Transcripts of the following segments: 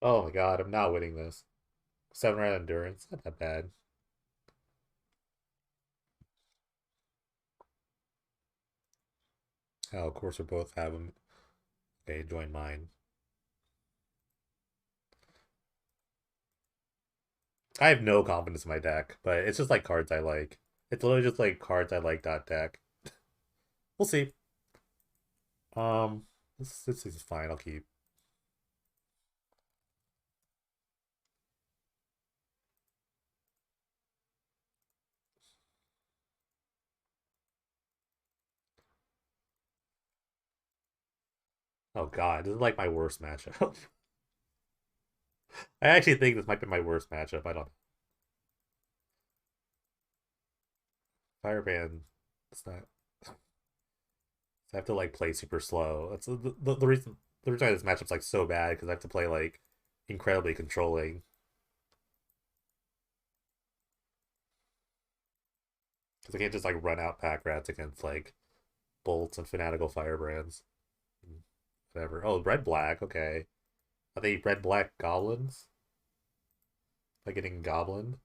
Oh my god, I'm not winning this. 7 round endurance, not that bad. Oh, of course we both have them. Okay, join mine. I have no confidence in my deck, but it's just like cards I like. It's literally just like cards I like dot deck. We'll see. This is fine. I'll keep. Oh god, this is like my worst matchup. I actually think this might be my worst matchup. I don't. Fireband. It's not. I have to like play super slow. That's the reason. The reason why this matchup's like so bad because I have to play like incredibly controlling. Because I can't just like run out pack rats against like bolts and fanatical firebrands. Whatever. Oh, red black. Okay. Are they red black goblins? Like getting goblin?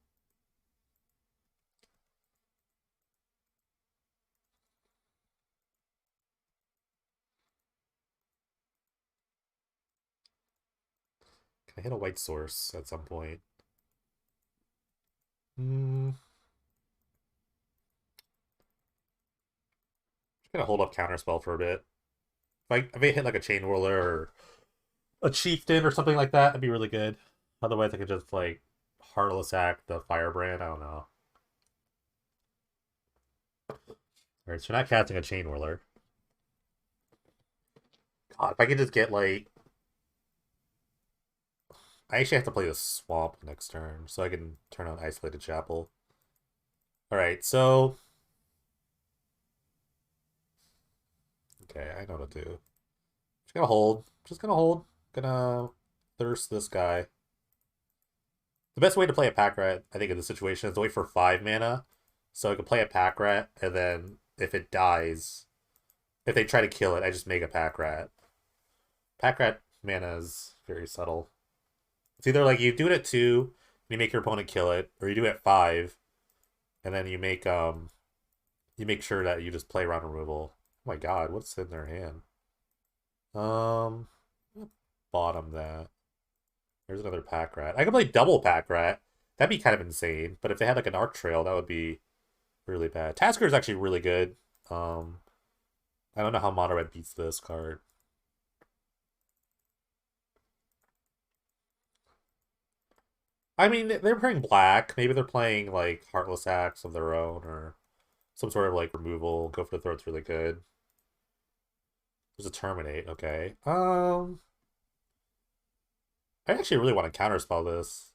Can I hit a white source at some point? Hmm. Just gonna hold up counterspell for a bit. If I hit like a chain whirler or a chieftain or something like that, that'd be really good. Otherwise, I could just like heartless act the firebrand. I don't know. All right, so you're not casting a chain whirler. God, if I could just get like, I actually have to play the swamp next turn, so I can turn on isolated chapel. All right, so okay, I know what to do. Just gonna hold. Just gonna hold. Gonna thirst this guy. The best way to play a pack rat, I think, in this situation is to wait for 5 mana. So I can play a pack rat, and then if it dies, if they try to kill it, I just make a pack rat. Pack rat mana is very subtle. It's either like you do it at 2, and you make your opponent kill it, or you do it at 5, and then you make sure that you just play around removal. Oh my god, what's in their hand? Um, bottom that. There's another pack rat. I could play double pack rat. That'd be kind of insane. But if they had like an arc trail, that would be really bad. Tasker is actually really good. Um, I don't know how mono red beats this card. I mean, they're playing black. Maybe they're playing like Heartless Acts of their own or some sort of like removal. Go for the throat's really good. There's a terminate. Okay. I actually really want to counterspell this.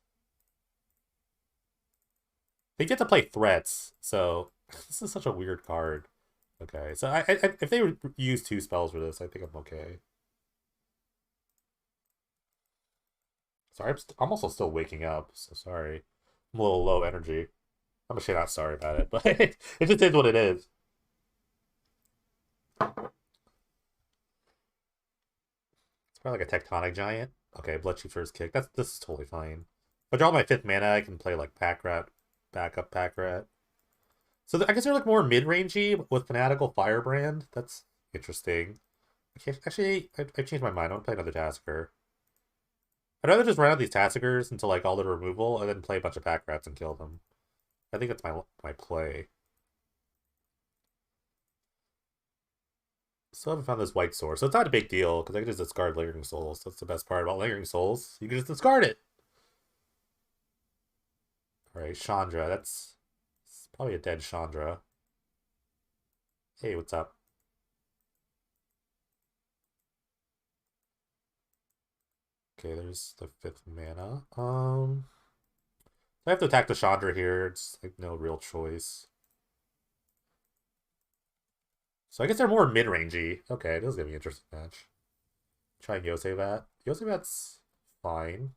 They get to play threats, so this is such a weird card. Okay, so if they use 2 spells for this, I think I'm okay. Sorry, I'm also still waking up, so sorry. I'm a little low energy. I'm actually not sorry about it, but it just is what it is. It's probably like a tectonic giant. Okay, blood chief first kick. This is totally fine. If I draw my 5th mana, I can play like pack rat, backup pack rat. So I guess they're like more mid-rangey with fanatical firebrand. That's interesting. Actually, I changed my mind. I want to play another Tasker. I'd rather just run out these Tassikers until like all the removal, and then play a bunch of pack rats and kill them. I think that's my play. Still haven't found this white source, so it's not a big deal because I can just discard Lingering Souls. That's the best part about Lingering Souls. You can just discard it. All right, Chandra. That's it's probably a dead Chandra. Hey, what's up? Okay, there's the 5th mana. I have to attack the Chandra here. It's like no real choice. So I guess they're more mid-rangey. Okay, this is gonna be an interesting match. Try and Yosevat. Yosevat's fine.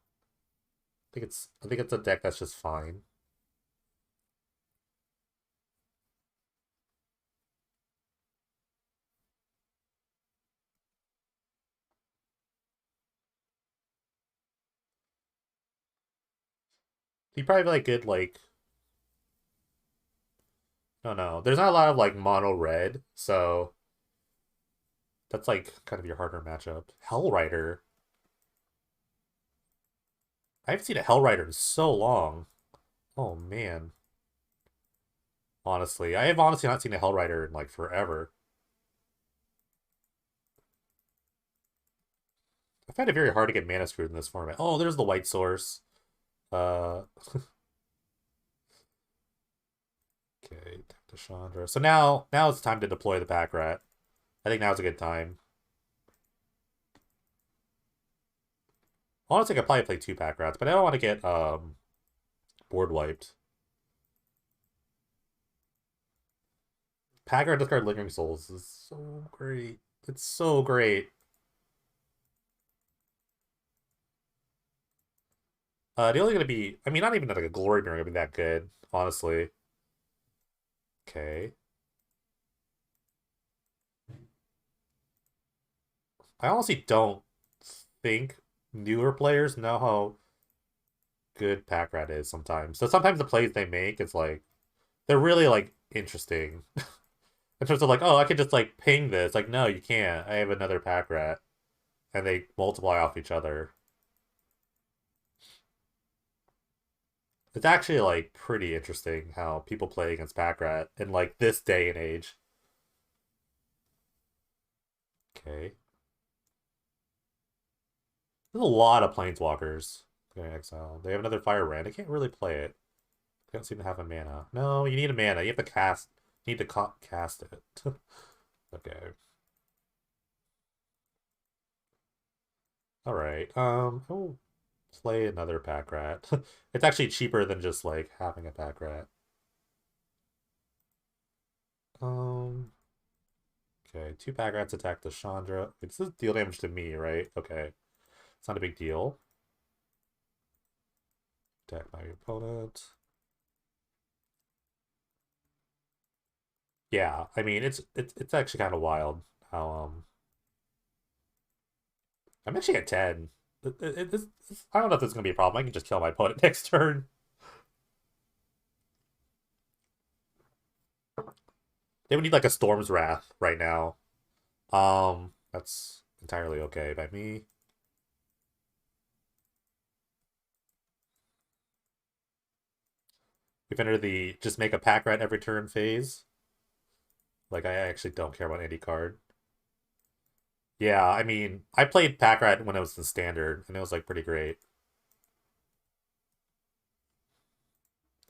I think it's a deck that's just fine. He probably like good like I don't know. There's not a lot of like mono red, so that's like kind of your harder matchup. Hellrider. I haven't seen a Hellrider in so long. Oh man. Honestly, I have honestly not seen a Hellrider in like forever. I find it very hard to get mana screwed in this format. Oh, there's the white source. Uh, okay, Chandra. So now it's time to deploy the pack rat. I think now's a good time. Honestly, I could probably play two pack rats, but I don't want to get board wiped. Pack rat discard Lingering Souls is so great. It's so great. The only gonna be, I mean, not even like a glory mirror gonna be that good, honestly. Okay. I honestly don't think newer players know how good pack rat is sometimes. So sometimes the plays they make, it's like they're really like interesting. In terms of like, oh, I could just like ping this. Like, no, you can't. I have another pack rat. And they multiply off each other. It's actually like pretty interesting how people play against pack rat in like this day and age. Okay. There's a lot of planeswalkers. Okay, exile. They have another fire rat. I can't really play it. They don't seem to have a mana. No, you need a mana. You have to cast. You need to cast it. Okay. All right. I'll play another pack rat. It's actually cheaper than just like having a pack rat. Um. Okay, two pack rats attack the Chandra. It's this deal damage to me, right? Okay, it's not a big deal. Attack my opponent. Yeah, I mean it's actually kind of wild how I'm actually at 10. I don't know if this is gonna be a problem. I can just kill my opponent next turn. They would need like a Storm's Wrath right now. That's entirely okay by me. We've entered the just make a pack rat every turn phase. Like I actually don't care about any card. Yeah, I mean, I played pack rat when it was in standard, and it was like pretty great.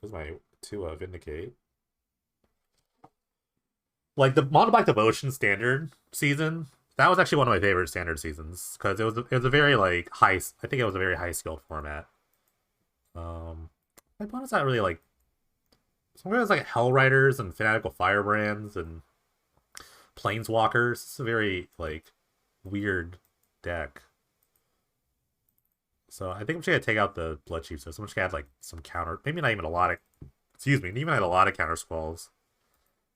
This is my two Vindicate. Like the Mono Black Devotion standard season, that was actually one of my favorite standard seasons because it was a very like high. I think it was a very high skilled format. My opponent's not really like some guys like Hellriders and Fanatical Firebrands and Planeswalkers. It's a very like weird deck. So I think I'm just gonna take out the Blood Chief. So I'm just gonna add like some counter. Maybe not even a lot of. Excuse me. Even had a lot of counter squalls.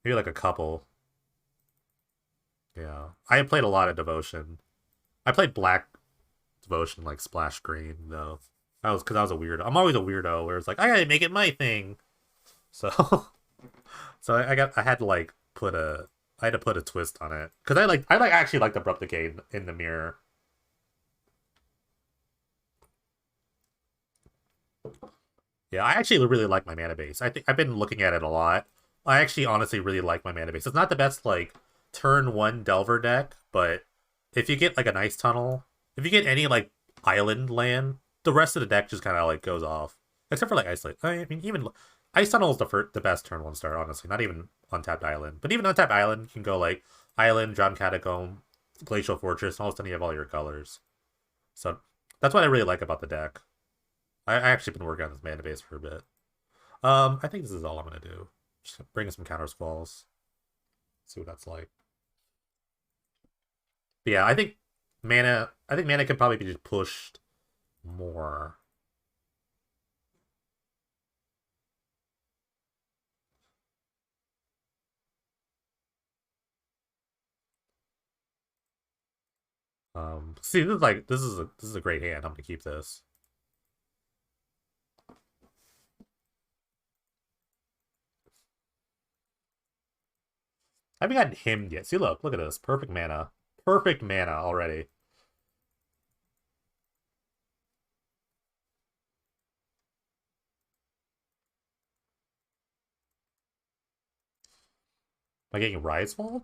Maybe like a couple. Yeah, I played a lot of Devotion. I played Black Devotion like Splash Green though. That was because I was a weirdo. I'm always a weirdo where it's like I gotta make it my thing. So so I had to like put a I had to put a twist on it because I actually like Abrupt Decay in the mirror. Yeah, I actually really like my mana base. I think I've been looking at it a lot. I actually honestly really like my mana base. It's not the best like turn one Delver deck, but if you get like a nice tunnel, if you get any like island land, the rest of the deck just kind of like goes off. Except for like Isolate. I mean, even Ice Tunnel is the best turn one star, honestly. Not even Untapped Island, but even Untapped Island you can go like Island, Drowned Catacomb, Glacial Fortress, and all of a sudden you have all your colors. So that's what I really like about the deck. I actually been working on this mana base for a bit. I think this is all I'm gonna do. Just bring in some counter squalls. See what that's like. But yeah, I think mana could probably be just pushed more. See, this is a great hand. I'm gonna keep this. I haven't gotten him yet. See, look at this. Perfect mana. Perfect mana already. Am I getting Rise Vault?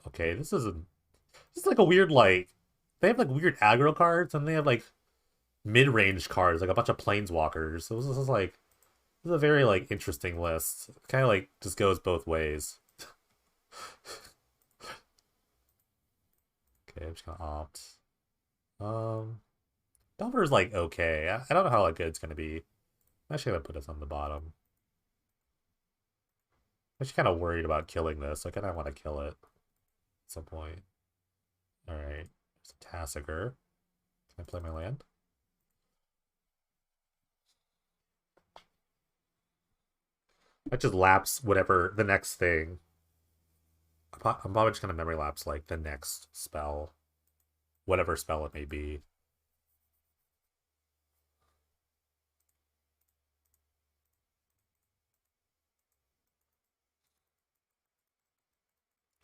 Okay, this is like a weird like they have like weird aggro cards and they have like mid-range cards, like a bunch of planeswalkers. So this is like this is a very like interesting list. Kind of like just goes both ways. Okay, I'm just gonna opt. Um, Delver's like okay. I don't know how like good it's gonna be. I'm actually gonna put this on the bottom. I'm actually kind of worried about killing this. I kind of want to kill it at some point. All right, there's a Tassiger. Can I play my land? I just lapse whatever the next thing. I'm probably just gonna memory lapse like the next spell, whatever spell it may be.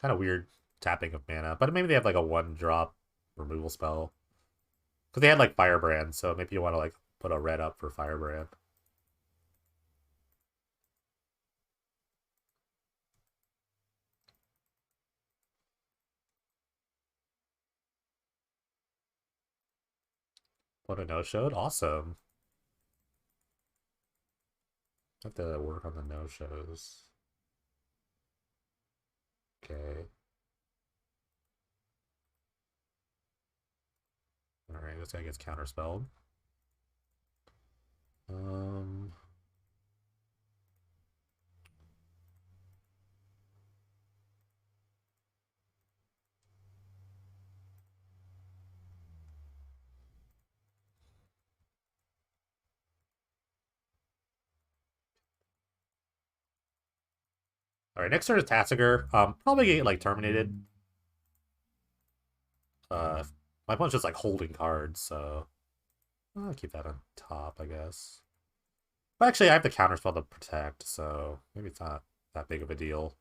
Kind of weird tapping of mana, but maybe they have like a one drop removal spell because they had like Firebrand, so maybe you want to like put a red up for Firebrand. What a no showed, awesome. Have to work on the no shows. Okay. All right, this guy gets counterspelled. Um. All right, next turn is Tassiger. Probably get like terminated. Uh, my opponent's just like holding cards, so I'll keep that on top, I guess. But actually, I have the counterspell to protect, so maybe it's not that big of a deal.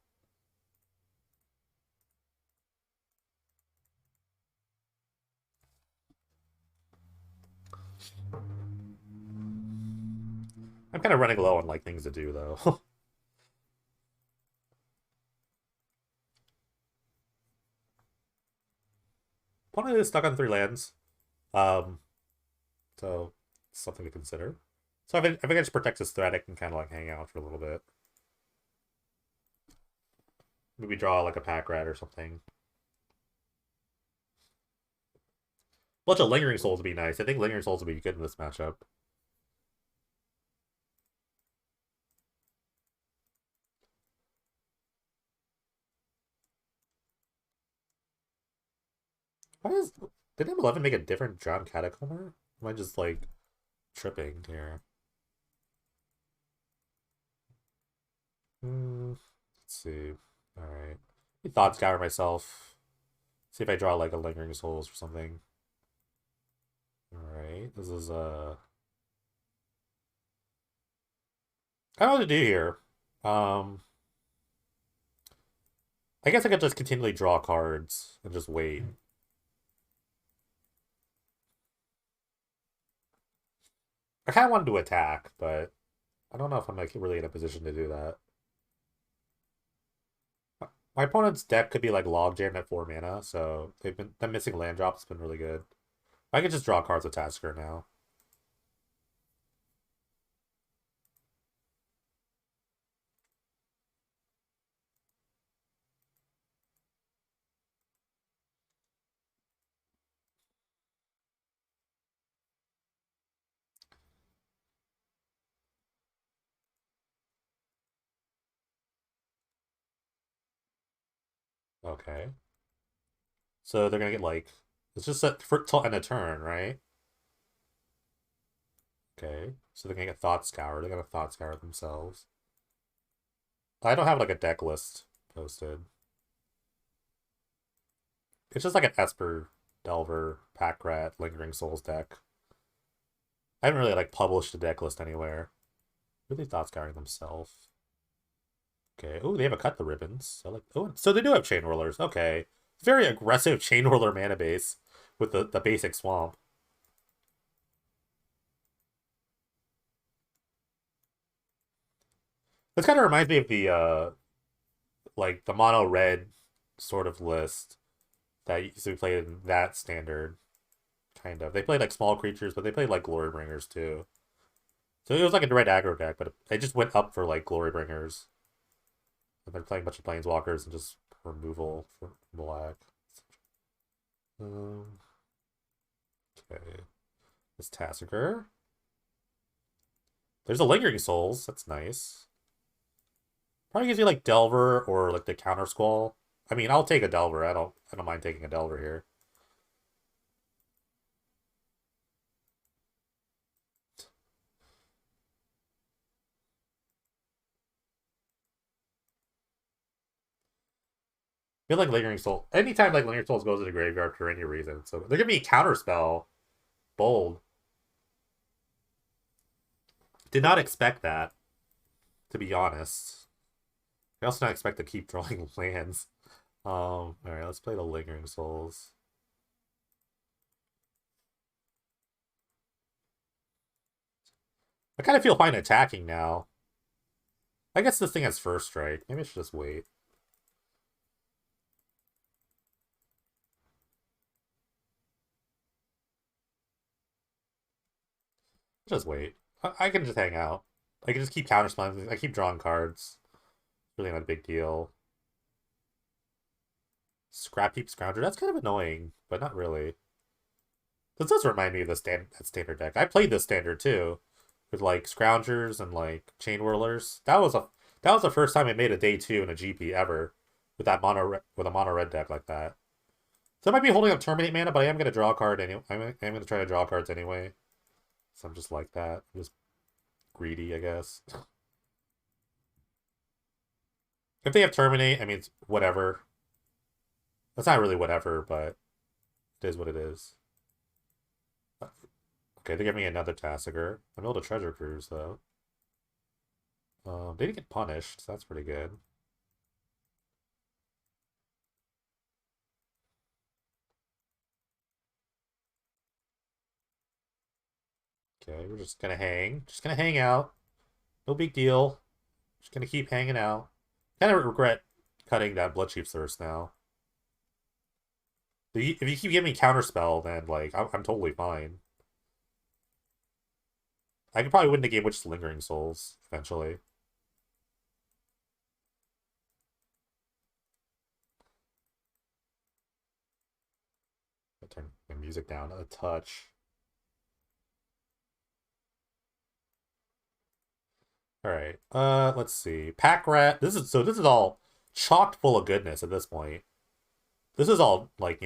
I'm kind of running low on like things to do though. Opponent is stuck on 3 lands, um, so something to consider. So if I can just protect his threat, I can kind of like hang out for a little bit. Maybe draw like a pack rat or something. Bunch of Lingering Souls would be nice. I think Lingering Souls would be good in this matchup. Why is did M11 make a different John Catacomber? Am I just like tripping here? Let's see. All right. Thought scour myself. See if I draw like a Lingering Souls or something. All right. This is I don't know what to do here. Um, I guess I could just continually draw cards and just wait. I kind of wanted to attack, but I don't know if I'm like really in a position to do that. My opponent's deck could be like log jammed at 4 mana, so the missing land drops has been really good. I could just draw cards with Tasker now. Okay. So they're gonna get like it's just a for till end of turn, right? Okay. So they're gonna get Thought Scour. They're gonna Thought Scour themselves. I don't have like a deck list posted. It's just like an Esper, Delver, Pack Rat, Lingering Souls deck. I haven't really like published a deck list anywhere. Really Thought Scouring themselves. Okay. Oh, they have a cut the ribbons. I like. Oh, so they do have chain rollers. Okay. Very aggressive chain roller mana base with the basic swamp. This kind of reminds me of the like the mono red sort of list that used to be played in that standard. Kind of. They played like small creatures, but they played like glory bringers too. So it was like a red aggro deck, but they just went up for like glory bringers. And they're playing a bunch of planeswalkers and just removal for black. Um, okay. This Tassiger. There's a Lingering Souls. That's nice. Probably gives you like Delver or like the Counter Squall. I mean, I'll take a Delver. I don't mind taking a Delver here. I feel like Lingering Soul. Anytime like Lingering Souls goes to the graveyard for any reason, so they're gonna be Counter Spell. Bold. Did not expect that, to be honest. I also not expect to keep drawing lands. All right, let's play the Lingering Souls. I kind of feel fine attacking now. I guess this thing has first strike. Maybe I should just wait. Just wait. I can just hang out. I can just keep counterspelling. I keep drawing cards. Really not a big deal. Scrap Heap Scrounger. That's kind of annoying, but not really. This does remind me of the standard deck. I played this standard too, with like Scroungers and like Chain Whirlers. That was the first time I made a day two in a GP ever with that with a mono red deck like that. So I might be holding up Terminate mana, but I am gonna draw a card anyway. I'm gonna try to draw cards anyway. So I'm just like that. I'm just greedy, I guess. If they have Terminate, I mean, it's whatever. That's not really whatever, but it is what it is. Okay, they give me another Tassiger. I'm able to Treasure Cruise, though. They didn't get punished, so that's pretty good. Okay, we're just gonna hang. Just gonna hang out. No big deal. Just gonna keep hanging out. Kind of regret cutting that Bloodchief Thirst now. If you keep giving me Counterspell, then, like, I'm totally fine. I could probably win the game with just Lingering Souls, eventually. I'll turn my music down a touch. All right. Let's see. Pack Rat. This is all chocked full of goodness at this point. This is all like,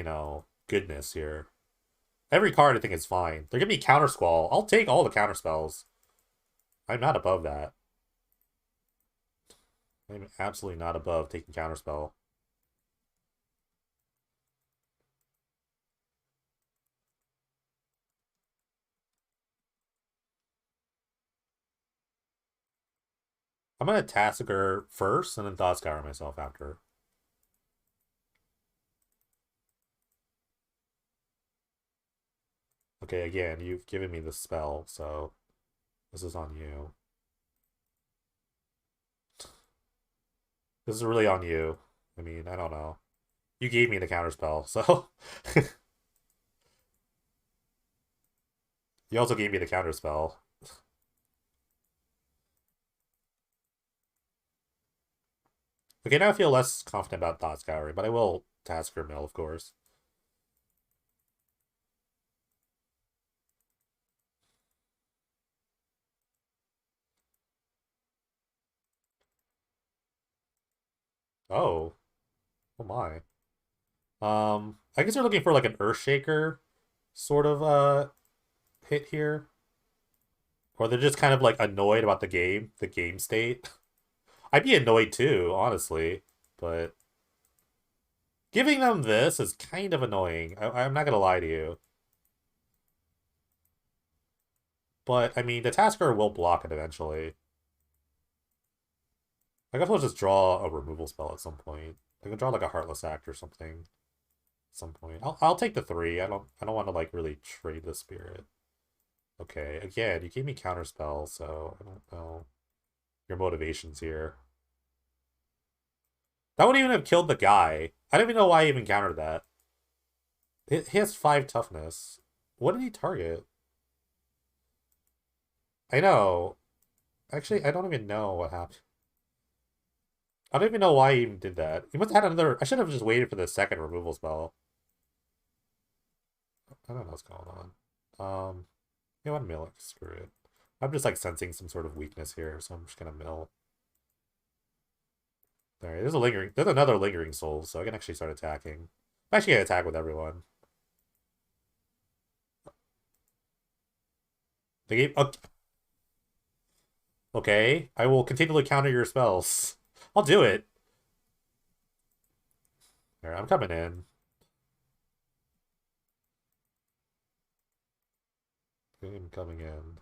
goodness here. Every card I think is fine. They're giving me Counter Squall. I'll take all the counter spells. I'm not above that. I'm absolutely not above taking Counter Spell. I'm gonna Tassiger first and then Thought Scour myself after. Okay, again, you've given me the spell, so this is on you. This is really on you. I mean, I don't know. You gave me the counter spell, so you also gave me the counter spell. Okay, now I feel less confident about Thought Scouring, but I will Tasker Mill, of course. Oh, oh my. I guess they're looking for like an Earthshaker sort of hit here. Or they're just kind of like annoyed about the game state. I'd be annoyed too, honestly. But giving them this is kind of annoying. I'm not gonna lie to you. But I mean, the Tasker will block it eventually. I guess I'll just draw a removal spell at some point. I can draw like a Heartless Act or something at some point. I'll take the 3. I don't want to like really trade the spirit. Okay, again, you gave me counterspell, so I don't know your motivations here. That wouldn't even have killed the guy. I don't even know why I even countered that. He has 5 toughness. What did he target? I know. Actually, I don't even know what happened. I don't even know why he even did that. He must have had another... I should have just waited for the second removal spell. I don't know what's going on. You know what? Mill it. Screw it. I'm just like sensing some sort of weakness here, so I'm just gonna mill. Alright, there's a lingering... There's another lingering soul, so I can actually start attacking. I'm actually gonna attack with everyone. They gave... Okay, I will continually counter your spells. I'll do it. Alright, I'm coming in. I'm coming in.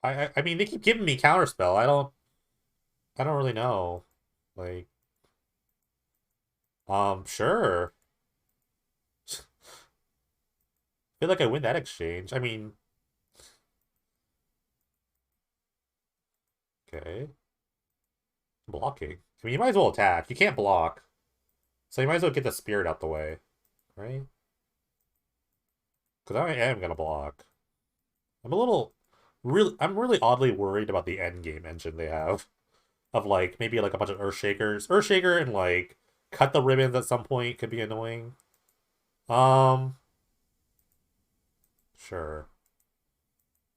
I mean, they keep giving me counterspell. I don't really know. Like, sure. Feel like I win that exchange. I mean, okay. Blocking. I mean, you might as well attack. You can't block. So you might as well get the spirit out the way. Right? Because I am gonna block. I'm a little I'm really oddly worried about the end game engine they have. Of like maybe like a bunch of Earthshakers. Earthshaker and like cut the ribbons at some point could be annoying. Um sure.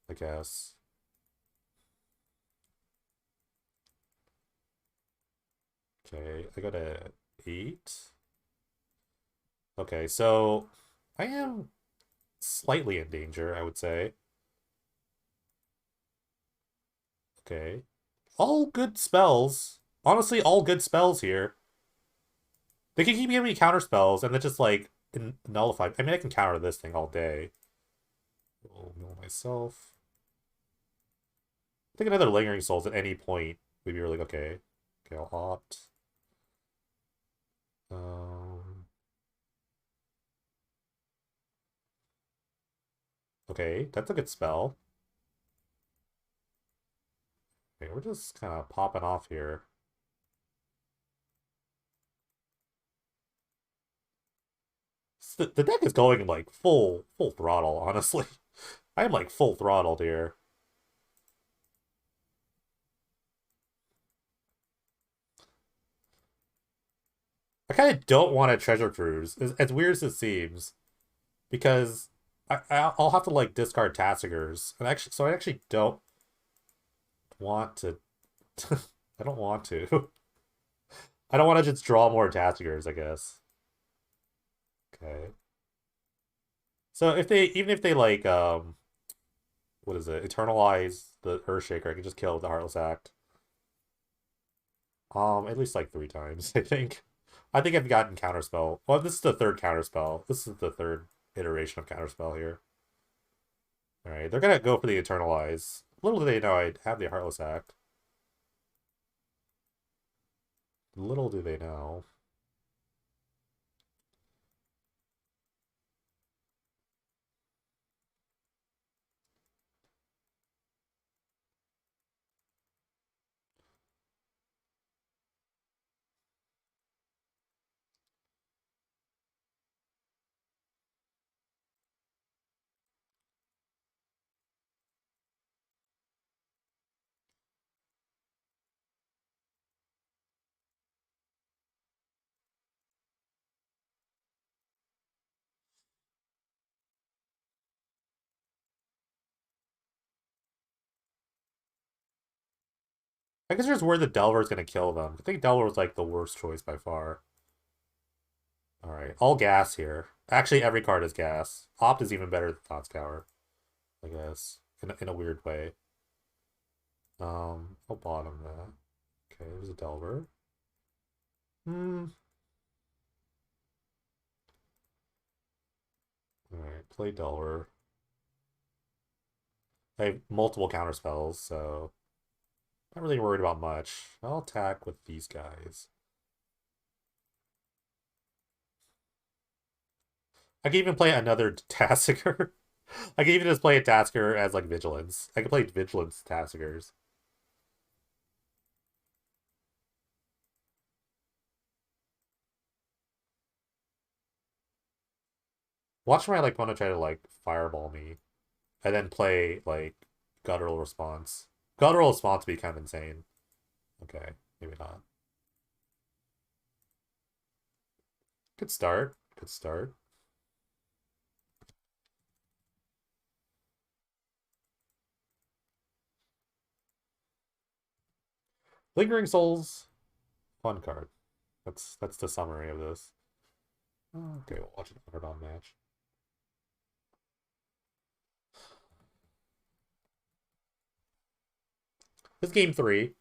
I guess. Okay, I got a 8. Okay, so I am slightly in danger, I would say. Okay. All good spells. Honestly, all good spells here. They can keep giving me counter spells and then just like nullify. I mean, I can counter this thing all day. I'll mill myself. I think another lingering souls at any point would be really okay. Okay, I'll opt. Okay, that's a good spell. Okay, we're just kind of popping off here. The deck is going like full throttle, honestly. I'm like full throttled here. I kind of don't want a treasure cruise, as weird as it seems, because I'll have to like discard Tassigers, and actually, so I actually don't want to. I don't want to. I don't want to just draw more Tassigers, I guess. Okay. So if they even if they like what is it? Eternalize the Earthshaker, I can just kill with the Heartless Act. At least like 3 times, I think. I think I've gotten Counterspell. Well, this is the third Counterspell. This is the third iteration of Counterspell here. Alright, they're gonna go for the Eternalize. Little do they know I have the Heartless Act. Little do they know. I guess there's where the Delver's gonna kill them. I think Delver was like the worst choice by far. Alright, all gas here. Actually, every card is gas. Opt is even better than Thought Scour, I guess. in a weird way. I'll bottom that. Okay, there's a Delver. Hmm. Alright, play Delver. I have multiple counter spells, so not really worried about much. I'll attack with these guys. I can even play another Tasker. I can even just play a Tasker as like Vigilance. I can play Vigilance Taskers. Watch my like want to try to like fireball me, and then play like Guttural Response. Guttural Response would be kind of insane. Okay, maybe not. Good start. Good start. Lingering Souls, fun card. That's the summary of this. Okay, we'll watch an underdog match. This is game 3.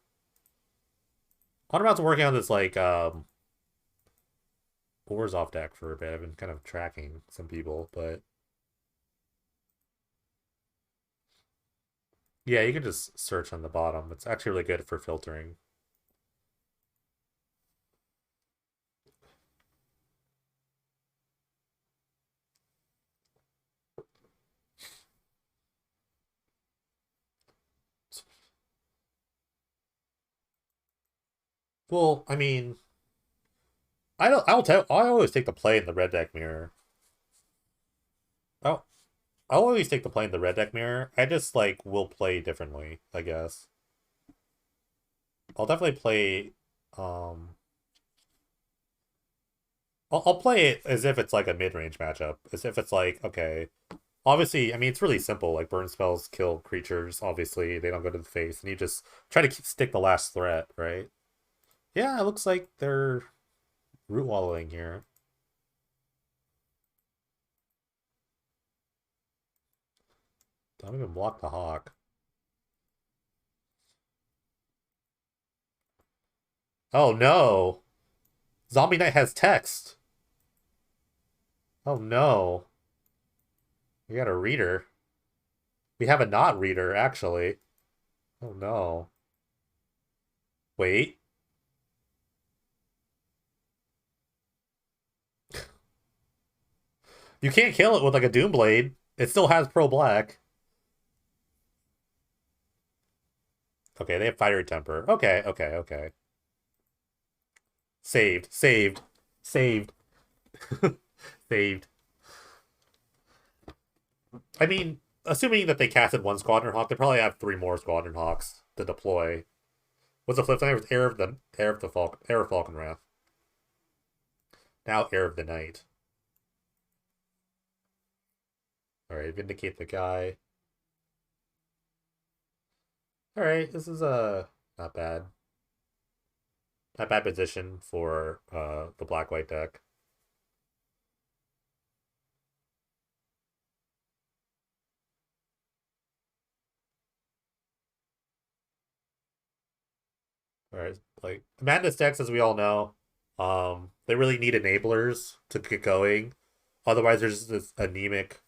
Underdog's working on this like Boars off deck for a bit. I've been kind of tracking some people, but yeah, you can just search on the bottom. It's actually really good for filtering. Well, I mean, I don't. I'll tell. I always take the play in the red deck mirror. I'll, I'll always take the play in the red deck mirror. I just like will play differently, I guess. I'll definitely play. Um, I'll play it as if it's like a mid range matchup. As if it's like okay. Obviously, I mean it's really simple. Like burn spells kill creatures. Obviously, they don't go to the face, and you just try to stick the last threat, right? Yeah, it looks like they're root wallowing here. Don't even block the hawk. Oh no! Zombie Knight has text. Oh no. We got a reader. We have a not reader, actually. Oh no. Wait. You can't kill it with like a Doomblade. It still has pro black. Okay, they have fiery temper. Okay, okay, okay. Saved. Saved. Saved. Saved. I mean, assuming that they casted one Squadron Hawk, they probably have 3 more Squadron Hawks to deploy. What's the flip side? It Heir of Falcon Wrath. Now Heir of the Night. Alright, Vindicate the guy. Alright, this is not bad. Not bad position for the black white deck. Alright, like Madness decks, as we all know, they really need enablers to get going. Otherwise, there's this anemic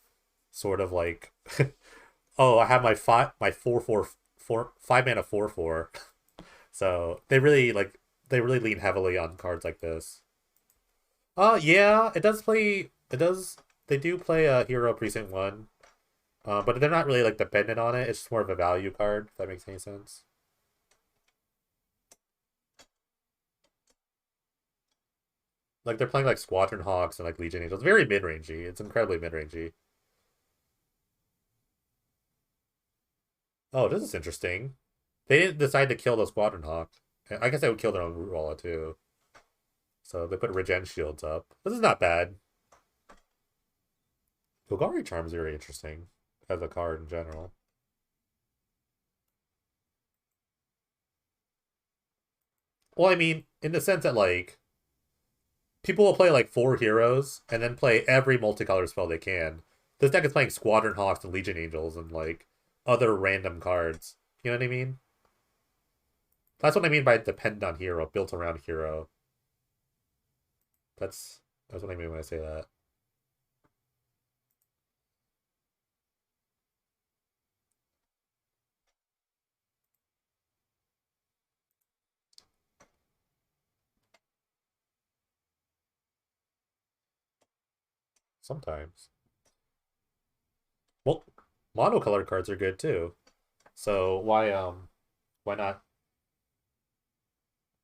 sort of like, oh, I have my 5 mana 4/4. So they really lean heavily on cards like this. Yeah, it does play. It does. They do play a Hero Precinct 1, but they're not really like dependent on it. It's just more of a value card. If that makes any sense. Like they're playing like Squadron Hawks and like Legion Angels. Very mid rangey. It's incredibly mid rangey. Oh, this is interesting. They didn't decide to kill the Squadron Hawk. I guess they would kill their own root roller too. So they put regen shields up. This is not bad. Golgari Charm is very interesting as a card in general. Well, I mean, in the sense that like people will play like 4 heroes and then play every multicolor spell they can. This deck is playing Squadron Hawks and Legion Angels and like other random cards. You know what I mean? That's what I mean by depend on hero, built around hero. That's what I mean when I say that. Sometimes. Well, monocolored cards are good too. So why not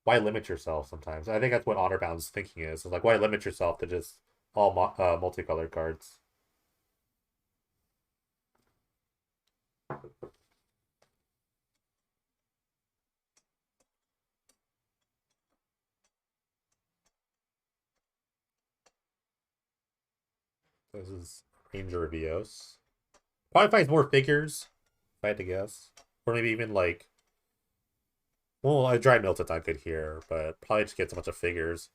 why limit yourself sometimes? I think that's what Honor Bound's thinking is. It's like why limit yourself to just all multicolored cards? This is Ranger of Eos. Probably finds more figures, if I had to guess. Or maybe even like well, a dried milt's not good here, but probably just gets a bunch of figures.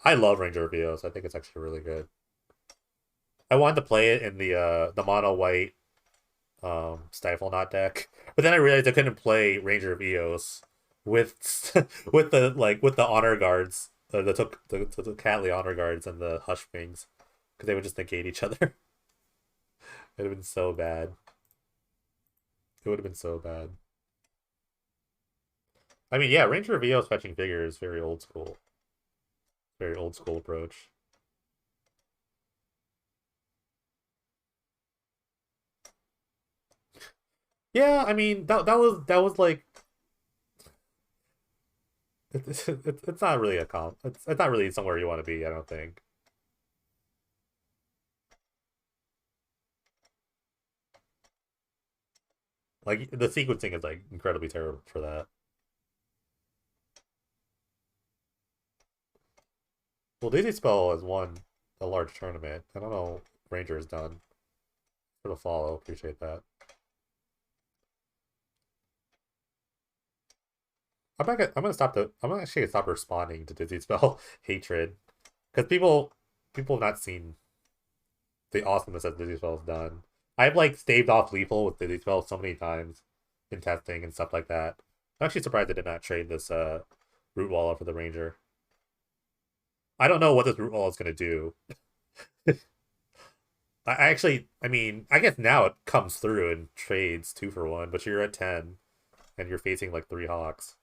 I love Ranger of Eos. I think it's actually really good. I wanted to play it in the mono white Stifle Knot deck, but then I realized I couldn't play Ranger of Eos with with the honor guards, the Catley honor guards and the Hush Wings, because they would just negate each other. It would have been so bad. It would have been so bad. I mean, yeah, Ranger of Eos fetching figure is very old school. Very old school approach. Yeah, I mean that was like it's not really a comp. It's not really somewhere you want to be. I don't think. Like the sequencing is like incredibly terrible for that. Well, Daisy Spell has won a large tournament. I don't know. Ranger has done for the follow. Appreciate that. I'm gonna stop the. I'm gonna actually stop responding to Dizzy Spell hatred because people have not seen the awesomeness that Dizzy Spell has done. I've like staved off lethal with Dizzy Spell so many times in testing and stuff like that. I'm actually surprised I did not trade this root wall for the Ranger. I don't know what this root wall is gonna do. I mean, I guess now it comes through and trades 2-for-1, but you're at 10 and you're facing like 3 Hawks.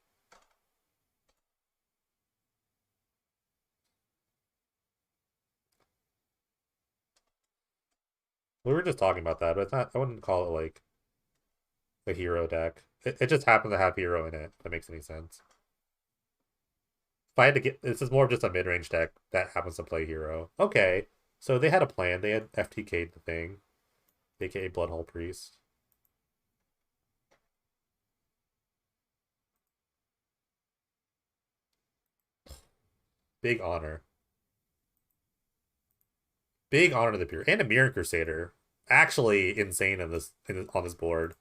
We were just talking about that, but it's not. I wouldn't call it like a hero deck. It just happens to have hero in it. If that makes any sense. If I had to get, this is more of just a mid range deck that happens to play hero. Okay, so they had a plan. They had FTK'd the thing, aka Bloodhole Priest. Big honor. Big honor to the Pure and a Mirror Crusader. Actually insane on this board.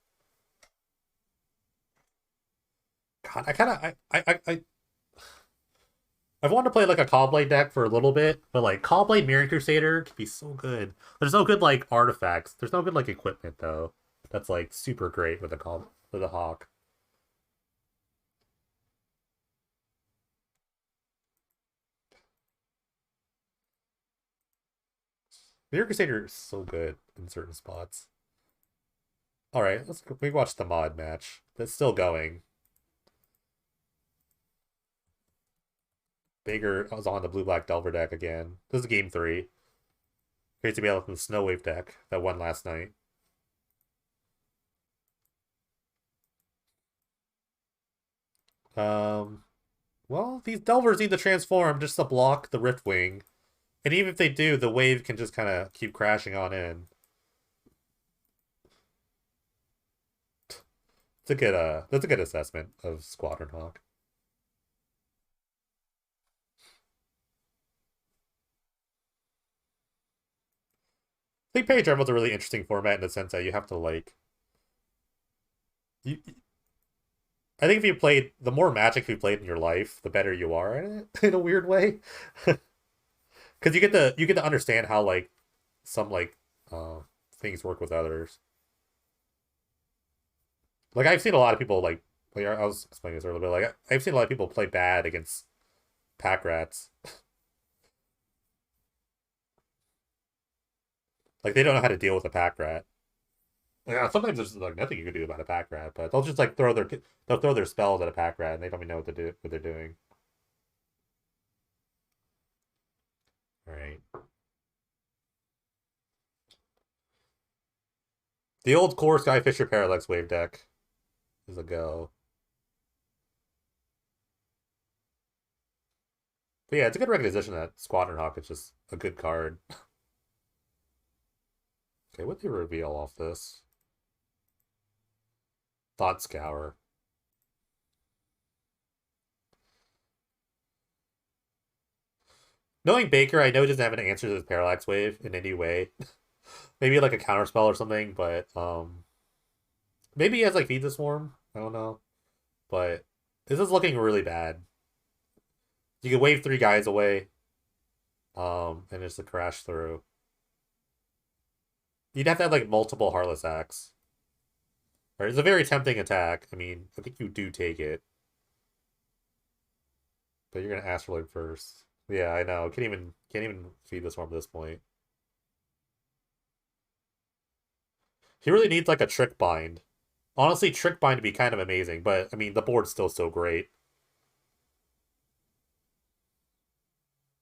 God, I kind of I've wanted to play like a Callblade deck for a little bit, but like Callblade Mirror Crusader could be so good. There's no good like artifacts. There's no good like equipment though. That's like super great with a Hawk. Mirror Crusader is so good in certain spots. All right, we watch the mod match. That's still going. Baker was on the blue black Delver deck again. This is game 3. Great to be able to the Snow Wave deck that won last night. Um, well, these Delvers need to transform just to block the Riftwing. And even if they do, the wave can just kind of keep crashing on in. That's a good assessment of Squadron Hawk. I think Page Drive was a really interesting format in the sense that you have to like you I think if you played the more Magic you played in your life, the better you are at it in a weird way. Because you get to understand how like some like things work with others. Like I've seen a lot of people like I was explaining this earlier, but like I've seen a lot of people play bad against pack rats. Like they don't know how to deal with a pack rat. Yeah, sometimes there's like nothing you can do about a pack rat, but they'll just like they'll throw their spells at a pack rat and they don't even know what they're doing. All right. The old core Skyfisher Parallax Wave deck is a go. But yeah, it's a good recognition that Squadron Hawk is just a good card. Okay, what do you reveal off this? Thought Scour. Knowing Baker, I know he doesn't have an answer to this Parallax Wave in any way. Maybe like a counterspell or something, but maybe he has like Feed the Swarm. I don't know. But this is looking really bad. You can wave 3 guys away. And just a crash through. You'd have to have like multiple Heartless Acts. Right, it's a very tempting attack. I mean, I think you do take it. But you're gonna Astrolabe first. Yeah, I know. Can't even feed this one at this point. He really needs like a Trick Bind. Honestly, Trick Bind would be kind of amazing, but I mean the board's still so great.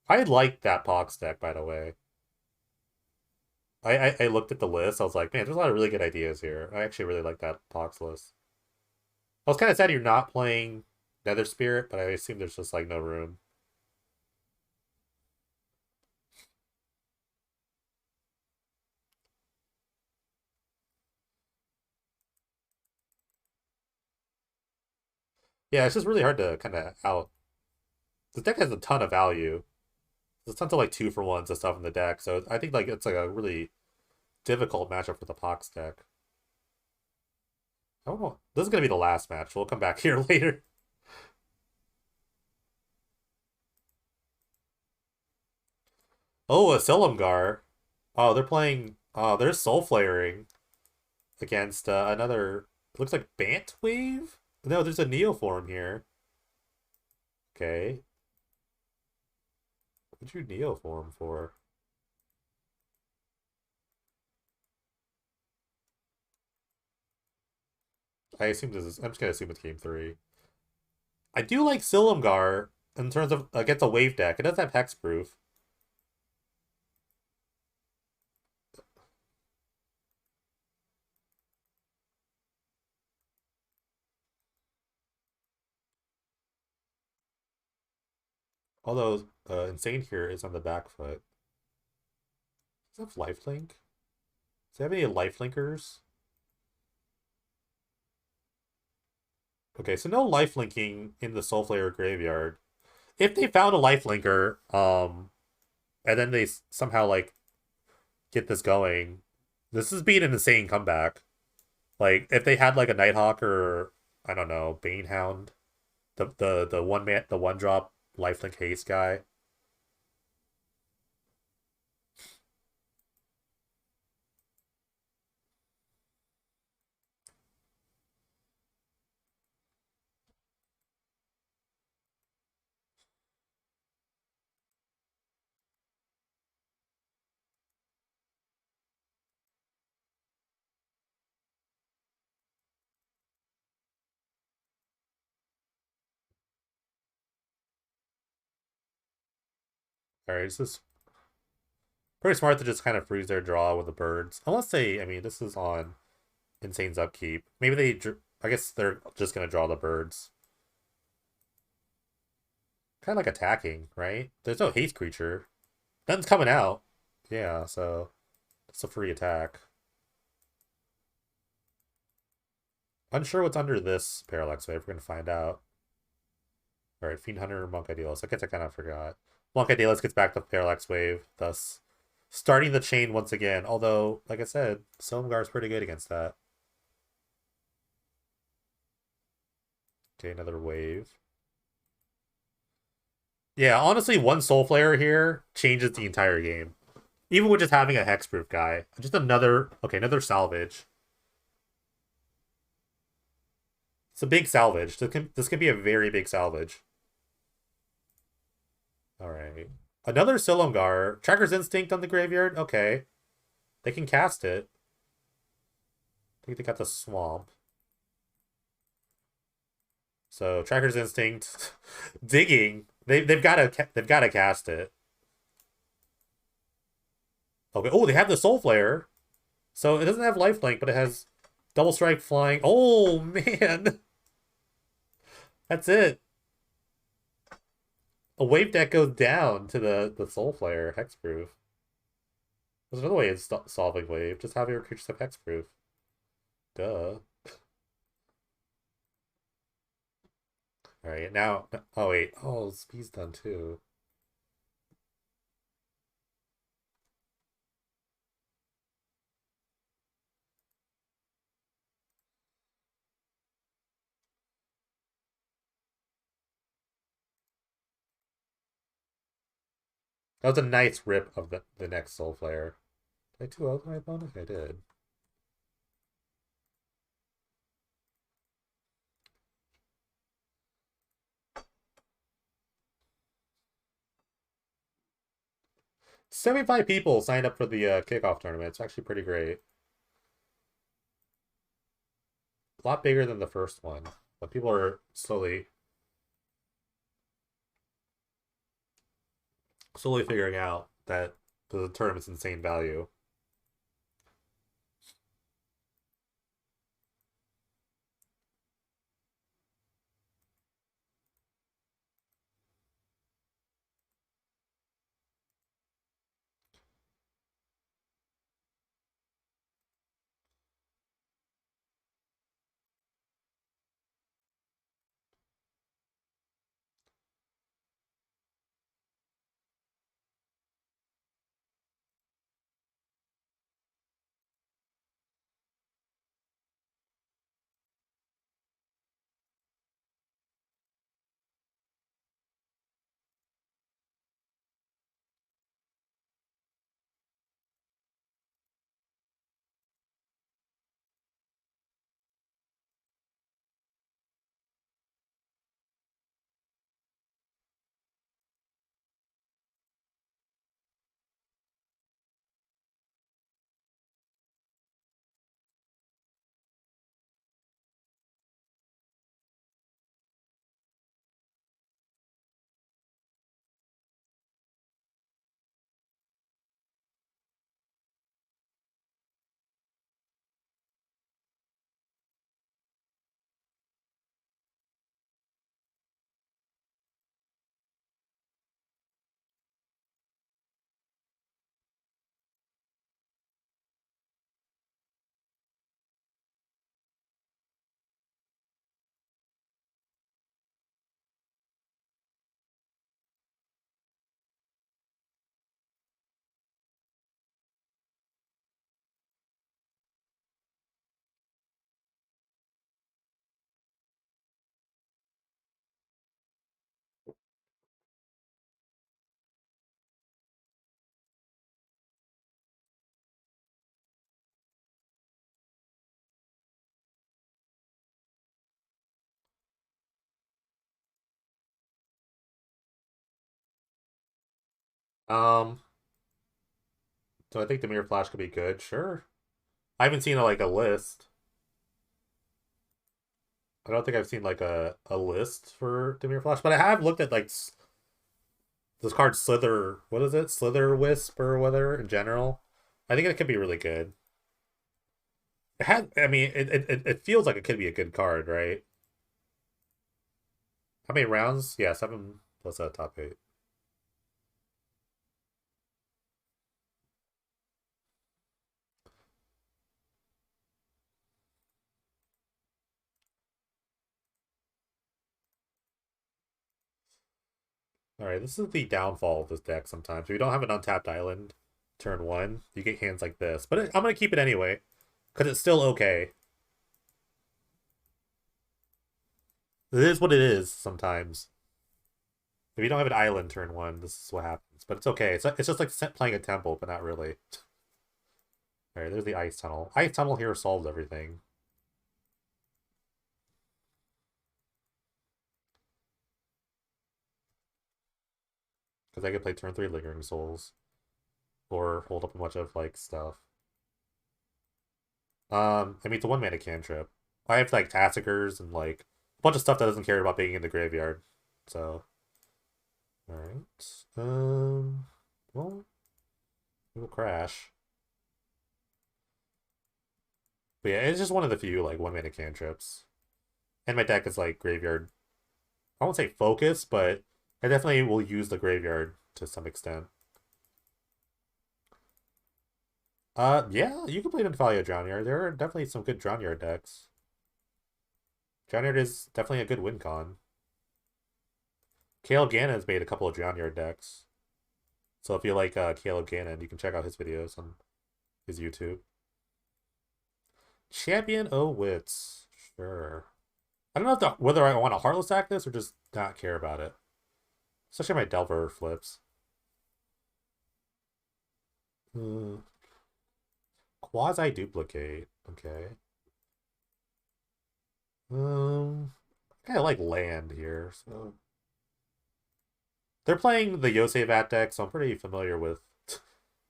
I like that Pox deck, by the way. I looked at the list. I was like, man, there's a lot of really good ideas here. I actually really like that Pox list. I was kind of sad you're not playing Nether Spirit, but I assume there's just like no room. Yeah, it's just really hard to kind of out. The deck has a ton of value. There's tons of like 2-for-1s and stuff in the deck, so I think like it's like a really difficult matchup for the Pox deck. I don't know. This is gonna be the last match. We'll come back here later. Oh, a Silumgar. Oh, they're playing. Oh, they're Soul Flaring against another. It looks like Bant Wave. No, there's a Neoform here. Okay. What'd you Neoform for? I assume this is. I'm just gonna assume it's game 3. I do like Silumgar in terms of against a wave deck. It does have hexproof. Although Insane here is on the back foot. Does it have lifelink? Does it have any lifelinkers? Okay, so no lifelinking in the Soulflayer graveyard. If they found a lifelinker, and then they somehow like get this going, this is being an insane comeback. Like if they had like a Nighthawk or I don't know, Banehound, the one drop lifelink haste guy. All right, this is pretty smart to just kind of freeze their draw with the birds. Unless they, I mean, this is on Insane's upkeep. Maybe I guess they're just gonna draw the birds. Kind of like attacking, right? There's no haste creature. Nothing's coming out. Yeah, so it's a free attack. Unsure what's under this Parallax Wave. We're gonna find out. All right, Fiend Hunter, Monk Idealist. I guess I kind of forgot. Monk Idealist gets back the Parallax Wave, thus starting the chain once again. Although, like I said, Silumgar's pretty good against that. Okay, another wave. Yeah, honestly, one Soul Flare here changes the entire game. Even with just having a hexproof guy. Just another... Okay, another salvage. It's a big salvage. This can be a very big salvage. Alright. Another Silumgar. Tracker's Instinct on the graveyard? Okay. They can cast it. I think they got the Swamp. So Tracker's Instinct, digging. They've got to cast it. Okay. Oh, they have the Soul Flare. So it doesn't have lifelink, but it has double strike flying. Oh man, that's it. A wave deck goes down to the Soul Flare hexproof. There's another way of solving wave. Just have your creatures have hexproof. Duh. All right, now. Oh wait. Oh, speed's done too. That was a nice rip of the next Soul Flare. Did I 2-0 my opponent? I did. $75 people signed up for the kickoff tournament. It's actually pretty great. A lot bigger than the first one. But people are slowly figuring out that the tournament's insane value. Um, so I think the Mirror Flash could be good. Sure. I haven't seen like a list. I don't think I've seen like a list for Demir Flash, but I have looked at like this card Slither. What is it? Slither Wisp or whatever in general. I think it could be really good. It had. I mean, it feels like it could be a good card, right? How many rounds? Yeah, 7 plus a top 8. All right, this is the downfall of this deck. Sometimes if you don't have an untapped island, turn 1, you get hands like this. But I'm gonna keep it anyway because it's still okay. It is what it is sometimes. If you don't have an island turn one, this is what happens. But it's okay. It's just like playing a temple, but not really. All right, there's the ice tunnel. Ice tunnel here solves everything. Because I could play turn 3 Lingering Souls. Or hold up a bunch of, like, stuff. I mean, it's a 1-mana cantrip. I have, like, Tassikers and, like, a bunch of stuff that doesn't care about being in the graveyard. So, alright. Well, it will crash. But yeah, it's just one of the few, like, 1-mana cantrips. And my deck is, like, graveyard. I won't say focus, but I definitely will use the graveyard to some extent. Yeah, you can play Nymphia Drownyard. There are definitely some good Drownyard decks. Drownyard is definitely a good win con. Caleb Gannon has made a couple of Drownyard decks. So if you like Caleb Gannon, you can check out his videos on his YouTube. Champion O Wits. Sure. I don't know whether I want to Heartless Act this or just not care about it. Especially my Delver flips. Quasi-duplicate. Okay. I kind of like land here, so... They're playing the Yosei deck, so I'm pretty familiar with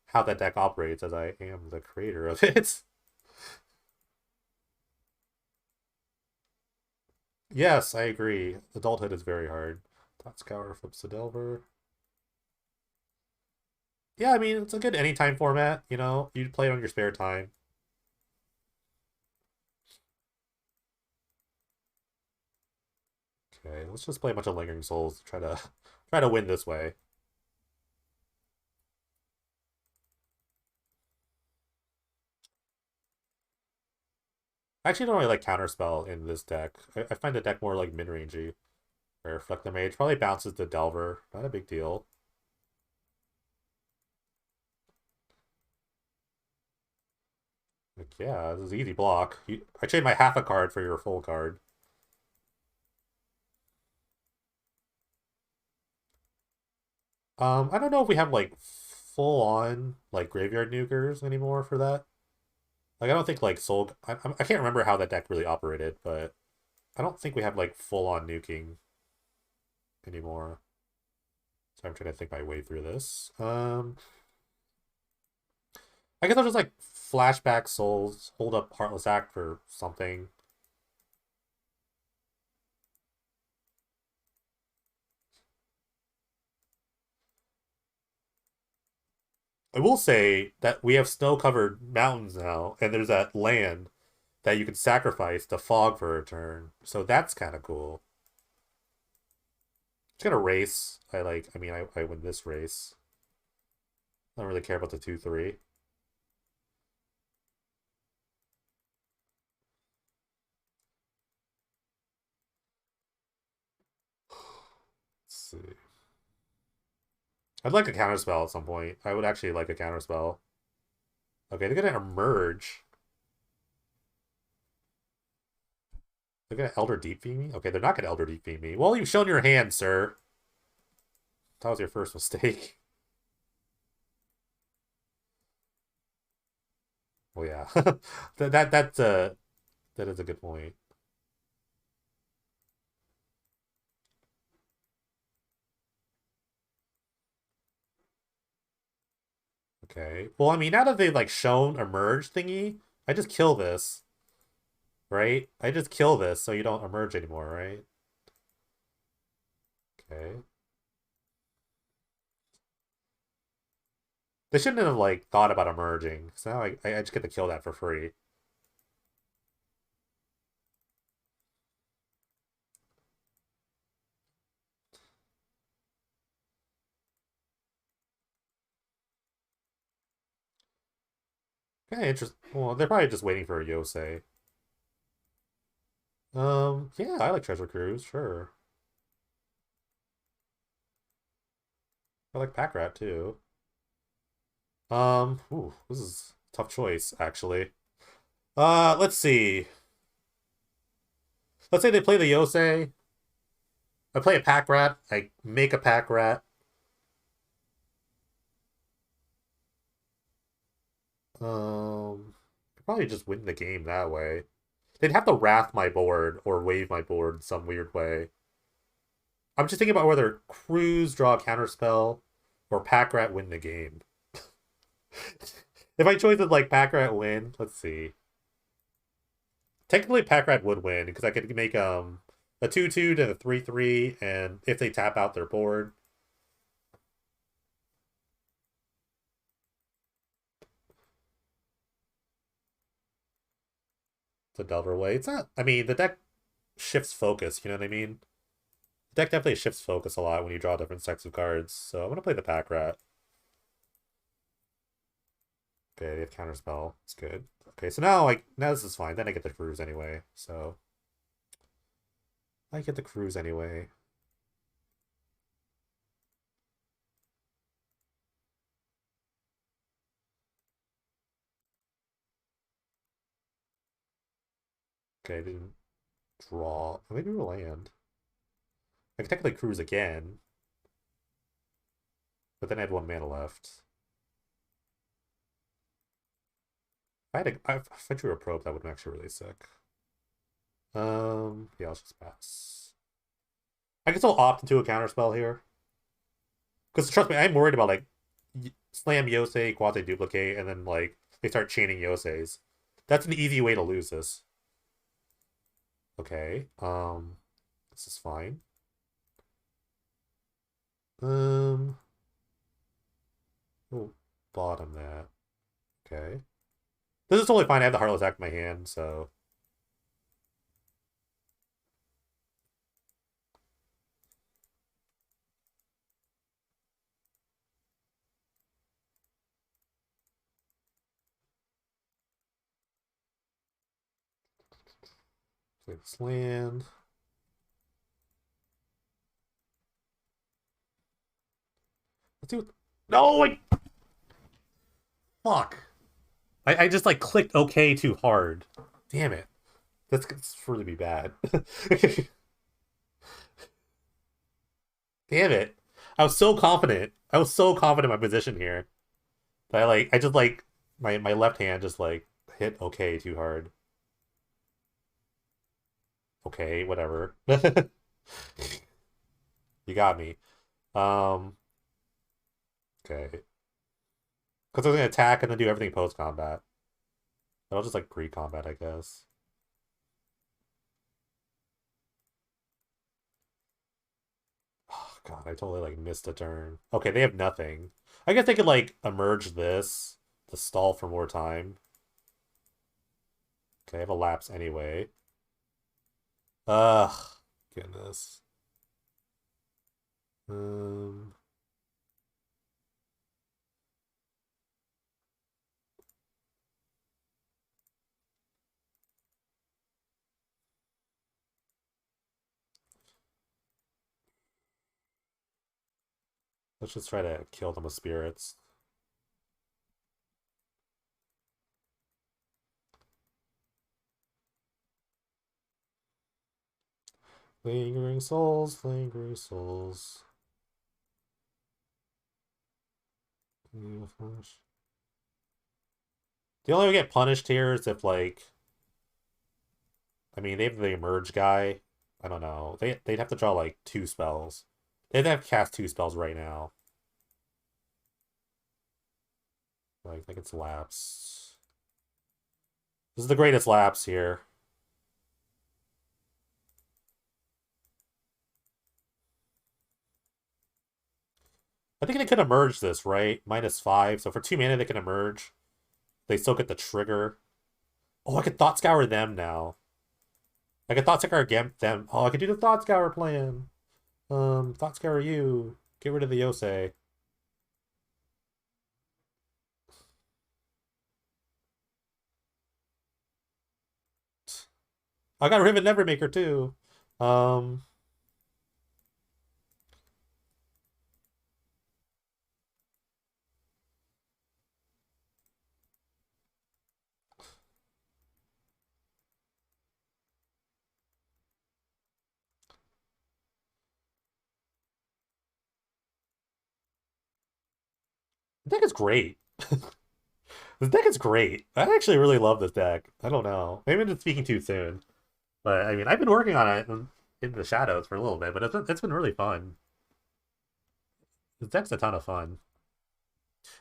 how that deck operates, as I am the creator of it. Yes, I agree. Adulthood is very hard. Dot Scour flips to Delver. Yeah, I mean, it's a good anytime format, you know? You play it on your spare time. Okay, let's just play a bunch of Lingering Souls to try to win this way. I actually don't really like Counterspell in this deck. I find the deck more like mid-rangey. Or Reflect the Mage. Probably bounces the Delver. Not a big deal. Like, yeah, this is easy block. I trade my half a card for your full card. I don't know if we have like full on like graveyard nukers anymore for that. Like I don't think like Soul. I can't remember how that deck really operated, but I don't think we have like full on nuking anymore. So I'm trying to think my way through this. I guess I'll just like flashback souls, hold up Heartless Act for something. I will say that we have snow-covered mountains now, and there's that land that you can sacrifice to fog for a turn. So that's kind of cool. Just gonna race. I mean, I win this race. I don't really care about the 2-3. Let's see. I'd like a counterspell at some point. I would actually like a counterspell. Okay, they're gonna emerge. They're gonna Elder Deep Fiend me? Okay, they're not gonna Elder Deep Fiend me. Well, you've shown your hand, sir. That was your first mistake. Well, yeah. That is a good point. Okay. Well, I mean, now that they've like shown emerge thingy, I just kill this, right? I just kill this so you don't emerge anymore, right? Okay. They shouldn't have like thought about emerging. So now I just get to kill that for free. Okay, interesting. Well, they're probably just waiting for a Yosei. Yeah, I like Treasure Cruise, sure. I like Pack Rat too. Ooh, this is a tough choice, actually. Let's see. Let's say they play the Yosei. I play a pack rat. I make a pack rat. Probably just win the game that way. They'd have to wrath my board or wave my board in some weird way. I'm just thinking about whether Cruise draw a counterspell or pack rat win the game. If I chose it like pack rat win, let's see. Technically, pack rat would win because I could make a 2/2 to a 3/3, and if they tap out their board, it's a Delver way. It's not. I mean, the deck shifts focus. You know what I mean? The deck definitely shifts focus a lot when you draw different sets of cards. So I'm gonna play the pack rat. Okay, they have counterspell. It's good. Okay, so now this is fine. Then I get the cruise anyway. So I get the cruise anyway. Okay, I didn't draw. Maybe we'll land. I could technically cruise again, but then I had 1 mana left. If I drew a probe, that would have been actually really sick. Yeah, let's just pass. I can still opt into a counterspell here. Because trust me, I'm worried about like slam Yosei, quasi duplicate, and then like they start chaining Yoseis. That's an easy way to lose this. Okay. This is fine. Um we'll bottom that. Okay. This is totally fine. I have the Heartless Act in my hand, so play this land. Let's see what. No, fuck. I just like clicked OK too hard. Damn it. That's for to be bad. Damn it. I was so confident. I was so confident in my position here. That I just like my left hand just like hit OK too hard. Okay, whatever. You got me. Um, okay. Because I was gonna attack and then do everything post combat. I'll just like pre combat, I guess. Oh, God, I totally like missed a turn. Okay, they have nothing. I guess they could like emerge this to stall for more time. Okay, I have a lapse anyway. Ugh, goodness. Um, let's just try to kill them with spirits. Lingering souls, lingering souls. The only way we get punished here is if like, I mean, they have the emerge guy. I don't know. They'd have to draw like 2 spells. They'd have to cast 2 spells right now. Like, I think it's lapse. This is the greatest lapse here. I think they could emerge this, right? -5. So for 2 mana, they can emerge. They still get the trigger. Oh, I could Thought Scour them now. I could Thought Scour against them. Oh, I could do the Thought Scour plan. Thought Scour you. Get rid of the Yosei. I got Riven Nevermaker too. Um, deck is great. This deck is great. I actually really love this deck. I don't know. Maybe I'm just speaking too soon. But I mean, I've been working on it in the shadows for a little bit, but it's been really fun. This deck's a ton of fun.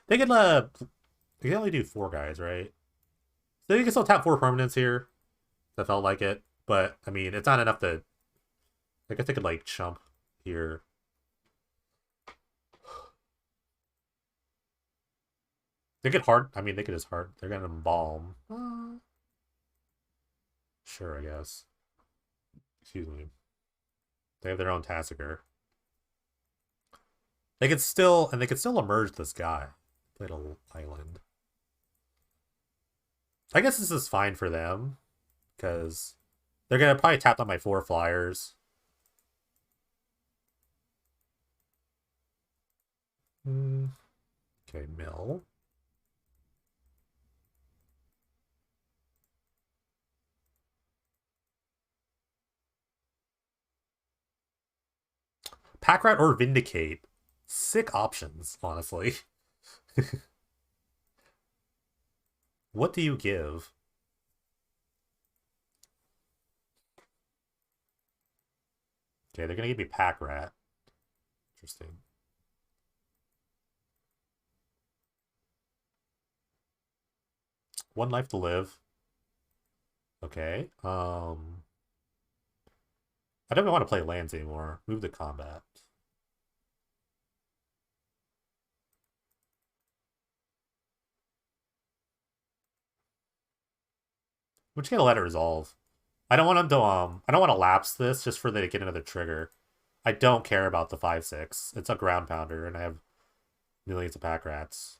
They can only do four guys, right? So you can still tap four permanents here. That felt like it, but I mean, it's not enough to. I guess they could like chump here. They could hard. I mean, they could just hard. They're gonna embalm. Sure, I guess. Excuse me. They have their own Tassiger. They could still emerge this guy. Little island. I guess this is fine for them because they're gonna probably tap on my four flyers. Okay, mill. Pack Rat or Vindicate. Sick options, honestly. What do you give? Okay, they're gonna give me Pack Rat. Interesting. One life to live. Okay. I don't even want to play lands anymore. Move to combat. We're just gonna let it resolve. I don't want them to I don't want to lapse this just for they to get another trigger. I don't care about the 5/6. It's a ground pounder, and I have millions of pack rats.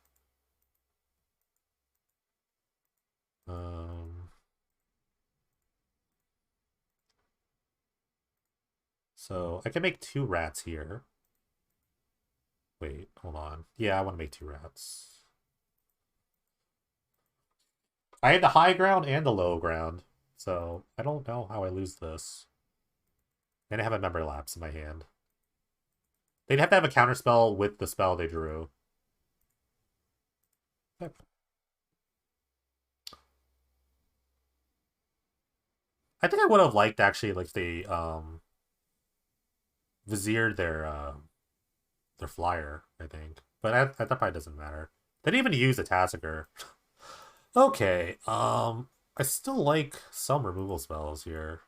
So I can make two rats here. Wait, hold on. Yeah, I want to make two rats. I had the high ground and the low ground, so I don't know how I lose this. And I have a member lapse in my hand. They'd have to have a counterspell with the spell they drew. Yep. I think I would have liked actually like they viziered their flyer, I think. But that probably doesn't matter. They didn't even use a Tassiger. Okay, I still like some removal spells here.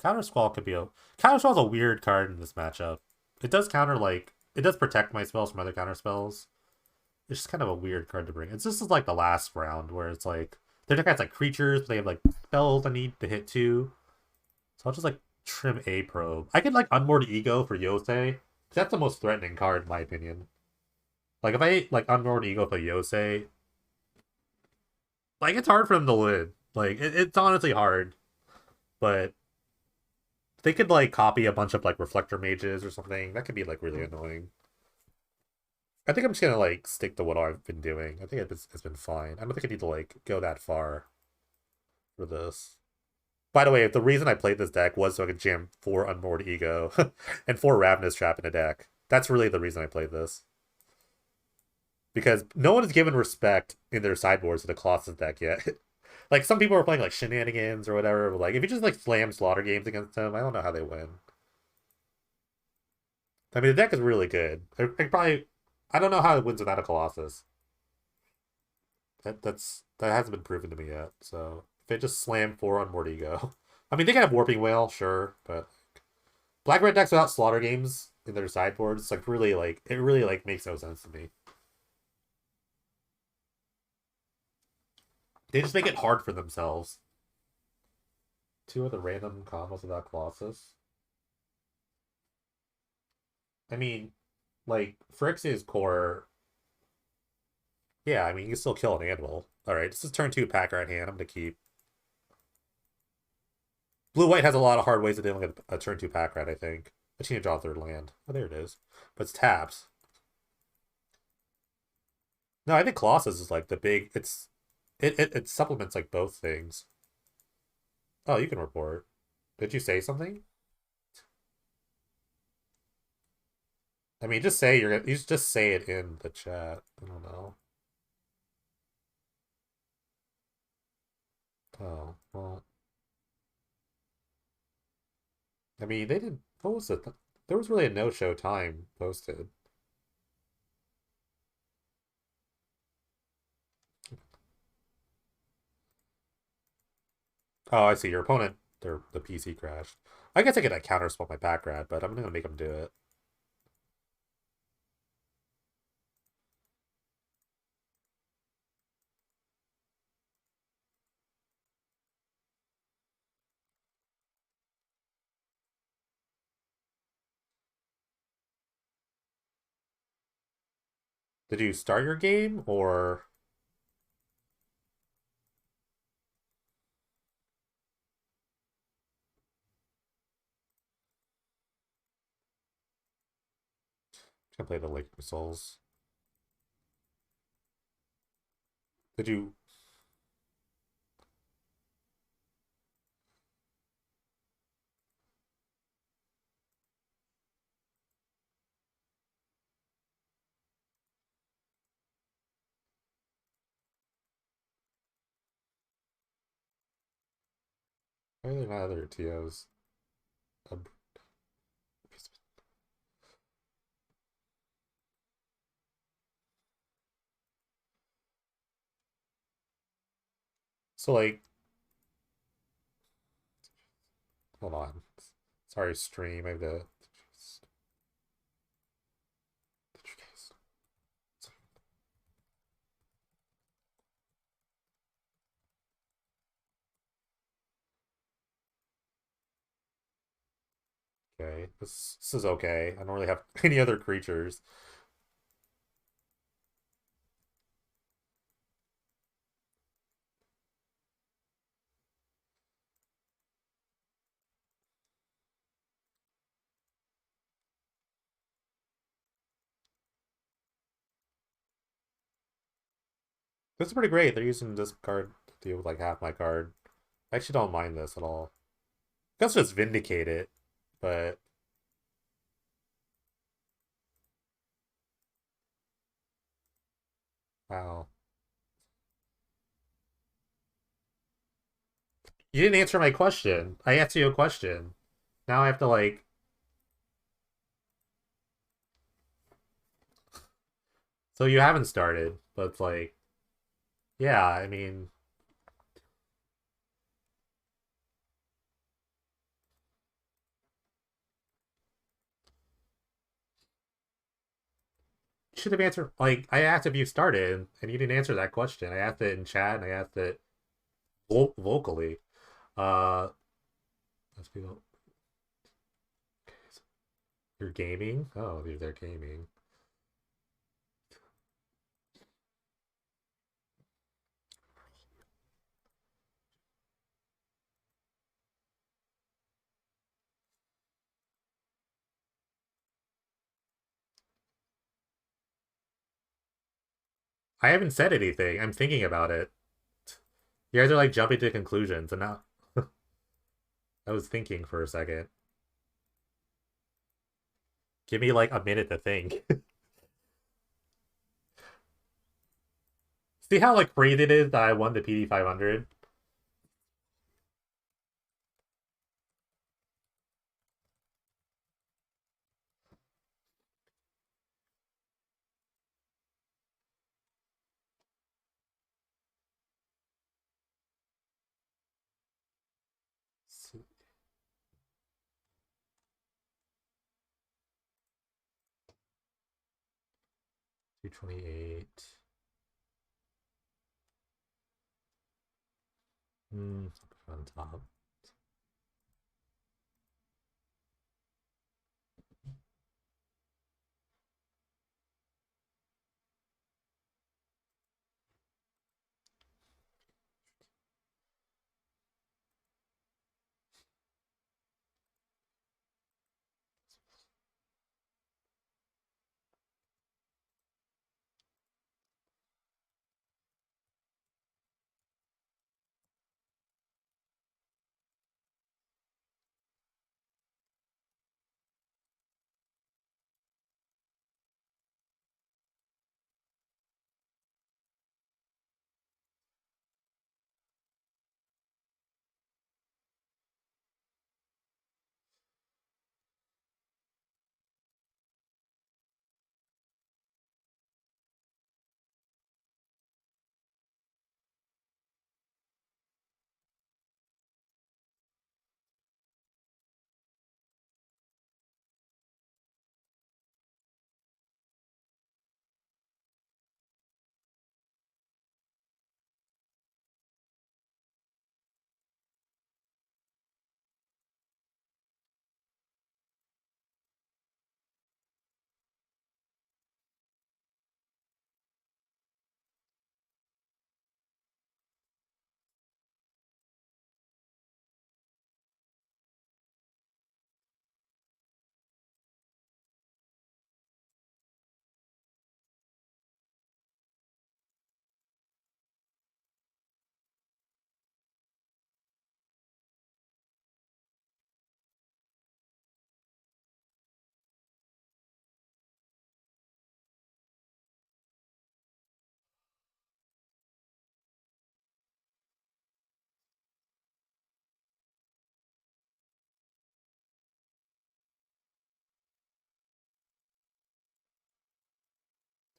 Counter Squall could be a Counter Squall is a weird card in this matchup. It does counter like it does protect my spells from other counter spells. It's just kind of a weird card to bring. It's just like the last round where it's like their deck has like creatures, but they have like spells I need to hit too. So I'll just like trim a probe. I could like Unmoored Ego for Yosei. That's the most threatening card in my opinion. Like if I like Unmoored Ego for Yosei, like it's hard for them to win. Like it's honestly hard, but they could like copy a bunch of like reflector mages or something. That could be like really annoying. I think I'm just gonna like stick to what I've been doing. I think it's been fine. I don't think I need to like go that far for this. By the way, the reason I played this deck was so I could jam 4 Unmoored Ego and 4 Ravenous Trap in a deck. That's really the reason I played this. Because no one has given respect in their sideboards to the Colossus deck yet. Like some people are playing like shenanigans or whatever. But like if you just like slam slaughter games against them, I don't know how they win. I mean the deck is really good. I don't know how it wins without a Colossus. That hasn't been proven to me yet. So if they just slam 4 on Mortigo. I mean they can have Warping Whale, sure, but Black Red decks without slaughter games in their sideboards, it's like really like it really like makes no sense to me. They just make it hard for themselves. Two of the random combos without Colossus. I mean, like, Phyrexia's core. Yeah, I mean, you can still kill an animal. Alright, this is turn 2 pack right hand. I'm going to keep. Blue-white has a lot of hard ways of dealing with a turn 2 pack rat, I think. I just need to draw a third land. Oh, there it is. But it's taps. No, I think Colossus is like the big. It supplements like both things. Oh, you can report. Did you say something? I mean, just say you're gonna. You just say it in the chat. I don't know. Oh well. I mean, they didn't. What was it? There was really a no-show time posted. Oh, I see. Your opponent, the PC crashed. I guess I could counter spell my back rat, but I'm gonna make him do it. Did you start your game or can play the Lake of Souls? Did you? Why are there not other TOs? Um, So like, hold on. Sorry, stream. I have to. Okay, this is okay. I don't really have any other creatures. This is pretty great. They're using this card to deal with like half my card. I actually don't mind this at all. I guess just vindicate it, but wow. You didn't answer my question. I asked you a question. Now I have to like. So you haven't started, but it's like, yeah. I mean, you should have answered. Like I asked if you started, and you didn't answer that question. I asked it in chat, and I asked it vocally. Uh, let's be. You're gaming. Oh, you're there gaming. I haven't said anything. I'm thinking about it. You guys are like jumping to conclusions, and now I was thinking for a second. Give me like a minute to think. See how like great it is that I won the PD 500? 228. On top.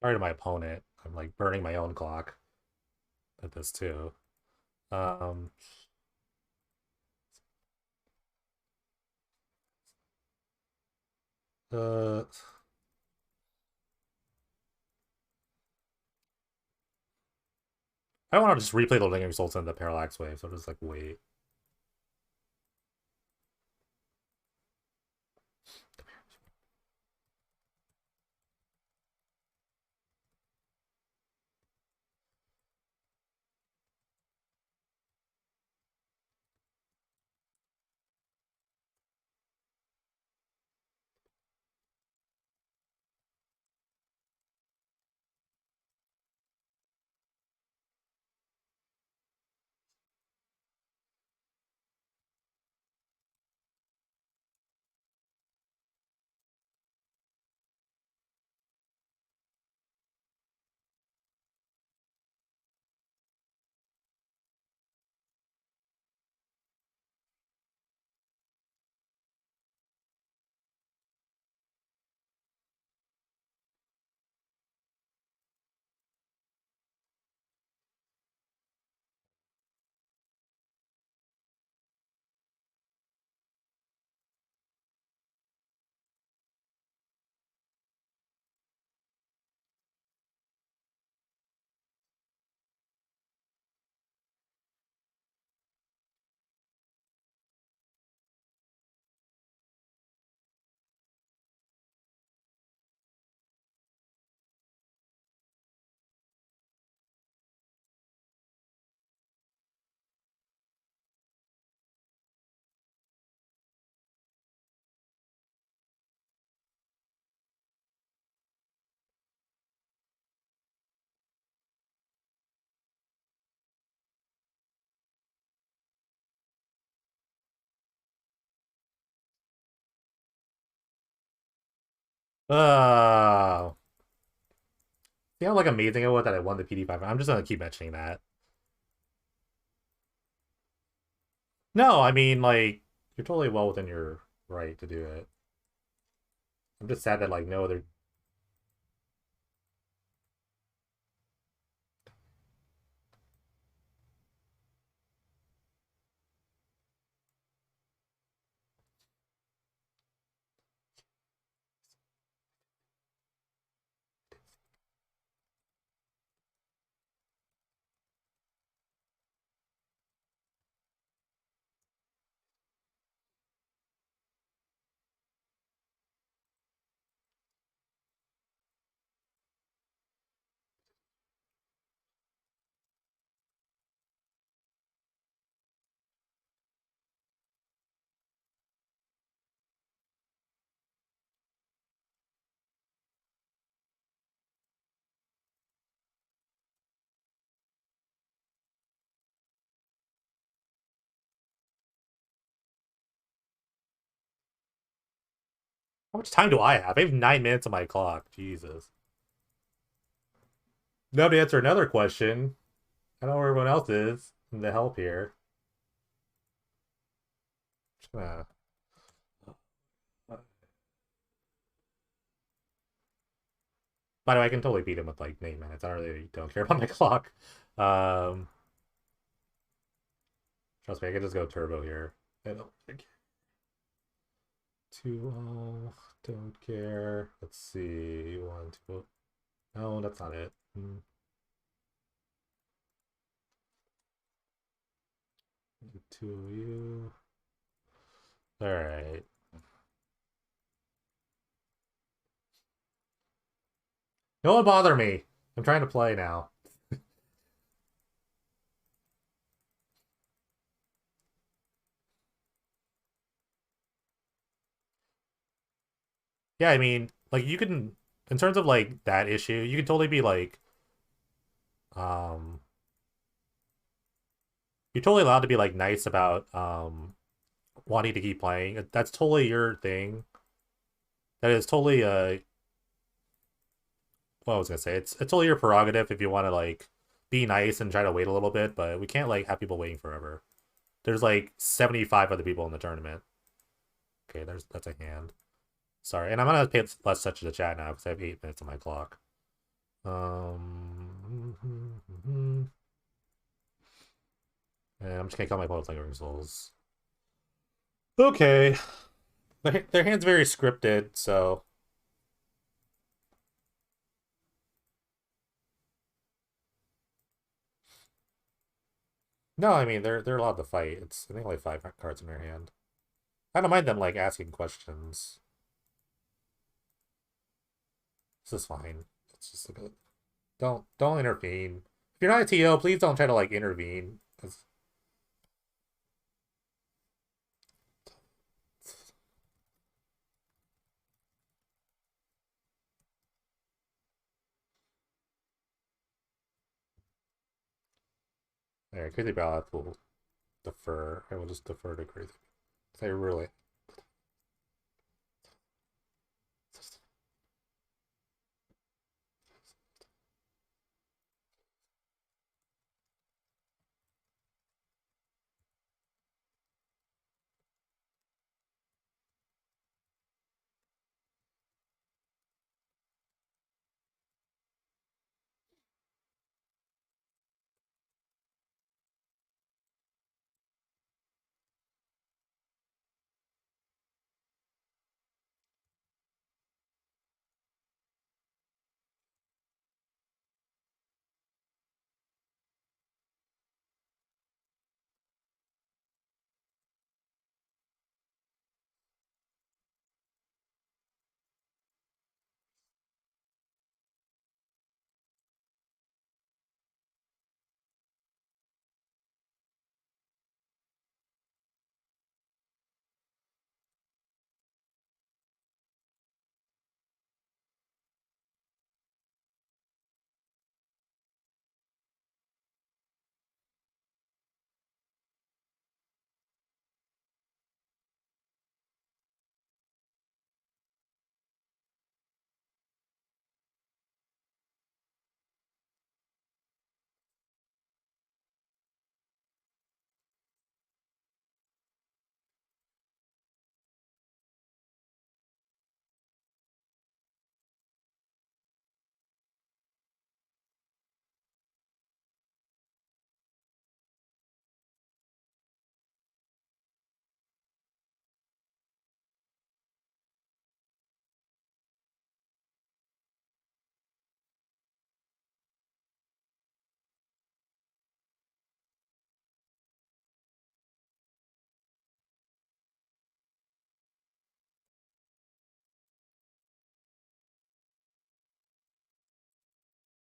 Sorry to my opponent. I'm like burning my own clock at this too. Um, uh, I want to just replay the lingering results in the parallax wave, so I'll just like wait. Uh, you know, like amazing it was that I won the PD5. I'm just gonna keep mentioning that. No, I mean like you're totally well within your right to do it. I'm just sad that like no other. How much time do I have? I have 9 minutes on my clock. Jesus. Now to answer another question. I know where everyone else is in the help here. Just gonna... By the way, I can totally beat him with like 8 minutes. I really don't care about my clock. Um, Trust me, I can just go turbo here. I don't think too don't care. Let's see. One, two. No, that's not it. Two you. All right. No one bother me. I'm trying to play now. Yeah, I mean, like you can, in terms of like that issue, you can totally be like, um, you're totally allowed to be like nice about wanting to keep playing. That's totally your thing. That is totally what I was gonna say. It's totally your prerogative if you want to like be nice and try to wait a little bit, but we can't like have people waiting forever. There's like 75 other people in the tournament. Okay, that's a hand. Sorry, and I'm gonna pay less attention to the chat now because I have 8 minutes on my clock. And I'm just gonna call my opponent's Lingering Souls. Okay. Their hand's very scripted, so no, I mean they're allowed to fight. It's I think only 5 cards in their hand. I don't mind them like asking questions. This is fine. It's just like a, don't intervene. If you're not a TO, please don't try to like intervene. Alright, Crazy Ballot will defer. I will just defer to Crazy. I really.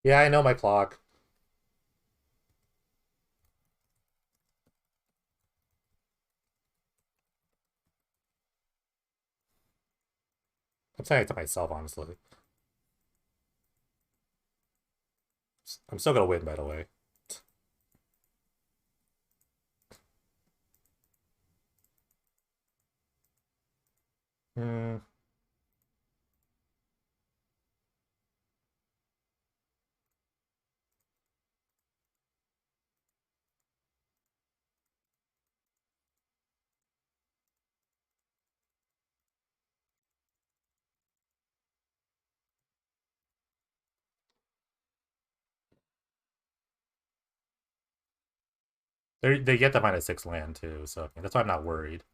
Yeah, I know my clock. I'm saying it to myself, honestly. I'm still gonna win, by the way. Hmm. They get to find a 6 land too, so that's why I'm not worried.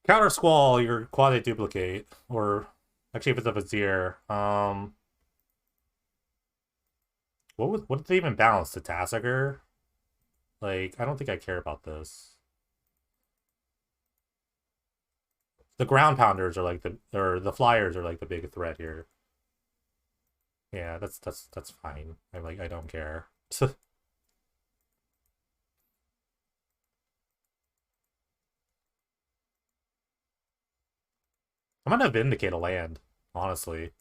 Counter Squall, your quasi duplicate, or actually if it's a Vizier, what did they even balance? The Tassiger? Like, I don't think I care about this. The ground pounders are like the flyers are like the big threat here. Yeah, that's fine. I'm like I don't care. I'm gonna vindicate a land, honestly.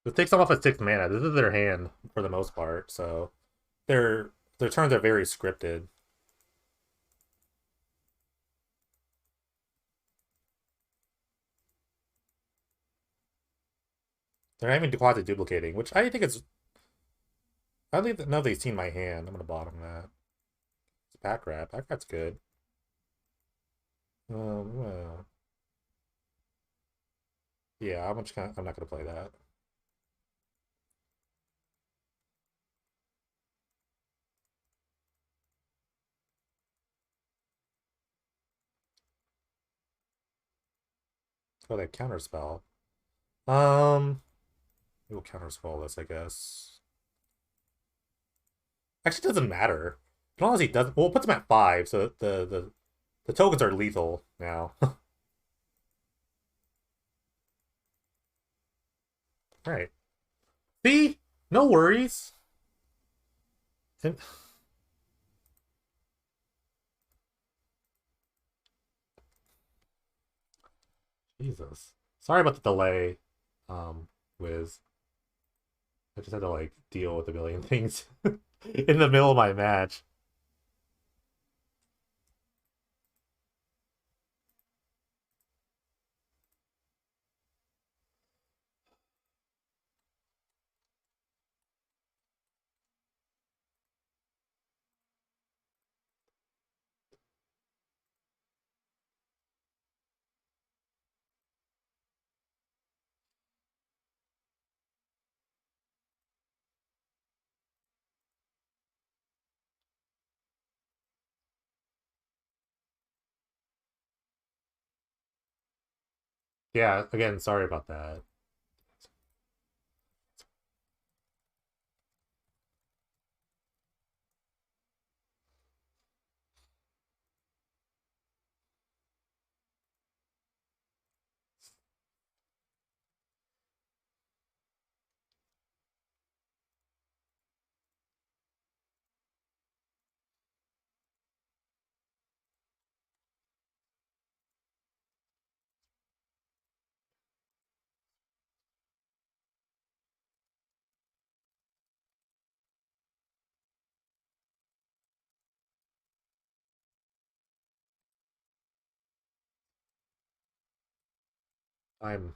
It takes them off at 6 mana. This is their hand for the most part, so their turns are very scripted. They're having quasi duplicating, which I think is. I don't know if they've seen my hand. I'm gonna bottom that. It's pack rat. Pack rat's good. Well, yeah. I'm not gonna play that. Oh, they counter spell. We'll counter spell this, I guess. Actually, doesn't matter. It honestly doesn't. Well, it puts them at 5, so the tokens are lethal now. Right. See? No worries. And, Jesus. Sorry about the delay, Wiz. I just had to, like, deal with a million things in the middle of my match. Yeah, again, sorry about that. I'm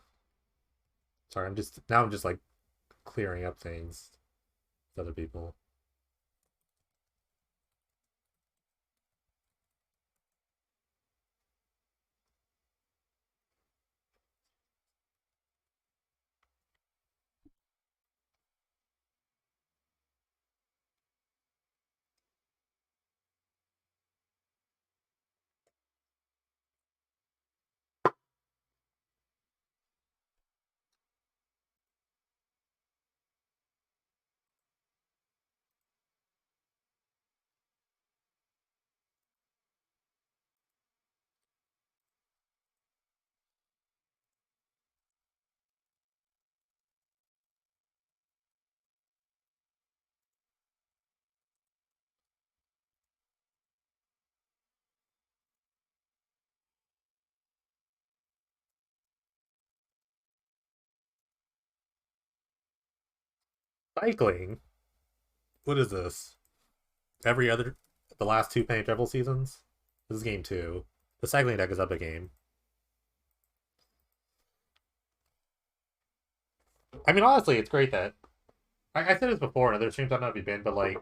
sorry. I'm just like clearing up things with other people. Cycling? What is this? Every other, the last two Penny Devil seasons? This is game 2. The cycling deck is up a game. I mean, honestly, it's great that I said this before, and other streams I don't know if you've been, but like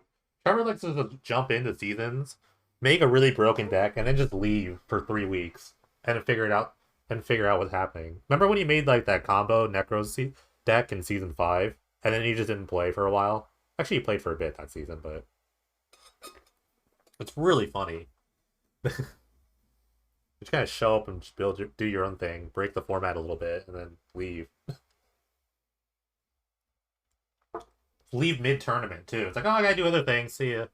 Trevor likes to just jump into seasons, make a really broken deck, and then just leave for 3 weeks and figure out what's happening. Remember when he made like that combo Necros deck in season 5, and then he just didn't play for a while? Actually, he played for a bit that season, but it's really funny. Just kind of show up and just do your own thing, break the format a little bit, and then leave. Leave mid tournament too. It's like, oh, I gotta do other things. See ya.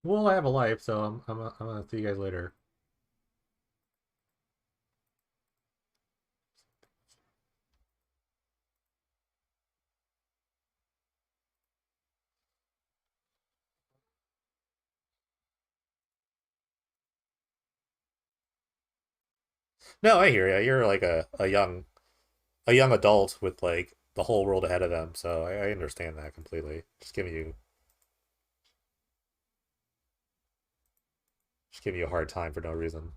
Well, I have a life, so I'm gonna see you guys later. No, I hear you. You're like a young adult with like the whole world ahead of them, so I understand that completely. Just giving you Just giving you a hard time for no reason.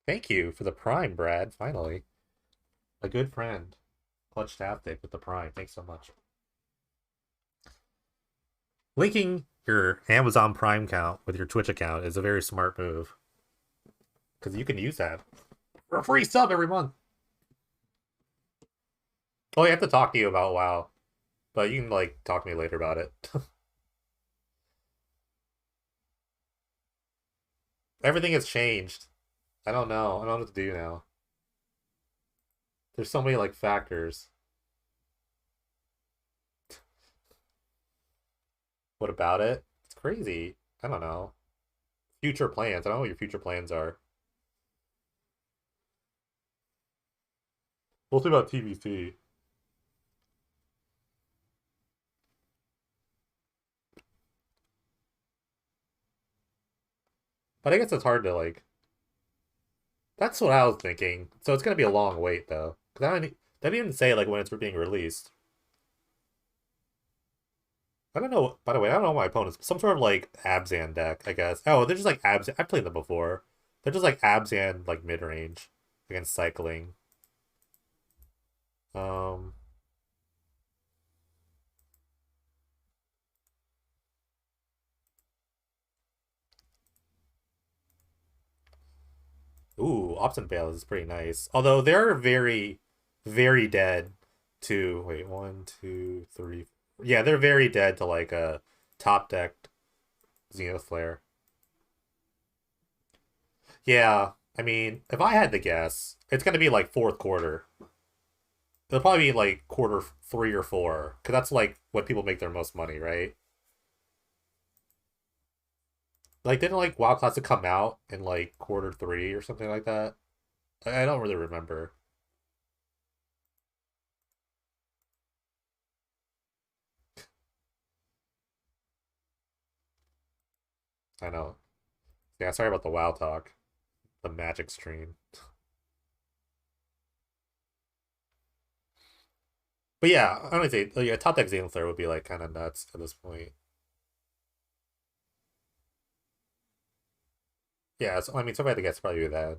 Thank you for the Prime, Brad. Finally. A good friend. Clutch Taptic with the Prime. Thanks so much. Linking your Amazon Prime account with your Twitch account is a very smart move. Because you can use that for a free sub every month. Oh, I have to talk to you about WoW. But you can, like, talk to me later about it. Everything has changed. I don't know. I don't know what to do now. There's so many, like, factors. What about it? It's crazy. I don't know. Future plans. I don't know what your future plans are. We'll see about TBC. But I guess it's hard to, like... That's what I was thinking. So it's gonna be a long wait, though. Because they didn't even say, like, when it's being released. I don't know. By the way, I don't know my opponents. Some sort of, like, Abzan deck, I guess. Oh, they're just, like, Abzan. I've played them before. They're just, like, Abzan, like, mid-range. Against cycling. Um... Ooh, Option Veil is pretty nice. Although they're very, very dead to wait, one, two, three. Yeah, they're very dead to like a top decked Zenith Flare. Yeah, I mean, if I had to guess, it's gonna be like fourth quarter. It'll probably be like quarter three or four, because that's like when people make their most money, right? Like, didn't like WoW Classic come out in like quarter three or something like that? I don't really remember. I know. Yeah, sorry about the WoW talk. The Magic stream. But yeah, I would say like, a top deck Xanather would be like kind of nuts at this point. Yeah, so I mean, somebody I guess probably that.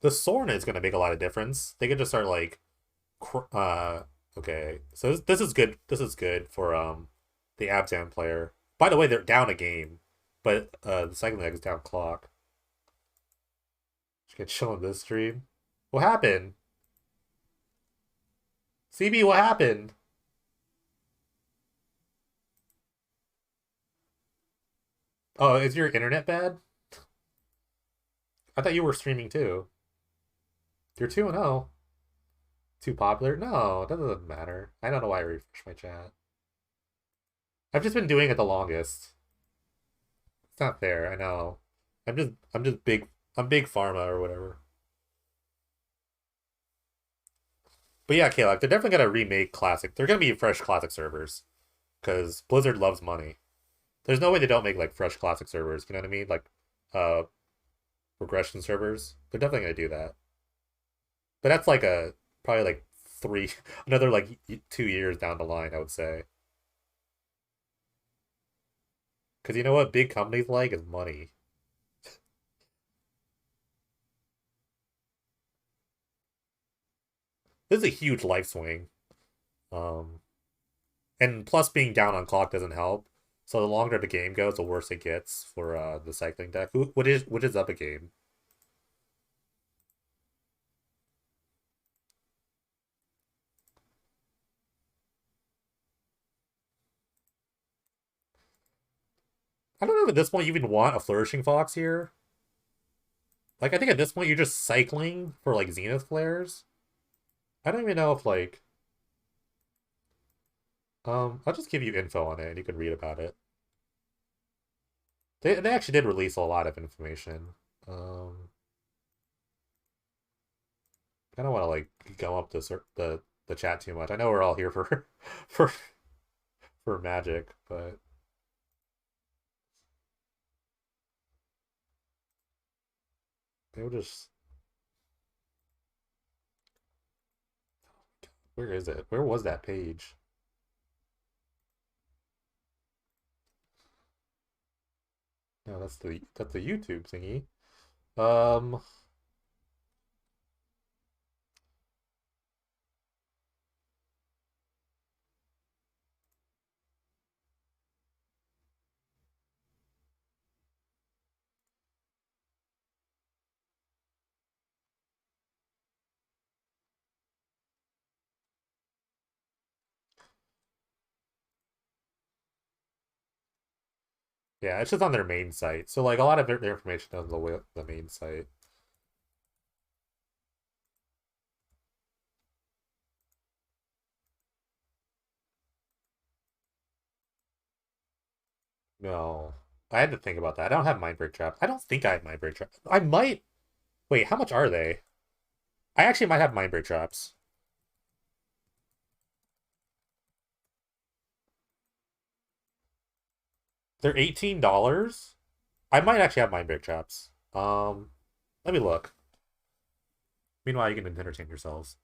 The Sorn is going to make a lot of difference. They could just start like, okay, so this is good. This is good for the Abzan player. By the way, they're down a game, but the second leg is down clock. Just get chill in this stream. What happened? CB, what happened? Oh, is your internet bad? I thought you were streaming too. You're 2-0. Too popular? No, that doesn't matter. I don't know why I refresh my chat. I've just been doing it the longest. It's not fair, I know. I'm just big big pharma or whatever. But yeah, Kalak, they're definitely gonna remake classic. They're gonna be fresh classic servers. Because Blizzard loves money. There's no way they don't make like fresh classic servers, you know what I mean? Like uh regression servers. They're definitely gonna do that. But that's like a probably like three another like 2 years down the line, I would say. Because you know what big companies like is money. This is a huge life swing. Um, and plus being down on clock doesn't help. So the longer the game goes, the worse it gets for the cycling deck. Which is up a game. I don't know if at this point you even want a flourishing fox here. Like I think at this point you're just cycling for like zenith flares. I don't even know if like I'll just give you info on it and you can read about it. They actually did release a lot of information. I don't want to like gum up the chat too much. I know we're all here for for for magic, but they will just. Where is it? Where was that page? No, that's the YouTube thingy. Um, yeah, it's just on their main site. So like a lot of their information on the main site. No, I had to think about that. I don't have mind break traps. I don't think I have mind break traps. I might. Wait, how much are they? I actually might have mind break traps. They're $18. I might actually have mind break traps. Let me look. Meanwhile, you can entertain yourselves.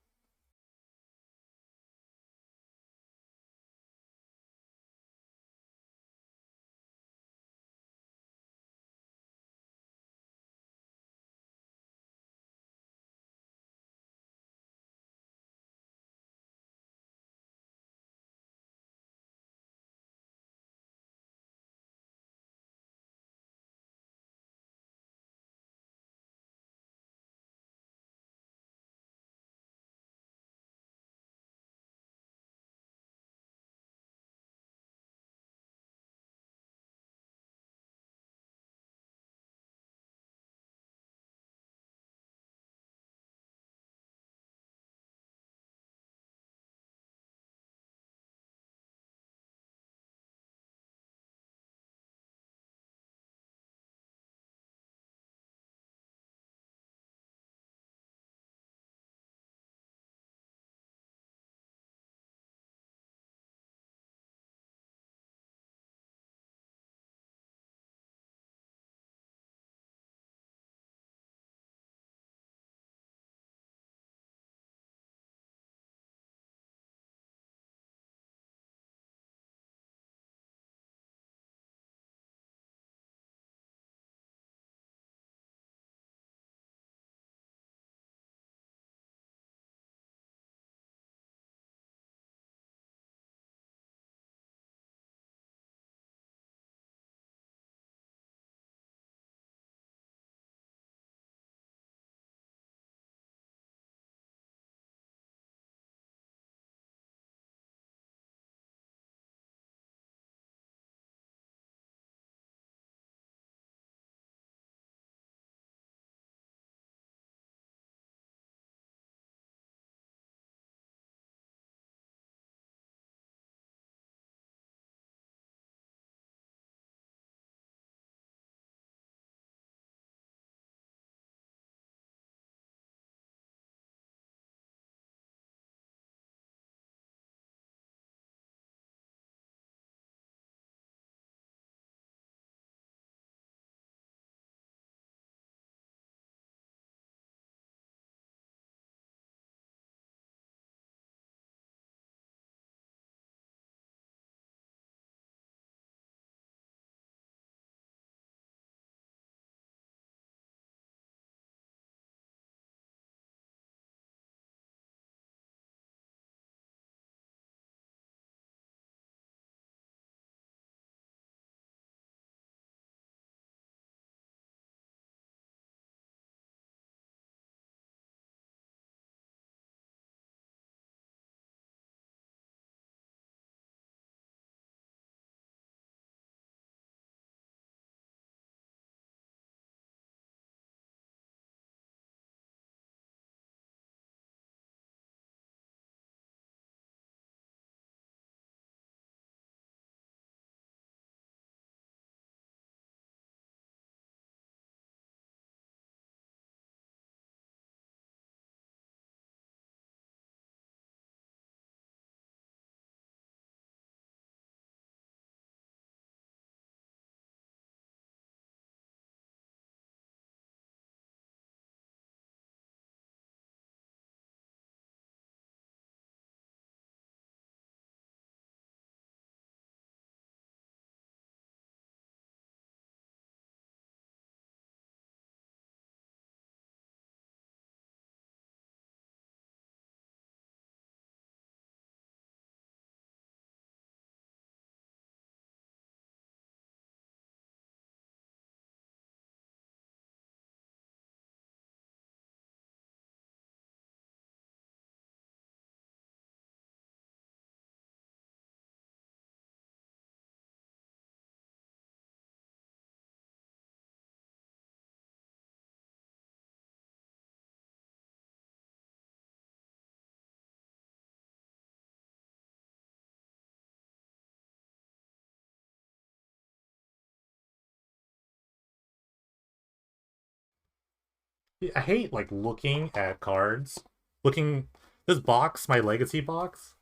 I hate like looking at cards. Looking this box, my legacy box,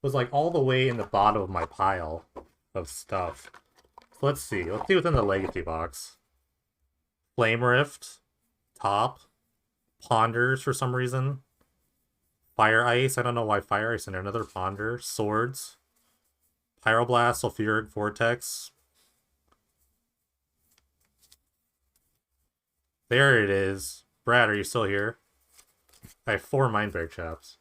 was like all the way in the bottom of my pile of stuff. So let's see. Let's see what's in the legacy box. Flame Rift, top, Ponders for some reason. Fire Ice, I don't know why Fire Ice, and another Ponder. Swords. Pyroblast, Sulfuric Vortex. There it is. Brad, are you still here? I have 4 Mind Break Traps.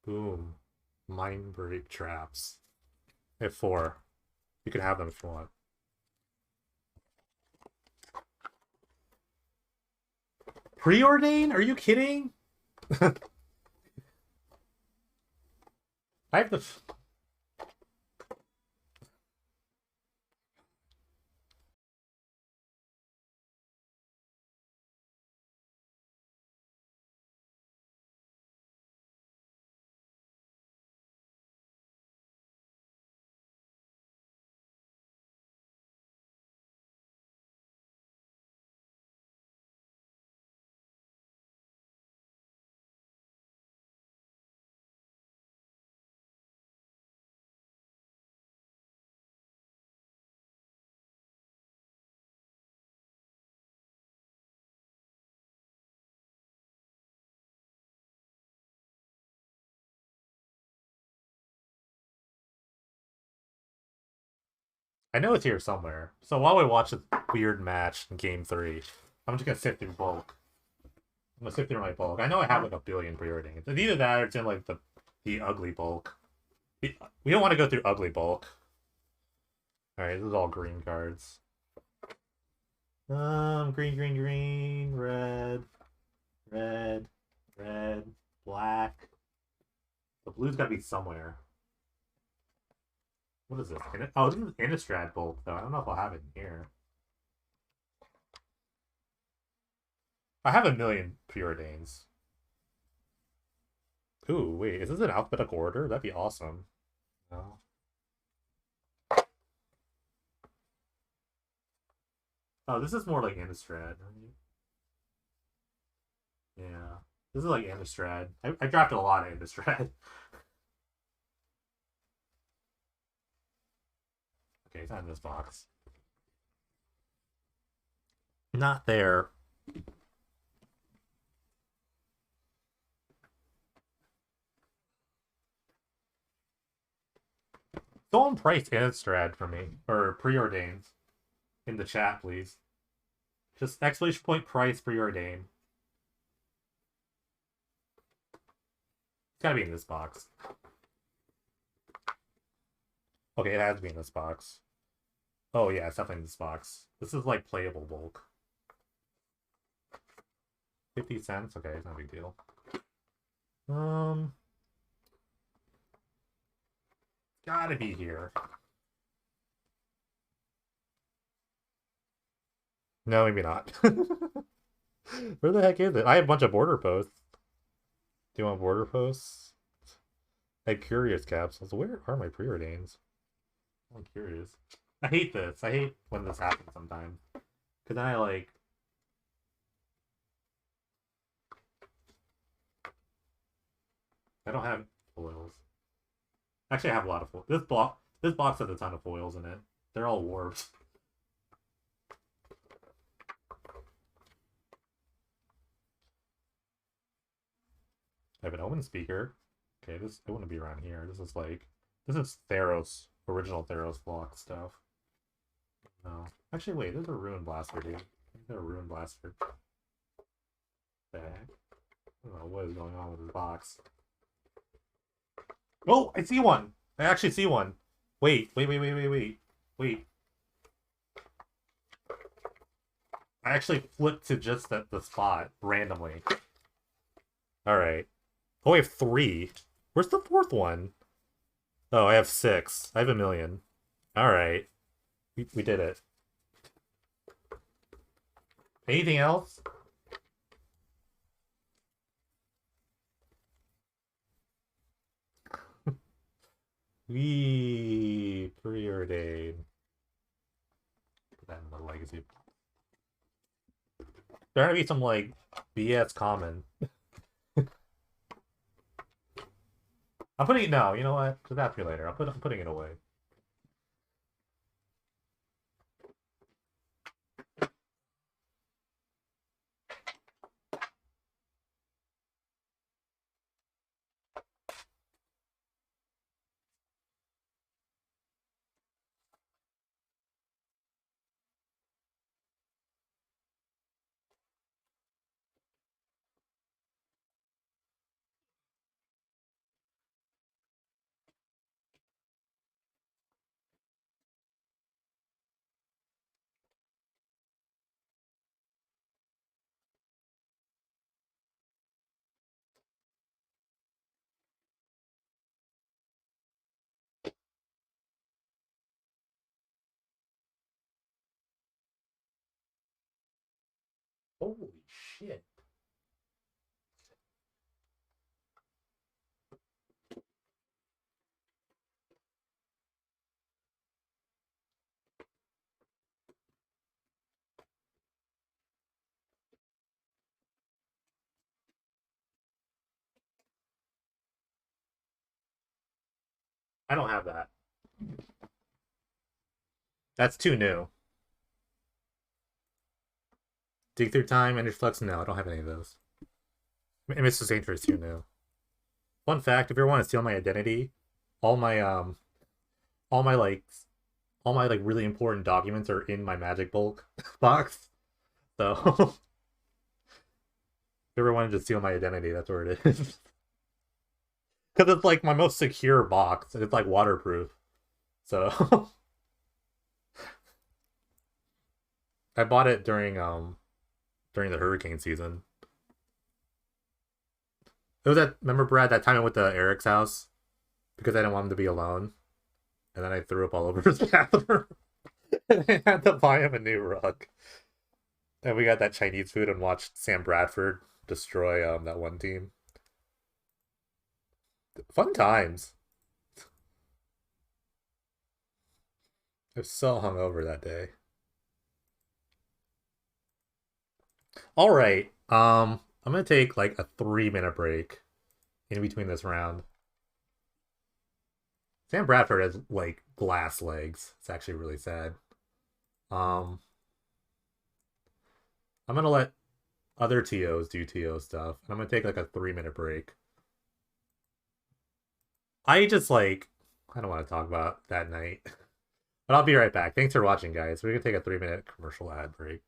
Boom. Mind Break Traps. I have 4. You can have them if you want. Preordain? Are you kidding? I have the... I know it's here somewhere. So while we watch this weird match in Game 3, I'm just gonna sift through bulk. I'm gonna sift through my bulk. I know I have like a billion preordains. It's either that or it's in like the ugly bulk. We don't want to go through ugly bulk. Alright, this is all green cards. Green, green, green, red, red, red, black. The blue's gotta be somewhere. What is this? Oh, this is Innistrad bulk, though. I don't know if I'll have it in here. I have a million preordains. Ooh, wait, is this an alphabetical order? That'd be awesome. No. Oh, this is more like Innistrad. Yeah. This is like Innistrad. I drafted a lot of Innistrad. Okay, it's not in this box. Not there. Someone price Innistrad for me. Or preordains. In the chat, please. Just exclamation point price preordain. It's gotta be in this box. Okay, it has to be in this box. Oh yeah, it's definitely in this box. This is like playable bulk. 50 cents? Okay, it's not a big deal. Gotta be here. No, maybe not. Where the heck is it? I have a bunch of border posts. Do you want border posts? I had curious capsules. Where are my preordains? I'm curious. I hate this. I hate when this happens sometimes. Because then I like... I don't have foils. Actually, I have a lot of foils. This box has a ton of foils in it. They're all warped. I have an Omen Speaker. Okay, this it wouldn't be around here. This is Theros, original Theros block stuff. No. Actually, wait, there's a Ruin Blaster, dude. There's a Ruin Blaster. The heck? I don't know what is going on with this box. Oh, I see one! I actually see one. Wait. Wait. I actually flipped to just the spot randomly. Alright. Oh, I have 3. Where's the 4th one? Oh, I have 6. I have a million. Alright. We did it. Anything else? We preordain. Then the legacy. There had to be some like BS common. I'm putting it now. You know what? Just ask me later. I'm putting it away. Holy shit. I don't have that. That's too new. Dig Through Time, Energy Flux, no, I don't have any of those. Mr. Danger is too new. Fun fact, if you ever want to steal my identity, all my all my like all my like really important documents are in my Magic Bulk box. So if you ever wanted to steal my identity, that's where it is. Because it's like my most secure box, and it's like waterproof. So I bought it during the hurricane season. It was that, remember Brad, that time I went to Eric's house because I didn't want him to be alone, and then I threw up all over his bathroom. And I had to buy him a new rug. And we got that Chinese food and watched Sam Bradford destroy that one team. Fun times. I was so hungover that day. All right. I'm gonna take like a 3 minute break in between this round. Sam Bradford has like glass legs. It's actually really sad. Um, I'm gonna let other TOs do TO stuff, and I'm gonna take like a 3 minute break. I just like I don't want to talk about that night, but I'll be right back. Thanks for watching, guys. We're gonna take a 3 minute commercial ad break.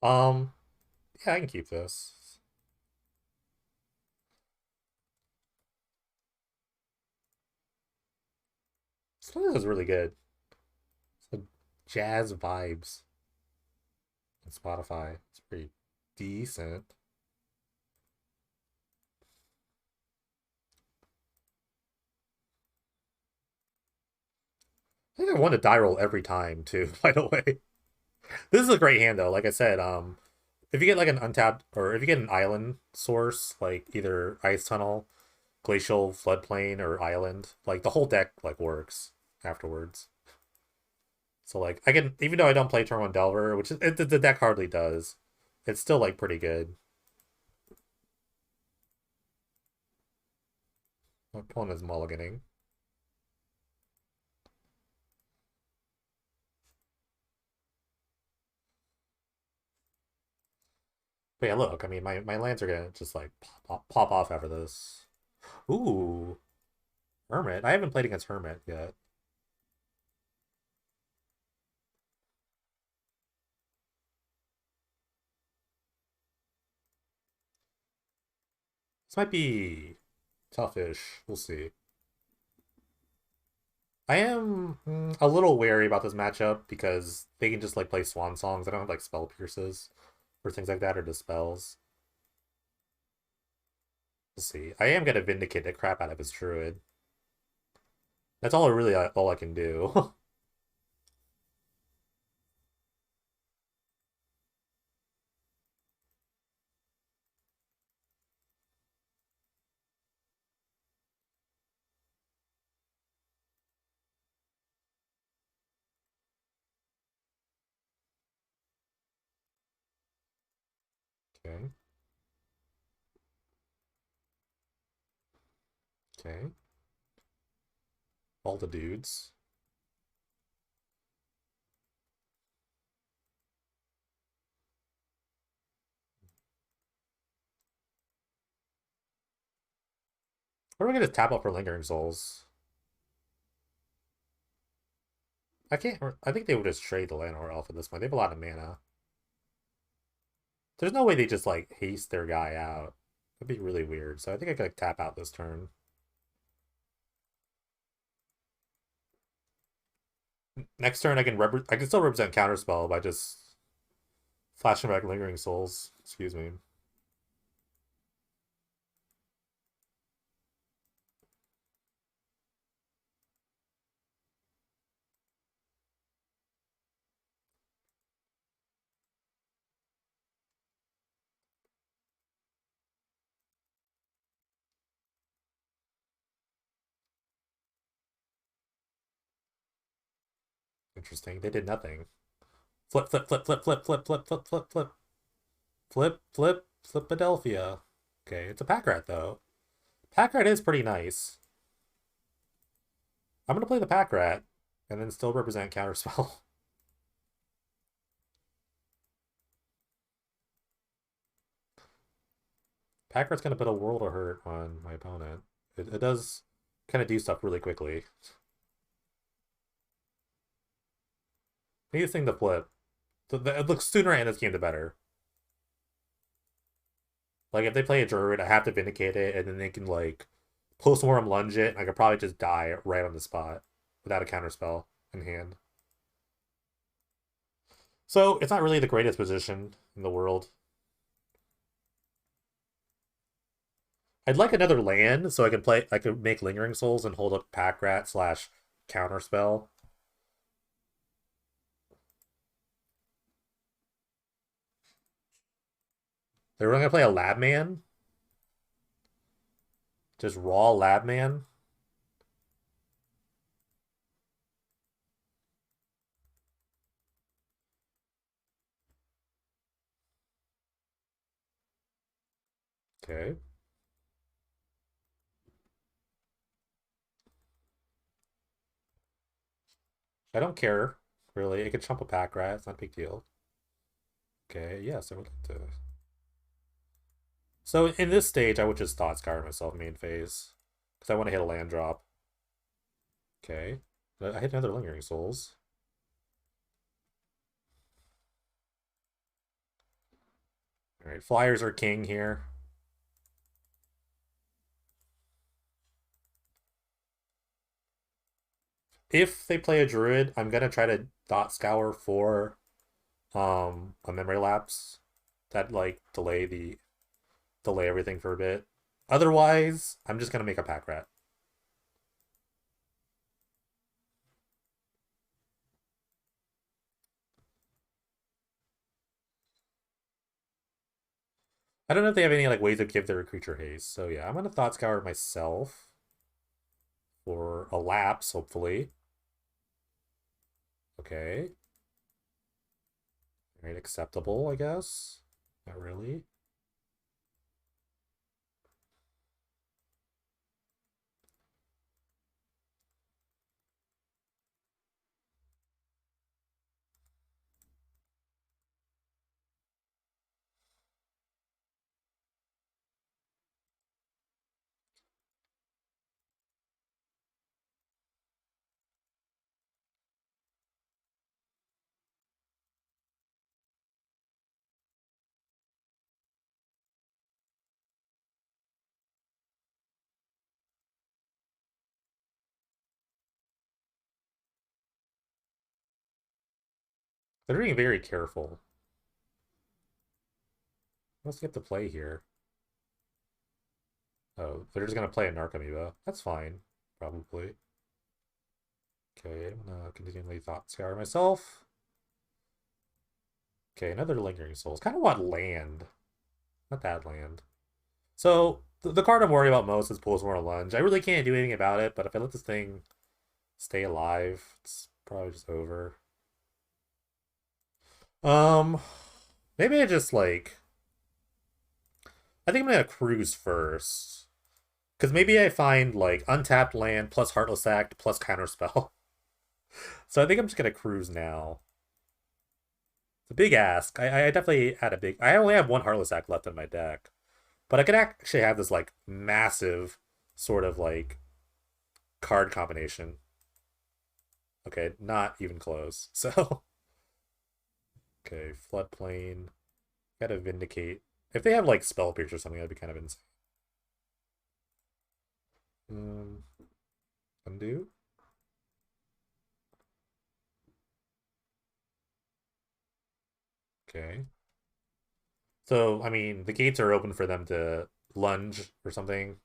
Um, yeah, I can keep this. This is really good. So, jazz vibes on Spotify. It's pretty decent. I think I want a die roll every time too, by the way. This is a great hand though. Like I said, if you get like an untapped or if you get an island source, like either ice tunnel, glacial floodplain, or island, like the whole deck like works afterwards. So like I can, even though I don't play turn one Delver, which is the deck hardly does, it's still like pretty good. My opponent is mulliganing. But yeah, look, I mean my lands are gonna just like pop off after this. Ooh, Hermit. I haven't played against Hermit yet. This might be toughish. We'll see. I am a little wary about this matchup because they can just like play swan songs. I don't have like spell pierces or things like that or dispels. We'll see. I am gonna vindicate the crap out of his druid. That's all all I can do. Okay. Okay. All the dudes. Or we can just tap up for Lingering Souls. I can't. I think they would just trade the Llanowar Elf at this point. They have a lot of mana. There's no way they just like haste their guy out. That'd be really weird. So I think I could like, tap out this turn. Next turn I can still represent Counterspell by just flashing back Lingering Souls. Excuse me. Interesting. They did nothing. Flip, flip, flip, flip, flip, flip, flip, flip, flip, flip, flip, flip, Philadelphia. Okay, it's a pack rat though. Pack rat is pretty nice. I'm gonna play the pack rat and then still represent Counterspell. Pack rat's gonna put a world of hurt on my opponent. It does kind of do stuff really quickly. I need this thing to flip. It looks sooner I end this game, the better. Like if they play a druid, I have to vindicate it, and then they can like postmortem lunge it. I could probably just die right on the spot without a counterspell in hand. So it's not really the greatest position in the world. I'd like another land so I can play. I could make Lingering Souls and hold up Pack Rat slash Counterspell. They were gonna play a Lab Man, just raw Lab Man. Okay, I don't care really. I could chump a Pack Rat. It's not a big deal. Okay, yes, I would like to. So in this stage, I would just thought Skyrim myself main phase because I want to hit a land drop. Okay, I hit another Lingering Souls. Alright, Flyers are king here. If they play a Druid, I'm gonna try to Thought Scour for a memory lapse that like delay everything for a bit. Otherwise, I'm just gonna make a pack rat. I don't know if they have any like ways to give their creature haste. So yeah, I'm gonna Thought Scour myself for a lapse, hopefully. Okay. Alright, acceptable, I guess. Not really. They're being very careful. What's they have to play here? Oh, they're just gonna play a Narcomoeba. That's fine, probably. Okay, I'm gonna continually Thought Scour myself. Okay, another Lingering Souls. Kind of want land. Not that land. So, the card I'm worried about most is Pulsar Lunge. I really can't do anything about it, but if I let this thing stay alive, it's probably just over. Um, maybe I just like... I think I'm gonna cruise first. Because maybe I find like untapped land plus Heartless Act plus Counterspell. So I think I'm just gonna cruise now. It's a big ask. I definitely had a big... I only have one Heartless Act left in my deck. But I could actually have this like massive sort of like card combination. Okay, not even close. So, okay, Floodplain. Gotta Vindicate. If they have like Spell Pierce or something, that'd be kind of insane. Um, Undo? Okay. So, I mean, the gates are open for them to lunge or something.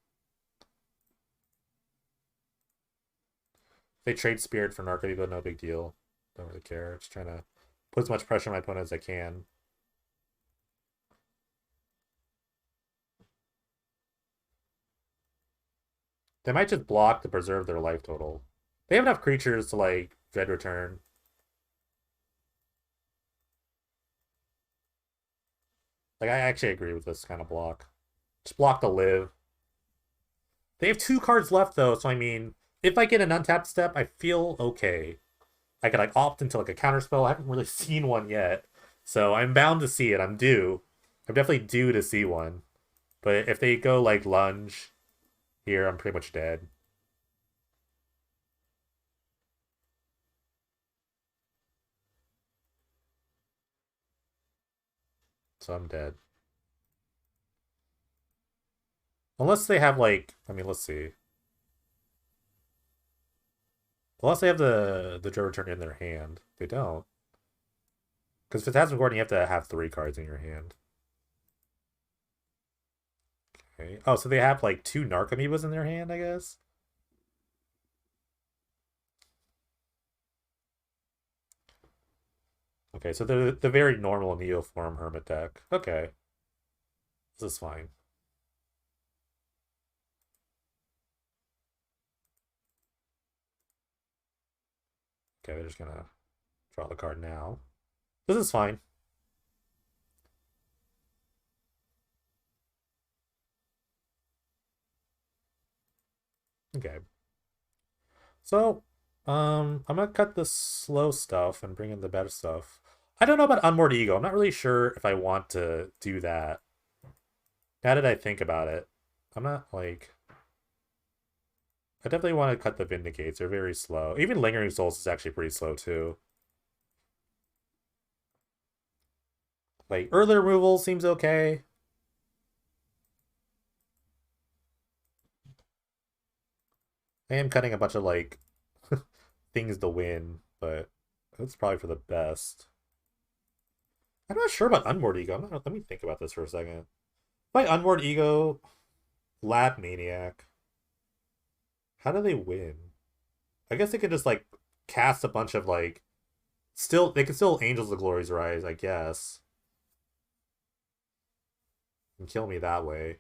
They trade Spirit for Narcomoeba, but no big deal. Don't really care. Just trying to put as much pressure on my opponent as I can. They might just block to preserve their life total. They have enough creatures to like Dread Return. Like I actually agree with this kind of block. Just block to live. They have 2 cards left though, so I mean, if I get an untapped step, I feel okay. I could like opt into like a counter spell. I haven't really seen one yet, so I'm bound to see it. I'm due. I'm definitely due to see one. But if they go like lunge here, I'm pretty much dead. So I'm dead. Unless they have like, I mean, let's see. Unless they have the Joe Return in their hand, they don't. Because Phantasmagoria, you have to have 3 cards in your hand. Okay. Oh, so they have like 2 Narcomoebas in their hand, I guess. Okay, so they're the very normal Neoform Hermit deck. Okay, this is fine. Okay, they're just gonna draw the card now. This is fine. Okay. So, I'm gonna cut the slow stuff and bring in the better stuff. I don't know about Unmoored Ego. I'm not really sure if I want to do that. Now that I think about it, I'm not like... I definitely want to cut the Vindicates. They're very slow. Even Lingering Souls is actually pretty slow too. Like, early removal seems okay. I am cutting a bunch of, like, things to win, but that's probably for the best. I'm not sure about Unmoored Ego. Let me think about this for a second. By Unmoored Ego, Lab Maniac, how do they win? I guess they could just, like, cast a bunch of, like, still, they could still Angels of Glory's Rise, I guess, and kill me that way.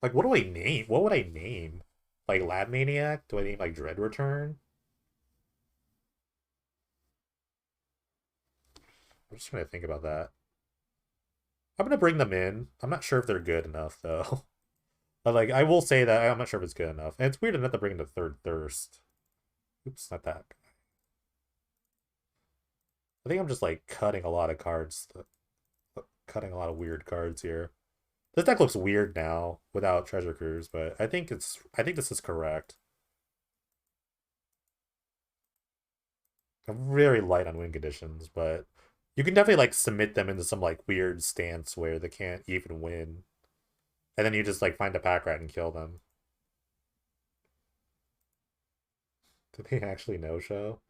Like, what do I name? What would I name? Like, Lab Maniac? Do I name, like, Dread Return? I'm just trying to think about that. I'm gonna bring them in. I'm not sure if they're good enough, though. But, like, I will say that I'm not sure if it's good enough. And it's weird enough to bring in the third Thirst. Oops, not that. I think I'm just, like, cutting a lot of cards. Cutting a lot of weird cards here. This deck looks weird now without Treasure Cruise, but I think this is correct. I'm very light on win conditions, but you can definitely like submit them into some like weird stance where they can't even win. And then you just like find a pack rat and kill them. Did they actually no show?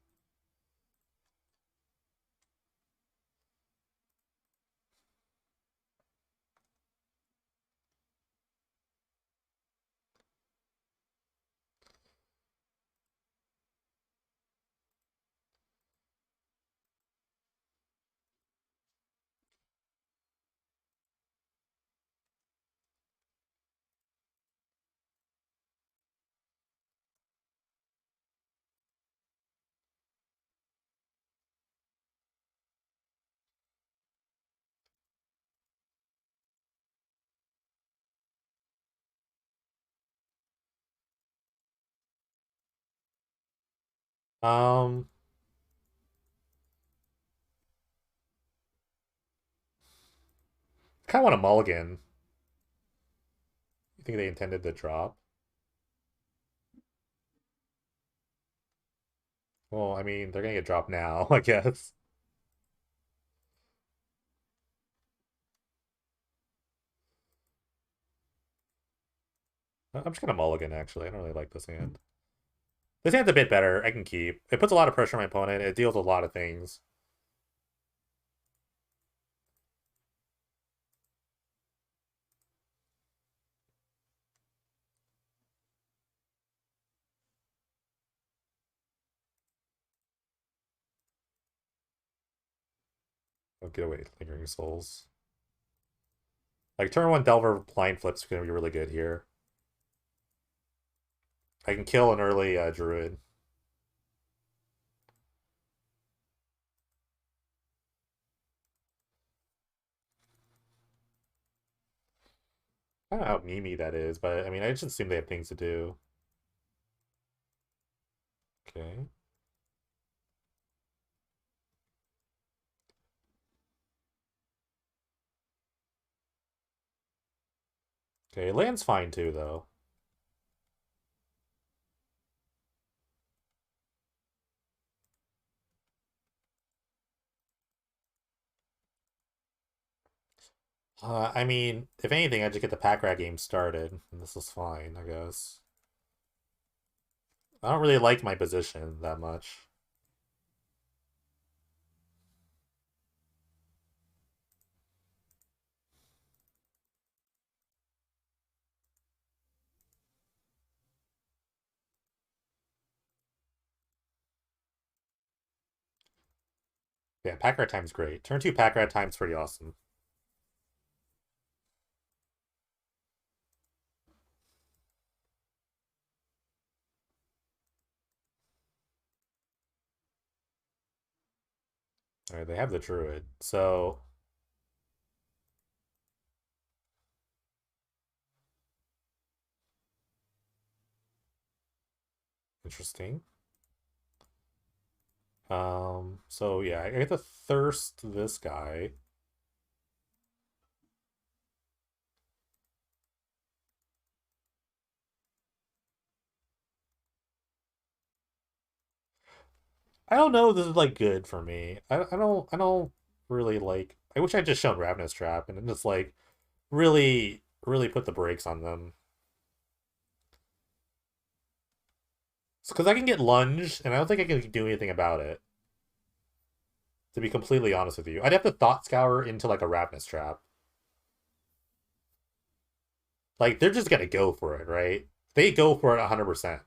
Um I kinda want a mulligan. You think they intended to drop? Well, I mean, they're gonna get dropped now, I guess. I'm just gonna mulligan actually. I don't really like this hand. This hand's a bit better. I can keep. It puts a lot of pressure on my opponent. It deals a lot of things. Oh, get away, Lingering Souls. Like turn one Delver blind flip's gonna be really good here. I can kill an early druid. I don't know how memey that is, but I mean I just assume they have things to do. Okay. Okay, land's fine too though. I mean, if anything, I just get the pack rat game started, and this is fine, I guess. I don't really like my position that much. Yeah, pack rat time's great. Turn two pack rat time's pretty awesome. All right, they have the druid, so interesting. So yeah, I get to thirst this guy. I don't know if this is like good for me. I don't really like. I wish I'd just shown Ravenous Trap and just like really put the brakes on them. Because I can get lunged, and I don't think I can do anything about it. To be completely honest with you, I'd have to Thought Scour into like a Ravenous Trap. Like they're just gonna go for it, right? They go for it 100%.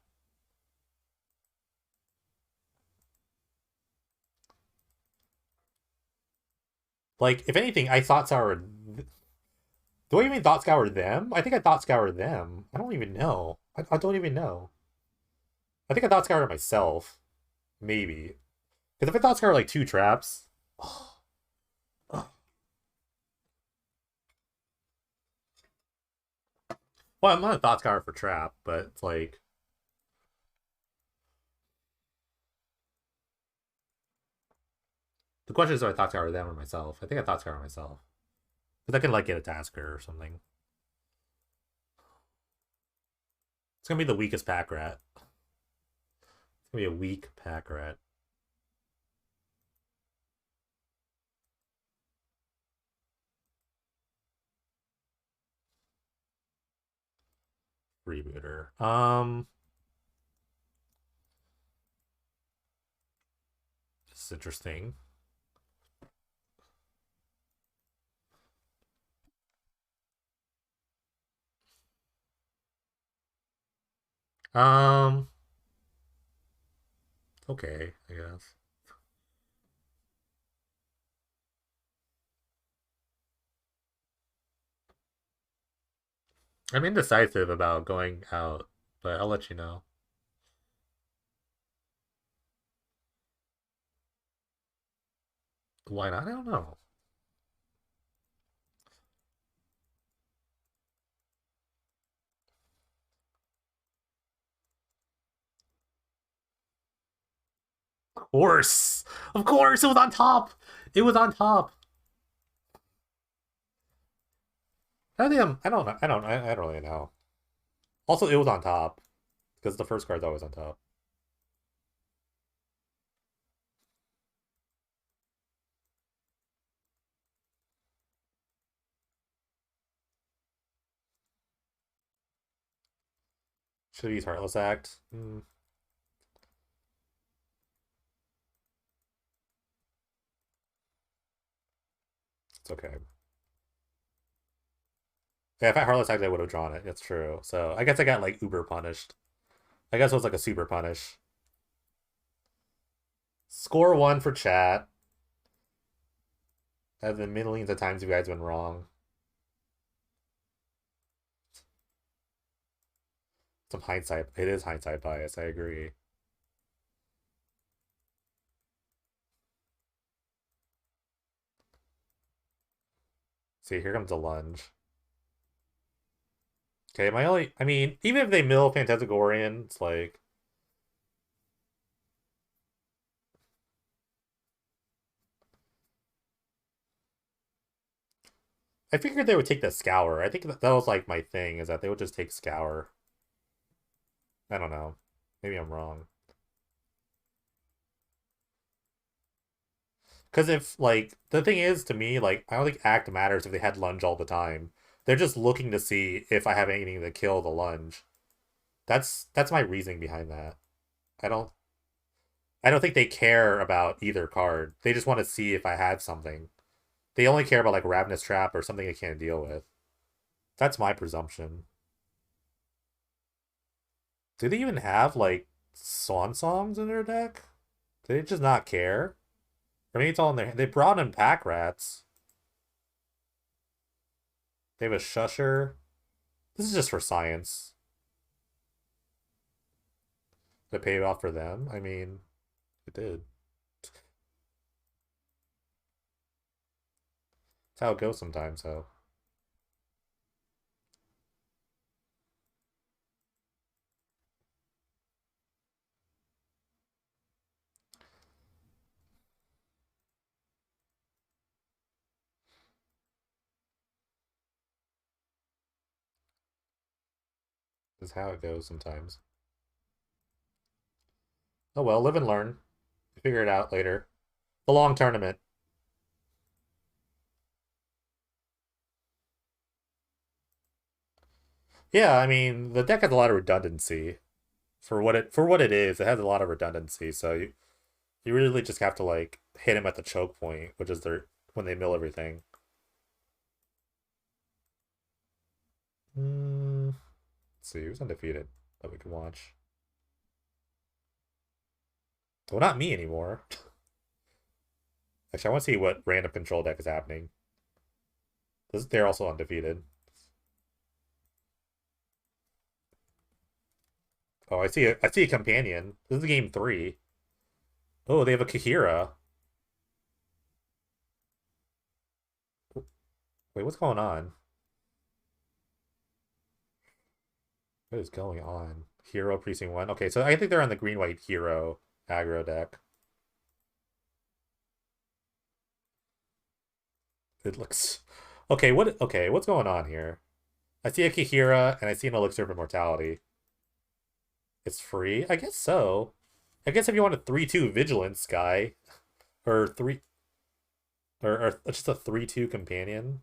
Like if anything, I Thought Scour. Do I even Thought Scour them? I think I Thought Scour them. I don't even know. I don't even know. I think I Thought Scour myself. Maybe. Because if I Thought Scour like two traps. Well, I'm not a Thought Scour for trap, but it's like. The question is, do I Thought Scour them or myself? I think I Thought Scour myself. Because I can like get a Tasker or something. It's gonna be the weakest pack rat. It's gonna be a weak pack rat. Rebooter. This is interesting. Um, okay, I guess. I'm indecisive about going out, but I'll let you know. Why not? I don't know. Of course, of course, it was on top. It was on top. I think I don't know. I don't really know. Also, it was on top because the first card's always on top. Should have used Heartless Act. It's okay. Yeah, if I had Heartless Act, I would have drawn it. It's true. So I guess I got like uber punished. I guess it was like a super punish. Score one for chat. As the millions of times you guys been wrong. Some hindsight. It is hindsight bias. I agree. See, here comes the lunge. Okay, my only. I mean, even if they mill Phantasmagorian, it's like. I figured they would take the Scour. I think that was like my thing, is that they would just take Scour. I don't know. Maybe I'm wrong. Because if, like, the thing is, to me, like, I don't think Act matters if they had lunge all the time. They're just looking to see if I have anything to kill the lunge. That's my reasoning behind that. I don't I don't think they care about either card. They just want to see if I had something. They only care about like Ravenous Trap or something they can't deal with. That's my presumption. Do they even have like swan songs in their deck? Do they just not care? For me, it's all in their. They brought in pack rats. They have a shusher. This is just for science. They paid off for them. I mean, it did. That's how it goes sometimes. So this is how it goes sometimes. Oh well, live and learn. Figure it out later. The long tournament. Yeah, I mean the deck has a lot of redundancy for what it is. It has a lot of redundancy, so you really just have to like hit him at the choke point, which is their when they mill everything. Let's see who's undefeated that we can watch. Well, not me anymore. Actually, I want to see what random control deck is happening. They're also undefeated. Oh, I see a companion. This is game 3. Oh, they have a Kahira. Wait, what's going on? What is going on? Hero Precinct 1. Okay, so I think they're on the green-white hero aggro deck. It looks... Okay, what's going on here? I see a Kahira, and I see an Elixir of Immortality. It's free? I guess so. I guess if you want a 3-2 Vigilance guy, or or just a 3-2 companion.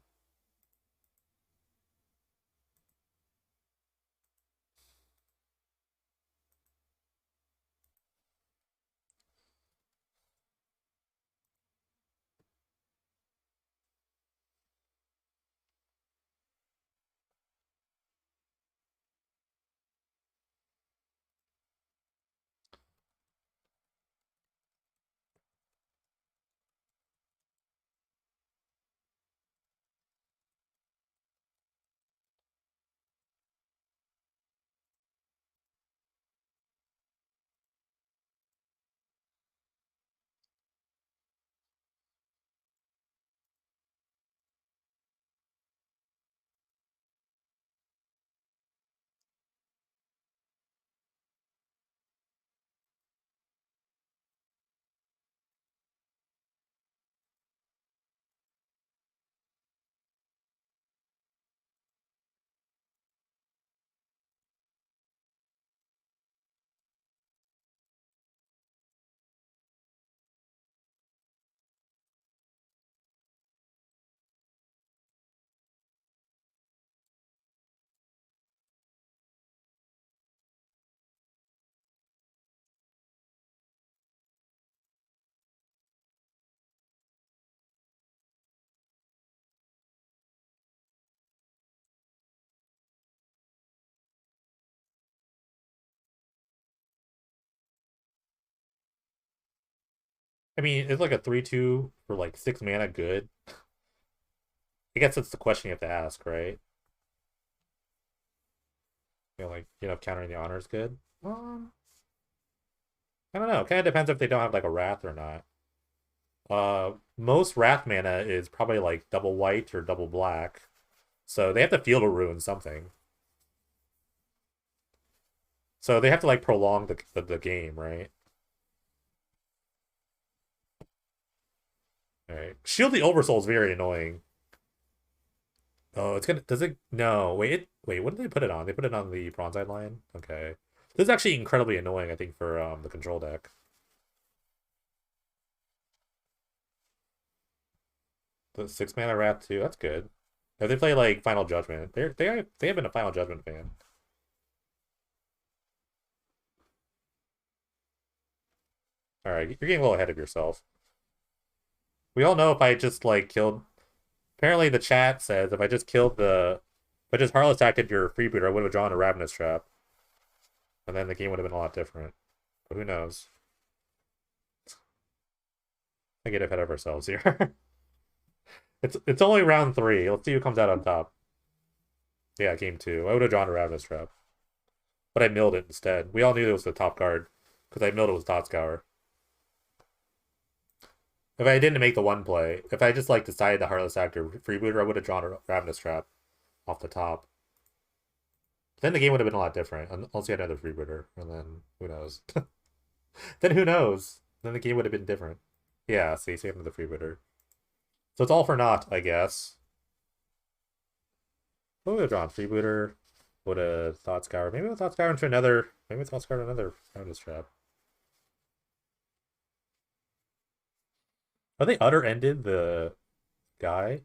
I mean, it's like a 3-2 for like 6 mana good. I guess that's the question you have to ask, right? Countering the honor is good. I don't know. Kind of depends if they don't have like a wrath or not. Most wrath mana is probably like double white or double black, so they have to field a ruin something. So they have to like prolong the game, right? All right. Shield the Oversoul is very annoying. Oh, it's gonna. Does it? No. Wait. What did they put it on? They put it on the Bronze-Eyed Lion. Okay. This is actually incredibly annoying. I think for the control deck. The 6 mana wrath too. That's good. If they play like Final Judgment, they have been a Final Judgment fan. All right, you're getting a little ahead of yourself. We all know if I just like killed. Apparently, the chat says if I just killed the, if I just Heartless acted your freebooter, I would have drawn a Ravenous Trap, and then the game would have been a lot different. But who knows? I get ahead of ourselves here. It's only round 3. Let's see who comes out on top. Yeah, game 2. I would have drawn a Ravenous Trap, but I milled it instead. We all knew it was the top card because I milled it with Thought Scour. If I didn't make the one play, if I just like decided the Heartless Actor freebooter, I would have drawn a Ravenous Trap off the top. Then the game would have been a lot different, unless you had another freebooter, and then who knows? Then who knows? Then the game would have been different. Yeah, see, same with the freebooter. So it's all for naught, I guess. What would have drawn? Freebooter, would have Thought Scour. Maybe with Thought Scour into another. Maybe Thought Scour another Ravenous Trap. Are they utter-ended the guy?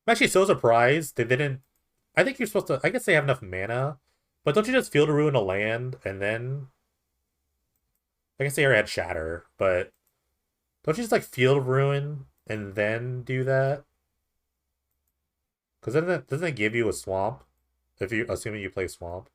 I'm actually so surprised they didn't. I think you're supposed to. I guess they have enough mana, but don't you just Field to Ruin a land and then? I guess they already had Shatter, but don't you just like Field Ruin and then do that? Because then doesn't it give you a swamp if you assuming you play swamp?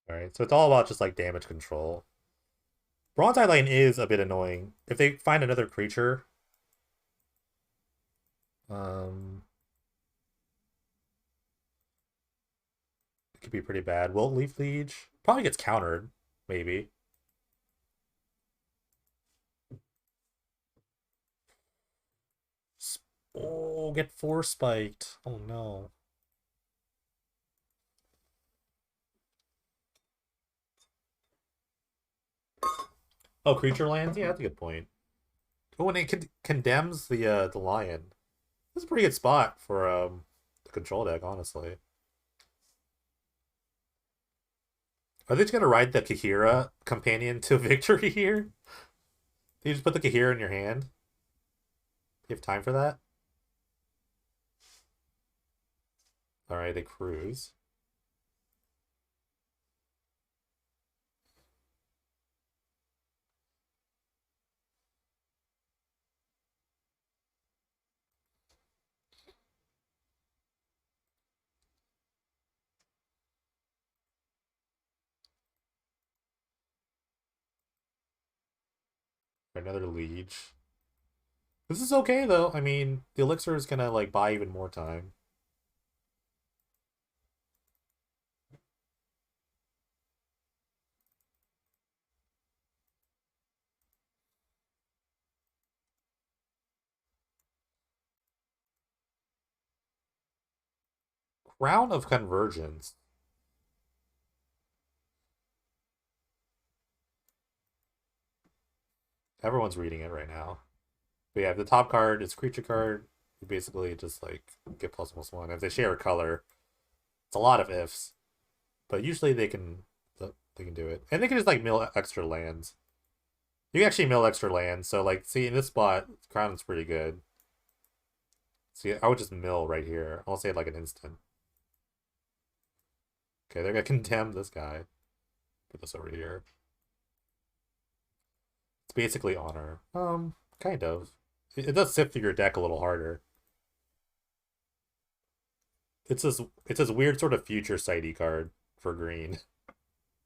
All right, so it's all about just like damage control. Bronze Eye Lane is a bit annoying. If they find another creature, um, it could be pretty bad. Will Leaf Liege probably gets countered, maybe. Oh, get force spiked. Oh no. Oh, creature lands? Yeah, that's a good point. Oh, and it condemns the lion. That's a pretty good spot for the control deck, honestly. Are they just gonna ride the Kahira companion to victory here? You just put the Kahira in your hand? You have time for that? Alright, they cruise. Another Liege. This is okay though. I mean, the elixir is gonna like buy even more time. Crown of Convergence. Everyone's reading it right now. But yeah, the top card is creature card. You basically just like get +1/+1. If they share a color, it's a lot of ifs, but usually they can do it, and they can just like mill extra lands. You can actually mill extra lands. So like, see in this spot, Crown is pretty good. See, I would just mill right here. I'll say it like an instant. Okay, they're gonna condemn this guy. Put this over here. It's basically honor. Kind of. It does sift through your deck a little harder. It's this weird sort of future sighty card for green,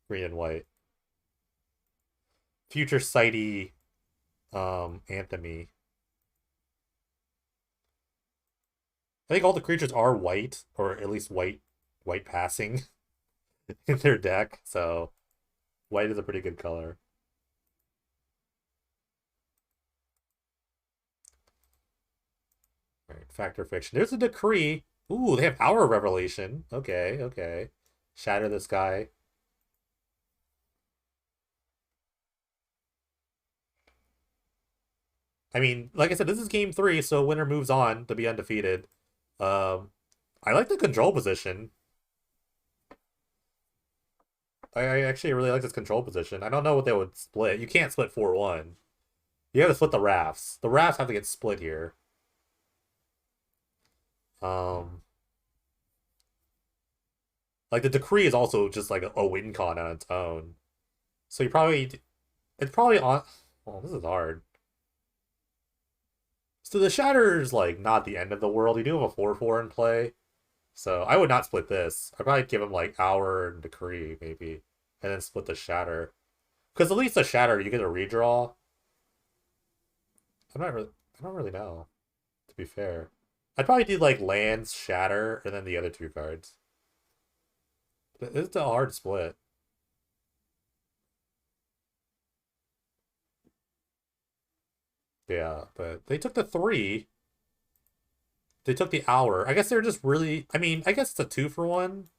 green and white. Future sighty, anthemy. I think all the creatures are white, or at least white passing in their deck. So white is a pretty good color. All right, Factor Fiction. There's a decree. Ooh, they have Hour Revelation. Okay, okay. Shatter this guy. I mean, like I said, this is game three, so winner moves on to be undefeated. Um, I like the control position. I actually really like this control position. I don't know what they would split. You can't split 4-1. You have to split the rafts. The rafts have to get split here. Um, like the decree is also just like a win con on its own. So you probably it's probably on. Oh, this is hard. So the Shatter's like not the end of the world. You do have a 4/4 in play. So I would not split this. I'd probably give him like Hour and Decree, maybe. And then split the Shatter. Because at least the Shatter, you get a redraw. I'm not really I don't really know, to be fair. I'd probably do like lands, Shatter, and then the other two cards. But it's a hard split. Yeah, but they took the 3. They took the Hour. I guess they're just really. I mean, I guess it's a 2-for-1.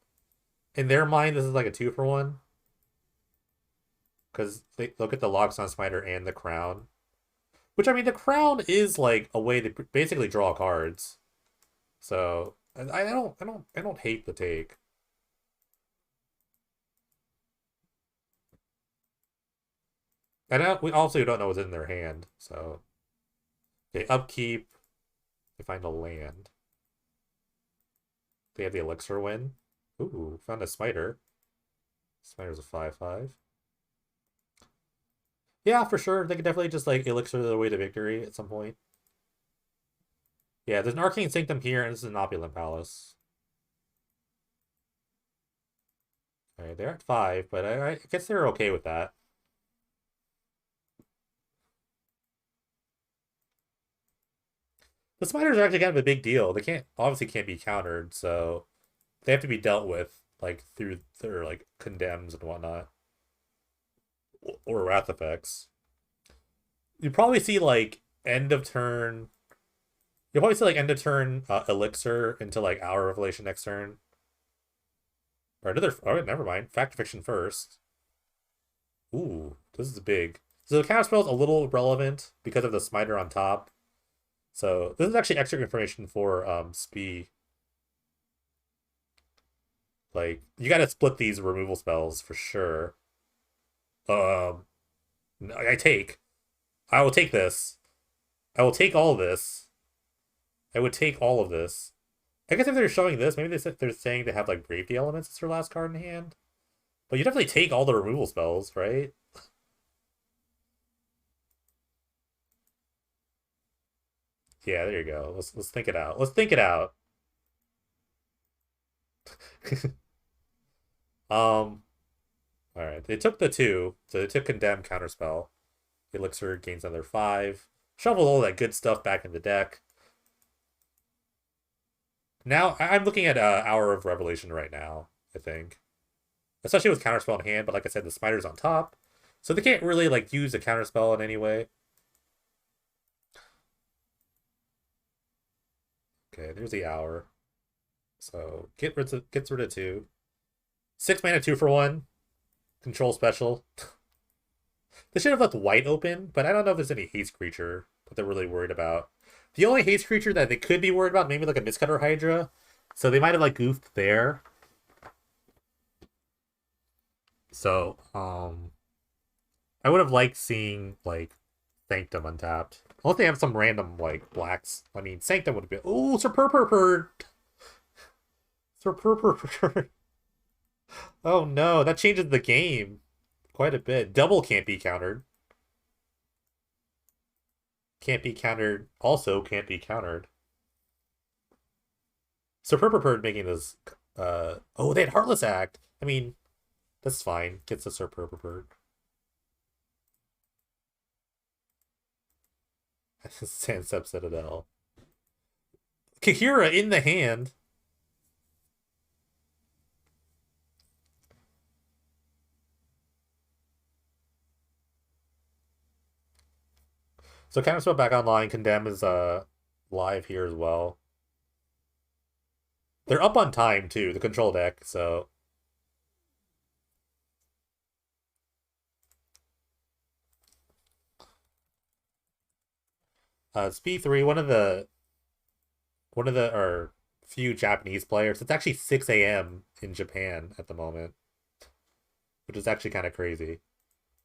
In their mind, this is like a 2-for-1. Because they look at the Loxodon Smiter and the Crown. Which, I mean, the Crown is like a way to basically draw cards. So I don't hate the take. And we also don't know what's in their hand. So they upkeep. They find a land. They have the Elixir win. Ooh, found a Smiter. Smiter's a 5/5. Yeah, for sure. They could definitely just like Elixir their way to victory at some point. Yeah, there's an Arcane Sanctum here, and this is an Opulent Palace. Alright, they're at 5, but I guess they're okay with that. The Smiters are actually kind of a big deal. They obviously can't be countered, so they have to be dealt with like through their like condemns and whatnot. Or wrath effects. You probably see like end of turn. You'll probably see like end of turn elixir into like Hour Revelation next turn. Or another. Oh, never mind. Fact or fiction first. Ooh, this is big. So the counter spell is a little relevant because of the smiter on top. So this is actually extra information for Spee. Like you got to split these removal spells for sure. Um, I take. I will take this. I will take all of this. I would take all of this. I guess if they're showing this, maybe they're saying they have like Brave the Elements as their last card in hand. But you definitely take all the removal spells, right? Yeah, there you go. Let's think it out. Let's think it out. All right. They took the 2, so they took Condemn Counterspell. Elixir gains another 5. Shovel all that good stuff back in the deck. Now I'm looking at Hour of Revelation right now, I think. Especially with Counterspell in hand, but like I said, the Smiter's on top. So they can't really like use a Counterspell in any way. Okay, there's the Hour. So gets rid of 2. 6 mana 2-for-1. Control special. They should have left white open, but I don't know if there's any haste creature that they're really worried about. The only haste creature that they could be worried about, maybe like a Mistcutter Hydra. So they might have like goofed there. So, I would have liked seeing like Sanctum untapped. Unless they have some random like blacks. I mean, Sanctum would be. Oh, Sir Purpur. Sir Purpur. Oh no, that changes the game quite a bit. Double can't be countered. Can't be countered. Also can't be countered. So Purpur making this. Oh, they had Heartless Act. I mean, that's fine. Gets the Sir Purpur. Sandsep Citadel. Kahira in the hand. So Counterspell back online. Condemn is live here as well. They're up on time too, the control deck, so it's B3, one of the or few Japanese players. It's actually 6 a.m. in Japan at the moment, which is actually kind of crazy.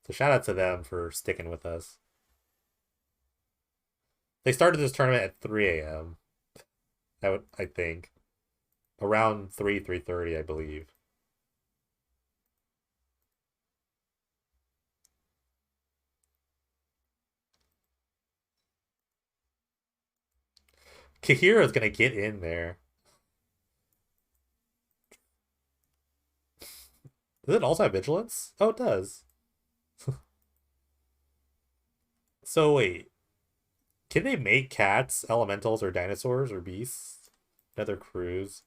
So shout out to them for sticking with us. They started this tournament at 3 a.m. I think around 3:30, I believe. Kahira's gonna get in there. Does it also have vigilance? Oh, it does. So wait, can they make cats, elementals, or dinosaurs, or beasts? Another cruise.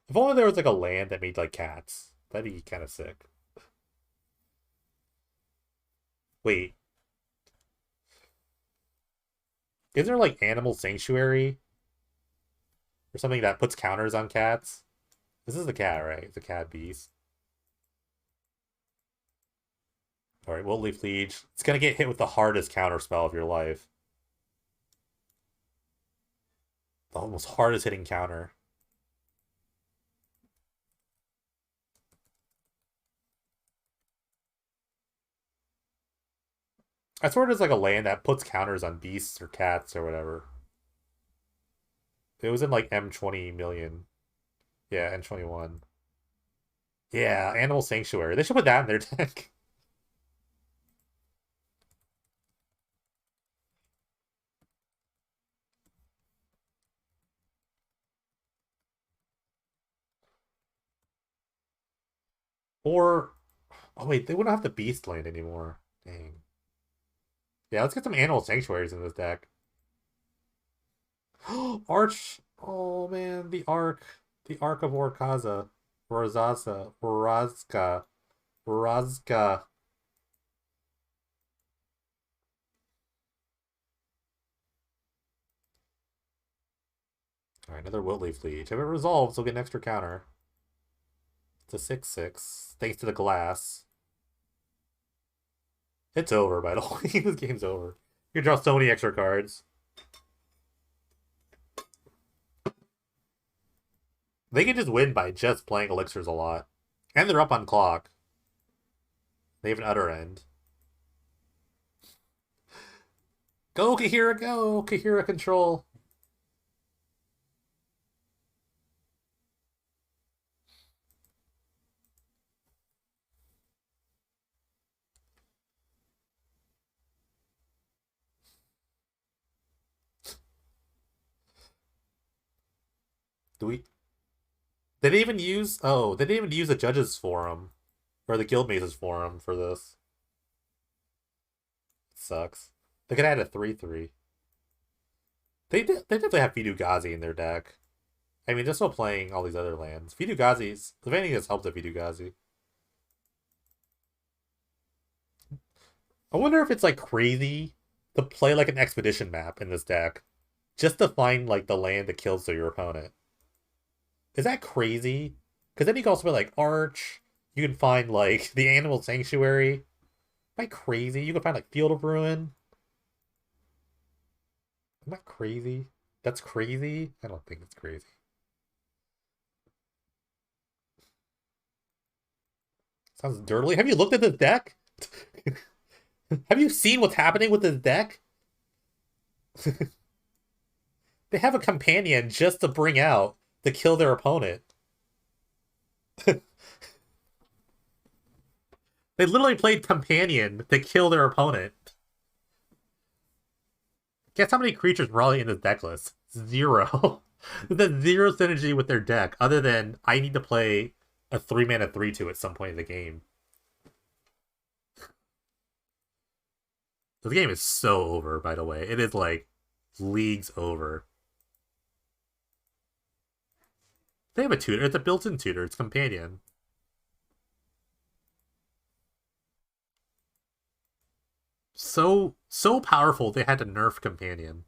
If only there was like a land that made like cats. That'd be kind of sick. Wait, is there like animal sanctuary or something that puts counters on cats? This is the cat, right? It's a cat beast. All right, we'll leaf liege. It's gonna get hit with the hardest counter spell of your life. The almost hardest hitting counter. I swear there's like a land that puts counters on beasts or cats or whatever. It was in like M20 million. Yeah, M21. Yeah, Animal Sanctuary. They should put that in their deck. Or, oh wait, they wouldn't have the Beast land anymore. Dang. Yeah, let's get some Animal Sanctuaries in this deck. Arch. Oh man, the Arc. The Arc of Orkaza. Roraza. Rorazka. Rorazka. Alright, another Wiltleaf Leech. If it resolves, we'll get an extra counter. It's a 6/6. Thanks to the glass. It's over, by the way. This game's over. You can draw so many extra cards. They can just win by just playing elixirs a lot. And they're up on clock. They have an utter end. Go, Kahira, go! Kahira control. Do we... They didn't even use... Oh, they didn't even use the judges forum. Or the guildmates forum for this. Sucks. They could add a 3/3. They definitely have Vidu-Ghazi in their deck. I mean, they're still playing all these other lands. Vidu-Ghazi's... If anything, this helps with Vidu-Ghazi. I wonder if it's, like, crazy to play, like, an expedition map in this deck. Just to find, like, the land that kills your opponent. Is that crazy? Because then you can also play, like, Arch. You can find, like, the Animal Sanctuary. Am I crazy? You can find, like, Field of Ruin. Am I crazy? That's crazy? I don't think it's crazy. Sounds dirtily. Have you looked at the deck? Have you seen what's happening with this deck? They have a companion just to bring out to kill their opponent. They literally played companion to kill their opponent. Guess how many creatures were already in this deck list? Zero. There's zero synergy with their deck, other than I need to play a 3-mana 3/2 at some point in the game. The game is so over, by the way. It is like leagues over. They have a tutor. It's a built-in tutor. It's companion. So powerful they had to nerf companion.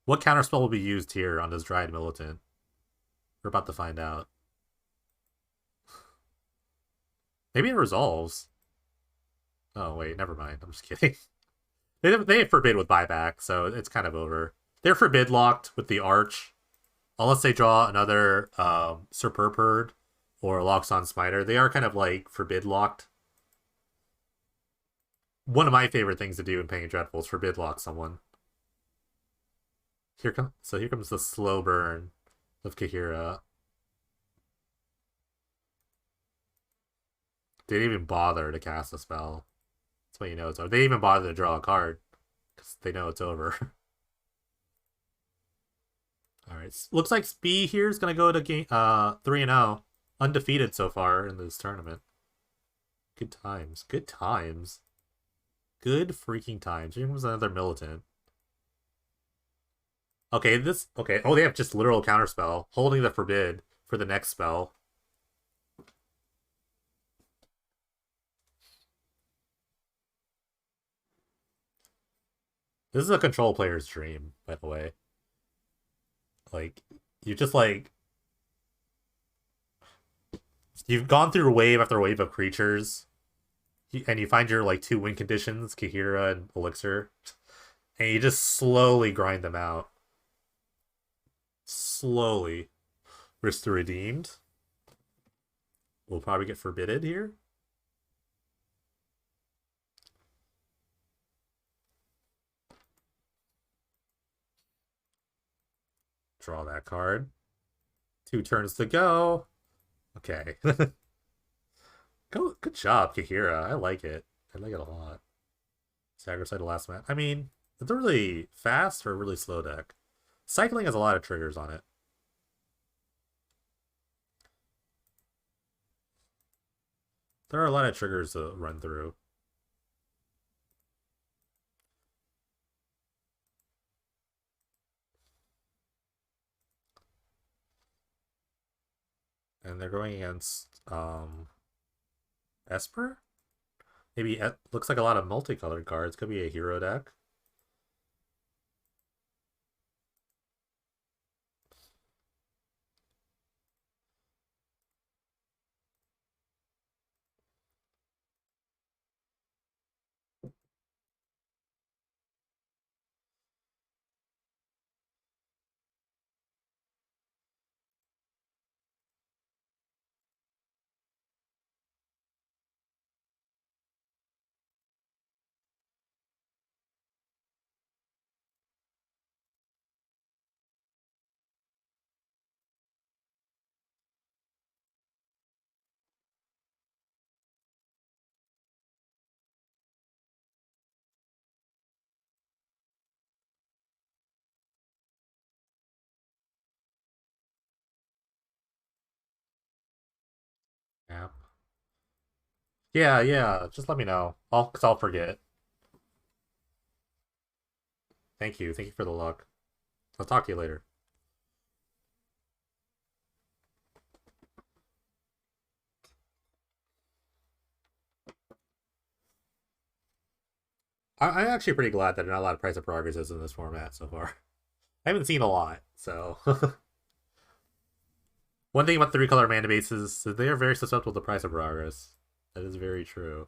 What counterspell will be used here on this Dryad Militant? We're about to find out. Maybe it resolves. Oh wait, never mind. I'm just kidding. They forbid with buyback, so it's kind of over. They're forbid locked with the Arch. Unless they draw another Serpurpurd or Loxodon Smiter. They are kind of like forbid locked. One of my favorite things to do in Paying Dreadful is forbid lock someone. Here comes the slow burn of Kahira. They didn't even bother to cast a spell. That's when you know it's over. They didn't even bother to draw a card because they know it's over. All right, looks like Spee here is gonna go to game 3-0, undefeated so far in this tournament. Good times, good times, good freaking times. Here comes another militant. Okay, this okay. Oh, they have just literal counterspell, holding the forbid for the next spell. This is a control player's dream, by the way. Like, you just like you've gone through wave after wave of creatures, and you find your like two win conditions, Kahira and Elixir, and you just slowly grind them out. Slowly. Risk to redeemed. We'll probably get forbidded here. Draw that card. 2 turns to go. Okay. Good job, Kahira. I like it. I like it a lot. Sacrifice the last match. I mean, it's a really fast or really slow deck. Cycling has a lot of triggers on it. There are a lot of triggers to run through. And they're going against Esper? Maybe looks like a lot of multicolored cards. Could be a hero deck. Yeah. Yeah. Just let me know. Cause I'll forget. Thank you. Thank you for the luck. I'll talk to you later. I'm actually pretty glad that not a lot of Price of Progress is in this format so far. I haven't seen a lot, so. One thing about 3-color mana bases is they are very susceptible to Price of Progress. That is very true.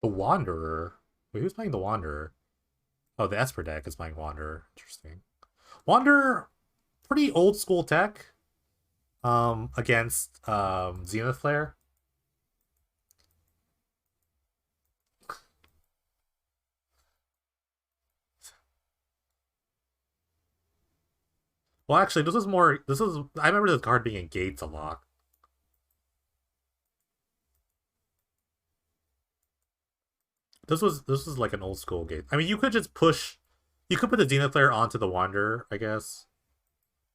The Wanderer. Wait, who's playing the Wanderer? Oh, the Esper deck is playing Wanderer. Interesting. Wanderer, pretty old school tech. Against Zenith Flare. Well, actually, this was more. This was. I remember this card being in Gates a lot. This was like an old school Gate. I mean, you could just push You could put the Zenith Flare onto the Wanderer, I guess.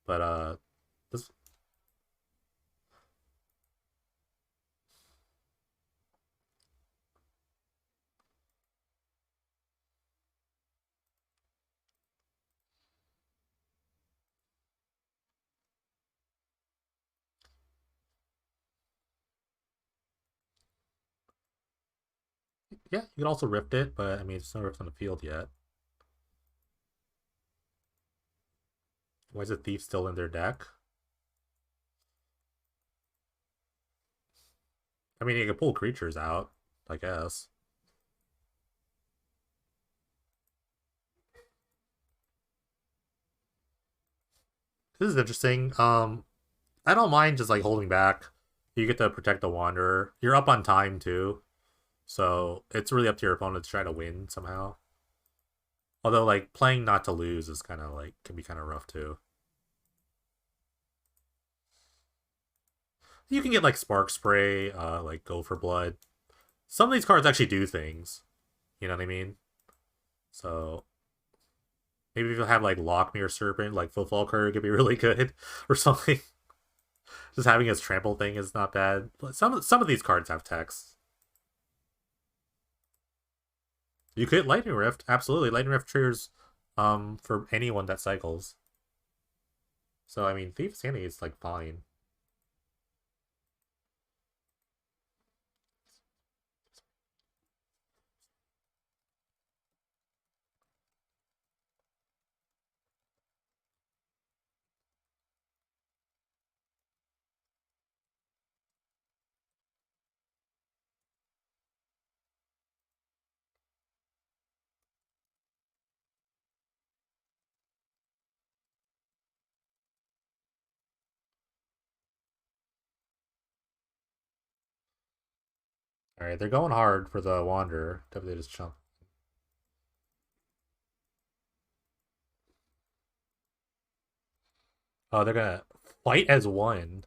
But this yeah, you could also rift it, but I mean it's no rift on the field yet. Why is the Thief still in their deck? I mean you can pull creatures out, I guess. This is interesting. I don't mind just like holding back. You get to protect the Wanderer. You're up on time too. So it's really up to your opponent to try to win somehow. Although like playing not to lose is kind of like can be kind of rough too. You can get like Spark Spray, like Go for Blood. Some of these cards actually do things. You know what I mean? So maybe if you have like Lockmere Serpent, like Footfall Card could be really good or something. Just having his trample thing is not bad. But some of these cards have text. You could Lightning Rift, absolutely. Lightning Rift triggers for anyone that cycles. So I mean Thief Sanity is like fine. Alright, they're going hard for the Wanderer. Definitely just chump. Oh, they're gonna fight as one.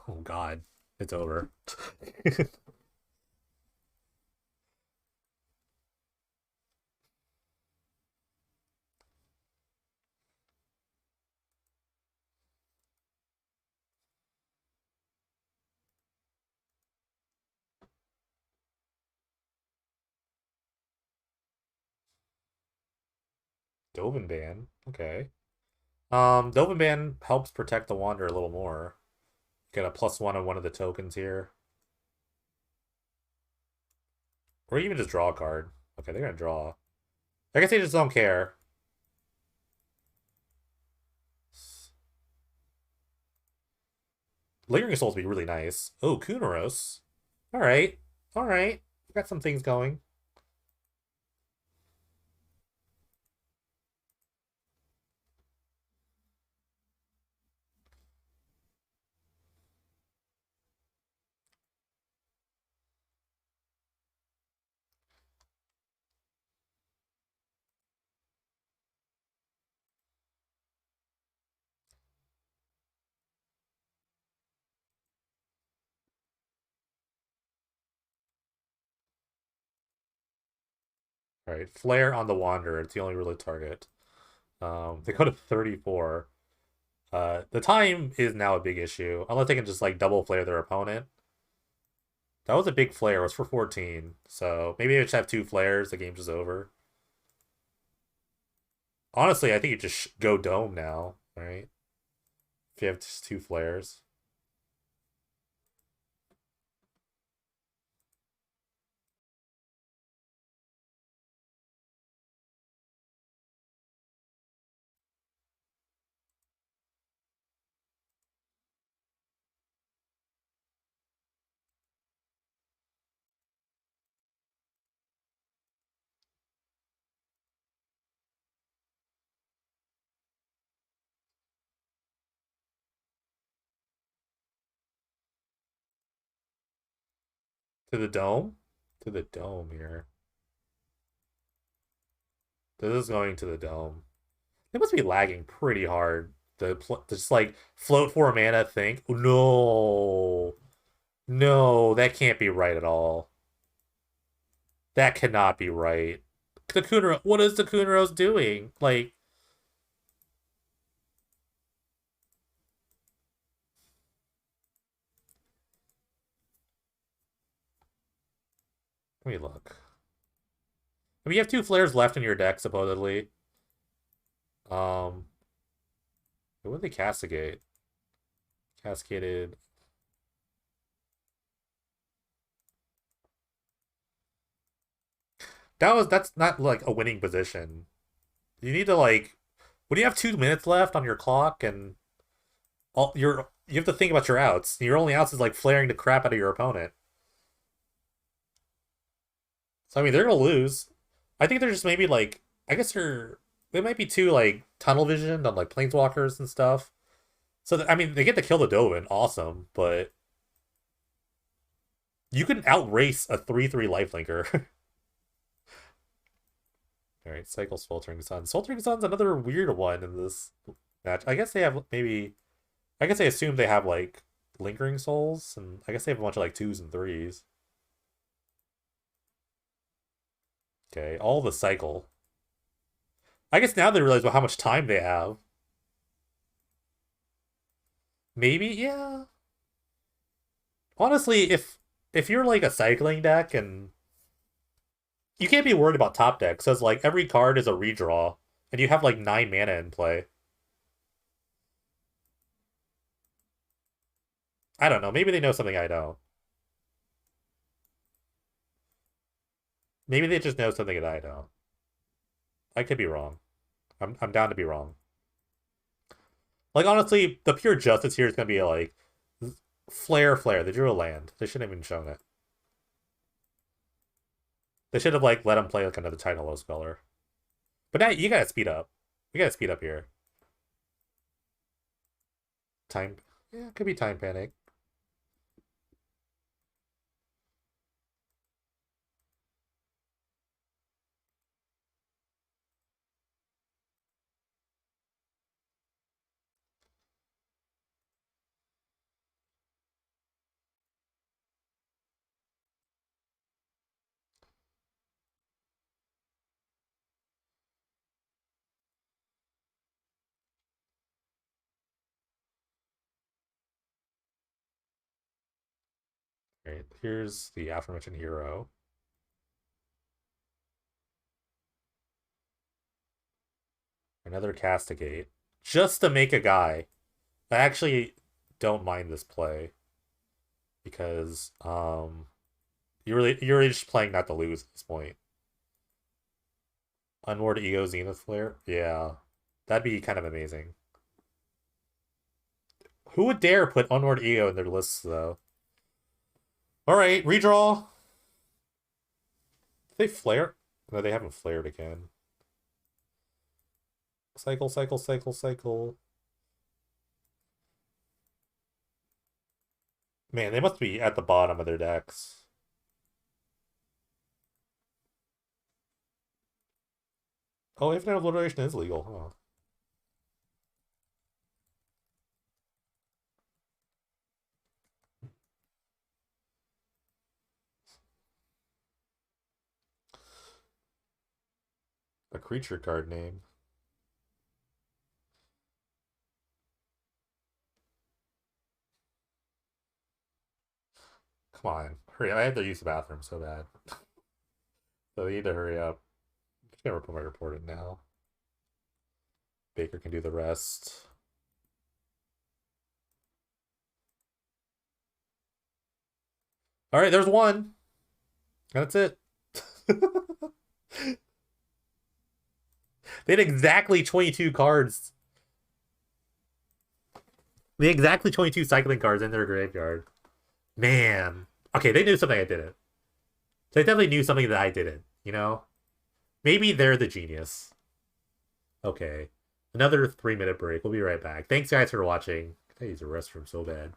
Oh god. It's over. Dovin Ban. Okay. Dovin Ban helps protect the Wanderer a little more. Get a +1 on one of the tokens here. Or even just draw a card. Okay, they're gonna draw. I guess they just don't care. Lingering Souls would be really nice. Oh, Kunaros. Alright. Alright. Got some things going. Alright. Flare on the Wanderer. It's the only really target. They go to 34. The time is now a big issue. Unless they can just like double flare their opponent. That was a big flare. It was for 14. So maybe they just have two flares. The game's just over. Honestly, I think you just go dome now, right? If you have just two flares. To the dome? To the dome here. This is going to the dome. It must be lagging pretty hard. The just like float for a mana thing. No. No, that can't be right at all. That cannot be right. The Kunaro, what is the Kunaros doing? Like, let me look. I mean, you have 2 flares left in your deck, supposedly. Um, what would they castigate? Cascaded. That's not like a winning position. You need to like when you have 2 minutes left on your clock and you have to think about your outs. Your only outs is like flaring the crap out of your opponent. So I mean they're gonna lose. I think they're just maybe like I guess they might be too like tunnel visioned on like planeswalkers and stuff. So I mean they get to kill the Dovin, awesome, but you can outrace a 3/3 lifelinker. Alright, cycle Sweltering Sun. Sweltering Sun's another weird one in this match. I guess they have maybe I guess they assume they have like lingering souls, and I guess they have a bunch of like 2s and 3s. Okay, all the cycle. I guess now they realize how much time they have. Maybe, yeah. Honestly, if you're like a cycling deck and you can't be worried about top decks, because like every card is a redraw, and you have like 9 mana in play. I don't know. Maybe they know something I don't. Maybe they just know something that I don't. I could be wrong. I'm down to be wrong. Like honestly, the pure justice here is gonna be like flare. They drew a land. They shouldn't have even shown it. They should have like let him play like another Tidal Low Speller. But now you gotta speed up. We gotta speed up here. Time, yeah, could be time panic. All right, here's the aforementioned hero. Another castigate, just to make a guy. I actually don't mind this play because you're really just playing not to lose at this point. Unward Ego Zenith Flare, yeah, that'd be kind of amazing. Who would dare put Unward Ego in their lists though? All right, redraw. Did they flare? No, they haven't flared again. Cycle. Man, they must be at the bottom of their decks. Oh, infinite obliteration is legal, huh? A creature card name. Come on, hurry up. I have to use the bathroom so bad. So they need to hurry up. I'm just gonna put my report in now. Baker can do the rest. All right, there's one. That's it. They had exactly 22 cards. They had exactly 22 cycling cards in their graveyard. Man. Okay, they knew something I didn't. They definitely knew something that I didn't, you know? Maybe they're the genius. Okay. Another 3-minute break. We'll be right back. Thanks, guys, for watching. I use the restroom so bad.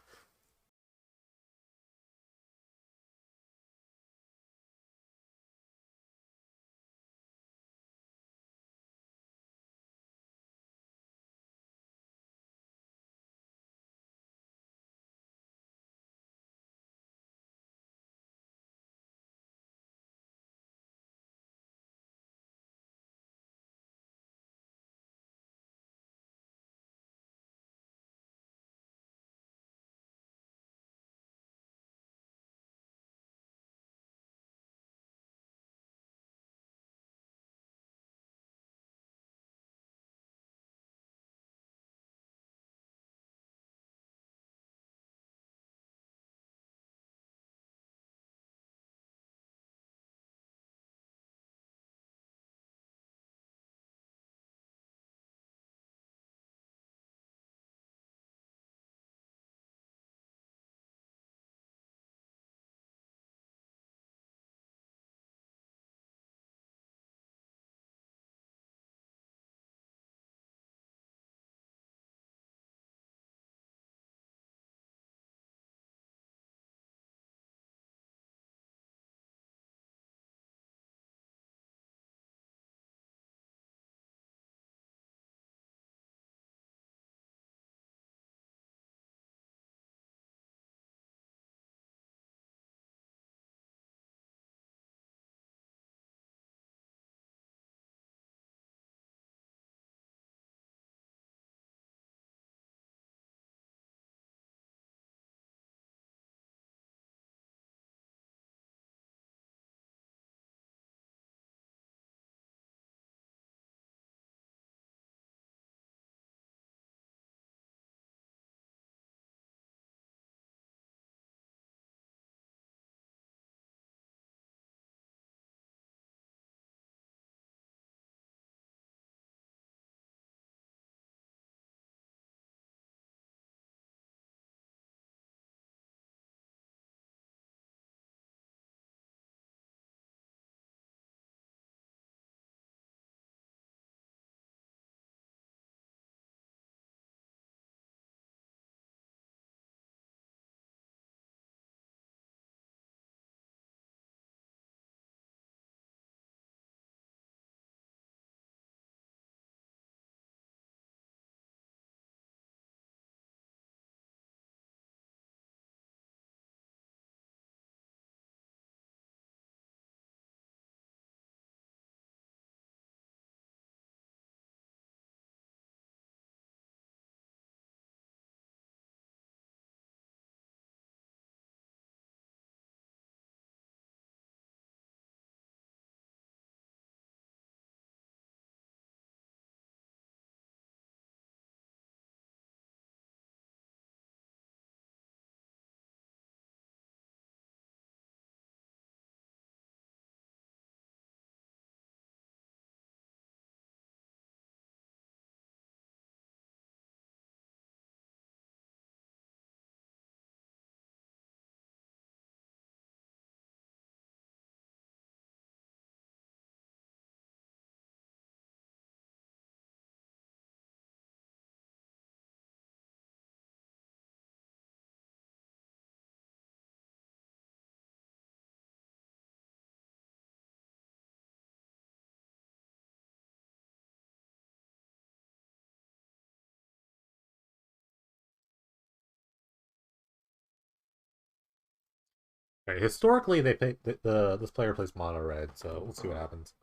Right, historically, they play, this player plays mono red, so we'll see what happens.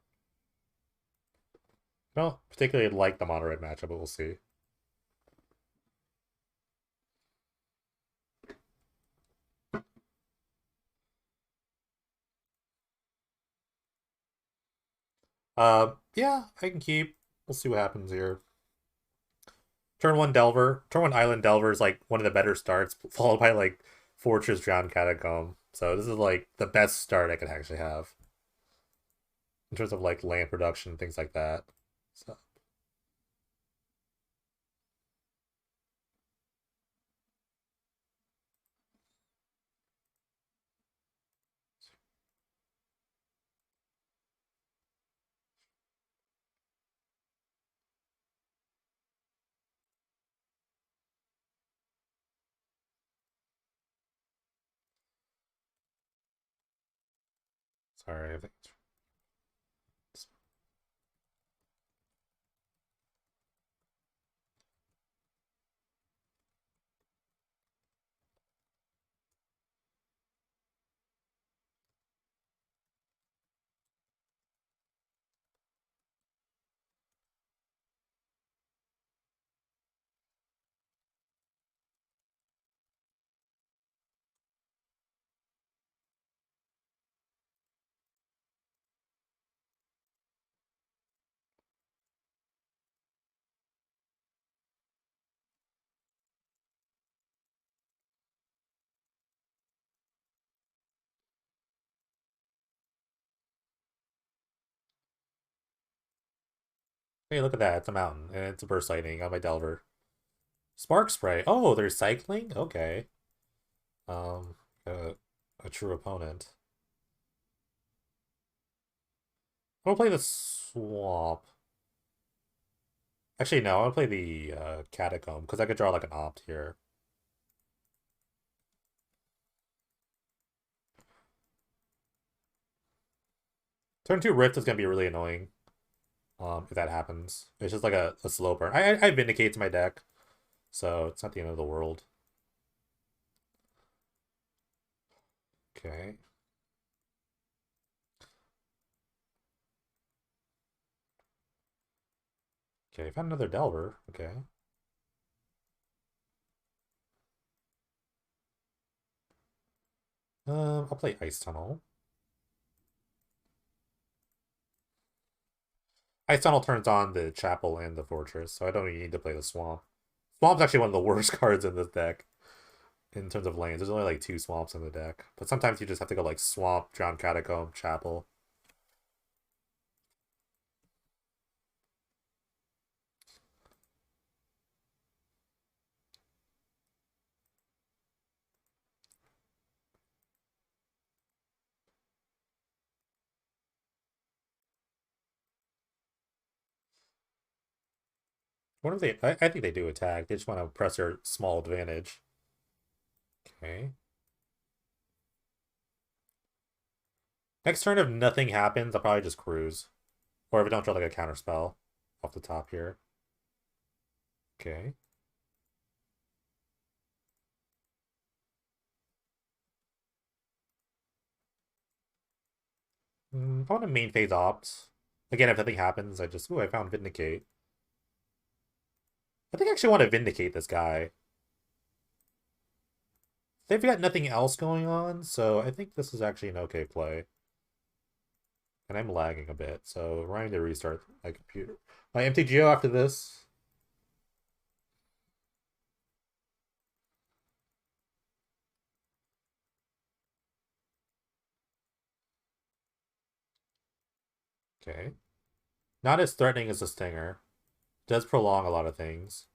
I don't particularly like the mono red matchup, but we'll see. Yeah, I can keep. We'll see what happens here. Turn one Delver, turn one Island Delver is like one of the better starts, followed by like Fortress Drowned Catacomb. So this is like the best start I could actually have in terms of like land production, things like that. So sorry, I think. Hey, look at that! It's a mountain and it's a burst lightning on my Delver. Spark spray. Oh, they're cycling. Okay. Um, a, a true opponent. I'm gonna play the swamp. Actually, no. I'll play the catacomb because I could draw like an opt here. Turn two Rift is gonna be really annoying. If that happens, it's just like a slow burn. I vindicate to my deck, so it's not the end of the world. Okay. Okay, found another Delver. Okay. I'll play Ice Tunnel. Ice Tunnel turns on the Chapel and the Fortress, so I don't even need to play the Swamp. Swamp's actually one of the worst cards in this deck in terms of lanes. There's only like two Swamps in the deck, but sometimes you just have to go like Swamp, Drowned Catacomb, Chapel. What if they? I think they do attack. They just want to press their small advantage. Okay. Next turn, if nothing happens, I'll probably just cruise. Or if I don't draw like a counter spell off the top here. Okay. I want to main phase opt. Again, if nothing happens, I just... Ooh, I found Vindicate. I think I actually want to Vindicate this guy. They've got nothing else going on, so I think this is actually an okay play. And I'm lagging a bit, so I'm to restart my computer. My MTGO after this. Okay. Not as threatening as a Stinger. Does prolong a lot of things.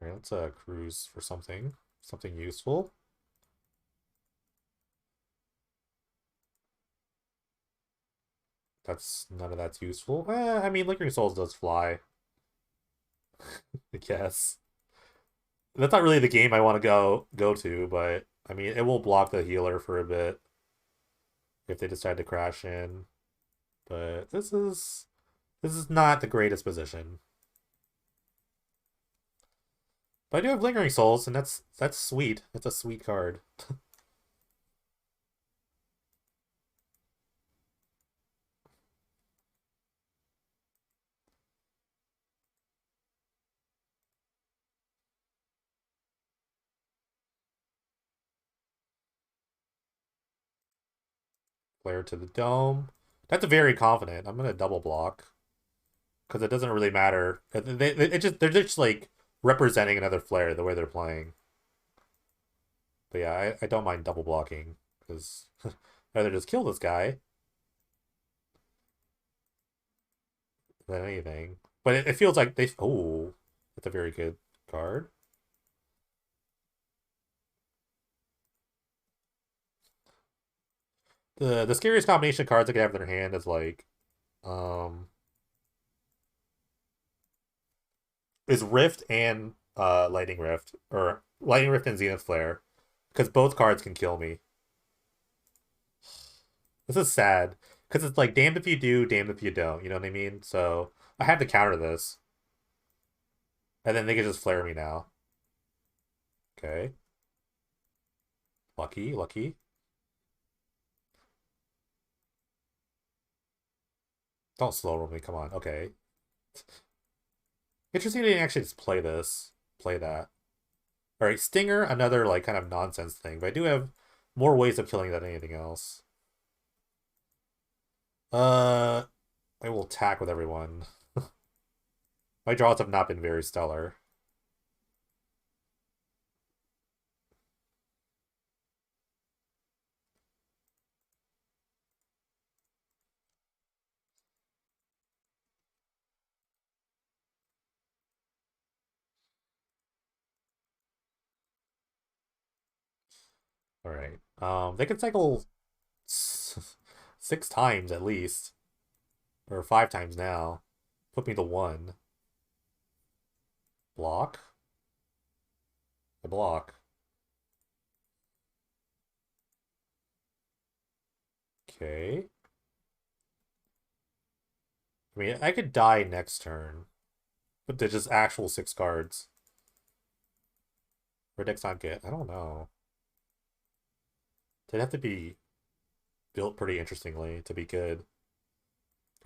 Alright, let's cruise for something. Something useful. That's none of that's useful. I mean, Lingering Souls does fly. I guess. That's not really the game I want to go to, but I mean, it will block the healer for a bit if they decide to crash in. But this is not the greatest position. But I do have Lingering Souls, and that's sweet. That's a sweet card. Flare to the dome. That's very confident. I'm gonna double block because it doesn't really matter. They're just like representing another flare the way they're playing. But yeah, I don't mind double blocking because rather just kill this guy than anything. But it feels like they. Oh, that's a very good card. The scariest combination of cards they could have in their hand is like um is Rift and Lightning Rift, or Lightning Rift and Zenith Flare, because both cards can kill me. This is sad because it's like damned if you do, damned if you don't. You know what I mean? So I have to counter this, and then they can just flare me now. Okay, lucky, lucky. Don't slow roll me. Come on. Okay. Interesting they didn't actually just play this. Play that. All right, Stinger, another like kind of nonsense thing, but I do have more ways of killing than anything else. Uh, I will attack with everyone. My draws have not been very stellar. All right. They can cycle 6 times at least, or 5 times now. Put me to 1. Block. I block. Okay. I mean, I could die next turn, but they're just actual 6 cards. Red deck's not good. I don't know. They'd have to be built pretty interestingly to be good.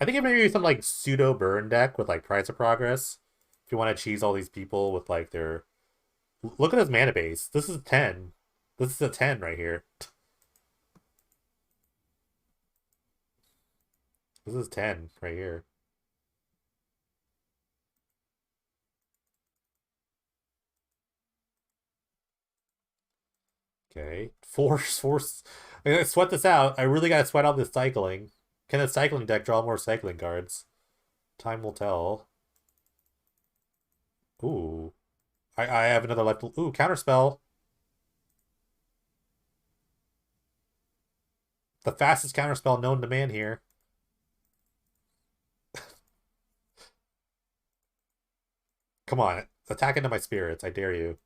I think it may be some like pseudo burn deck with like Price of Progress. If you want to cheese all these people with like their look at his mana base. This is 10. This is a 10 right here. This is 10 right here. Okay. Force. I gotta sweat this out. I really gotta sweat out this cycling. Can the cycling deck draw more cycling cards? Time will tell. Ooh. I have another left. Ooh, counterspell. The fastest counterspell known to man here. Come on. Attack into my spirits. I dare you.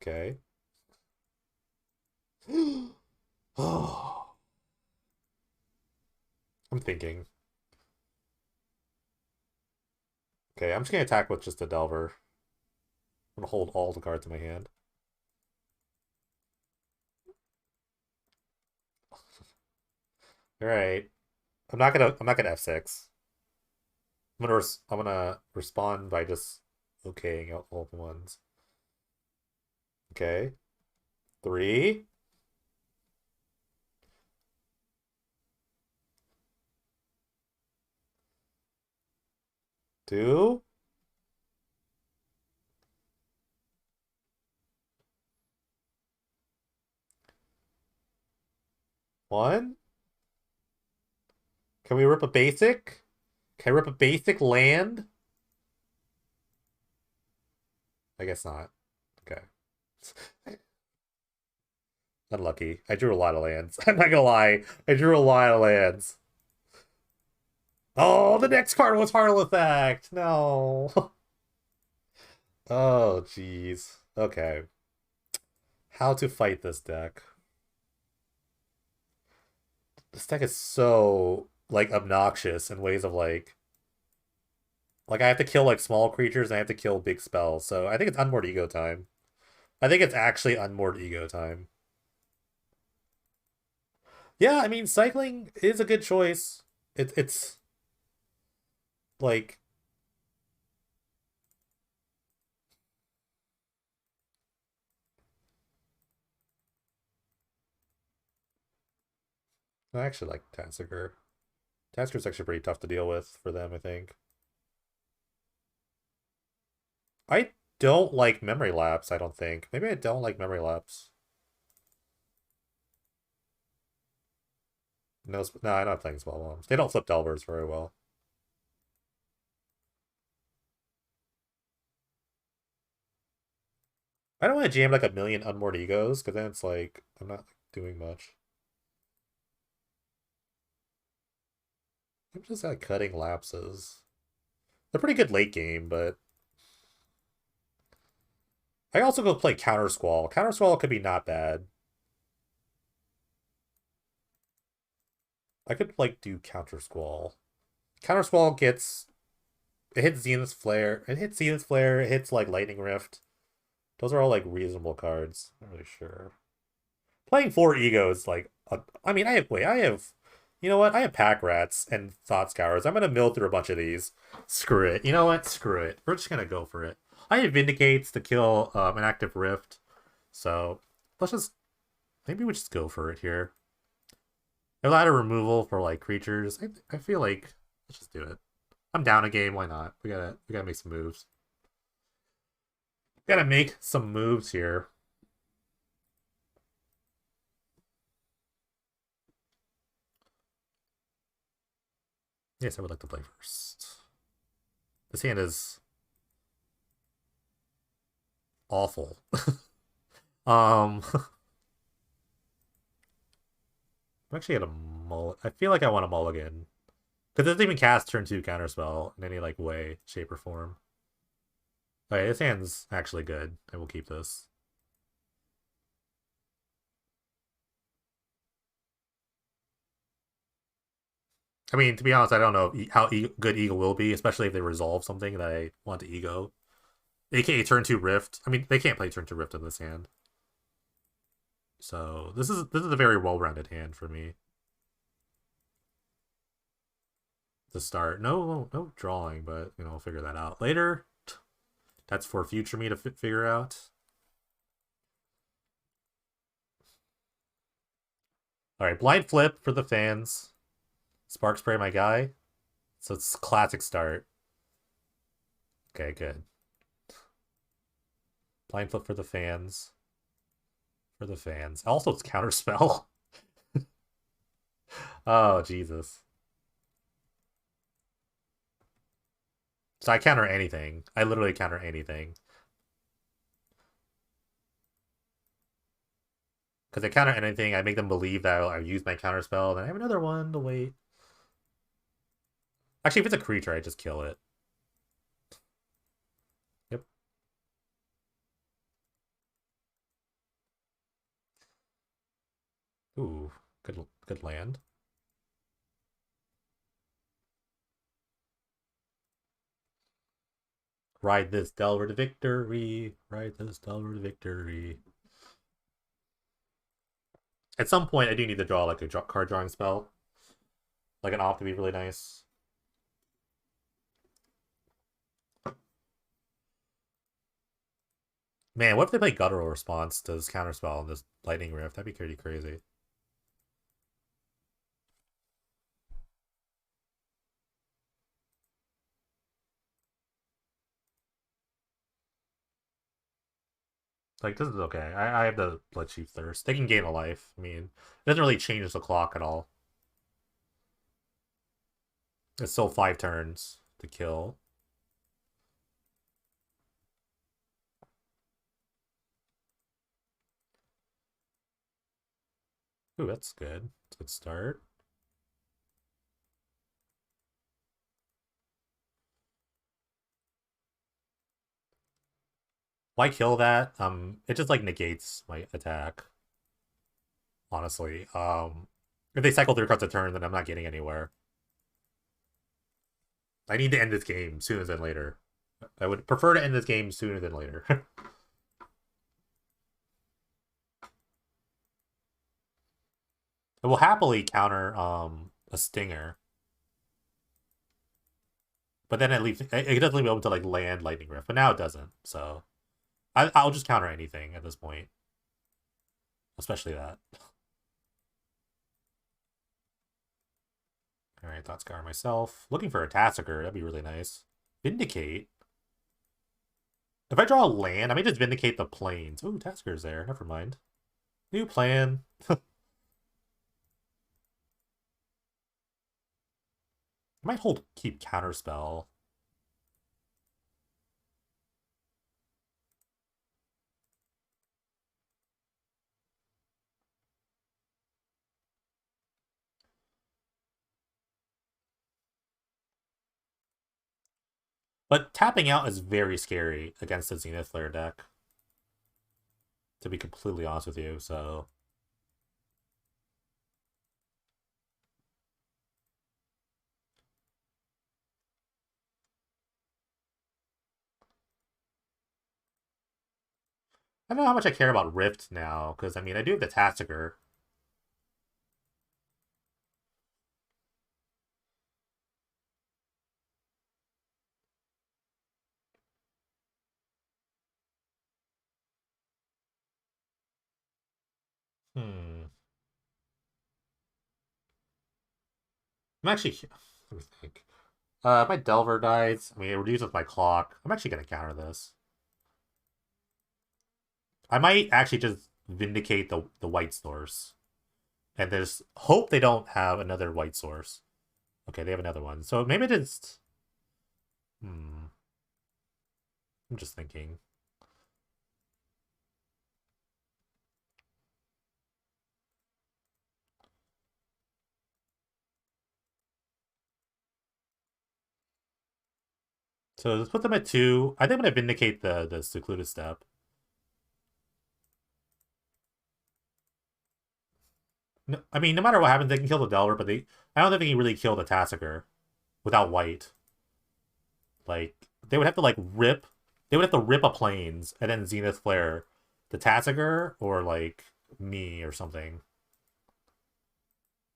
Okay. Oh. I'm thinking. Okay, I'm just gonna attack with just a Delver. I'm gonna hold all the cards in my hand. All right. I'm not gonna F6. I'm gonna respond by just okaying out all the ones. Okay. 3, 2, 1. Can we rip a basic? Can I rip a basic land? I guess not. Okay. Unlucky. I drew a lot of lands. I'm not gonna lie. I drew a lot of lands. Oh, the next card was Harnell Effect. No. Oh, jeez. Okay. How to fight this deck? This deck is so like obnoxious in ways of like I have to kill like small creatures and I have to kill big spells. So I think it's Unmoored Ego time. I think it's actually Unmoored Ego time. Yeah, I mean cycling is a good choice. It's like I actually like Tasigur. Tasker's actually pretty tough to deal with for them, I think. I don't like Memory Lapse, I don't think. Maybe I don't like Memory Lapse. No, I'm not playing Spell Bombs. They don't flip Delvers very well. I don't want to jam like a million Unmoored Egos, because then it's like, I'm not doing much. I'm just like cutting lapses. They're pretty good late game, but I also go play Counter Squall. Counter Squall could be not bad. I could like do Counter Squall. Counter Squall gets it hits Zenith's Flare. It hits Zenith's Flare. It hits like Lightning Rift. Those are all like reasonable cards. Not really sure. Playing 4 egos like I mean I have you know what? I have Pack Rats and Thought Scours. I'm gonna mill through a bunch of these. Screw it. You know what? Screw it. We're just gonna go for it. I have Vindicates to kill an active Rift. So let's just maybe we just go for it here. A lot of removal for like creatures. I feel like let's just do it. I'm down a game. Why not? We gotta make some moves. Gotta make some moves here. Yes, I would like to play first. This hand is awful. I'm actually at a mull. I feel like I want a mulligan because it doesn't even cast turn 2 counterspell in any like way, shape, or form. Okay, this hand's actually good. I will keep this. I mean, to be honest, I don't know how good Eagle will be, especially if they resolve something that I want to Ego. AKA turn 2 Rift. I mean, they can't play turn 2 Rift in this hand. So this is a very well-rounded hand for me to start. No drawing, but you know, I'll figure that out later. That's for future me to figure out. All right, blind flip for the fans. Spark spray, my guy. So it's classic start. Okay, good. Blind flip for the fans. For the fans. Also, it's counterspell. Oh, Jesus. So I counter anything. I literally counter anything. Because I counter anything, I make them believe that I'll use my counterspell, then I have another one to wait. Actually, if it's a creature, I just kill it. Yep. Ooh, good land. Ride this Delver to victory. Ride this Delver to victory. At some point, I do need to draw like a card drawing spell. Like an off to be really nice. Man, what if they play Guttural Response to this counterspell and this Lightning Rift? That'd be pretty crazy. Like, this is okay. I have the Bloodchief Thirst. They can gain a life. I mean, it doesn't really change the clock at all. It's still 5 turns to kill. Ooh, that's good. That's a good start. Why kill that? It just like negates my attack. Honestly, if they cycle 3 cards a turn, then I'm not getting anywhere. I need to end this game sooner than later. I would prefer to end this game sooner than later. I will happily counter a stinger, but then it doesn't leave me open to like land lightning rift. But now it doesn't, so I'll just counter anything at this point, especially that. All right, Thought Scar myself. Looking for a Tassiger, that'd be really nice. Vindicate. If I draw a land, I may just Vindicate the plains. Ooh, Tassiger's there. Never mind. New plan. I might hold keep counterspell. But tapping out is very scary against the Zenith Flare deck. To be completely honest with you, so I don't know how much I care about Rift now, because I mean I do have the Tassiger. Hmm. I'm actually let me think. My Delver dies. I mean, it reduces my clock. I'm actually gonna counter this. I might actually just vindicate the white source. And just hope they don't have another white source. Okay, they have another one. So maybe it's I'm just thinking. So let's put them at 2. I think I'm gonna vindicate the secluded step. No, I mean, no matter what happens, they can kill the Delver, but I don't think they can really kill the Tassiger without white. Like, they would have to rip a plains and then Zenith Flare the Tassiger or like me or something.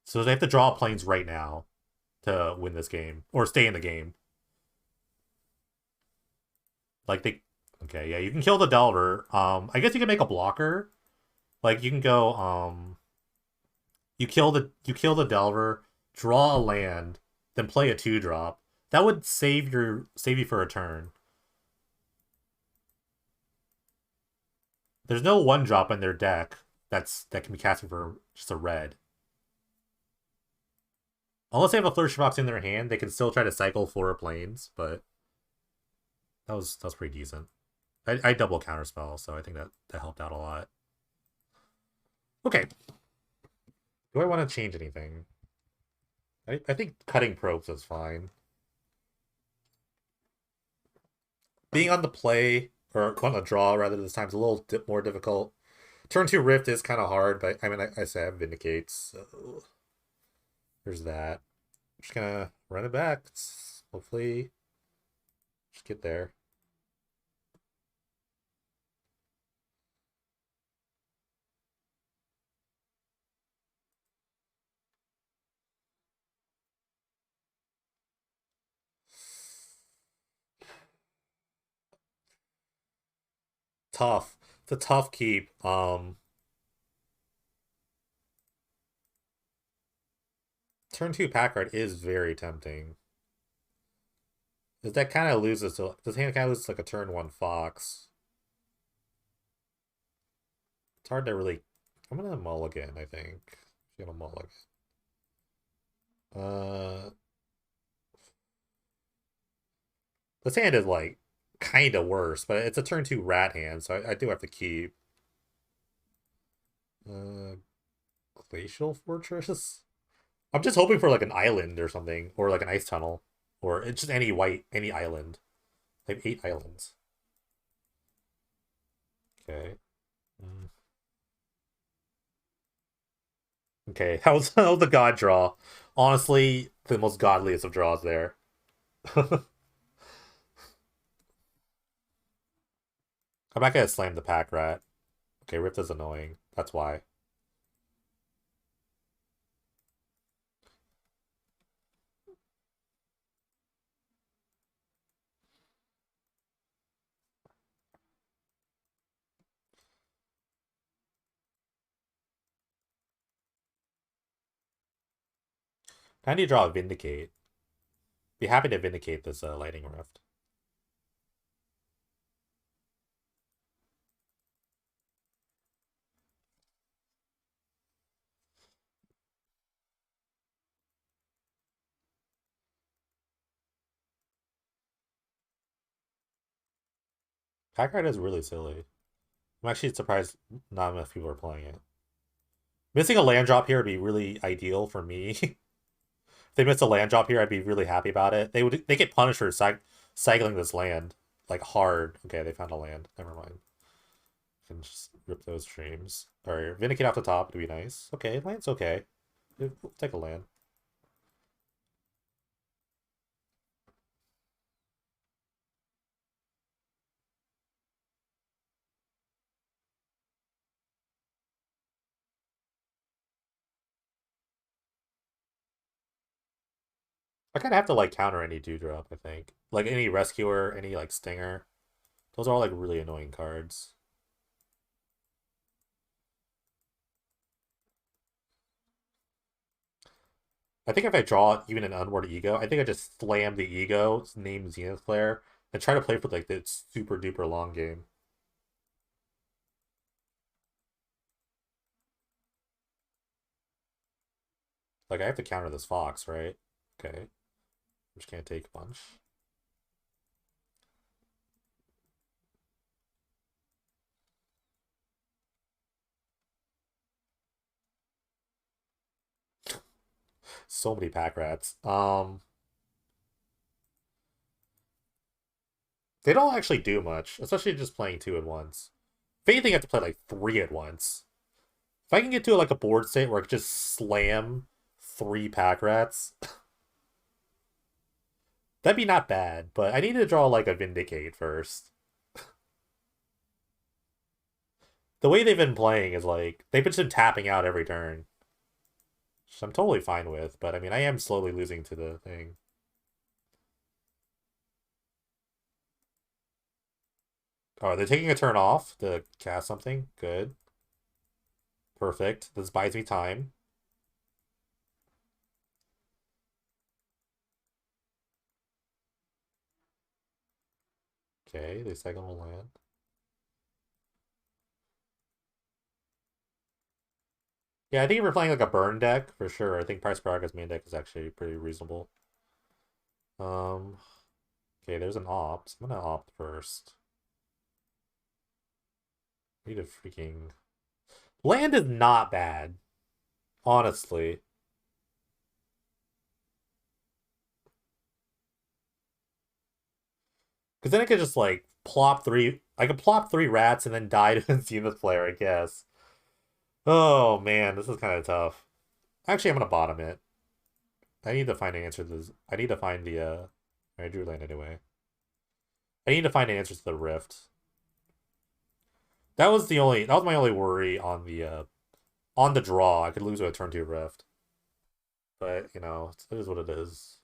So they have to draw planes right now to win this game or stay in the game. Like okay, yeah, you can kill the Delver. I guess you can make a blocker. Like you can go, you kill the Delver, draw a land, then play a 2-drop. That would save you for a turn. There's no 1-drop in their deck that can be casted for just a red. Unless they have a Flourish Box in their hand, they can still try to cycle 4 planes, but that was pretty decent. I double counterspell, so I think that helped out a lot. Okay. Do I want to change anything? I think cutting probes is fine. Being on the play, or on the draw rather this time, is a little more difficult. Turn 2 Rift is kind of hard, but I mean, I say I have Vindicates, so there's that. Just gonna run it back. Hopefully, just get there. Tough. It's a tough keep. Turn 2 Packard is very tempting. That kind of loses to this hand kind of loses like a turn 1 Fox. It's hard to really. I'm gonna mulligan. I think. I'm gonna mulligan. Uh, this hand is like kind of worse, but it's a turn 2 rat hand, so I do have to keep. Uh, Glacial Fortress. I'm just hoping for like an island or something, or like an ice tunnel, or it's just any island. I have 8 islands. Okay. Mm. Okay, how's the god draw? Honestly, the most godliest of draws there. I'm not gonna slam the pack rat. Okay, Rift is annoying. That's why. I need to draw a Vindicate. Be happy to Vindicate this Lightning Rift. Pack rat is really silly. I'm actually surprised not enough people are playing it. Missing a land drop here would be really ideal for me. If they missed a land drop here, I'd be really happy about it. They get punished for cycling this land like hard. Okay, they found a land. Never mind. Can just rip those streams. Or Vindicate off the top would be nice. Okay, land's okay. We'll take a land. I kind of have to like counter any Dewdrop, I think. Like any Rescuer, any like Stinger. Those are all like really annoying cards. I think if I draw even an Unward Ego, I think I just slam the Ego, name Zenith Player, and try to play for like the super duper long game. Like I have to counter this Fox, right? Okay. Which can't take a bunch. So many pack rats. They don't actually do much, especially just playing two at once. If anything, you have to play like three at once. If I can get to like a board state where I can just slam three pack rats, that'd be not bad. But I need to draw like a Vindicate first. The way they've been playing is like they've just been tapping out every turn. Which I'm totally fine with, but I mean I am slowly losing to the thing. Oh, they're taking a turn off to cast something. Good. Perfect. This buys me time. Okay, they cycle a land. Yeah, I think if we're playing like a burn deck, for sure. I think Price Paraga's main deck is actually pretty reasonable. Um, okay, there's an opt. I'm gonna opt first. Need a freaking land is not bad, honestly. Because then I could just like plop three. I could plop three rats and then die to Zenith Player, I guess. Oh man, this is kind of tough. Actually, I'm gonna bottom it. I need to find an answer to this. I need to find the I drew land anyway. I need to find an answer to the rift. That was my only worry on the draw. I could lose with a turn two rift. But, you know, it is what it is.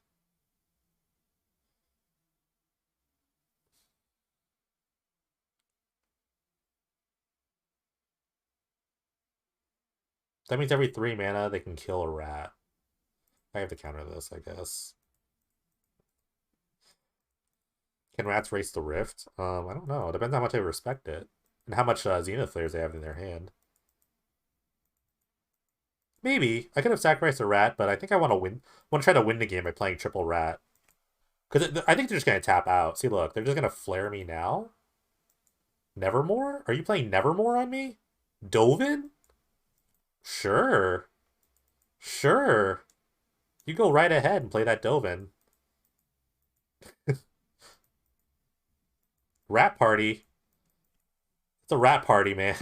That means every 3 mana they can kill a rat. I have to counter this, I guess. Can rats race the rift? I don't know. It depends how much I respect it. And how much Zenith players they have in their hand. Maybe. I could have sacrificed a rat, but I think I want to win. Want to try to win the game by playing triple rat. Because I think they're just going to tap out. See, look. They're just going to flare me now. Nevermore? Are you playing Nevermore on me? Dovin? Sure. Sure. You go right ahead and play that Dovin. Rat Party. It's a rat party, man.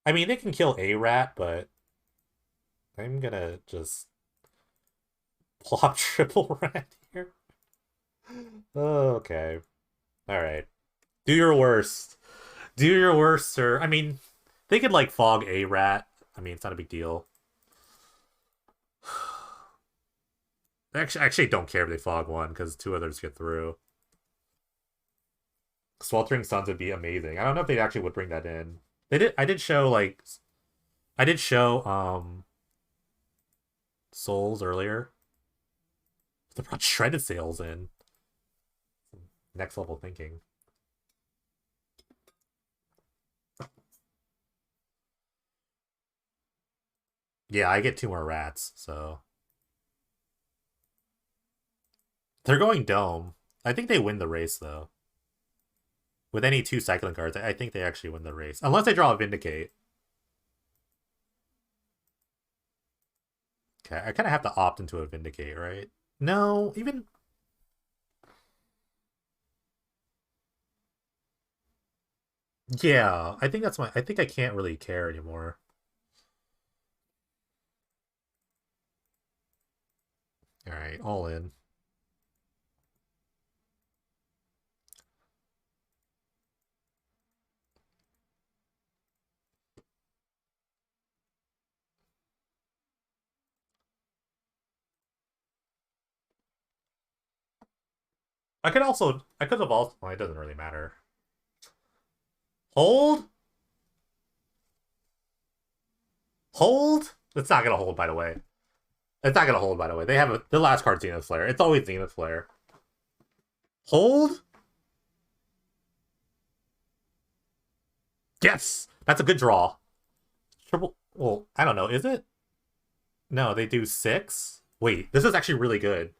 I mean, they can kill a rat, but I'm gonna just plop triple rat here. Okay. All right. Do your worst. Do your worst, sir. I mean, they could like fog a rat. I mean, it's not a big deal. I actually don't care if they fog one because two others get through. Sweltering Suns would be amazing. I don't know if they actually would bring that in. They did. I did show like I did show Souls earlier. They brought shredded sails in. Next level thinking. Yeah, I get two more rats, so they're going dome. I think they win the race though. With any two cycling cards, I think they actually win the race. Unless they draw a Vindicate. Okay, I kind of have to opt into a Vindicate, right? No, even... Yeah, I think that's my... I think I can't really care anymore. Alright, all in. I could also... I could have also... Well, it doesn't really matter. Hold? Hold? It's not gonna hold, by the way. It's not gonna hold, by the way. They have a... The last card, Zenith Flare. It's always Zenith Flare. Hold? Yes! That's a good draw. Triple... Well, I don't know. Is it? No, they do 6? Wait, this is actually really good.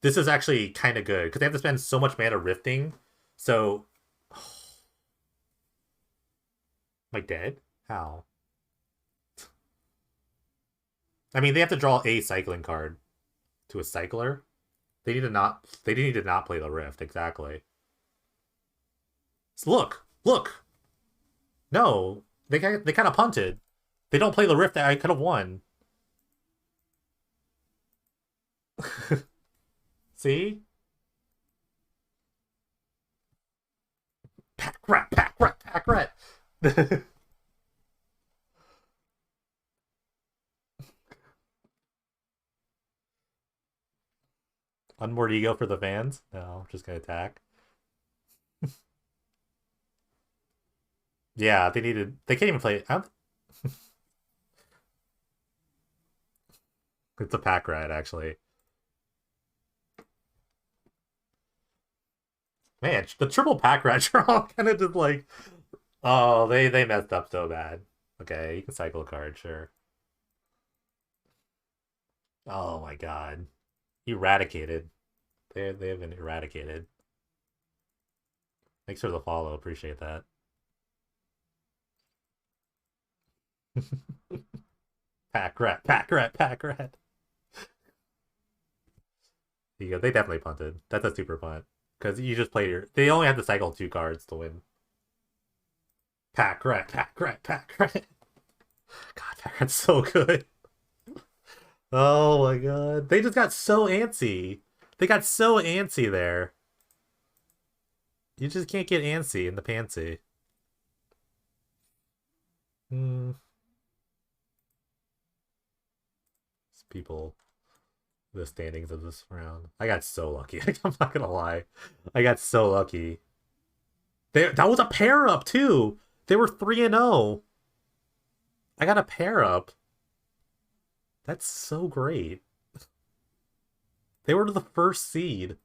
This is actually kind of good, because they have to spend so much mana rifting. So... Am I dead? How? I mean, they have to draw a cycling card to a cycler. They need to not... They need to not play the rift, exactly. So look! Look! No! They kind of punted. They don't play the rift that I could have won. See? Pack rat, pack rat, pack rat. Unmoored ego for the fans? No, just gonna attack. Yeah, they needed. They can't even play. It's a pack rat, actually. Man, the triple pack rat draw kind of just like. Oh, they messed up so bad. Okay, you can cycle a card, sure. Oh my god, eradicated. They have been eradicated. Thanks for the follow. Appreciate that. Pack rat, pack rat, pack rat. You go. They definitely punted. That's a super punt because you just play your. They only have to cycle 2 cards to win. Pack rat, pack rat, pack rat. God, pack rat's so good. Oh my god, they just got so antsy. They got so antsy there. You just can't get antsy in the pantsy. Hmm. People, the standings of this round. I got so lucky. I'm not gonna lie. I got so lucky. That was a pair up too. They were 3-0. I got a pair up. That's so great. They were the first seed.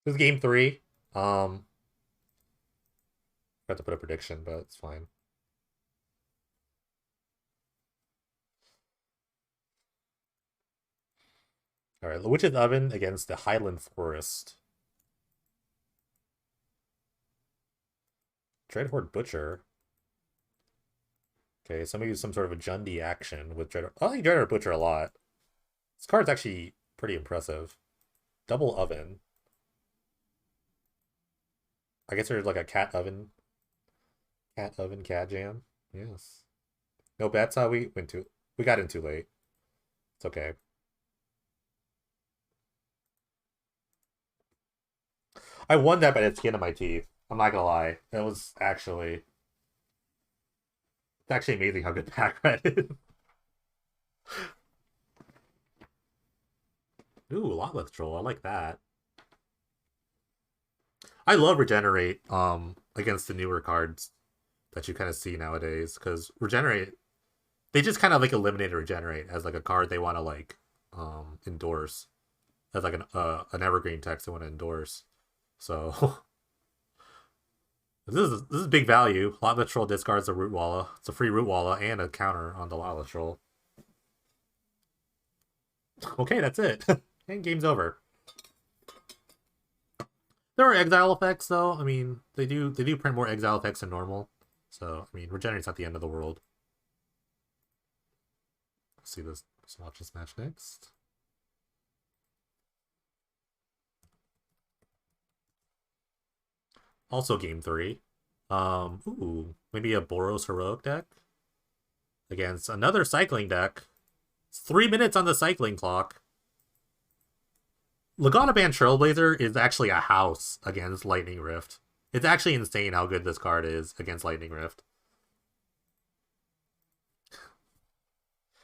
This is game three. Got to put a prediction, but it's fine. All right, Witch's Oven against the Highland Forest. Dreadhorde Butcher. Okay, so maybe some sort of a Jundi action with Dreadhorde. I like Dreadhorde Butcher a lot. This card's actually pretty impressive. Double Oven. I guess there's like a cat oven. Cat oven, cat jam. Yes. No bets. We got in too late. It's okay. I won that by the skin of my teeth. I'm not gonna lie. It's actually amazing how good Pack Rat is. Ooh, Lava Troll. I like that. I love Regenerate against the newer cards that you kind of see nowadays because Regenerate they just kind of like eliminated Regenerate as like a card they want to like endorse as like an evergreen text they want to endorse. So this is big value. Lava Troll discards a Root Walla. It's a free Root Walla and a counter on the Lava Troll. Okay, that's it. And game's over. There are exile effects though. I mean, they do print more exile effects than normal. So I mean, Regenerate's not the end of the world. Let's see this. Let's watch this match next. Also game three. Ooh, maybe a Boros Heroic deck against another cycling deck. It's 3 minutes on the cycling clock. Lagana Band Trailblazer is actually a house against Lightning Rift. It's actually insane how good this card is against Lightning Rift.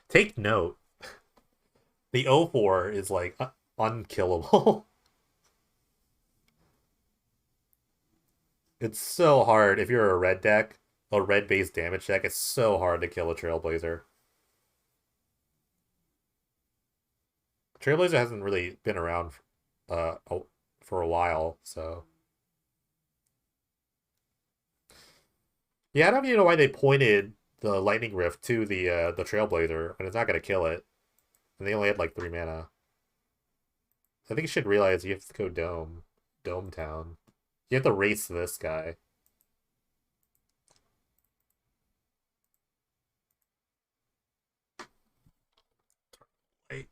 Take note. The 0-4 is like unkillable. It's so hard if you're a red deck, a red based damage deck. It's so hard to kill a Trailblazer. Trailblazer hasn't really been around for a while, so yeah, I don't even know why they pointed the Lightning Rift to the Trailblazer, and it's not gonna kill it. And they only had like 3 mana. I think you should realize you have to go Dome Town. You have to race this guy. Wait.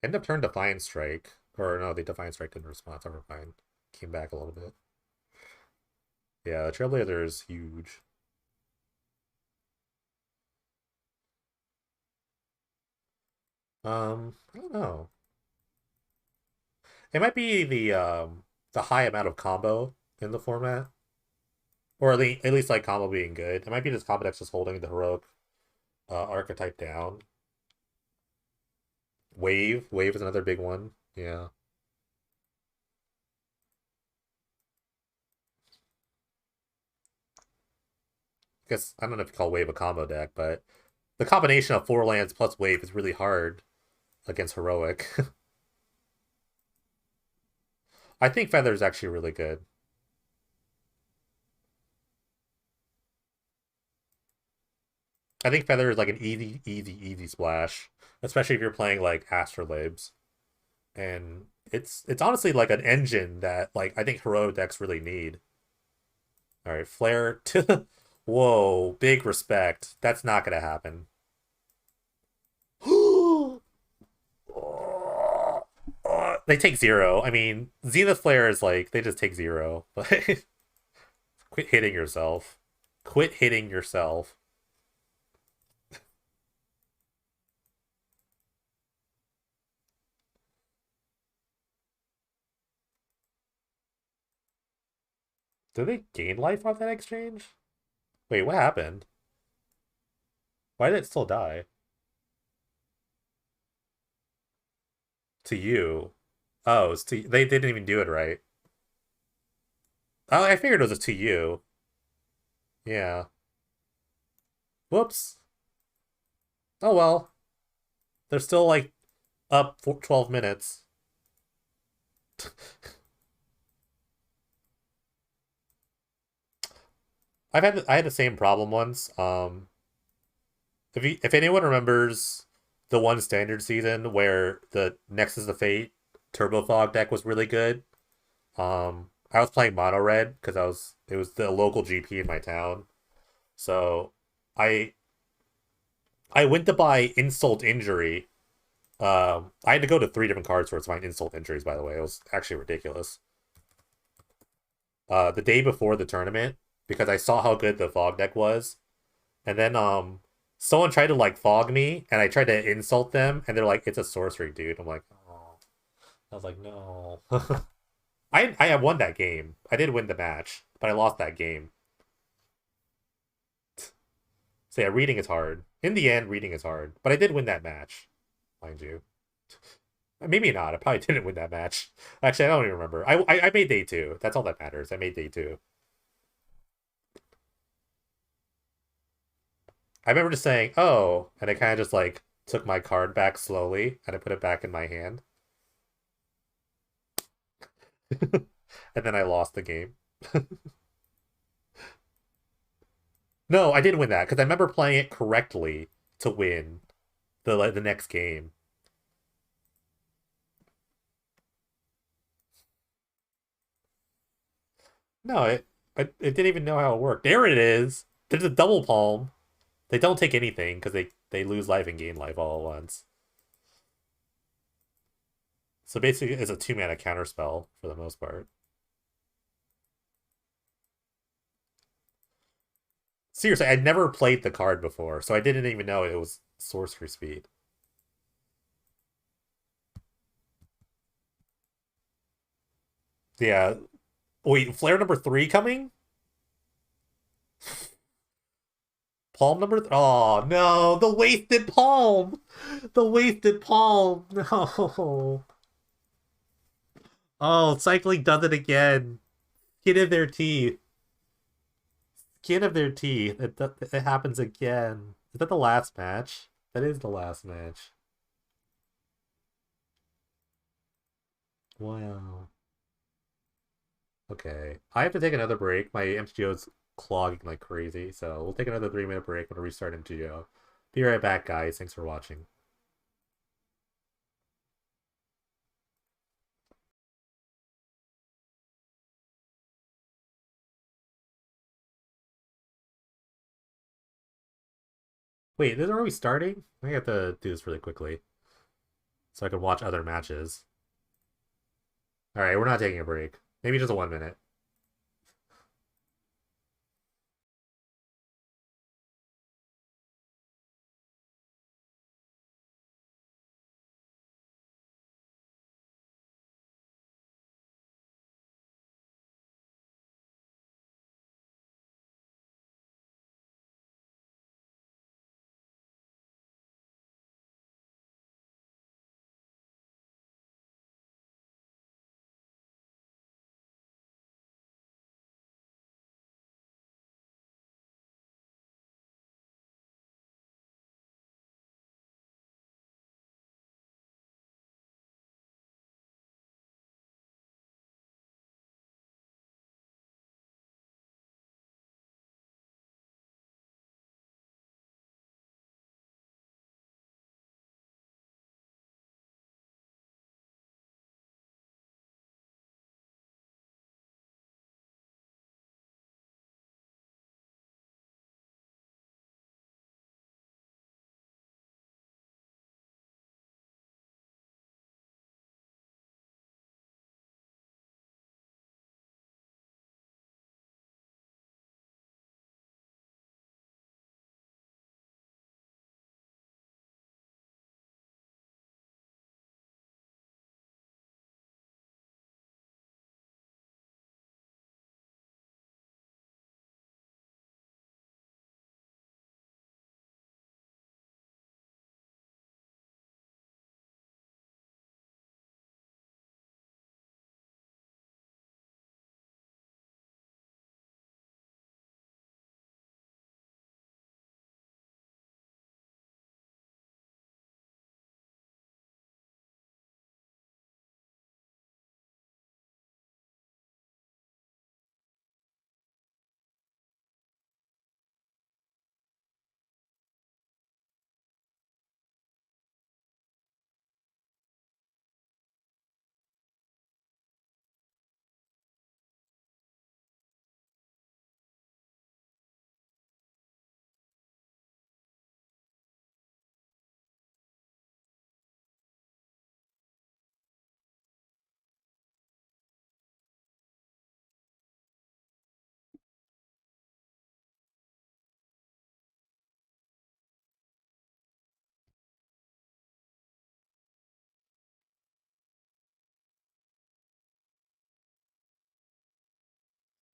End up turn Defiant Strike, or no, the Defiant Strike didn't respond. Never mind. Came back a little bit. Yeah, the Trailblazer is huge. I don't know. It might be the high amount of combo in the format, or at least like combo being good. It might be this combo deck's just holding the heroic archetype down. Wave is another big one. Yeah, I guess I don't know if you call Wave a combo deck, but the combination of 4 lands plus Wave is really hard against heroic. I think Feather is actually really good. I think Feather is like an easy splash, especially if you're playing like Astrolabes. And it's honestly like an engine that like I think heroic decks really need. All right, Flare to whoa, big respect. That's not gonna happen. They take 0. I mean, Zenith Flare is like they just take 0. But quit hitting yourself. Quit hitting yourself. Did they gain life on that exchange? Wait, what happened? Why did it still die? To you. Oh, it's to they didn't even do it right. Oh, I figured it was a to you. Yeah. Whoops. Oh well. They're still like up for 12 minutes. I had the same problem once. If anyone remembers the one standard season where the Nexus of Fate Turbo Fog deck was really good, I was playing mono red because I was it was the local GP in my town. So I I went to buy Insult Injury. I had to go to three different card stores to find Insult Injuries. By the way, it was actually ridiculous. The day before the tournament because I saw how good the fog deck was, and then someone tried to like fog me, and I tried to insult them, and they're like, "It's a sorcery, dude." I'm like, "Oh," I was like, "No." I have won that game. I did win the match, but I lost that game. So yeah, reading is hard. In the end, reading is hard, but I did win that match, mind you. Maybe not. I probably didn't win that match. Actually, I don't even remember. I made day two. That's all that matters. I made day two. I remember just saying, "Oh," and I kind of just like took my card back slowly and I put it back in my hand, and then I lost the game. No, I did win that because I remember playing it correctly to win the next game. No, it didn't even know how it worked. There it is. There's a double palm. They don't take anything because they lose life and gain life all at once. So basically, it's a 2 mana counter spell for the most part. Seriously, I'd never played the card before, so I didn't even know it was sorcery speed. Yeah. Wait, flare number three coming? Palm number? Oh no, the wasted palm. The wasted palm. No. Oh, cycling does it again. Skin of their teeth. Skin of their teeth. It happens again. Is that the last match? That is the last match. Wow. Okay. I have to take another break. My MTGO's clogging like crazy, so we'll take another 3 minute break when we restart MTGO. Be right back, guys. Thanks for watching. Wait, this are we starting? I have to do this really quickly so I can watch other matches. All right, we're not taking a break. Maybe just a 1 minute.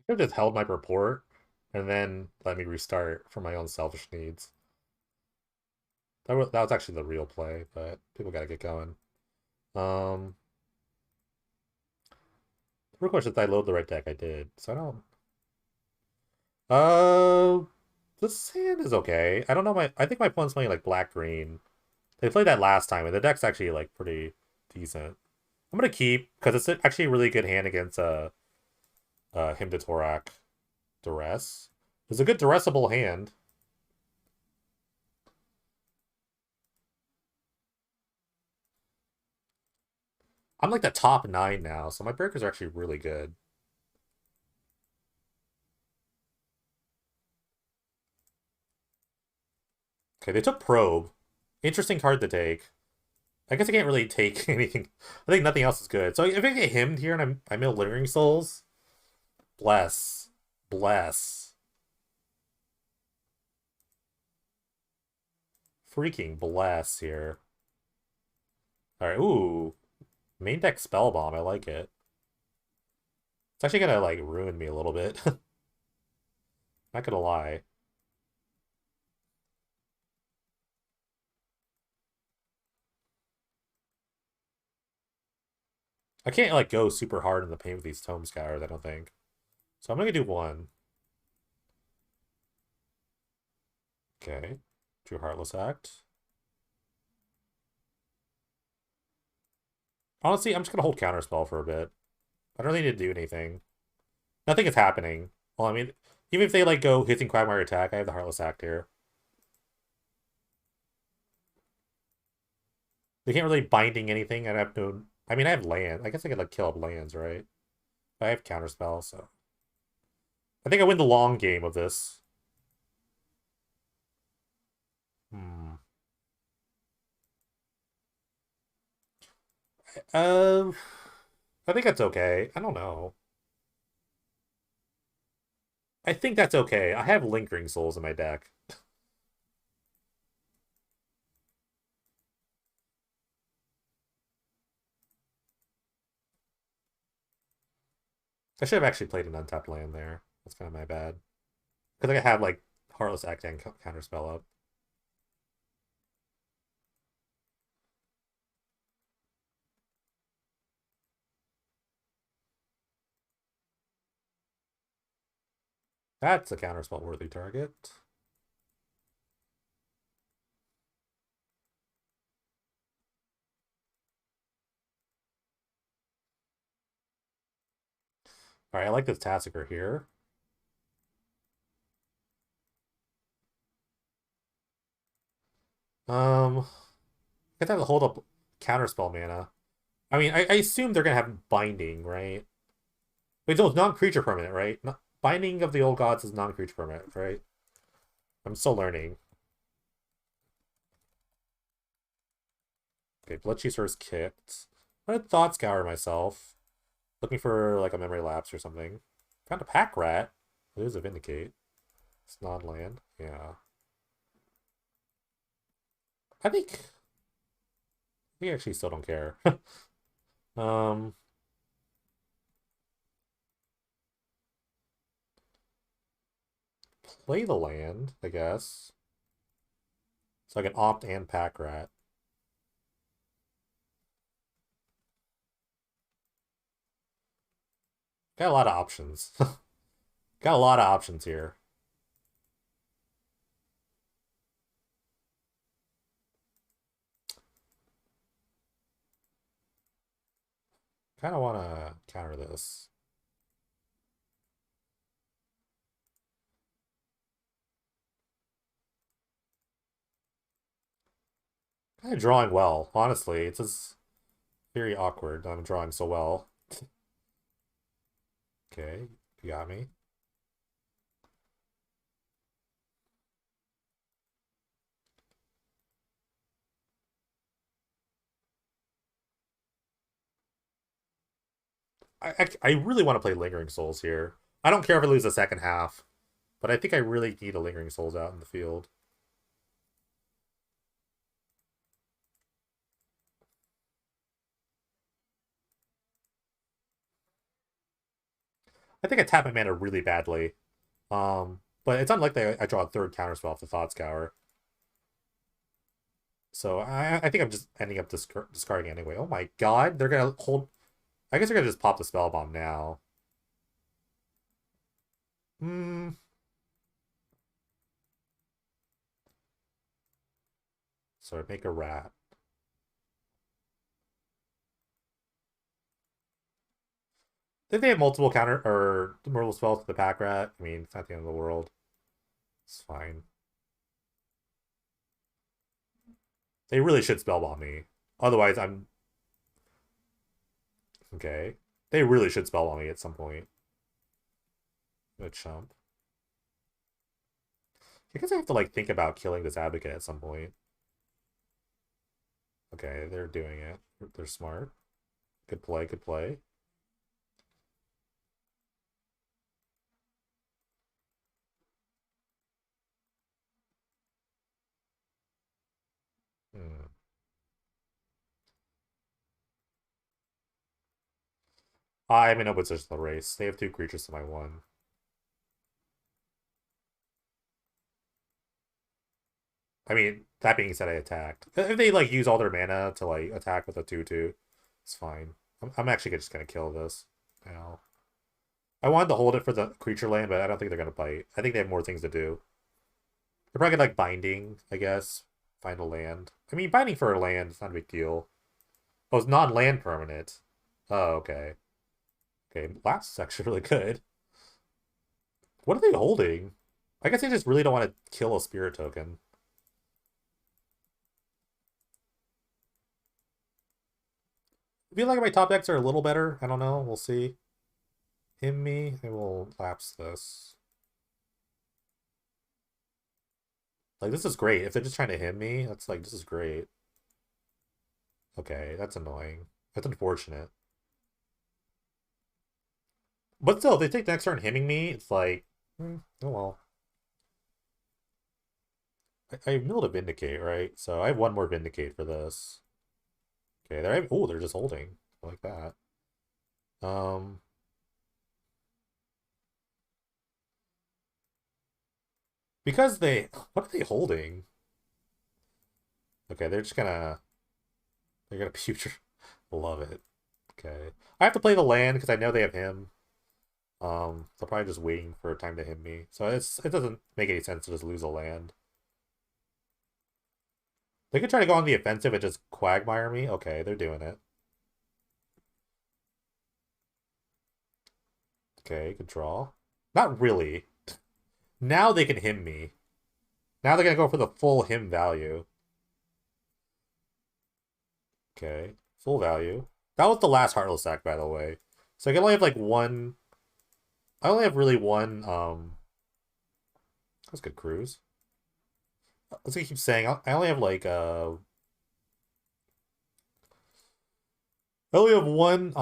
Could have just held my report and then let me restart for my own selfish needs. That was actually the real play, but people gotta get going. Um, the real question is, did I load the right deck? I did. So I don't. Uh, this hand is okay. I don't know I think my opponent's playing like black green. They played that last time, and the deck's actually like pretty decent. I'm gonna keep because it's actually a really good hand against him to Torak duress. It's a good duressable hand. I'm like the top 9 now, so my breakers are actually really good. Okay, they took probe. Interesting card to take. I guess I can't really take anything. I think nothing else is good. So if I get himmed here and I mill Lingering Souls, bless. Bless. Freaking bless here. Alright, ooh. Main deck Spellbomb, I like it. It's actually gonna, like, ruin me a little bit. Not gonna lie. I can't, like, go super hard in the paint with these Tome Scours, I don't think. So I'm gonna do one. Okay. Drew Heartless Act. Honestly, I'm just gonna hold Counterspell for a bit. I don't really need to do anything. Nothing is happening. Well, I mean, even if they, like, go Hissing Quagmire attack, I have the Heartless Act here. They can't really binding anything. I'd have to... I mean, I have land. I guess I could, like, kill up lands, right? I have Counterspell, so... I think I win the long game of this. Hmm. Uh, I think that's okay. I don't know. I think that's okay. I have Lingering Souls in my deck. I should have actually played an untapped land there. That's kind of my bad. Because I have, like, Heartless Act and Counterspell up. That's a Counterspell-worthy target. Alright, I like this Tassiger here. I guess I have to hold up Counterspell mana. I mean, I assume they're gonna have Binding, right? Wait, no, it's non-creature permanent, right? Binding of the Old Gods is non-creature permanent, right? I'm still learning. Okay, Bloodchaser is kicked. I had Thought Scour myself. Looking for, like, a Memory Lapse or something. Found a Pack Rat. It is a Vindicate. It's non-land. Yeah. I think... We actually still don't care. um... Play the land, I guess. So I can opt and Pack Rat. Got a lot of options. Got a lot of options here. Kind of want to counter this. Kind of drawing well, honestly. It's just very awkward. I'm drawing so well. Okay, you got me. I really want to play Lingering Souls here. I don't care if I lose the second half, but I think I really need a Lingering Souls out in the field. I think I tap my mana really badly. But it's unlikely I draw a third counterspell off the Thought Scour. So I think I'm just ending up discarding anyway. Oh my god, they're gonna hold. I guess they're gonna just pop the spell bomb now. Hmm. So make a rat. If they have multiple counter or multiple spells to the pack rat, I mean it's not the end of the world. It's fine. They really should spell bomb me. Otherwise, I'm okay. They really should spell bomb me at some point. A chump. I guess I have to like think about killing this advocate at some point. Okay, they're doing it. They're smart. Good play, good play. Hmm. I'm in opposition to the race. They have two creatures to my one. I mean, that being said, I attacked. If they like use all their mana to like attack with a 2/2, it's fine. I'm actually just gonna kill this now. I wanted to hold it for the creature land, but I don't think they're gonna bite. I think they have more things to do. They're probably gonna like binding, I guess. Find a land. I mean, binding for a land is not a big deal. Oh, it's non-land permanent. Oh, okay. Okay, lapse is actually really good. What are they holding? I guess they just really don't want to kill a spirit token. I feel like my top decks are a little better. I don't know. We'll see. Him me. I will lapse this. Like, this is great. If they're just trying to hit me, that's like, this is great. Okay, that's annoying. That's unfortunate. But still, if they take the next turn hitting me, it's like, oh well. I milled a Vindicate, right? So I have one more Vindicate for this. Okay, they're just holding. I like that. Um, because what are they holding? Okay, they're gonna future. Love it. Okay, I have to play the land because I know they have him. They're probably just waiting for a time to hit me. So it doesn't make any sense to just lose a land. They could try to go on the offensive and just quagmire me. Okay, they're doing it. Okay, good draw. Not really. Now they can him me. Now they're gonna go for the full him value. Okay, full value. That was the last Heartless Sack, by the way. So I can only have like one. I only have really one. That's good cruise. Let's keep saying I only have like I only have one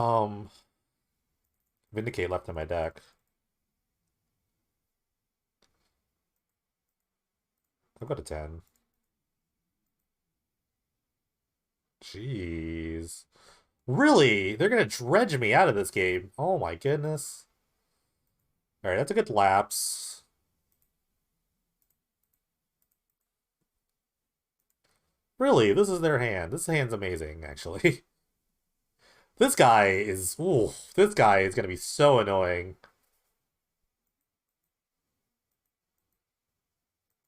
Vindicate left in my deck. I've got a 10. Jeez. Really? They're gonna dredge me out of this game. Oh my goodness. Alright, that's a good lapse. Really, this is their hand. This hand's amazing, actually. This guy is... Ooh, this guy is gonna be so annoying.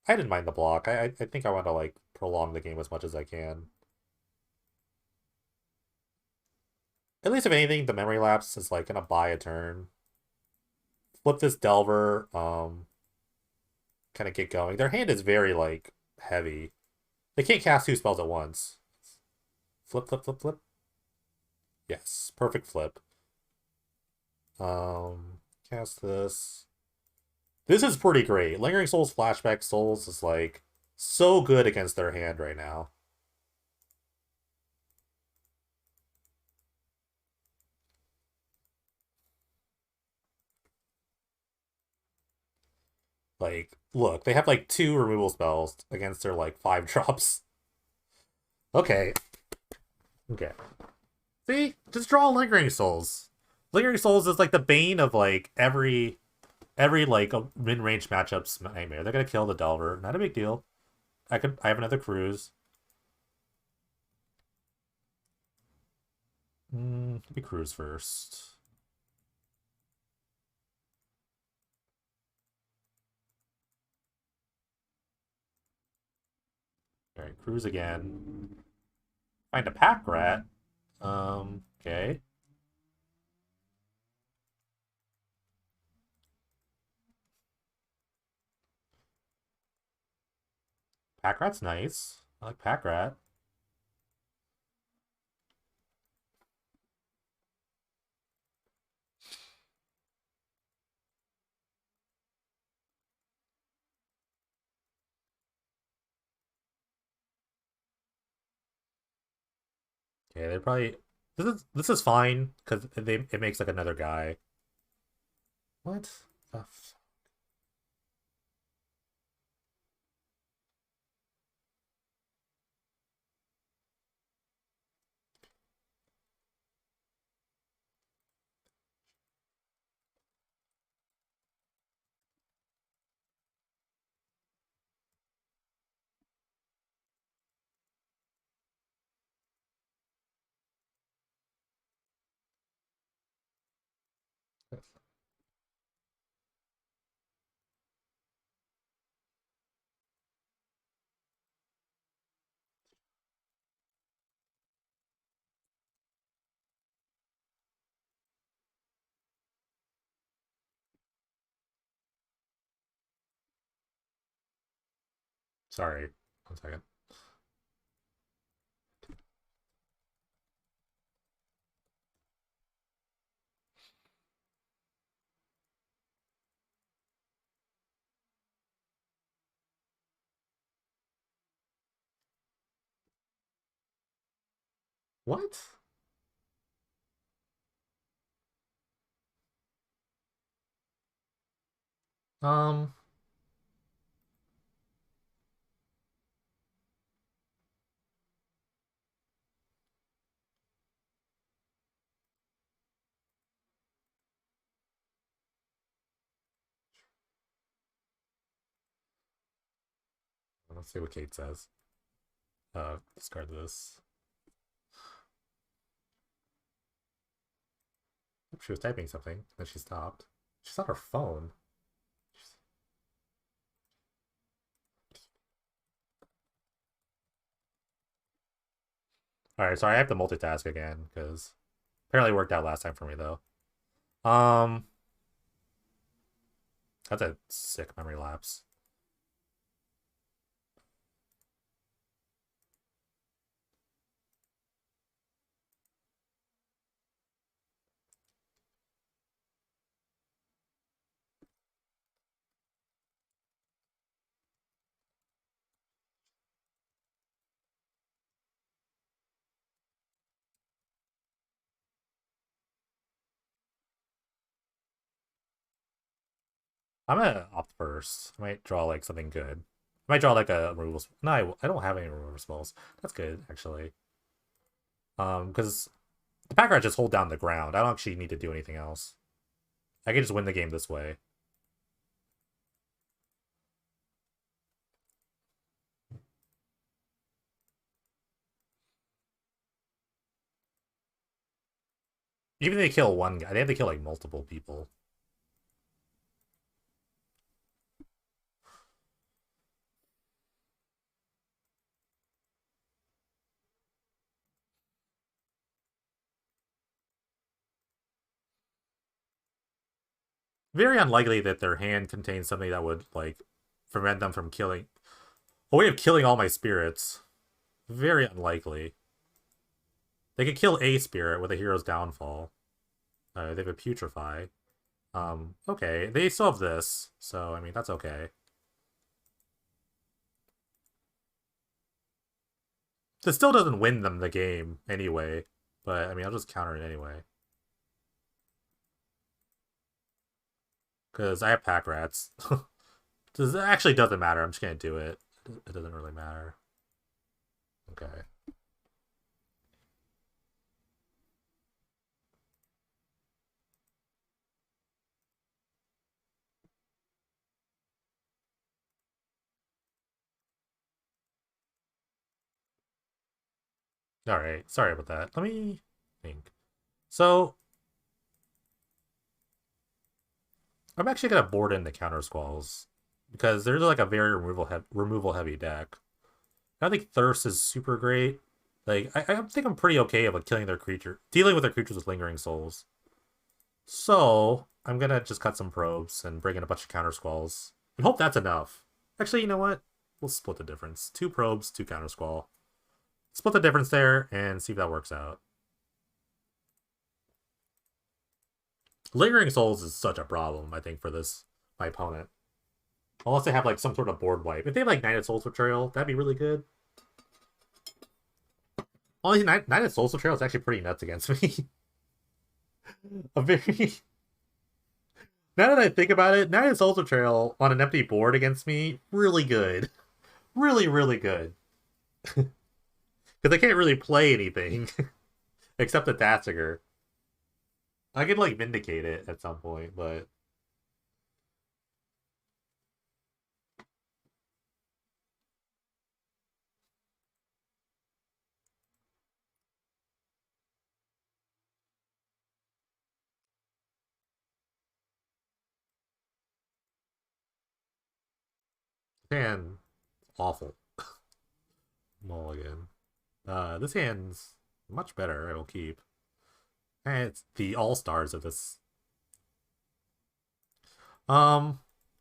I didn't mind the block. I think I want to, like, prolong the game as much as I can. At least if anything, the memory lapse is, like, gonna buy a turn. Flip this Delver, kind of get going. Their hand is very, like, heavy. They can't cast two spells at once. Flip, flip, flip, flip. Yes, perfect flip. Cast this. This is pretty great. Lingering Souls, Flashback Souls is like so good against their hand right now. Like, look, they have like two removal spells against their like 5 drops. Okay. Okay. See? Just draw Lingering Souls. Lingering Souls is like the bane of like every like a mid-range matchup's nightmare. They're gonna kill the Delver. Not a big deal. I have another cruise. Let me cruise first. Alright, cruise again. Find a pack rat. Okay. Pack rat's nice. I like pack rat. Okay, they probably this is fine because it makes like another guy. What? The Sorry. 1 second. What? Um, let's see what Kate says. Discard this. She was typing something, then she stopped. She's on her phone. Alright, sorry, I have to multitask again, because apparently it worked out last time for me, though. Um, that's a sick memory lapse. I'm gonna opt first. I might draw, like, something good. I might draw, like, a removal... No, I don't have any removal spells. That's good, actually. Because the pack rat just hold down the ground. I don't actually need to do anything else. I can just win the game this way. Even if they kill one guy, they have to kill, like, multiple people. Very unlikely that their hand contains something that would, like, prevent them from killing... A way of killing all my spirits. Very unlikely. They could kill a spirit with a hero's downfall. They have a putrefy. Okay. They still have this, so, I mean, that's okay. This still doesn't win them the game, anyway. But, I mean, I'll just counter it anyway. Because I have pack rats. It actually doesn't matter. I'm just going to do it. It doesn't really matter. Okay. Alright, sorry about that. Let me think. So, I'm actually going to board in the counter squalls because they're like a very removal heavy deck. I don't think Thirst is super great. Like, I think I'm pretty okay with killing their creature, dealing with their creatures with Lingering Souls. So, I'm going to just cut some probes and bring in a bunch of counter squalls and hope that's enough. Actually, you know what? We'll split the difference. 2 probes, 2 counter squall. Split the difference there and see if that works out. Lingering Souls is such a problem, I think, for my opponent. Unless they have like some sort of board wipe. If they have like Knighted Souls Betrayal, that'd be really good. Only Knighted Souls Betrayal is actually pretty nuts against me. A very Now that I think about it, Knighted Souls Betrayal on an empty board against me, really good. Really, really good. Because I can't really play anything except the Tasigur. I could like Vindicate it at some point, but man, awful. Mulligan. This hand's much better. I will keep. And it's the all stars of this. Um,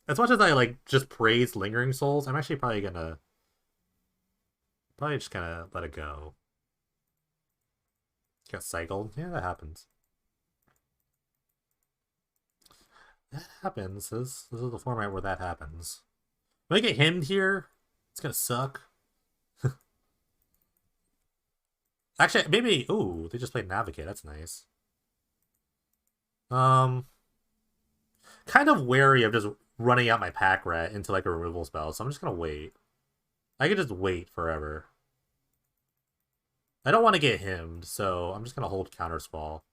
as much as I like just praise Lingering Souls, I'm actually probably just gonna let it go. Got cycled. Yeah, that happens. That happens. This is the format where that happens. When I get himmed here, it's gonna suck. Actually, maybe. Ooh, they just played Navigate. That's nice. Um, kind of wary of just running out my pack rat into like a removal spell, so I'm just gonna wait. I could just wait forever. I don't want to get himmed, so I'm just gonna hold counter spell.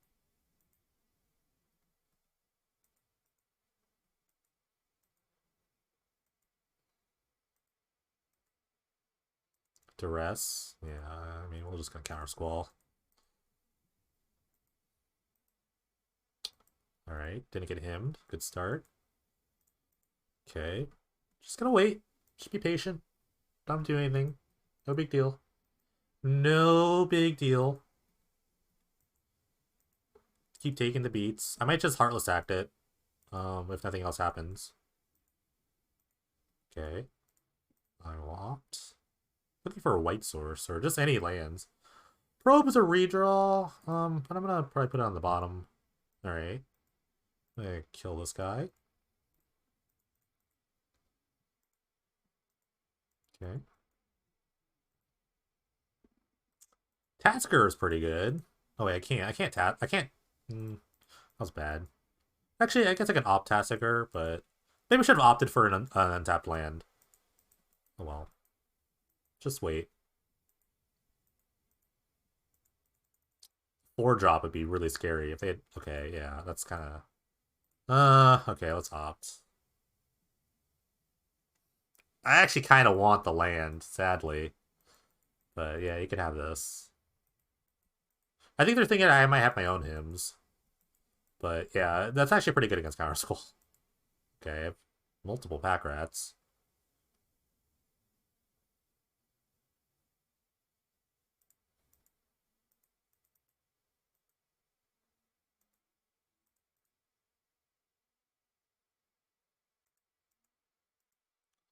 Duress. Yeah, I mean, we're just gonna counter squall. Alright, didn't get himmed. Good start. Okay. Just gonna wait. Just be patient. Don't do anything. No big deal. No big deal. Keep taking the beats. I might just Heartless Act it. If nothing else happens. Okay. I will opt. Looking for a white source or just any lands. Probe is a redraw. But I'm gonna probably put it on the bottom. Alright. I'm gonna kill this guy. Okay. Tasker is pretty good. Oh wait, I can't tap. I can't. That was bad. Actually, I guess I can opt Tasker, but maybe I should have opted for an untapped land. Oh well. Just wait. 4-drop would be really scary if they had... Okay, yeah, that's kind of... okay, let's opt. I actually kind of want the land, sadly. But yeah, you can have this. I think they're thinking I might have my own hymns. But yeah, that's actually pretty good against Counter School. Okay, I have multiple pack rats.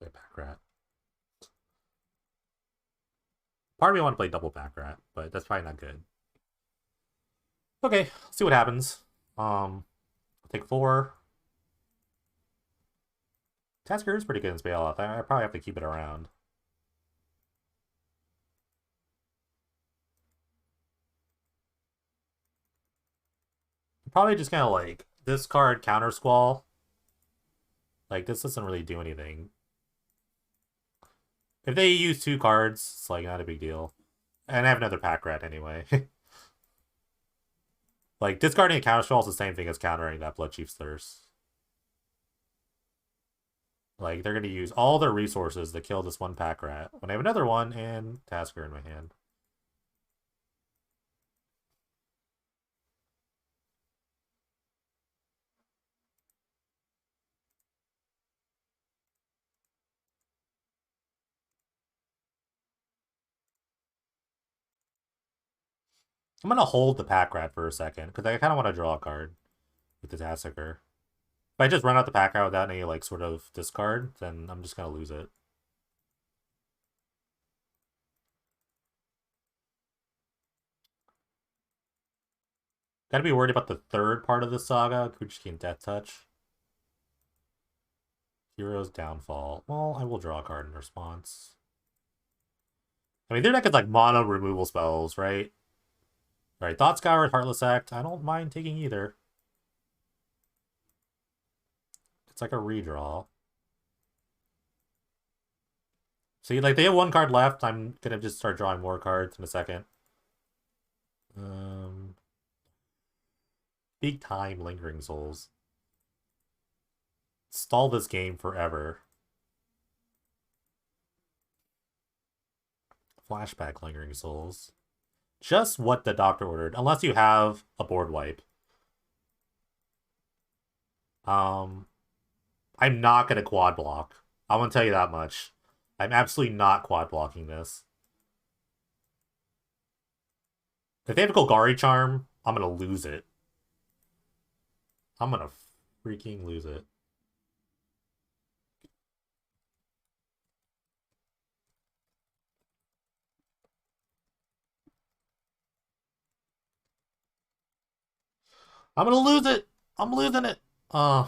Okay, pack rat. Part of me want to play double pack rat, but that's probably not good. Okay, let's see what happens. I'll take 4. Tasker is pretty good in Spell Out. I probably have to keep it around. Probably just kind of like discard counter squall. Like this doesn't really do anything. If they use 2 cards, it's like not a big deal. And I have another pack rat anyway. Like discarding a counter squall is the same thing as countering that Blood Chief's Thirst. Like they're gonna use all their resources to kill this one pack rat when I have another one and Tasker in my hand. I'm gonna hold the pack rat for a second, because I kind of want to draw a card with the Tassicker. If I just run out the pack rat without any, like, sort of discard, then I'm just gonna lose it. Gotta be worried about the third part of the saga, Kuchiki and Death Touch. Hero's Downfall. Well, I will draw a card in response. I mean, their deck is like mono removal spells, right? Right, Thought Scour, Heartless Act. I don't mind taking either. It's like a redraw. See, like, they have one card left. I'm gonna just start drawing more cards in a second. Big time Lingering Souls. Stall this game forever. Flashback Lingering Souls. Just what the doctor ordered, unless you have a board wipe. I'm not gonna quad block. I want to tell you that much. I'm absolutely not quad blocking this. If they have a Golgari Charm, I'm gonna lose it. I'm gonna freaking lose it. I'm gonna lose it. I'm losing it. Uh,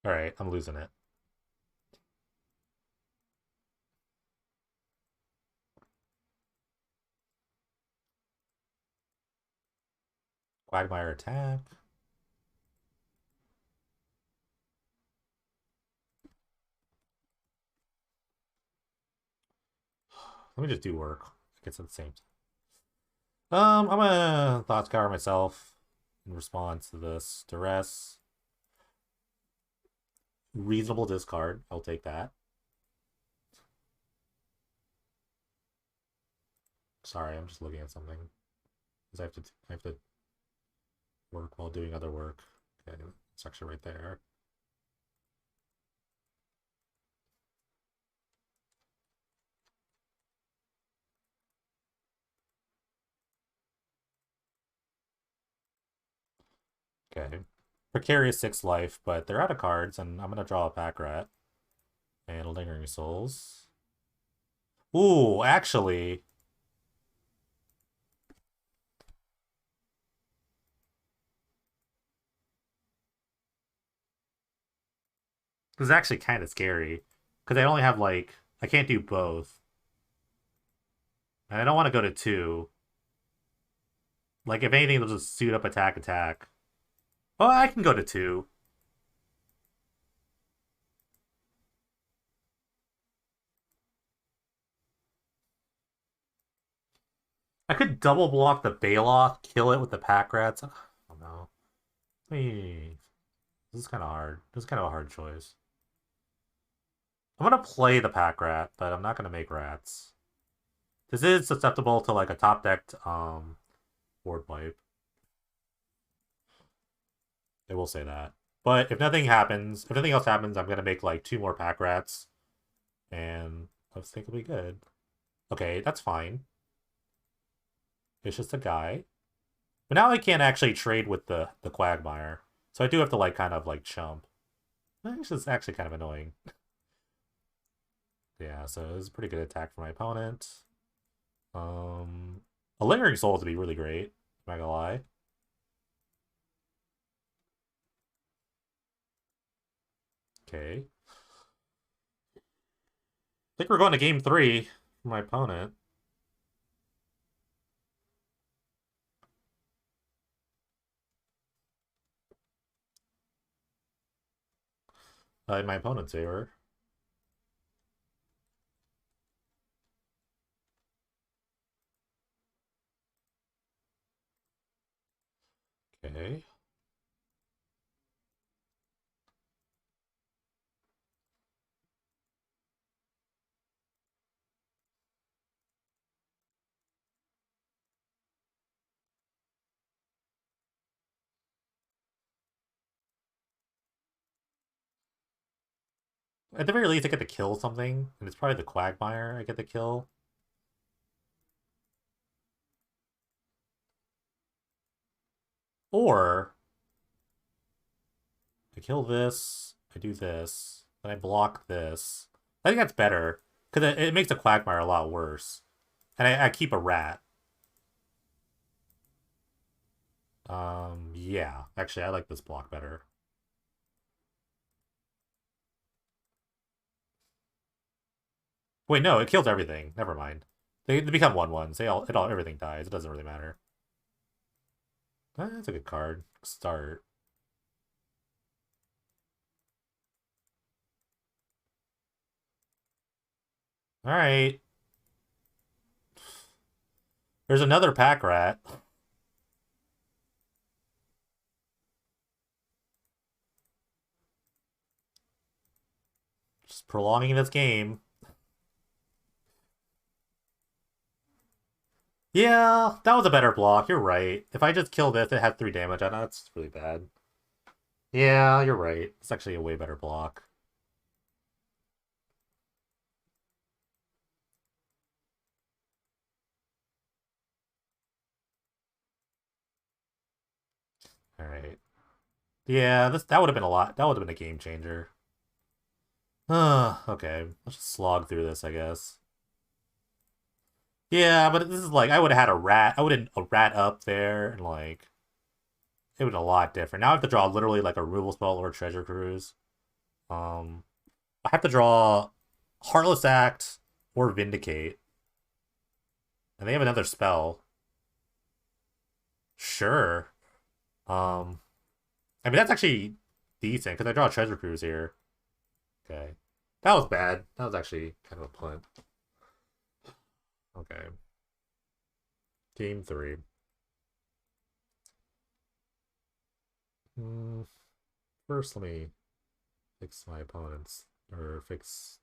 all right, I'm losing it. Quagmire attack. Let me just do work. I guess at the same time. I'm gonna Thought Scour myself in response to this. Duress. Reasonable discard. I'll take that. Sorry, I'm just looking at something. Because I have to work while doing other work. Okay, it's actually right there. Okay. Precarious 6 life, but they're out of cards, and I'm gonna draw a pack rat. And Lingering Souls. Ooh, actually. This is actually kind of scary. Because I only have, like, I can't do both. And I don't want to go to 2. Like, if anything, they'll just suit up attack, attack. Oh, I can go to 2. I could double block the Baloth, kill it with the pack rats. I don't know. Hey, this is kind of hard. This is kind of a hard choice. I'm gonna play the pack rat, but I'm not gonna make rats. This is susceptible to like a top decked board wipe. I will say that. But if nothing happens, if nothing else happens, I'm gonna make like 2 more pack rats, and I think it'll be good. Okay, that's fine. It's just a guy. But now I can't actually trade with the Quagmire. So I do have to like kind of like chump. This is actually kind of annoying. Yeah, so it was a pretty good attack for my opponent. A Lingering Soul to be really great, I'm not gonna lie. Okay. I think we're going to game 3 for my opponent. In my opponent's favor. At the very least, I get to kill something, and it's probably the Quagmire I get to kill. Or I kill this, I do this, then I block this. I think that's better, because it makes a Quagmire a lot worse. And I keep a rat. Yeah. Actually, I like this block better. Wait, no, it kills everything. Never mind. They become 1/1s. Everything dies. It doesn't really matter. That's a good card. Start. Alright. There's another pack rat. Just prolonging this game. Yeah, that was a better block. You're right. If I just kill this, it has 3 damage on it. That's really bad. Yeah, you're right. It's actually a way better block. Alright. Yeah, that would have been a lot. That would have been a game changer. Okay. Let's just slog through this, I guess. Yeah, but this is like, I would have had a rat. I would have a rat up there, and like, it would have been a lot different. Now I have to draw literally like a removal spell or treasure cruise. Um, I have to draw Heartless Act or Vindicate. And they have another spell. Sure. Um, I mean, that's actually decent, because I draw a treasure cruise here. Okay. That was bad. That was actually kind of a punt. Okay. Game 3. First, let me fix my opponents. Or fix...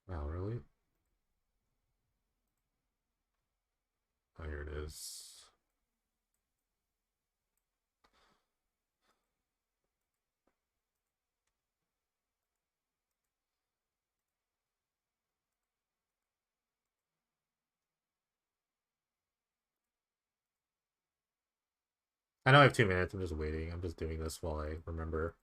Wow, really? Oh, here it is. I know I have 2 minutes. I'm just waiting. I'm just doing this while I remember.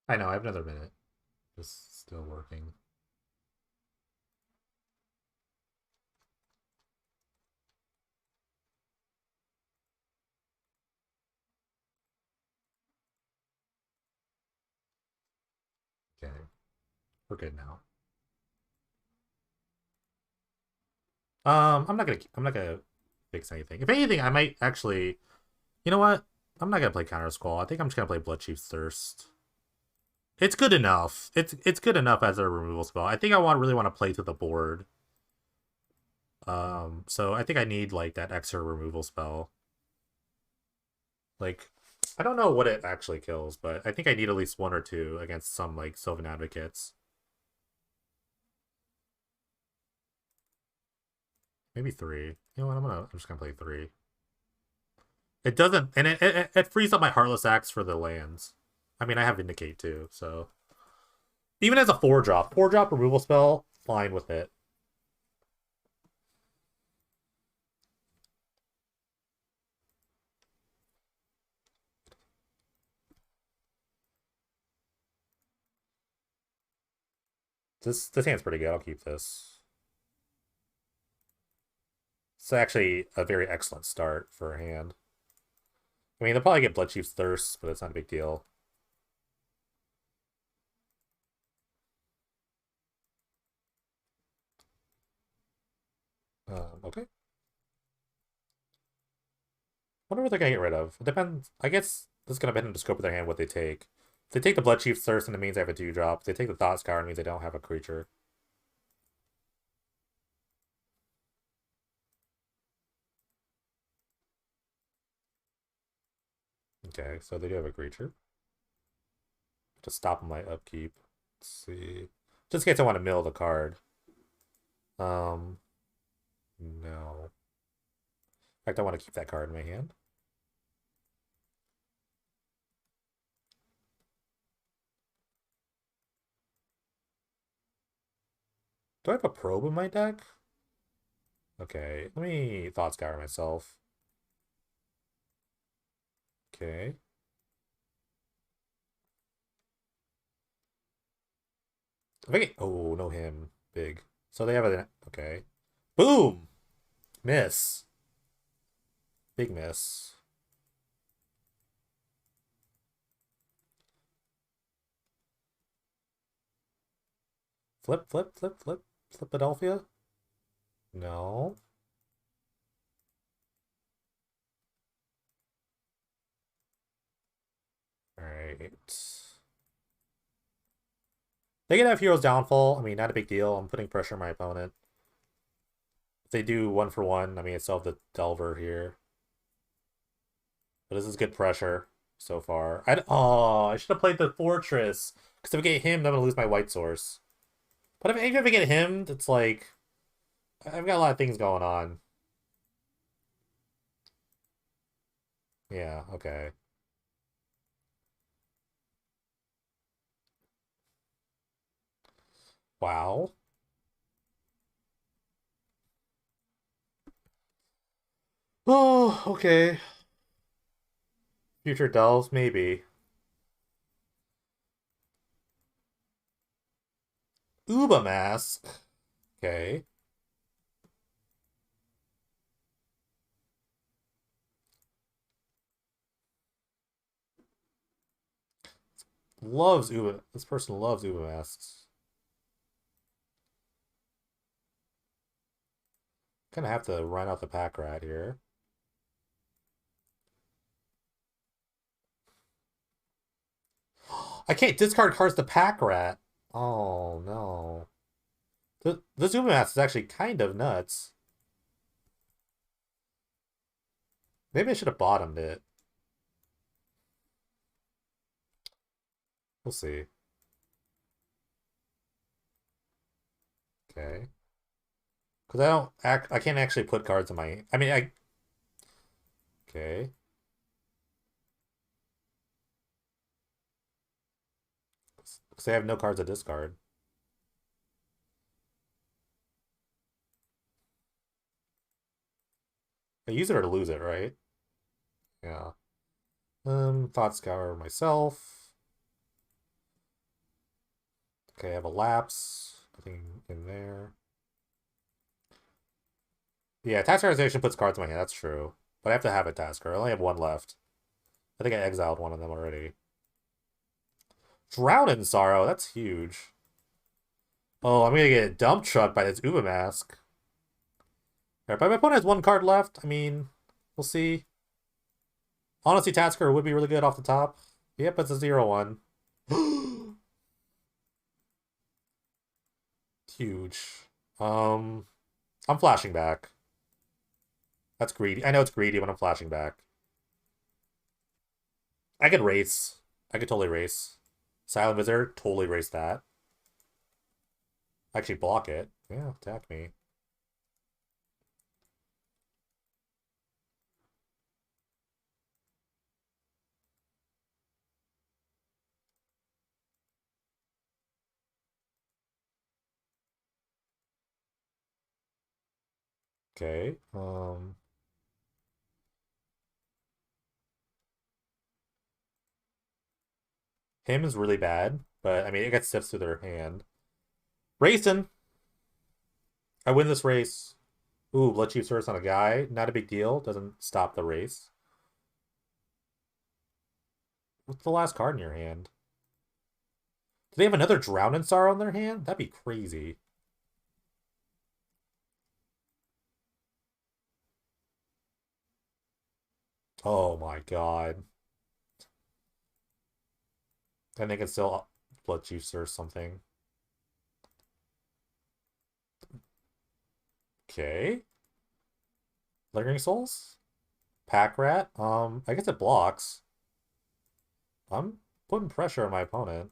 I know, I have another minute. Just still working. Okay. We're good now. I'm not gonna fix anything. If anything, I might actually, you know what? I'm not gonna play Counter Squall. I think I'm just gonna play Blood Chief's Thirst. It's good enough. It's good enough as a removal spell. I think I really want to play to the board. So I think I need like that extra removal spell. Like, I don't know what it actually kills, but I think I need at least 1 or 2 against some like Sylvan Advocates. Maybe 3. You know what? I'm just gonna play 3. It doesn't, and it frees up my Heartless Axe for the lands. I mean, I have Vindicate too, so even as a 4-drop removal spell, fine with it. This hand's pretty good. I'll keep this. It's actually a very excellent start for a hand. I mean, they'll probably get Blood Chief's Thirst, but it's not a big deal. Okay. Wonder what they're gonna get rid of. It depends. I guess this is gonna depend on the scope of their hand what they take. If they take the Blood Chief's Thirst, and it means they have a 2-drop. If they take the Thought Scour, it means they don't have a creature. Okay, so they do have a creature. To stop my upkeep. Let's see. Just in case I want to mill the card. No. In fact, I want to keep that card in my hand. Do I have a probe in my deck? Okay, let me Thought Scour myself. Okay. If I get, oh, no him. Big. So they have a, okay. Boom! Miss. Big miss. Flip, flip, flip, flip. Philadelphia? No. Alright. They can have Hero's Downfall. I mean, not a big deal. I'm putting pressure on my opponent. If they do 1-for-1, I mean, I still have the Delver here. But this is good pressure so far. I should have played the Fortress. Because if I get him, I'm going to lose my white source. But even if I get him, it's like... I've got a lot of things going on. Yeah, okay. Wow. Oh, okay. Future Delves, maybe. Uba Mask. Okay. Loves Uba. This person loves Uba Masks. Gonna have to run out the pack rat here. I can't discard cards to pack rat. Oh no. The Uba Mask is actually kind of nuts. Maybe I should have bottomed it. We'll see. Okay. Because I can't actually put cards in my... I mean, okay. Because I have no cards to discard. I use it or to lose it, right? Yeah. Thought Scour myself. Okay, I have a lapse. Nothing in there. Yeah, Taskarization puts cards in my hand, that's true. But I have to have a Tasker. I only have one left. I think I exiled one of them already. Drown in Sorrow, that's huge. Oh, I'm gonna get dump trucked by this Uba Mask. Alright, but my opponent has one card left. I mean, we'll see. Honestly, Tasker would be really good off the top. Yep, it's a 0-1. Huge. Um, I'm flashing back. That's greedy. I know it's greedy when I'm flashing back. I could race. I could totally race. Silent Visitor, totally race that. Actually block it. Yeah, attack me. Okay. Him is really bad, but I mean it gets sifts through their hand. Racing. I win this race. Ooh, blood chief source on a guy. Not a big deal. Doesn't stop the race. What's the last card in your hand? Do they have another Drown in Sorrow in their hand? That'd be crazy. Oh my god. And they can still blood chiefs or something. Okay. Lingering Souls? Pack Rat? I guess it blocks. I'm putting pressure on my opponent.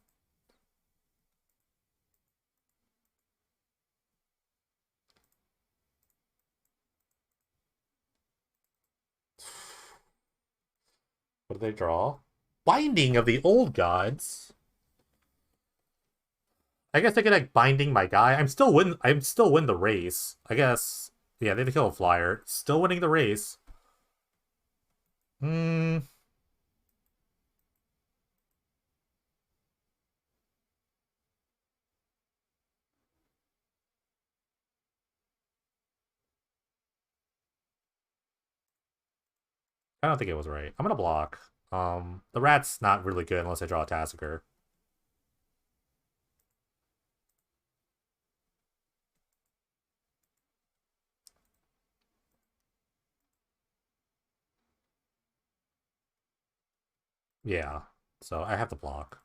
What do they draw? Binding of the Old Gods. I guess I could like binding my guy. I'm still win the race. I guess. Yeah, they have to kill a flyer. Still winning the race. Hmm. I don't think it was right. I'm gonna block. The rat's not really good unless I draw a Tassiger. Yeah. So I have to block.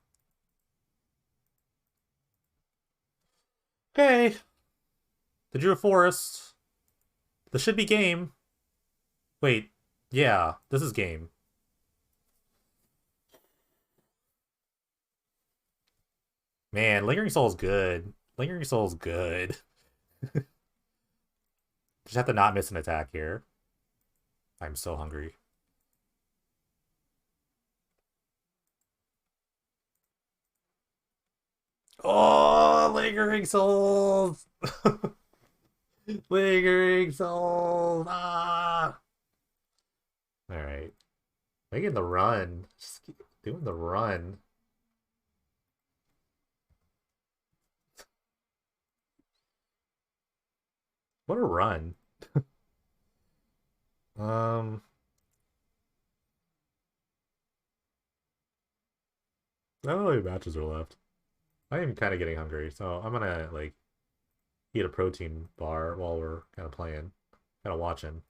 Okay. The Drew Forest. This should be game. Wait. Yeah, this is game. Man, Lingering Soul's good. Lingering Soul's good. Just have to not miss an attack here. I'm so hungry. Oh, Lingering Souls! Lingering Souls! Ah! Alright. Making the run. Just keep doing the run. What a run. Um, I don't know how many matches are left. I am kind of getting hungry, so I'm gonna like eat a protein bar while we're kind of playing, kind of watching.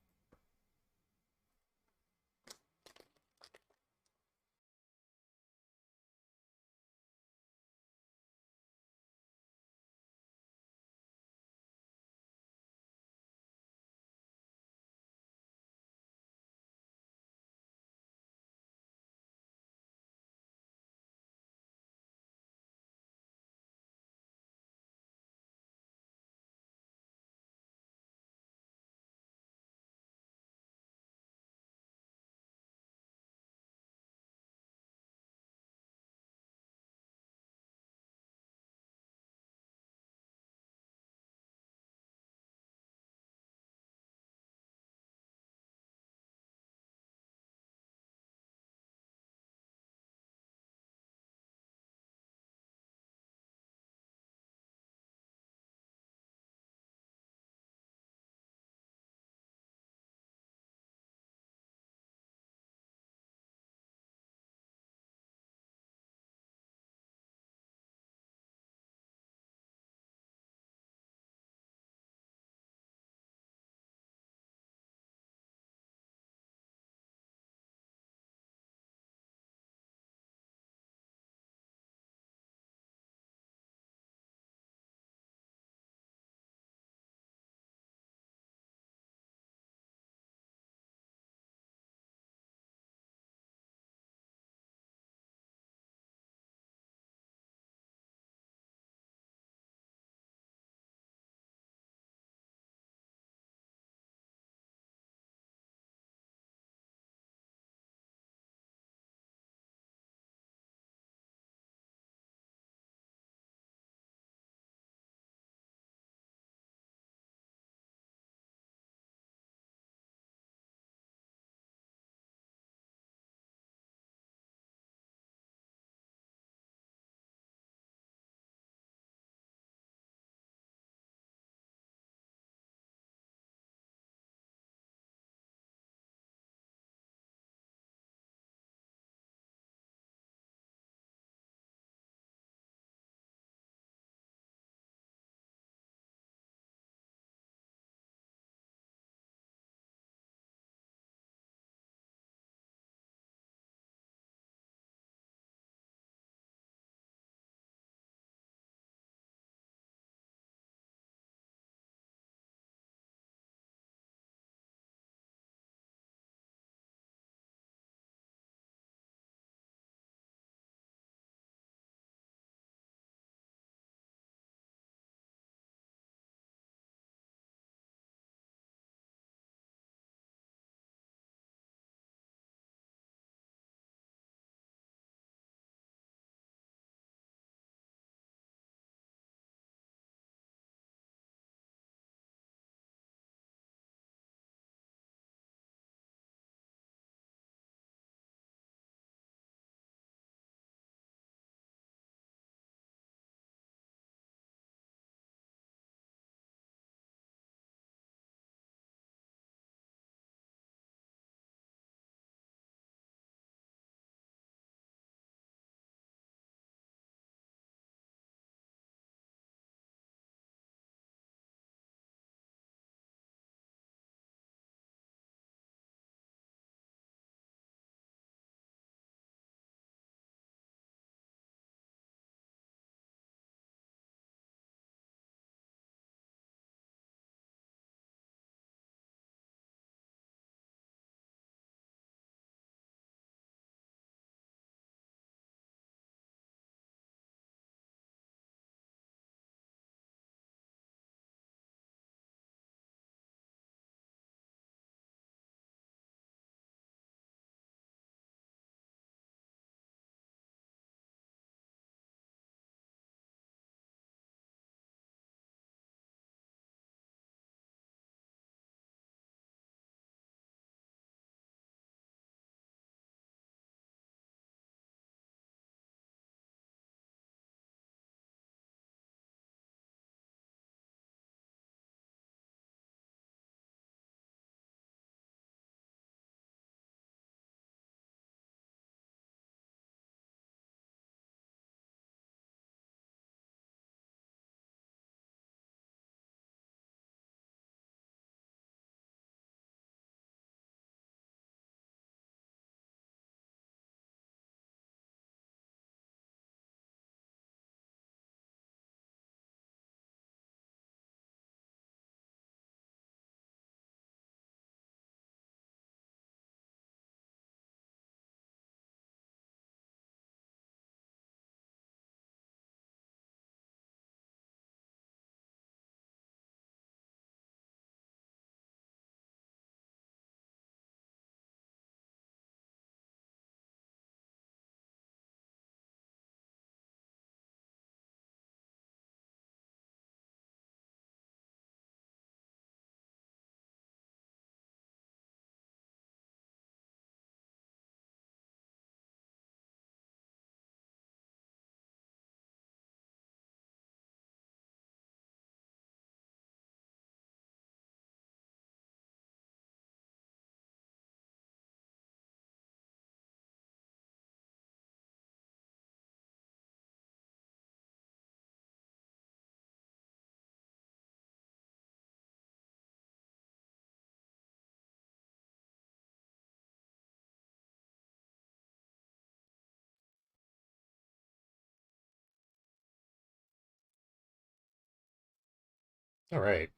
All right.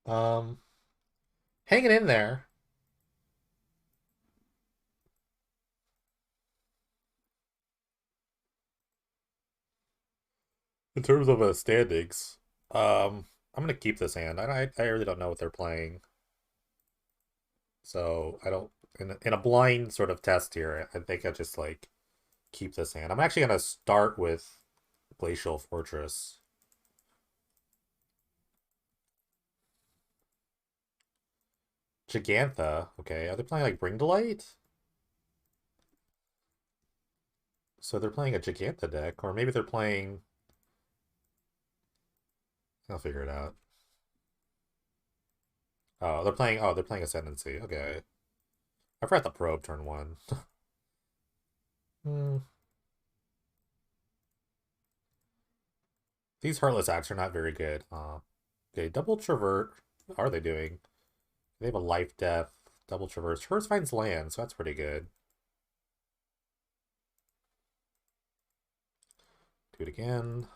Um, hanging in there. In terms of standings, I'm gonna keep this hand. I really don't know what they're playing, so I don't. In a blind sort of test here, I think I just like keep this hand. I'm actually gonna start with Glacial Fortress. Gigantha. Okay, are they playing like Bring to Light? So they're playing a Gigantha deck, or maybe they're playing. I'll figure it out. Oh, they're playing. Oh, they're playing Ascendancy. Okay, I forgot the probe turn one. Hmm. These Heartless Acts are not very good. Okay, double Travert. What are they doing? They have a life death, double traverse. Hers finds land, so that's pretty good. Do it again.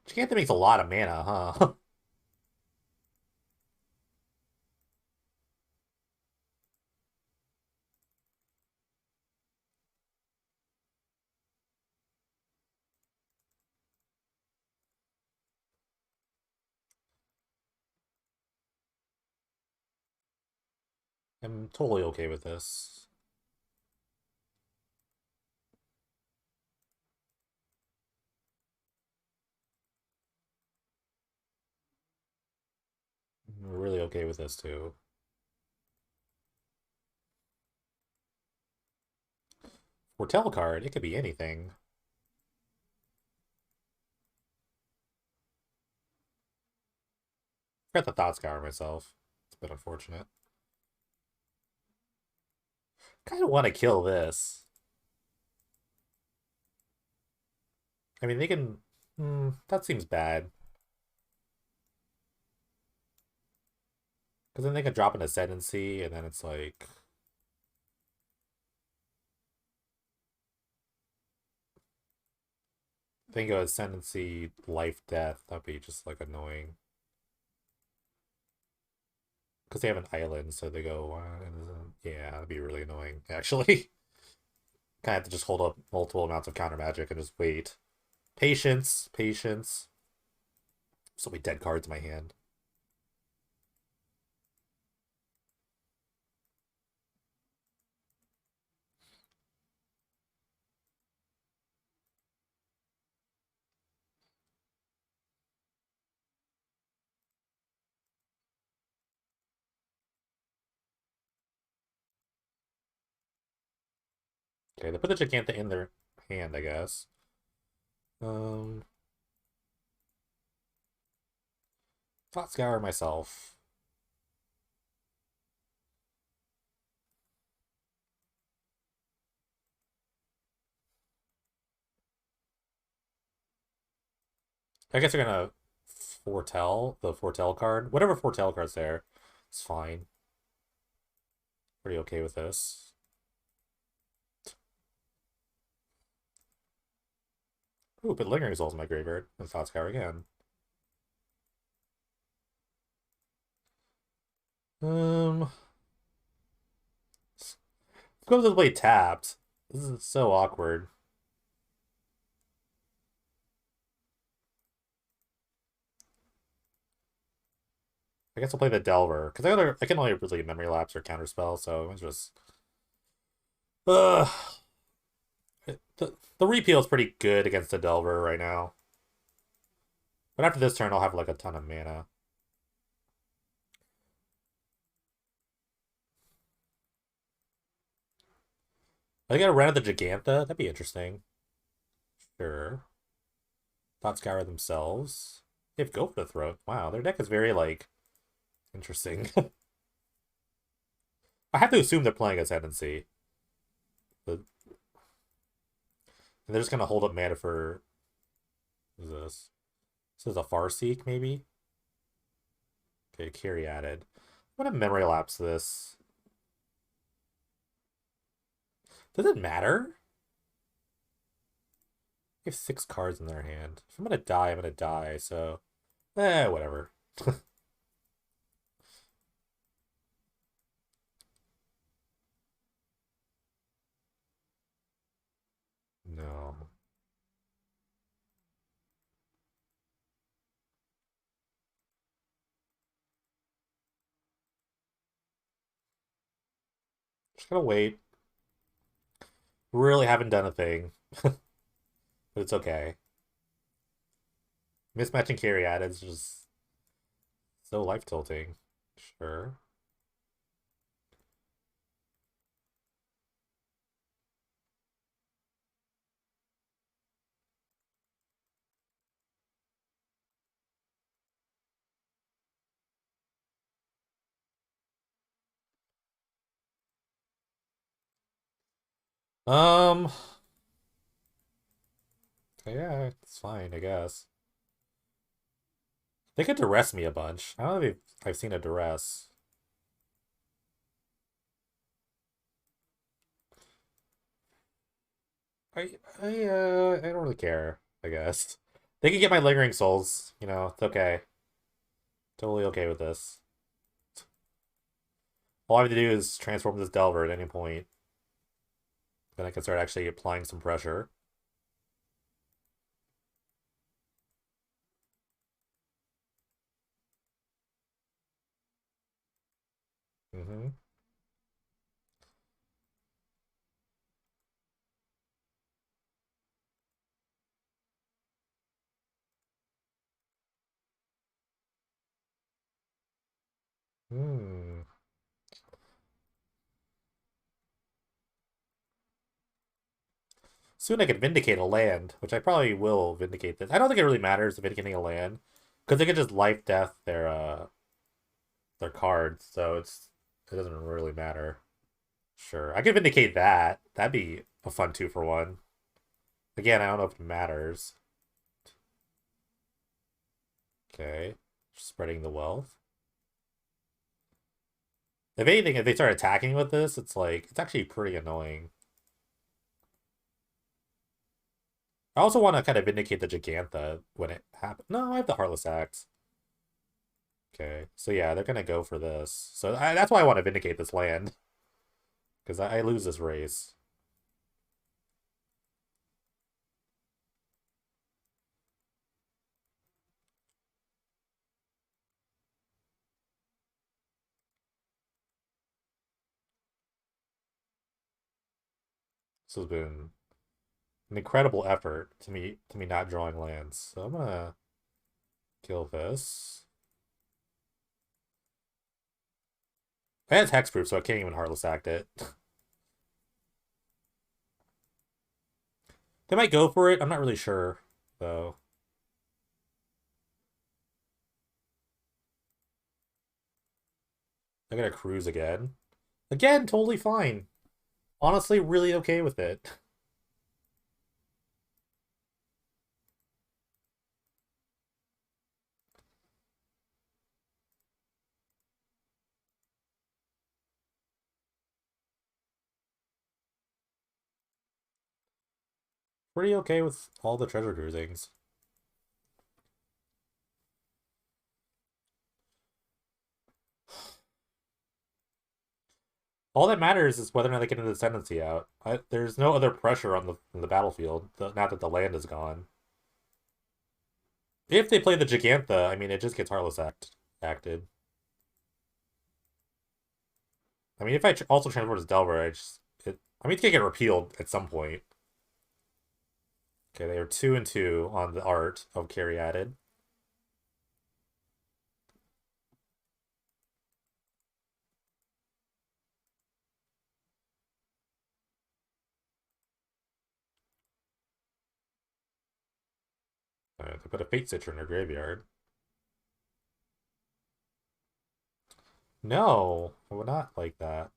Giganta makes a lot of mana, huh? I'm totally okay with this. I'm really okay with this too. Foretell card, it could be anything. I got the Thought Scour myself. It's a bit unfortunate. Kind of want to kill this. I mean, they can. That seems bad. Because then they can drop an Ascendancy, and then it's like. Think of Ascendancy, Life, Death. That'd be just like annoying. Because they have an island, so they go, yeah, that'd be really annoying, actually. Kind of have to just hold up multiple amounts of counter magic and just wait. Patience, patience. So many dead cards in my hand. Okay, they put the Giganta in their hand, I guess. Um, Thought Scour myself. I guess they're gonna foretell the foretell card. Whatever foretell card's there, it's fine. Pretty okay with this. Ooh, but Lingering Soul's in my graveyard. And Thought Scour again. Um, go to the way tapped. This is so awkward. I guess I'll play the Delver because I can only really memory lapse or counterspell, so it's just. Uh, the repeal is pretty good against the Delver right now. But after this turn, I'll have like a ton of mana. I got to run at the Gigantha. That'd be interesting. Sure. Thought Scour themselves. They have Go for the Throat. Wow, their deck is very like interesting. I have to assume they're playing Ascendancy. But, and they're just gonna hold up mana for. What is this? This is a Farseek, maybe? Okay, carry added. I'm gonna memory lapse this. Does it matter? They have 6 cards in their hand. If I'm gonna die, I'm gonna die, so... whatever. No. Just gonna wait. Really haven't done a thing. But it's okay. Mismatching carry added is just so life tilting. Sure. Um, yeah, it's fine, I guess. They could duress me a bunch. I don't know if I've seen a duress. I don't really care, I guess. They can get my lingering souls, it's okay. Totally okay with this. All I have to do is transform this Delver at any point. Then I can start actually applying some pressure. Mm-hmm. Hmm. Soon I could vindicate a land, which I probably will vindicate this. I don't think it really matters vindicating a land, because they can just life death their cards, so it doesn't really matter. Sure, I could vindicate that. That'd be a fun 2-for-1. Again, I don't know if it matters. Okay, spreading the wealth. If anything, if they start attacking with this, it's actually pretty annoying. I also want to kind of vindicate the Gigantha when it happens. No, I have the Heartless Axe. Okay, so yeah, they're gonna go for this. So that's why I want to vindicate this land. Because I lose this race. This has been an incredible effort to me not drawing lands. So I'm gonna kill this. It has hexproof, so I can't even Heartless Act it. They might go for it. I'm not really sure, though. I'm gonna cruise again. Again, totally fine. Honestly, really okay with it. Pretty okay with all the treasure cruisings. All that matters is whether or not they get an ascendancy out. There's no other pressure on the battlefield, now that the land is gone. If they play the Gigantha, I mean, it just gets Heartless acted. I mean, if I also transport as Delver, I mean, it's gonna get repealed at some point. Okay, they are 2-2 on the art of carry added. All right, they put a Fate Stitcher in their graveyard. No, I would not like that.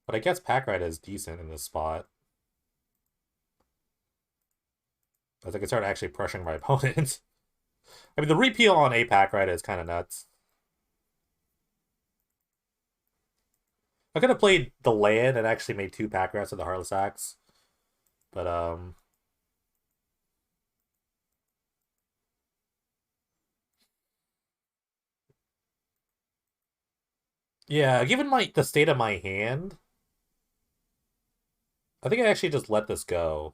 But I guess Pack Ride is decent in this spot. As I can start actually pressuring my opponent. I mean, the repeal on a Pack Ride is kind of nuts. I could have played the land and actually made 2 pack rats of the Heartless Axe. But, yeah, given the state of my hand, I think I actually just let this go.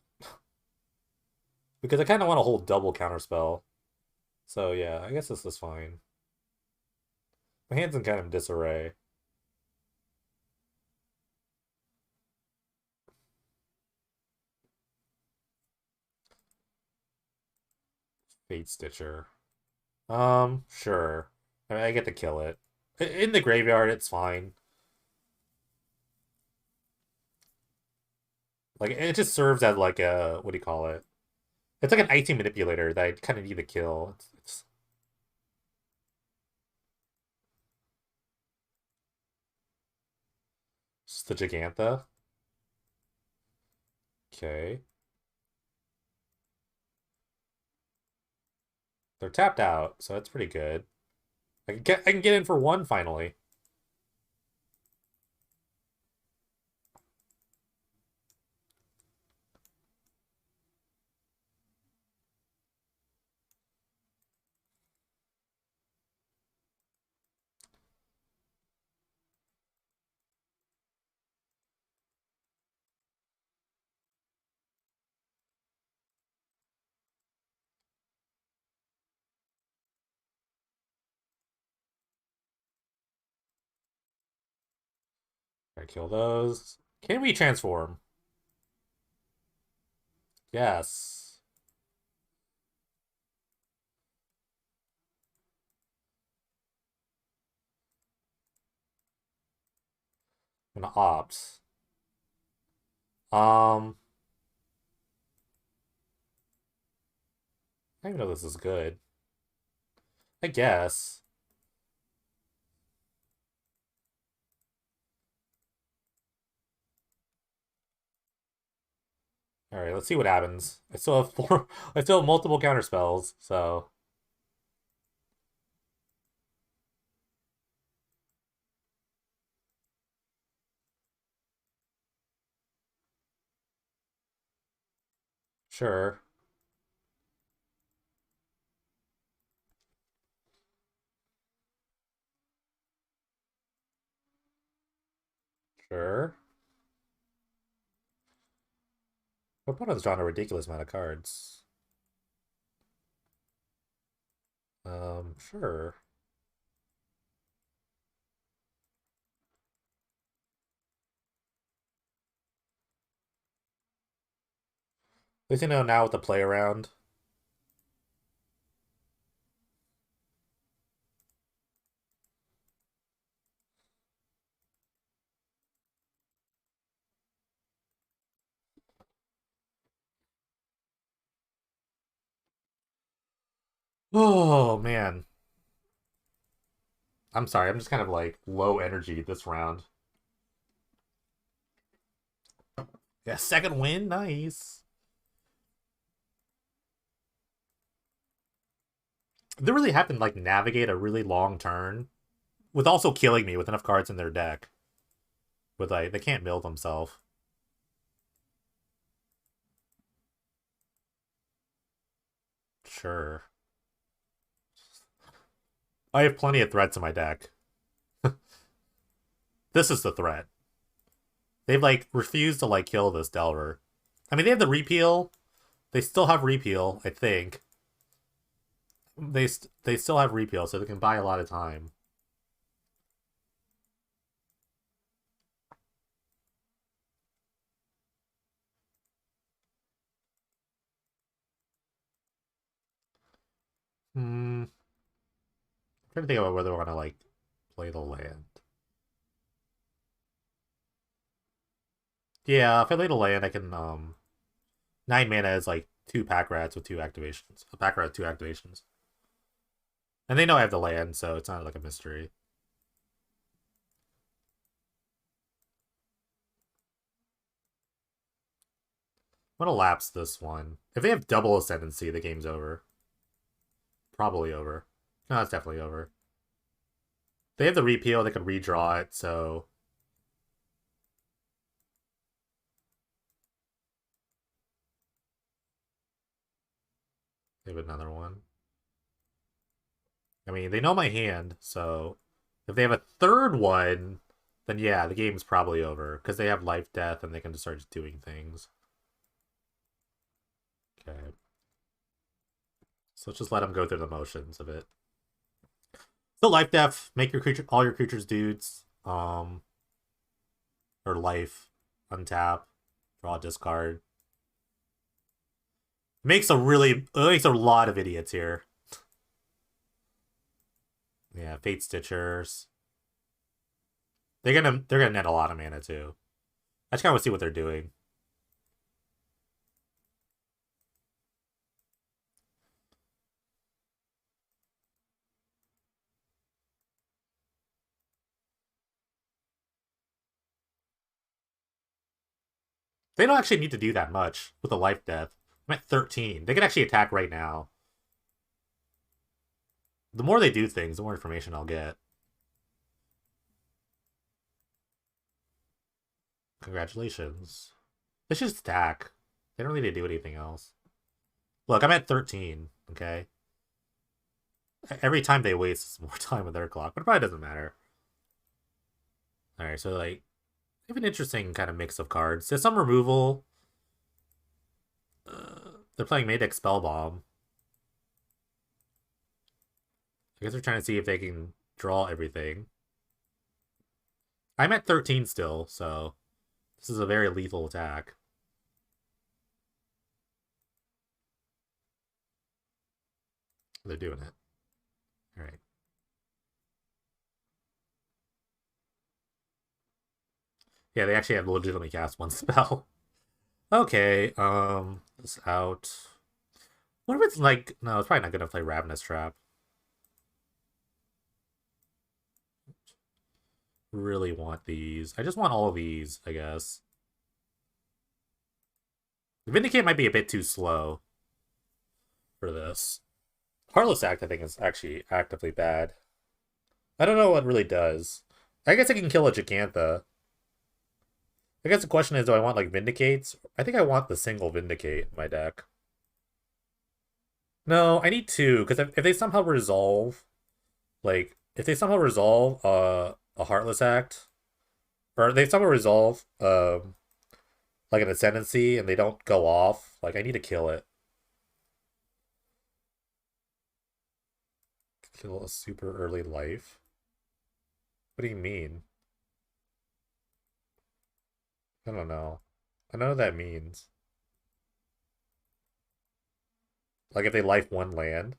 Because I kind of want to hold double counterspell. So, yeah, I guess this is fine. My hand's in kind of disarray. Fate Stitcher. Sure. I mean, I get to kill it. In the graveyard, it's fine. Like, it just serves as like a, what do you call it? It's like an item manipulator that I kind of need to kill. It's just the Gigantha. Okay. They're tapped out, so that's pretty good. I can get in for 1 finally. I kill those. Can we transform? Yes. I'm gonna opt. Um, I don't even know if this is good. I guess. All right, let's see what happens. I still have 4. I still have multiple counter spells, so sure. Sure. My opponent's drawn a ridiculous amount of cards. Sure. At least you know now what to play around. Oh man. I'm sorry, I'm just kind of like low energy this round. Yeah, second win, nice. They really have to like navigate a really long turn with also killing me with enough cards in their deck. With like they can't mill themselves. Sure. I have plenty of threats in my deck. This is the threat. They've like refused to like kill this Delver. I mean, they have the repeal. They still have repeal, I think. They still have repeal, so they can buy a lot of time. Hmm. I'm trying to think about whether I want to like play the land. Yeah, if I play the land, I can 9 mana is like 2 pack rats with 2 activations. A pack rat with 2 activations. And they know I have the land, so it's not like a mystery. I'm gonna lapse this one. If they have double ascendancy, the game's over. Probably over. No, it's definitely over. They have the repeal, they can redraw it, so They have another one. I mean, they know my hand, so if they have a third one, then yeah, the game's probably over because they have life, death, and they can just start doing things. Okay, so let's just let them go through the motions of it. So life, death, make your creature, all your creatures dudes, or life, untap, draw, discard. Makes a lot of idiots here. Yeah, Fate Stitchers. They're gonna net a lot of mana too. I just kind of want to see what they're doing. They don't actually need to do that much with a life death. I'm at 13. They can actually attack right now. The more they do things, the more information I'll get. Congratulations. They should just attack. They don't need to do anything else. Look, I'm at 13, okay? Every time they waste, it's more time with their clock, but it probably doesn't matter. Alright, so like, they have an interesting kind of mix of cards. There's some removal. They're playing Madex Spellbomb. I guess they're trying to see if they can draw everything. I'm at 13 still, so this is a very lethal attack. They're doing it. All right. Yeah, they actually have legitimately cast one spell. Okay, this out. What if it's like, no, it's probably not gonna play Ravenous Trap. Really want these. I just want all of these, I guess. Vindicate might be a bit too slow for this. Heartless Act, I think, is actually actively bad. I don't know what really does. I guess I can kill a Gigantha. I guess the question is, do I want, like, Vindicates? I think I want the single Vindicate in my deck. No, I need two, because if they somehow resolve, like, if they somehow resolve a Heartless Act, or they somehow resolve, like, an Ascendancy, and they don't go off, like, I need to kill it. Kill a super early life? What do you mean? I don't know. I know what that means. Like, if they life one land.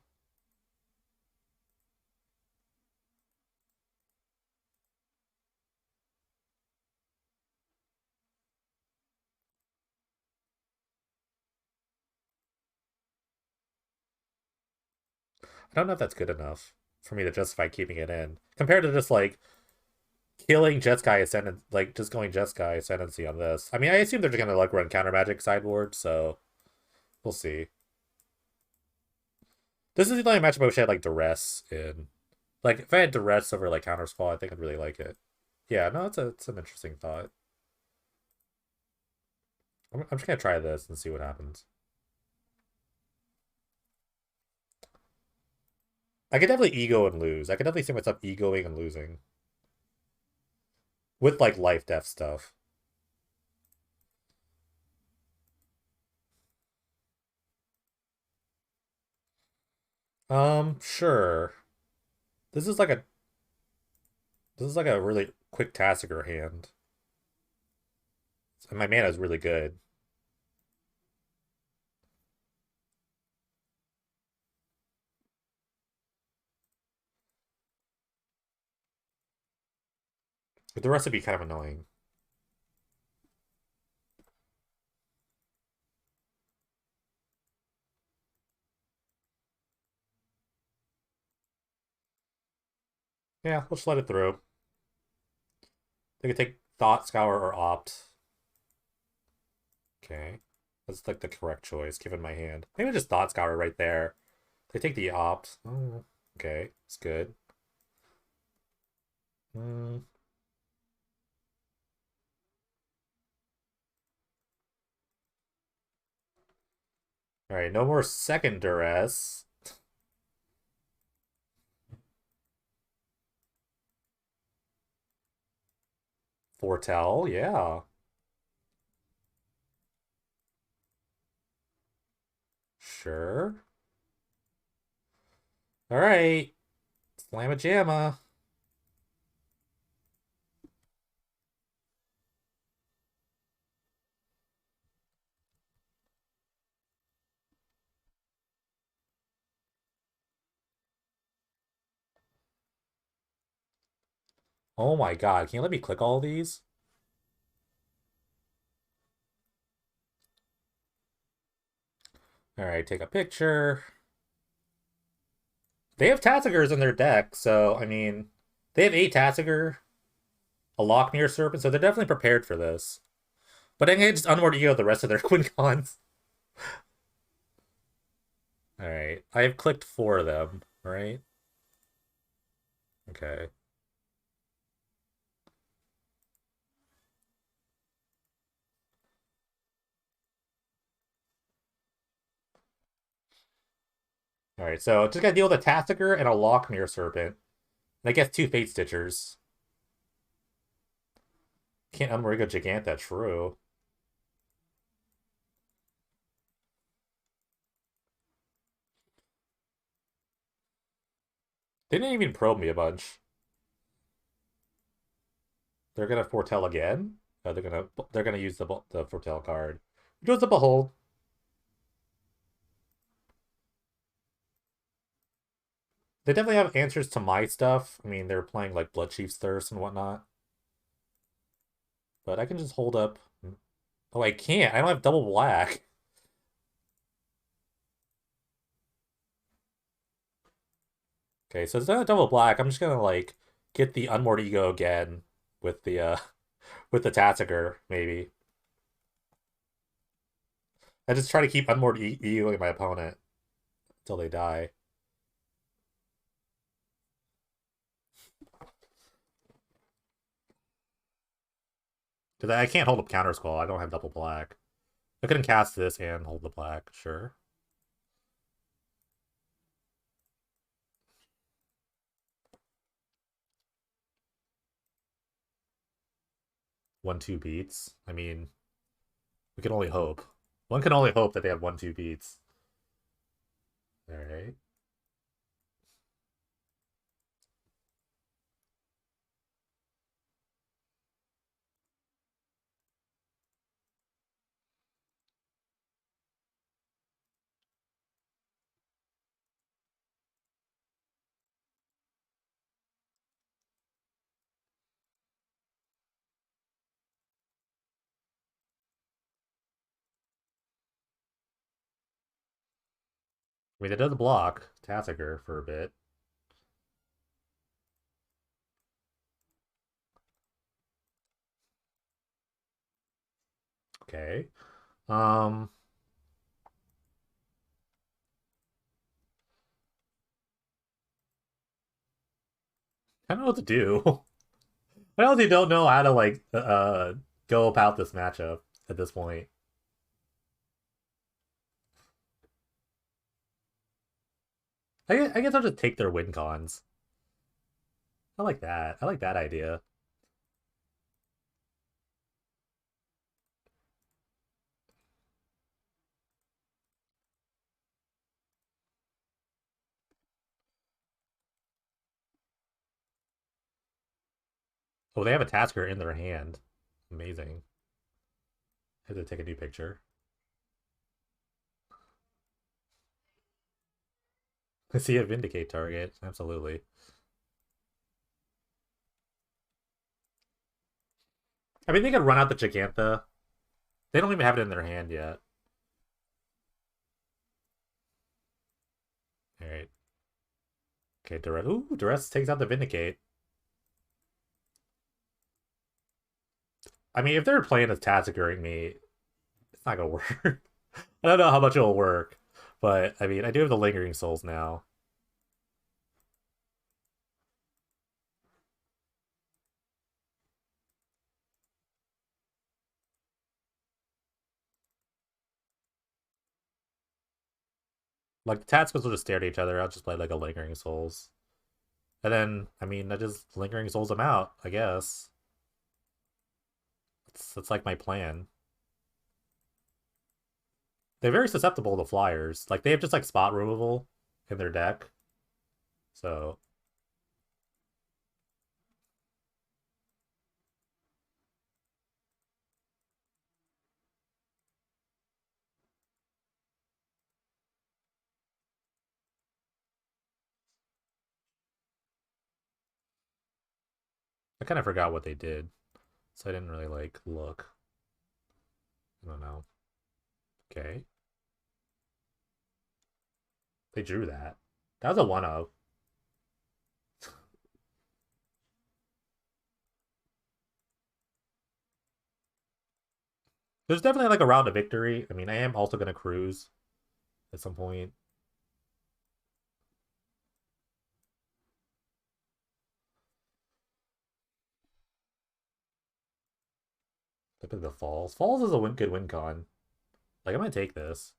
I don't know if that's good enough for me to justify keeping it in. Compared to just, like, killing Jeskai Ascendant, like, just going Jeskai Ascendancy on this. I mean, I assume they're just gonna, like, run Counter Magic sideboard, so we'll see. This is the only matchup I wish I had, like, Duress in. Like, if I had Duress over, like, Counterspell, I think I'd really like it. Yeah, no, it's an interesting thought. I'm just gonna try this and see what happens. I could definitely ego and lose. I could definitely see myself egoing and losing. With, like, life death stuff. Sure. This is like a this is like a really quick Tassiger hand. And my mana is really good. But the rest would be kind of annoying. Yeah, let's let it through. They could take Thought Scour or Opt. Okay. That's like the correct choice, given my hand. Maybe just Thought Scour right there. They take the Opt. Oh, okay. It's good. Mm. Alright, no more second duress. Foretell, yeah. Sure. Alright. Slamma jamma. Oh my god, can you let me click all these? Alright, take a picture. They have Tatsigers in their deck, so, I mean, they have 8 Tatsiger, a Lockmere Serpent, so they're definitely prepared for this. But I can just Unmoored Ego the rest of their Quincons. Alright, I've clicked 4 of them, right? Okay. Alright, so just gotta deal with a Tassiger and a Lockmere Serpent. And I guess 2 Fate Stitchers. Can't Unmoored Ego Giganta, true. They didn't even probe me a bunch. They're gonna foretell again. They're gonna use the foretell card. It goes the behold. They definitely have answers to my stuff. I mean, they're playing like Blood Chief's Thirst and whatnot. But I can just hold up. Oh, I can't. I don't have double black. Okay, so it's not double black. I'm just gonna like get the Unmoored Ego again with the with the Tatsiger, maybe. I just try to keep Unmoored Egoing my opponent until they die. Because I can't hold up Counter Squall. I don't have double black. I couldn't cast this and hold the black, sure. One, two beats. I mean, we can only hope. One can only hope that they have 1-2 beats. Alright. I mean, it does block Tassiger for a bit. Okay. Um, I don't know what to do. I honestly don't know how to like go about this matchup at this point. I guess I'll just take their win cons. I like that. I like that idea. Oh, they have a Tasker in their hand. Amazing. I have to take a new picture. I see a Vindicate target. Absolutely. I mean, they could run out the Gigantha. They don't even have it in their hand yet. Alright. Okay, Duress. Ooh, Duress takes out the Vindicate. I mean, if they're playing as Tazagering me, it's not gonna work. I don't know how much it'll work. But, I mean, I do have the Lingering Souls now. Like, the Tatskos will just stare at each other. I'll just play, like, a Lingering Souls. And then, I mean, I just Lingering Souls them out, I guess. That's like my plan. They're very susceptible to flyers. Like, they have just, like, spot removal in their deck. So, I kind of forgot what they did. So I didn't really, like, look. I don't know. Okay. They drew that. That was a 1-0. There's definitely, like, a route to victory. I mean, I am also going to cruise at some point. I pick the Falls. Falls is a good win con. Like, I'm going to take this.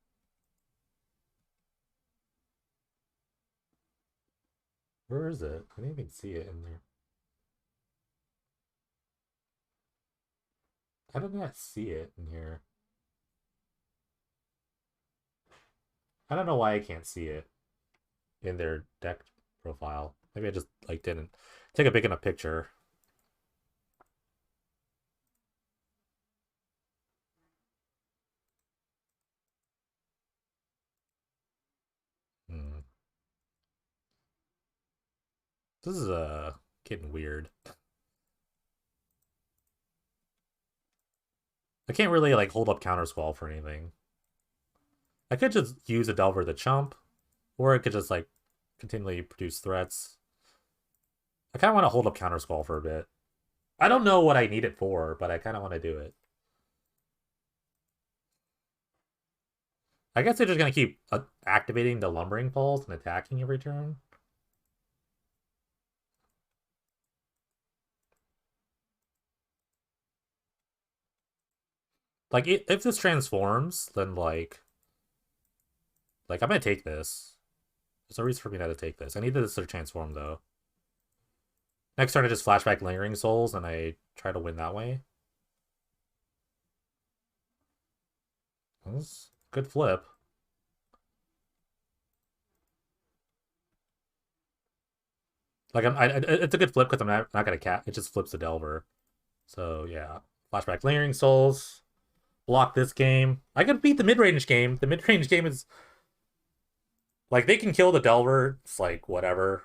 Where is it? I didn't even see it in there. I did not see it in here. I don't know why I can't see it in their deck profile. Maybe I just, like, didn't take a big enough picture. Hmm. This is getting weird. I can't really, like, hold up Counter Squall for anything. I could just use a Delver the chump, or I could just, like, continually produce threats. I kind of want to hold up Counter Squall for a bit. I don't know what I need it for, but I kind of want to do it. I guess they're just going to keep activating the Lumbering Pulse and attacking every turn. Like, if this transforms, then, like, I'm going to take this. There's no reason for me not to take this. I need this to transform, though. Next turn, I just flashback Lingering Souls, and I try to win that way. That's a good flip. Like, it's a good flip because I'm not going to cat. It just flips the Delver. So, yeah. Flashback Lingering Souls. Block this game. I could beat the mid-range game. The mid-range game is... Like, they can kill the Delver. It's like, whatever.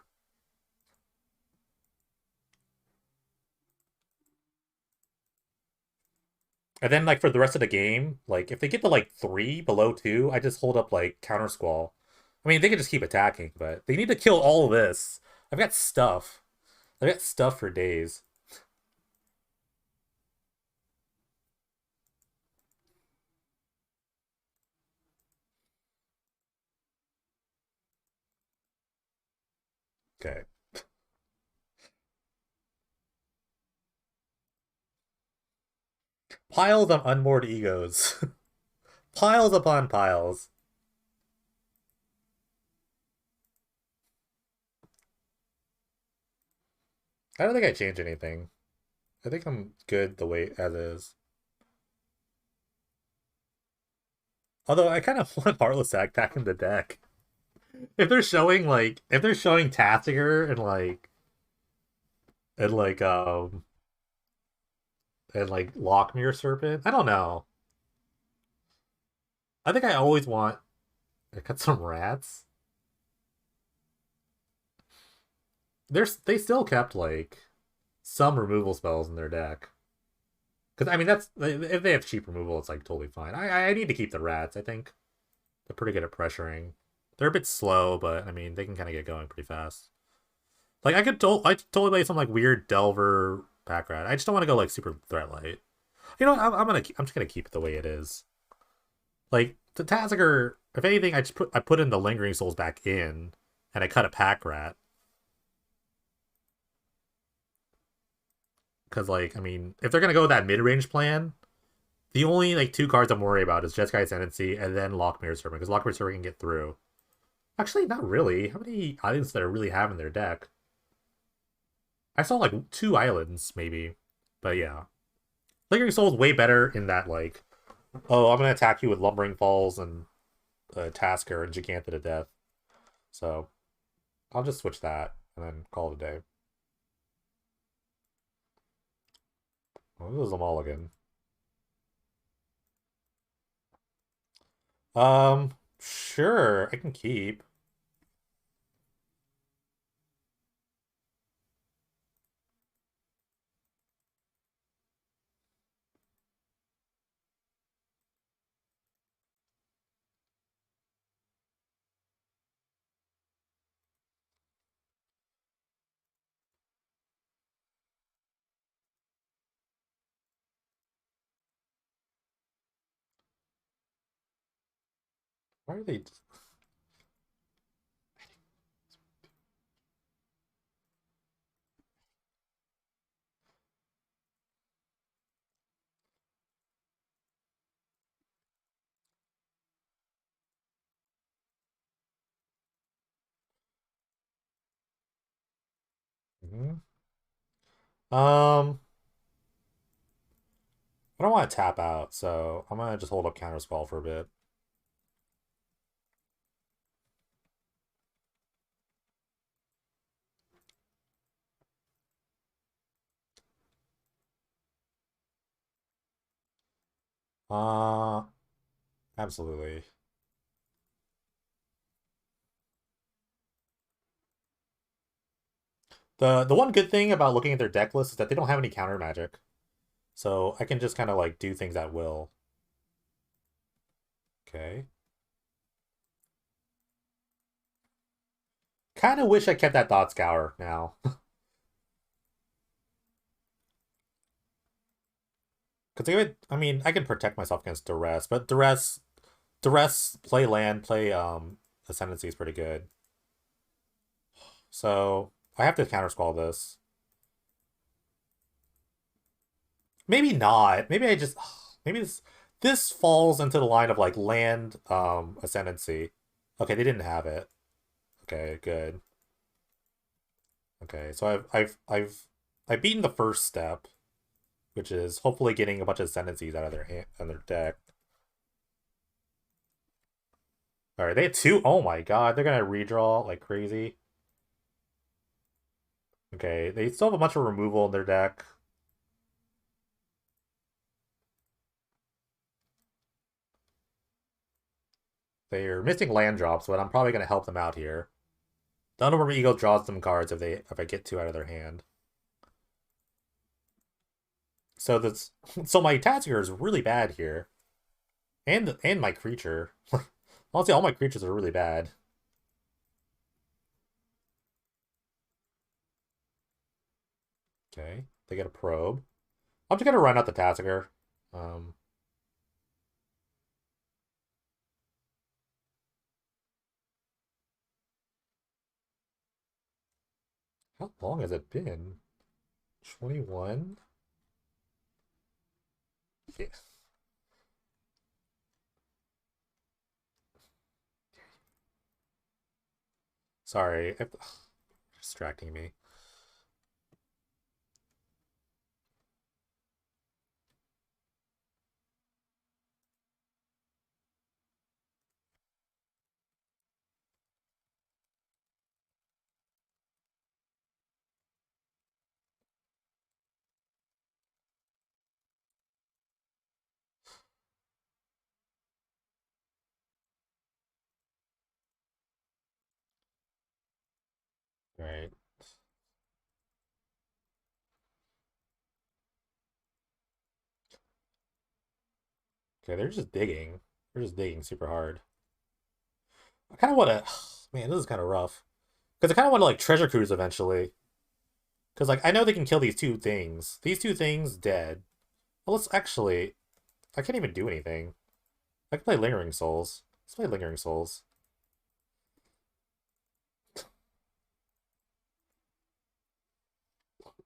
And then, like, for the rest of the game, like, if they get to, like, 3 below 2, I just hold up, like, Counter Squall. I mean, they can just keep attacking, but they need to kill all of this. I've got stuff. I've got stuff for days. Okay. Piles of unmoored egos. Piles upon piles. I don't think I changed anything. I think I'm good the way as is. Although I kind of want Heartless Act back in the deck. If they're showing Tassiger and like and like Lockmere Serpent, I don't know. I think I always want. I got some rats. They still kept like some removal spells in their deck. Because I mean that's if they have cheap removal, it's like totally fine. I need to keep the rats. I think they're pretty good at pressuring. They're a bit slow, but I mean they can kind of get going pretty fast. Like I totally play some like weird Delver pack rat. I just don't want to go like super threat light. You know what? I'm just gonna keep it the way it is. Like the Taziger, if anything, I put in the Lingering Souls back in, and I cut a pack rat. Because like I mean, if they're gonna go with that mid range plan, the only like two cards I'm worried about is Jeskai Ascendancy and then Lockmere Serpent, because Lockmere Serpent can get through. Actually, not really. How many islands that I really have in their deck? I saw like 2 islands, maybe. But yeah. Lingering Soul is way better in that, like, oh, I'm going to attack you with Lumbering Falls and Tasker and Giganta to death. So I'll just switch that and then call it a day. Well, this is a mulligan. Sure, I can keep. Why are they? Mhm. Um, I don't want to tap out, so I'm gonna just hold up Counter Squall for a bit. Uh, Absolutely. The one good thing about looking at their deck list is that they don't have any counter magic. So I can just kind of like do things at will. Okay. Kind of wish I kept that Thought Scour now. Because I mean, I can protect myself against Duress, but Duress, play land, play Ascendancy is pretty good. So I have to counter squall this. Maybe not. Maybe I just maybe this falls into the line of like land Ascendancy. Okay, they didn't have it. Okay, good. Okay, so I've beaten the first step, which is hopefully getting a bunch of Ascendancies out of their hand on their deck. All right, they had two. Oh my god, they're gonna redraw like crazy. Okay, they still have a bunch of removal in their deck. They're missing land drops, but I'm probably gonna help them out here. The Underworm Eagle draws them cards if I get two out of their hand. So that's so my Tatsiger is really bad here, and my creature. Honestly, all my creatures are really bad. Okay, they get a probe. I'm just gonna run out the Tatsiger. Um, how long has it been? 21. Yeah. Sorry, distracting me. All right. Okay, they're just digging. They're just digging super hard. I kind of want to. Man, this is kind of rough. Because I kind of want to like treasure cruise eventually. Because like I know they can kill these two things. These two things dead. Well, let's actually. I can't even do anything. I can play Lingering Souls. Let's play Lingering Souls.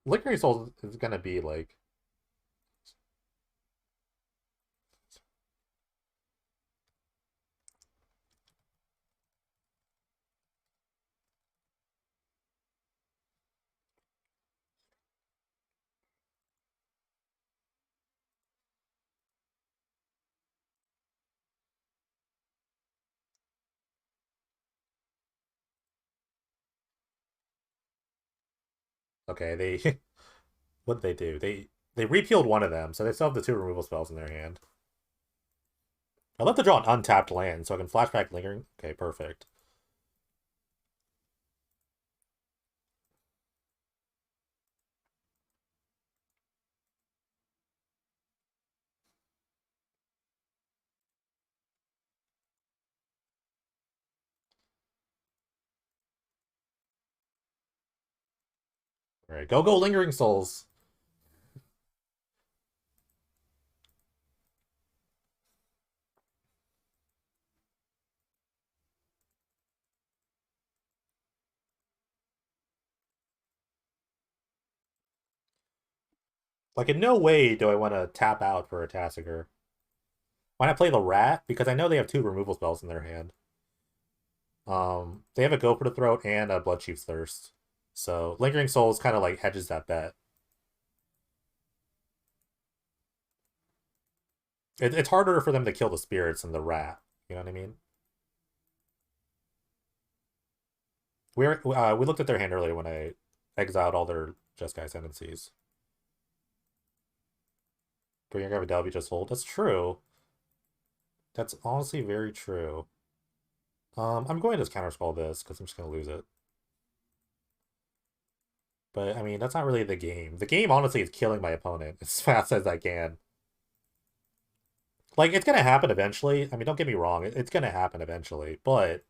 Lingering Souls is gonna be like. Okay, they what did they do? They repealed one of them, so they still have the two removal spells in their hand. I'd love to draw an untapped land so I can flashback Lingering. Okay, perfect. All right, go Lingering Souls. Like, in no way do I want to tap out for a Tassiger. Why not play the Rat? Because I know they have two removal spells in their hand. They have a Go for the Throat and a Bloodchief's Thirst. So Lingering Souls kind of like hedges that bet. It's harder for them to kill the spirits than the Rat. You know what I mean? We looked at their hand earlier when I exiled all their Jeskai Ascendancies. Bring your Gravidelvi just hold. That's true. That's honestly very true. I'm going to just counterspell this because I'm just going to lose it. But, I mean, that's not really the game. The game, honestly, is killing my opponent as fast as I can. Like, it's going to happen eventually. I mean, don't get me wrong. It's going to happen eventually. But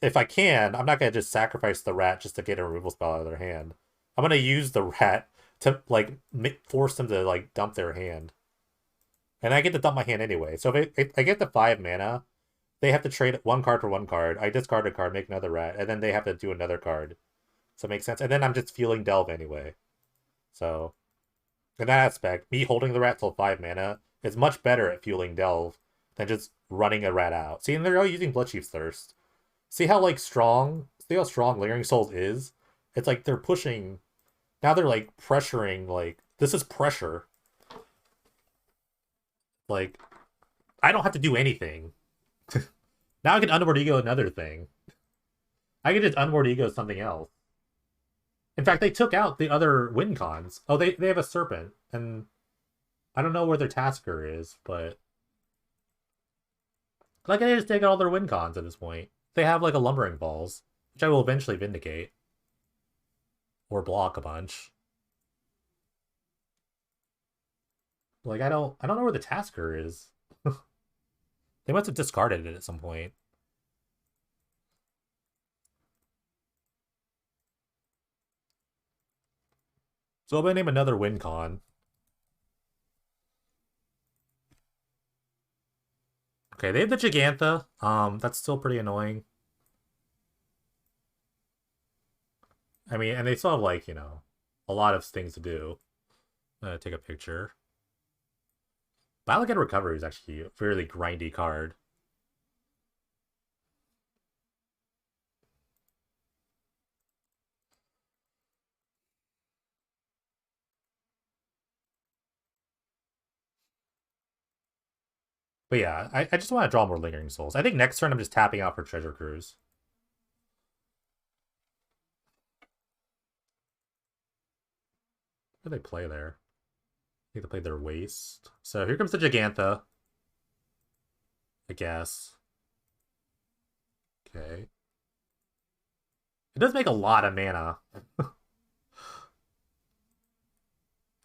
if I can, I'm not going to just sacrifice the Rat just to get a removal spell out of their hand. I'm going to use the Rat to, like, force them to, like, dump their hand. And I get to dump my hand anyway. So if I get the 5 mana, they have to trade one card for one card. I discard a card, make another Rat, and then they have to do another card. So it makes sense. And then I'm just fueling Delve anyway. So, in that aspect, me holding the Rat till 5 mana is much better at fueling Delve than just running a Rat out. See, and they're all using Bloodchief's Thirst. See how, like, see how strong Lingering Souls is? It's like they're pushing... Now they're, like, pressuring, like... This is pressure. Like, I don't have to do anything. Now I can Unward Ego another thing. I can just Unward Ego something else. In fact, they took out the other win cons. Oh, they have a Serpent, and I don't know where their Tasker is, but like they just take out all their win cons at this point. They have like a Lumbering Balls, which I will eventually vindicate or block a bunch. Like I don't know where the Tasker is. They must have discarded it at some point. So I'm gonna name another win con. Okay, they have the Gigantha. That's still pretty annoying. I mean, and they still have like, a lot of things to do. Take a picture. Biolegate Recovery is actually a fairly grindy card. But yeah, I just want to draw more Lingering Souls. I think next turn I'm just tapping out for Treasure Cruise. What do they play there? I think they played their Waste. So here comes the Gigantha. I guess. Okay. It does make a lot of mana.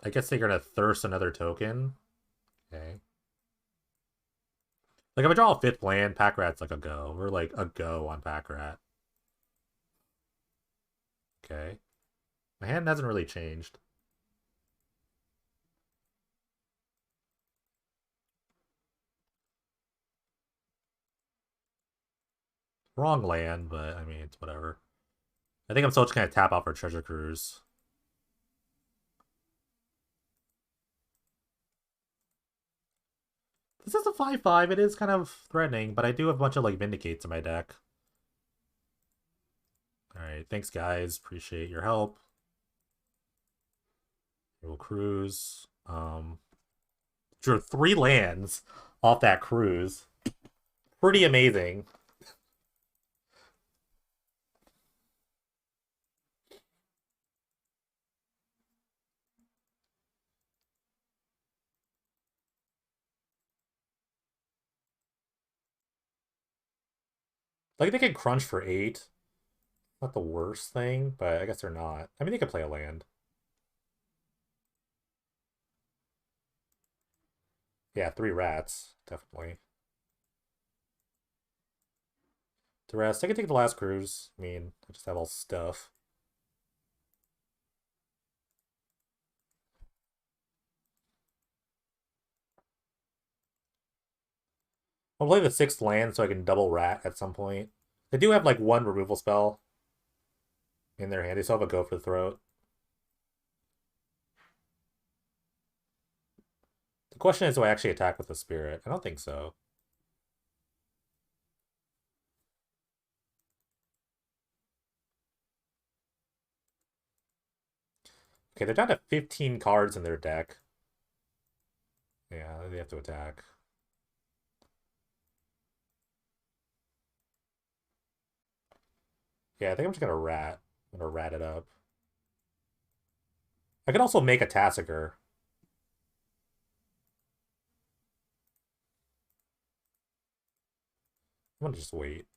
I guess they're gonna Thirst another token. Okay. Like if I draw a 5th land, Pack Rat's like a go. We're like a go on Pack Rat. Okay. My hand hasn't really changed. Wrong land, but I mean, it's whatever. I think I'm still just gonna tap out for Treasure Cruise. This is a 5/5. It is kind of threatening, but I do have a bunch of like Vindicates in my deck. Alright, thanks guys. Appreciate your help. We'll cruise. Drew 3 lands off that cruise. Pretty amazing. Like, they can crunch for 8. Not the worst thing, but I guess they're not. I mean, they could play a land. Yeah, 3 rats, definitely. The rest, I can take the last cruise. I mean, I just have all stuff. I'll play the 6th land so I can double rat at some point. They do have like 1 removal spell in their hand. They still have a go for the throat. The question is, do I actually attack with the spirit? I don't think so. Okay, they're down to 15 cards in their deck. Yeah, they have to attack. Yeah, I think I'm just gonna rat. I'm gonna rat it up. I can also make a Tassiger. I'm gonna just wait.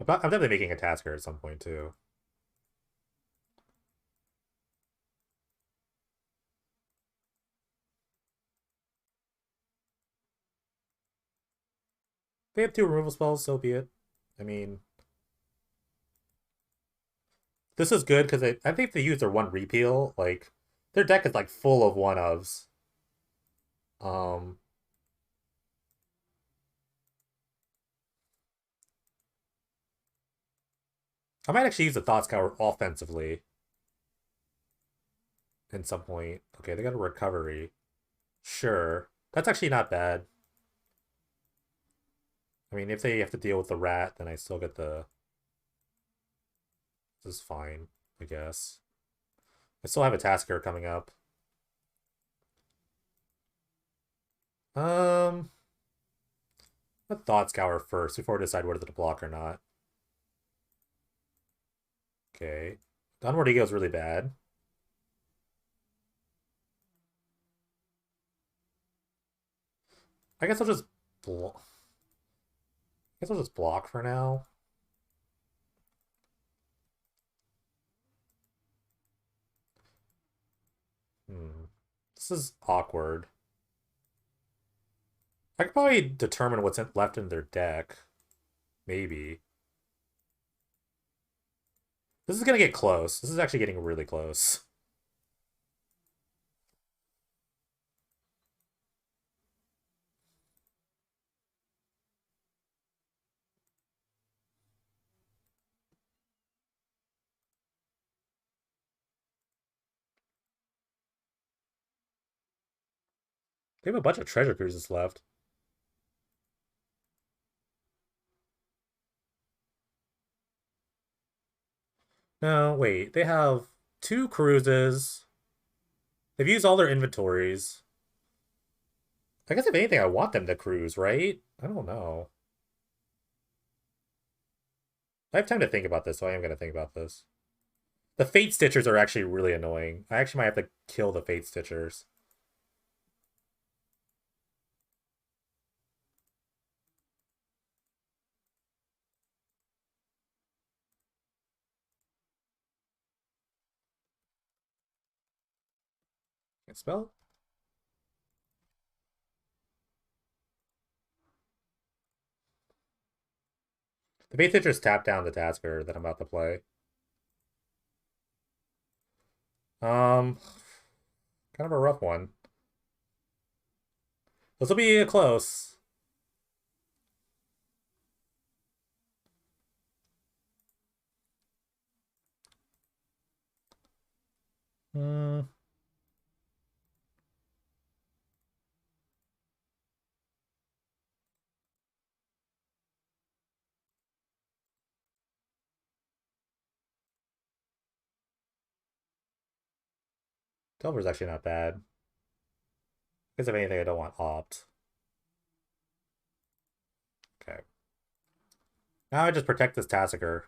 I'm definitely making a Tasker at some point too. They have 2 removal spells, so be it. I mean, this is good because I think they use their 1 repeal. Like, their deck is like full of 1-ofs. Um, I might actually use the Thought Scour offensively at some point. Okay, they got a recovery. Sure. That's actually not bad. I mean, if they have to deal with the rat, then I still get the... This is fine, I guess. I still have a Tasker coming up. Um, let Thought Scour first before I decide whether to block or not. Okay. Downward Ego is really bad. I guess I'll just block for now. Hmm. This is awkward. I could probably determine what's left in their deck. Maybe. This is gonna get close. This is actually getting really close. They have a bunch of treasure cruises left. No, wait. They have 2 cruises. They've used all their inventories. I guess if anything, I want them to cruise, right? I don't know. I have time to think about this, so I am going to think about this. The Fate Stitchers are actually really annoying. I actually might have to kill the Fate Stitchers. Can't spell? The Fate Stitchers tap down the Tasker that I'm about to play. Um, kind of a rough one. This will be close. Hmm. Delver's actually not bad. Because if anything, I don't want Opt. Okay. Now I just protect this Tassiger.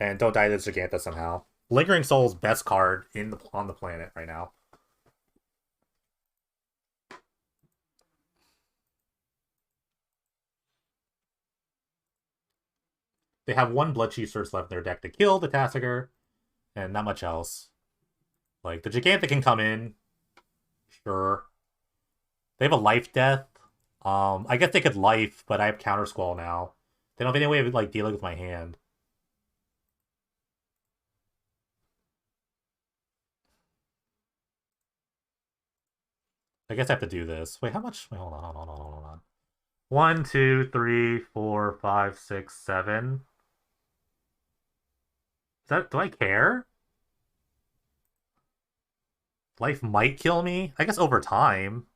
And don't die to Giganta somehow. Lingering Soul's best card on the planet right now. They have one Blood Chief Source left in their deck to kill the Tassiger, and not much else. Like, the Giganta can come in. Sure. They have a life death. I guess they could life, but I have Counter Squall now. They don't have any way of, like, dealing with my hand. I guess I have to do this. Wait, how much? Wait, hold on, hold on, hold on, hold on. 1, 2, 3, 4, 5, 6, 7. Is that, do I care? Life might kill me? I guess over time.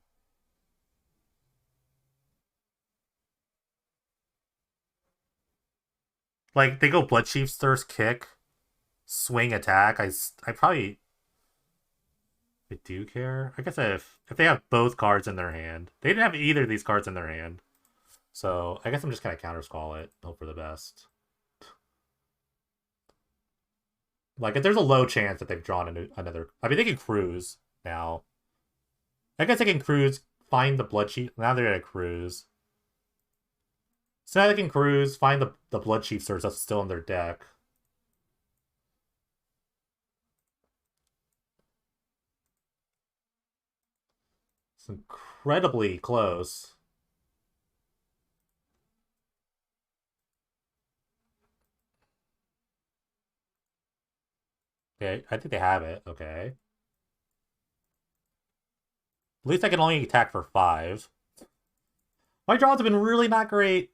Like, they go Blood Chief's Thirst Kick, swing attack. I probably... I do care. I guess if they have both cards in their hand. They didn't have either of these cards in their hand. So, I guess I'm just going to counter squall it. Hope for the best. Like, if there's a low chance that they've drawn another... I mean, they can cruise now. I guess they can cruise, find the Blood Chief. Now they're going to cruise. So now they can cruise, find the Blood Chief Surge that's still in their deck. It's incredibly close. Okay, I think they have it. Okay. At least I can only attack for 5. My draws have been really not great.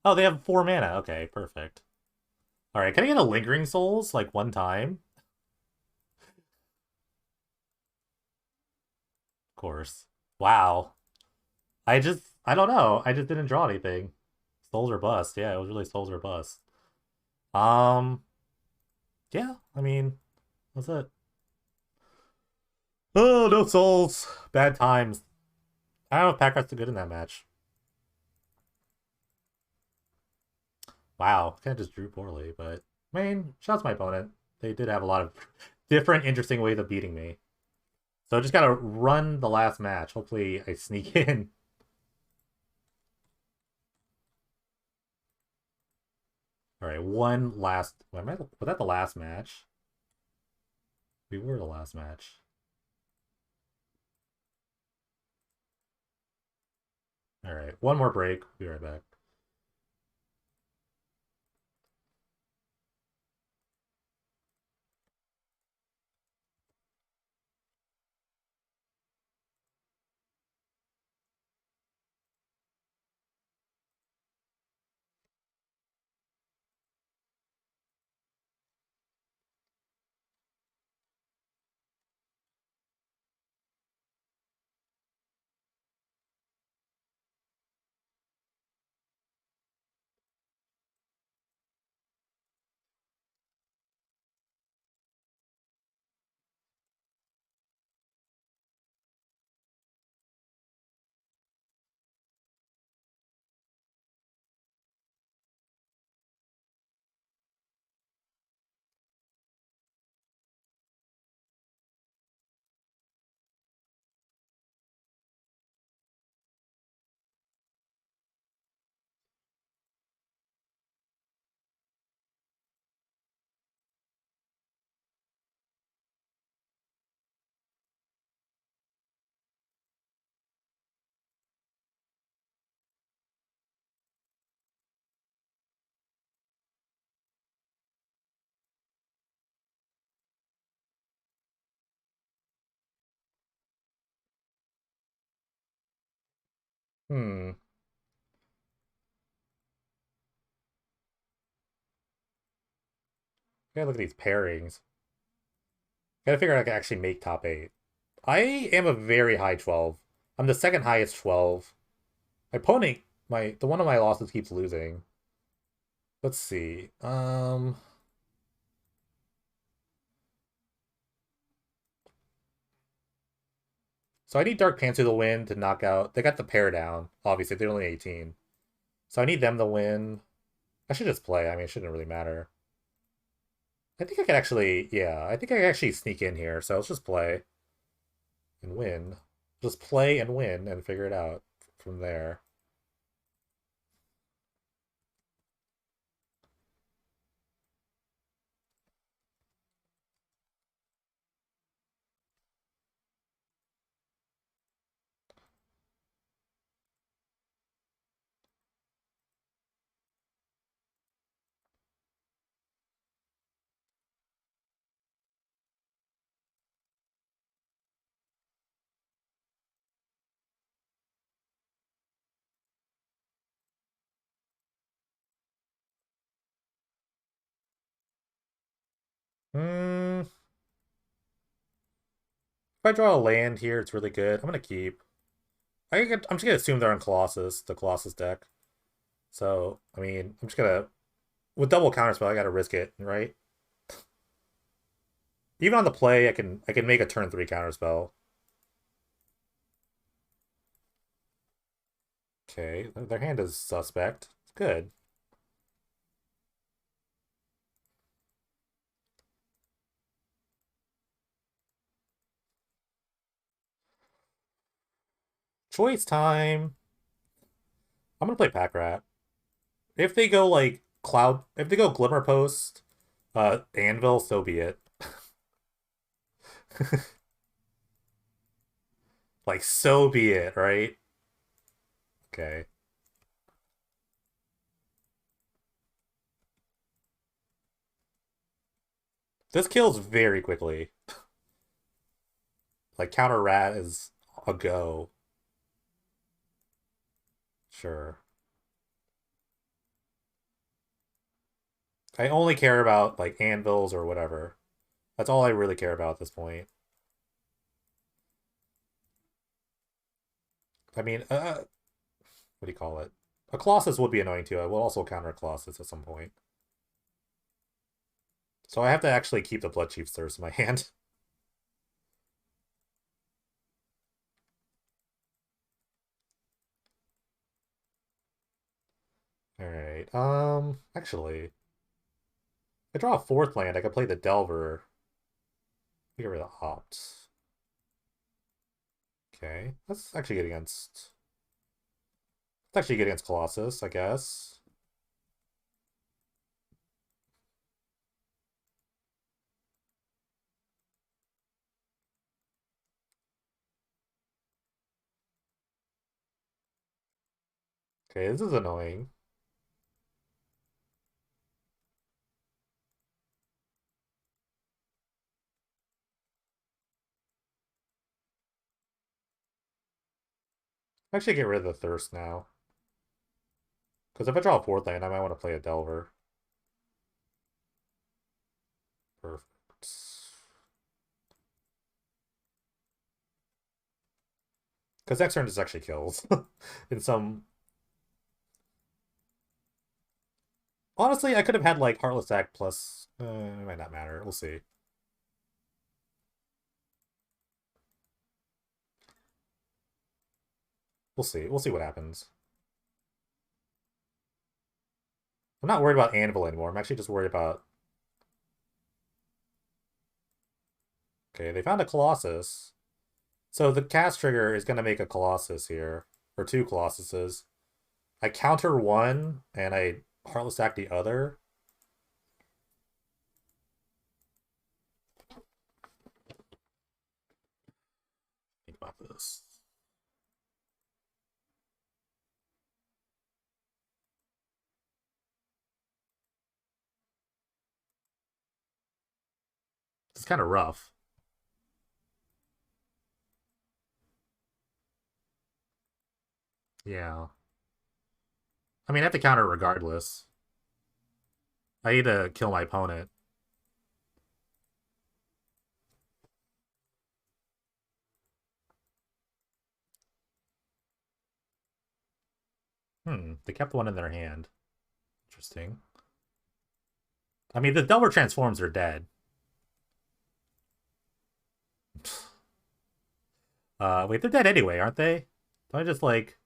Oh, they have 4 mana. Okay, perfect. Alright, can I get a Lingering Souls, like, one time? Of course. Wow. I don't know. I just didn't draw anything. Souls or bust. Yeah, it was really souls or bust. Yeah, I mean, that's it. Oh, no souls. Bad times. I don't know if Packrat's too good in that match. Wow, kind of just drew poorly, but I mean, shout's my opponent. They did have a lot of different, interesting ways of beating me. So I just gotta run the last match. Hopefully I sneak in. Alright, one last... Was that the last match? We were the last match. Alright, one more break. Be right back. Hmm. Gotta look at these pairings. Gotta figure out I can actually make top 8. I am a very high 12. I'm the second highest 12. My opponent, the one of my losses keeps losing. Let's see. So I need Dark Panther to win to knock out. They got the pair down. Obviously, they're only 18. So I need them to win. I should just play. I mean, it shouldn't really matter. I think I could actually, yeah, I think I could actually sneak in here. So let's just play and win. Just play and win and figure it out from there. Hmm. If I draw a land here, it's really good. I'm gonna keep. I'm just gonna assume they're on Colossus, the Colossus deck. So I mean, I'm just gonna with double counterspell. I gotta risk it, right? Even on the play, I can make a turn 3 counterspell. Okay, their hand is suspect. It's good. Choice time. I'm gonna play Pack Rat. If they go like Cloud, if they go Glimmer Post, Anvil, so be it. Like, so be it, right? Okay. This kills very quickly. Like, counter Rat is a go. Sure. I only care about, like, anvils or whatever. That's all I really care about at this point. I mean, what do you call it? A Colossus would be annoying too. I will also counter a Colossus at some point. So I have to actually keep the Blood Chief's Thirst in my hand. Alright. Actually, if I draw a fourth land, I could play the Delver. Get rid of the Opt. Okay. Let's actually get against. Let's actually get against Colossus, I guess. Okay, this is annoying. Actually, get rid of the Thirst now. Because if I draw a fourth land, I might want to play a Delver. Perfect. Because next turn just actually kills. In some. Honestly, I could have had like Heartless Act plus. It might not matter. We'll see. We'll see. We'll see what happens. I'm not worried about Anvil anymore. I'm actually just worried about. Okay, they found a Colossus. So the cast trigger is going to make a Colossus here. Or two Colossuses. I counter one, and I Heartless Act the other. Think about this. It's kind of rough. Yeah. I mean, I have to counter regardless. I need to kill my opponent. They kept one in their hand. Interesting. I mean, the Delver transforms are dead. Wait, they're dead anyway, aren't they? Don't I just like.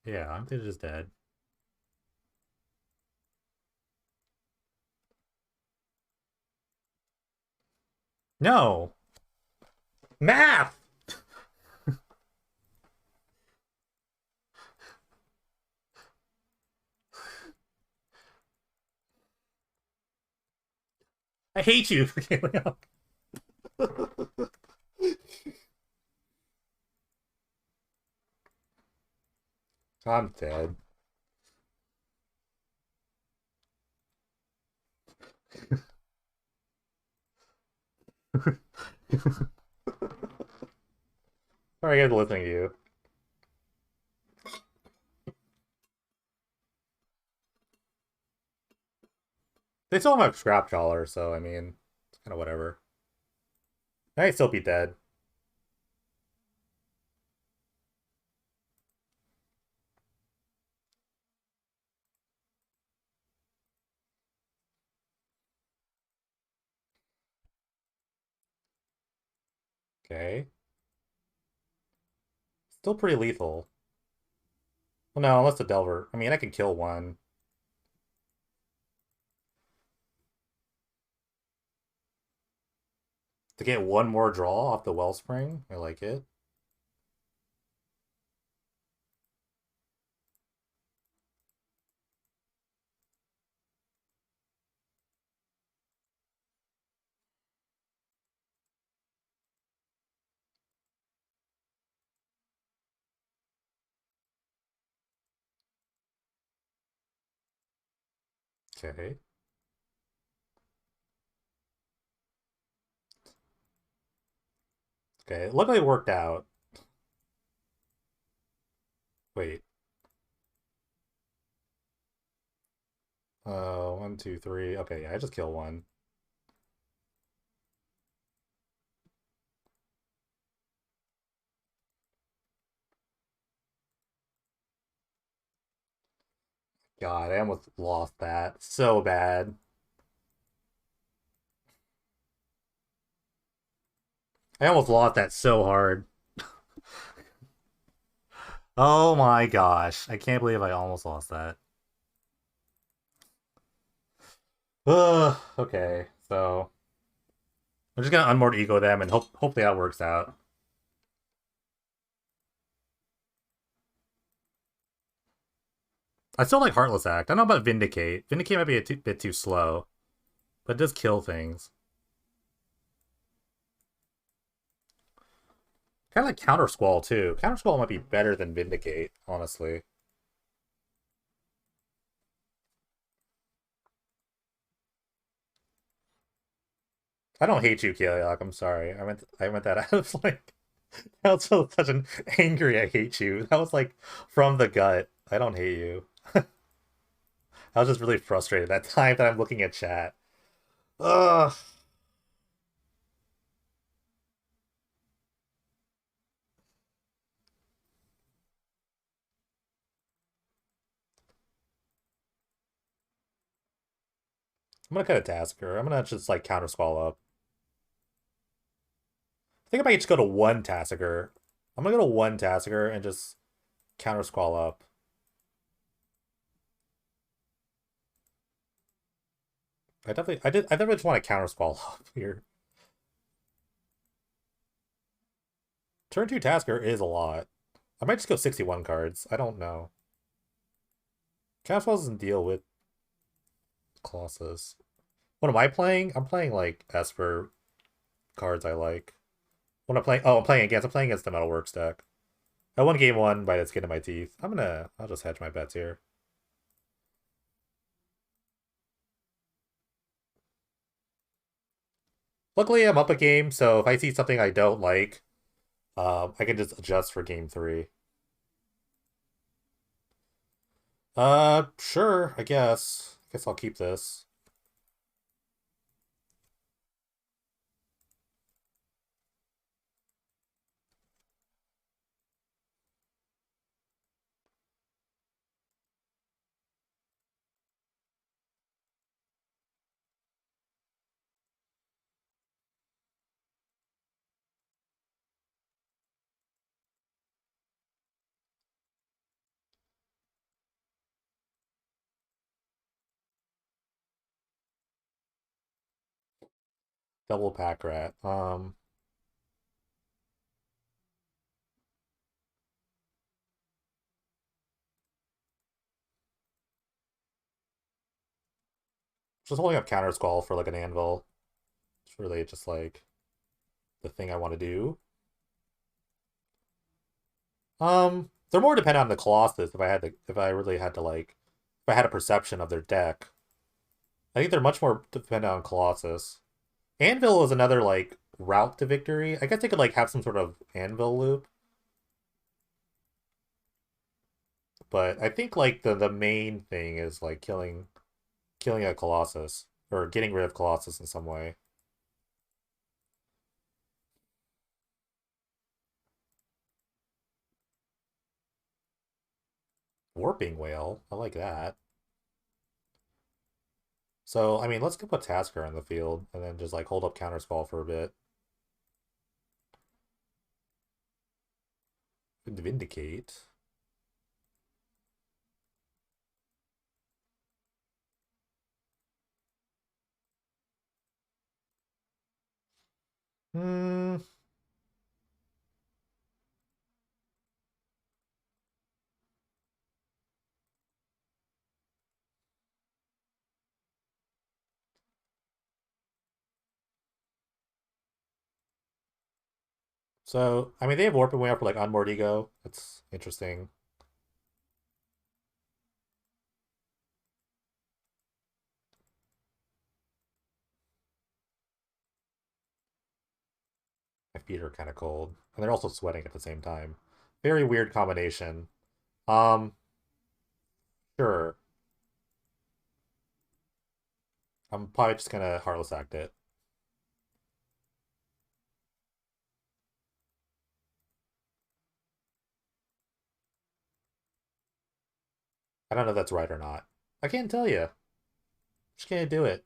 Yeah, aren't they just dead? No. Math! I hate you for giving up. I'm dead. Sorry, I got to listen to you. They still have Scrap Jawler, so I mean, it's kind of whatever. I still be dead. Okay. Still pretty lethal. Well, no, unless the Delver. I mean, I can kill one. To get one more draw off the Wellspring, I like it. Okay. Okay, luckily it worked out. Wait. One, two, three. Okay, yeah, I just kill one. God, I almost lost that. So bad. I almost lost that so hard. Oh my gosh. I can't believe I almost lost that. Ugh, okay, so I'm just gonna unmoored ego them and hopefully that works out. I still like Heartless Act. I don't know about Vindicate. Vindicate might be a bit too slow, but it does kill things. Kind of like Counter Squall too. Counter Squall might be better than Vindicate, honestly. I don't hate you, Kaliak. I'm sorry. I meant that out of like that was such an angry I hate you. That was like from the gut. I don't hate you. I was just really frustrated that time that I'm looking at chat. Ugh. I'm gonna cut a Tasker. I'm gonna just like counter squall up. I think I might just go to one Tasker. I'm gonna go to one Tasker and just counter squall up. I definitely just want to counter squall up here. Turn two Tasker is a lot. I might just go 61 cards. I don't know. Counter squall doesn't deal with Colossus. What am I playing? I'm playing like Esper cards I like. When I'm playing against the Metalworks deck. I won game one by the skin of my teeth. I'll just hedge my bets here. Luckily, I'm up a game, so if I see something I don't like, I can just adjust for game three. Sure, I guess. I guess I'll keep this. Double pack rat. Just holding up counter squall for like an anvil. It's really just like the thing I want to do. They're more dependent on the Colossus if I really had to like if I had a perception of their deck. I think they're much more dependent on Colossus. Anvil is another like route to victory. I guess they could like have some sort of anvil loop, but I think like the main thing is like killing a Colossus or getting rid of Colossus in some way. Warping Whale, I like that. So I mean, let's put Tasker on the field and then just like hold up Counterspell for a bit. Vindicate. Hmm. So I mean, they have Warping Whale for like Unmoored Ego. That's interesting. My feet are kind of cold, and they're also sweating at the same time. Very weird combination. Um, sure. I'm probably just gonna Heartless Act it. I don't know if that's right or not. I can't tell you. Just can't do it.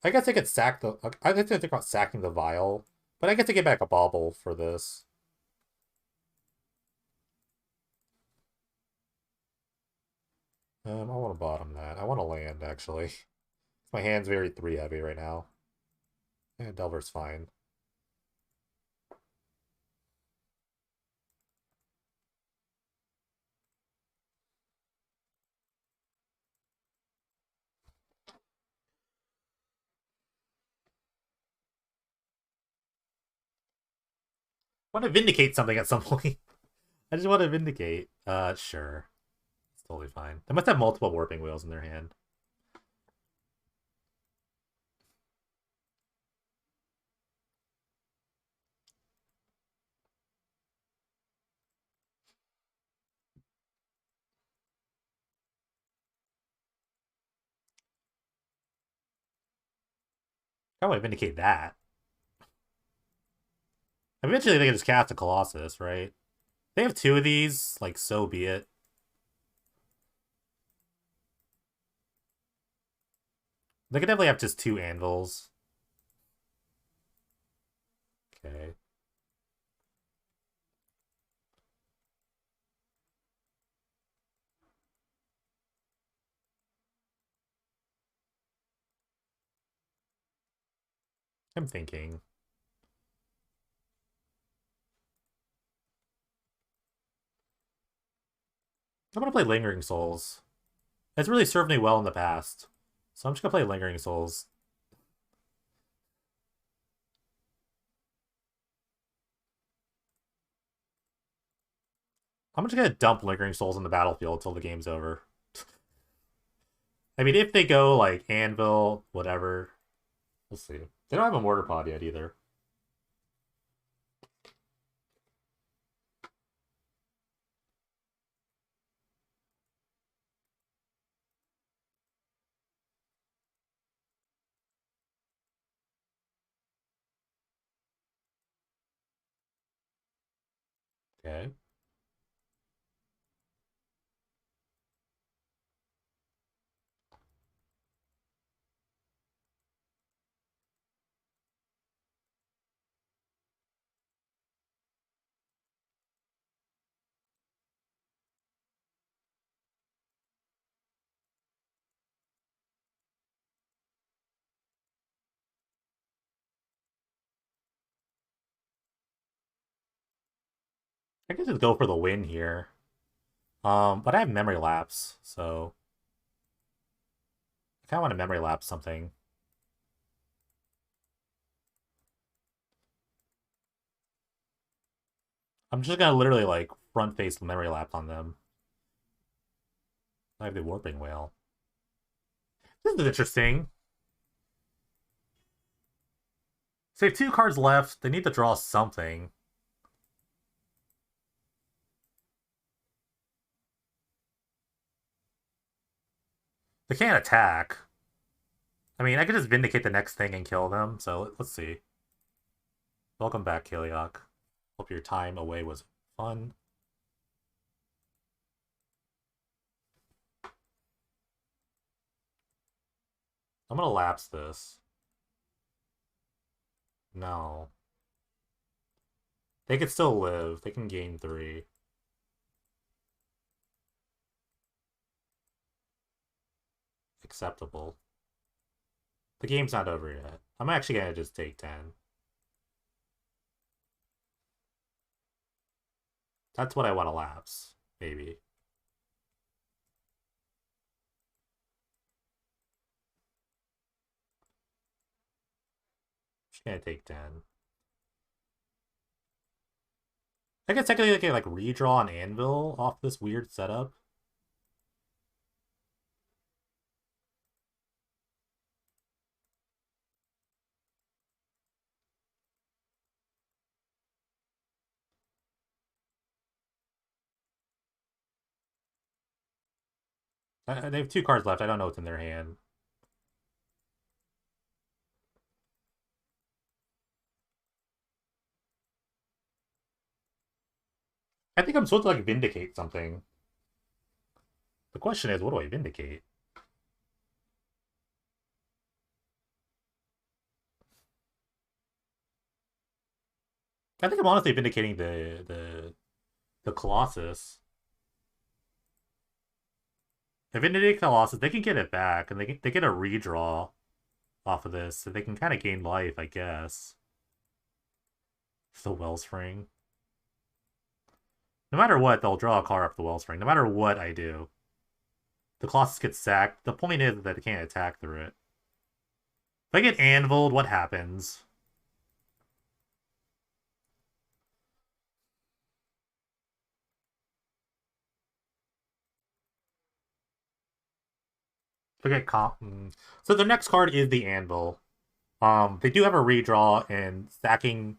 I guess I could sack the. I guess I think about sacking the vial, but I get to get back a bauble for this. I want to bottom that. I want to land actually. My hand's very three heavy right now. Yeah, Delver's fine. I want to vindicate something at some point. I just want to vindicate. Sure. It's totally fine. They must have multiple warping wheels in their hand. How do I vindicate that? Eventually they can just cast a Colossus, right? They have two of these, like so be it. They could definitely have just two anvils. Okay. I'm thinking. I'm gonna play Lingering Souls. It's really served me well in the past. So I'm just gonna play Lingering Souls. I'm just gonna dump Lingering Souls in the battlefield until the game's over. I mean, if they go like Anvil, whatever, we'll see. They don't have a Mortar Pod yet either. Okay. I could just go for the win here. But I have memory lapse, so I kind of want to memory lapse something. I'm just gonna literally like front face memory lapse on them. I have the warping whale. This is interesting. So they have 2 cards left. They need to draw something. They can't attack. I mean, I could just vindicate the next thing and kill them. So let's see. Welcome back, KICKOFF. Hope your time away was fun. I'm gonna lapse this. No. They could still live. They can gain 3. Acceptable. The game's not over yet. I'm actually gonna just take 10. That's what I want to lapse. Maybe. Just gonna take 10. I guess technically I can like redraw an anvil off this weird setup. They have 2 cards left. I don't know what's in their hand. I think I'm supposed to like vindicate something. The question is, what do I vindicate? I think I'm honestly vindicating the Colossus. If vindicate Colossus, they can get it back, and they get a redraw off of this, so they can kind of gain life, I guess. The Wellspring. No matter what, they'll draw a card off the Wellspring. No matter what I do. The Colossus gets sacked. The point is that it can't attack through it. If I get anviled, what happens? If I get So the next card is the Anvil. They do have a redraw and sacking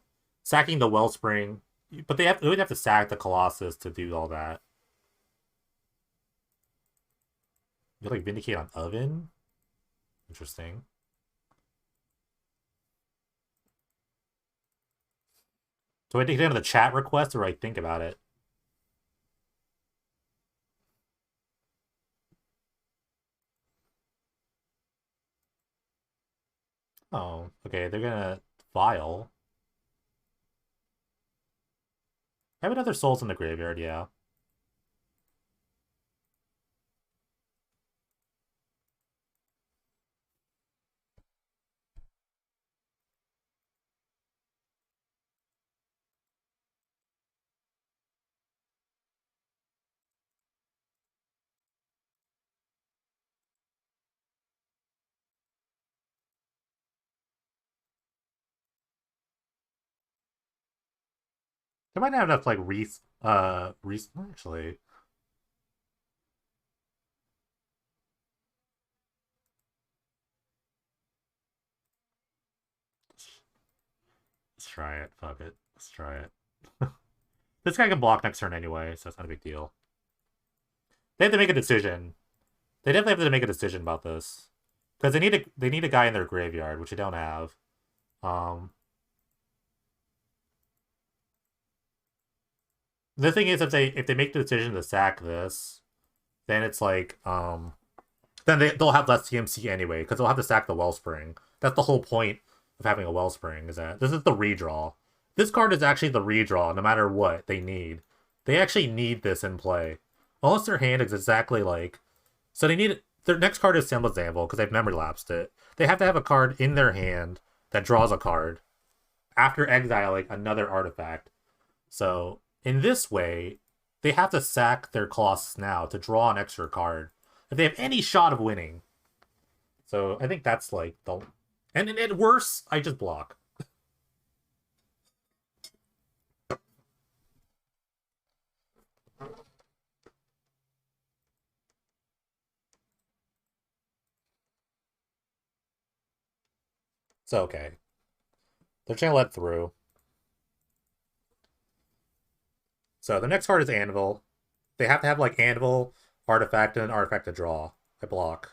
the Wellspring, but they would have to sack the Colossus to do all that. You like vindicate on Oven? Interesting. Do I take it into the chat request or do I think about it? Oh, okay. They're gonna file. I have another Souls in the graveyard, yeah. They might have enough like actually. Let's try it. Fuck it. Let's try it. This guy can block next turn anyway, so it's not a big deal. They have to make a decision. They definitely have to make a decision about this. Because they need a guy in their graveyard, which they don't have. The thing is, if they make the decision to sack this, then it's like then they'll have less TMC anyway because they'll have to sack the Wellspring. That's the whole point of having a Wellspring, is that this is the redraw. This card is actually the redraw no matter what they need. They actually need this in play. Unless their hand is exactly like... So they need... Their next card is Sembla's Anvil because they've memory lapsed it. They have to have a card in their hand that draws a card after exiling another artifact. So In this way, they have to sack their Colossus now to draw an extra card if they have any shot of winning. So I think that's like the... And at worst, I just block. So okay. They're trying to let through. So the next card is Anvil. They have to have like Anvil, Artifact, and an Artifact to draw. I block.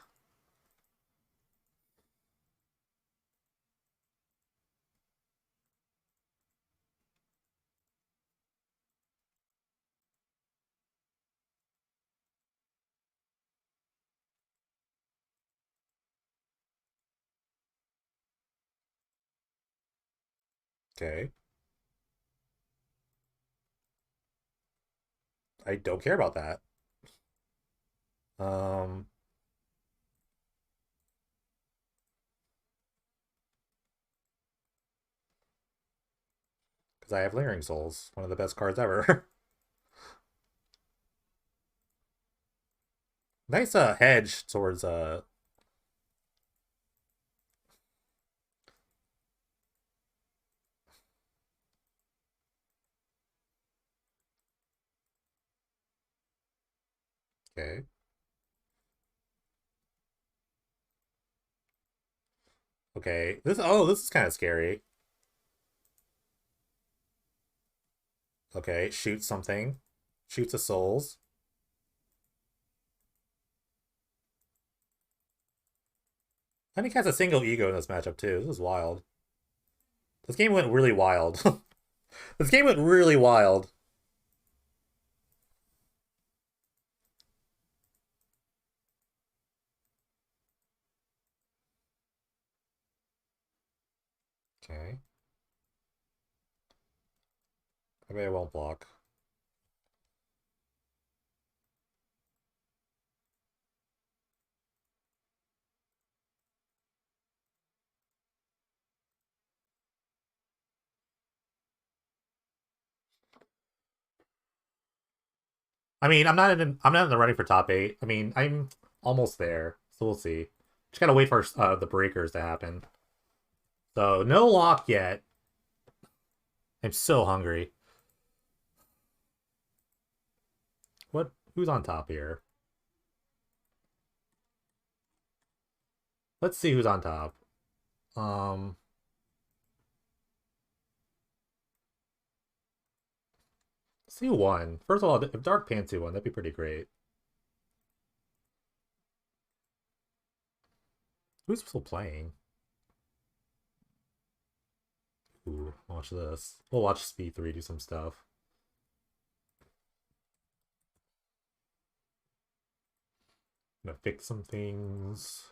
Okay. I don't care about that. Um, because I have Lingering Souls, one of the best cards ever. Nice hedge towards okay. Okay. This is kind of scary. Okay, shoot something. Shoots a souls. I think he has a single ego in this matchup too. This is wild. This game went really wild. This game went really wild. Okay. Maybe I won't block. I mean, I'm not in the running for top 8. I mean, I'm almost there, so we'll see. Just gotta wait for the breakers to happen. So no lock yet. I'm so hungry. What? Who's on top here? Let's see who's on top. Um, see who won. First of all, if Dark Pantsu won, that'd be pretty great. Who's still playing? Ooh, watch this. We'll watch Speed 3 do some stuff. I'm gonna fix some things.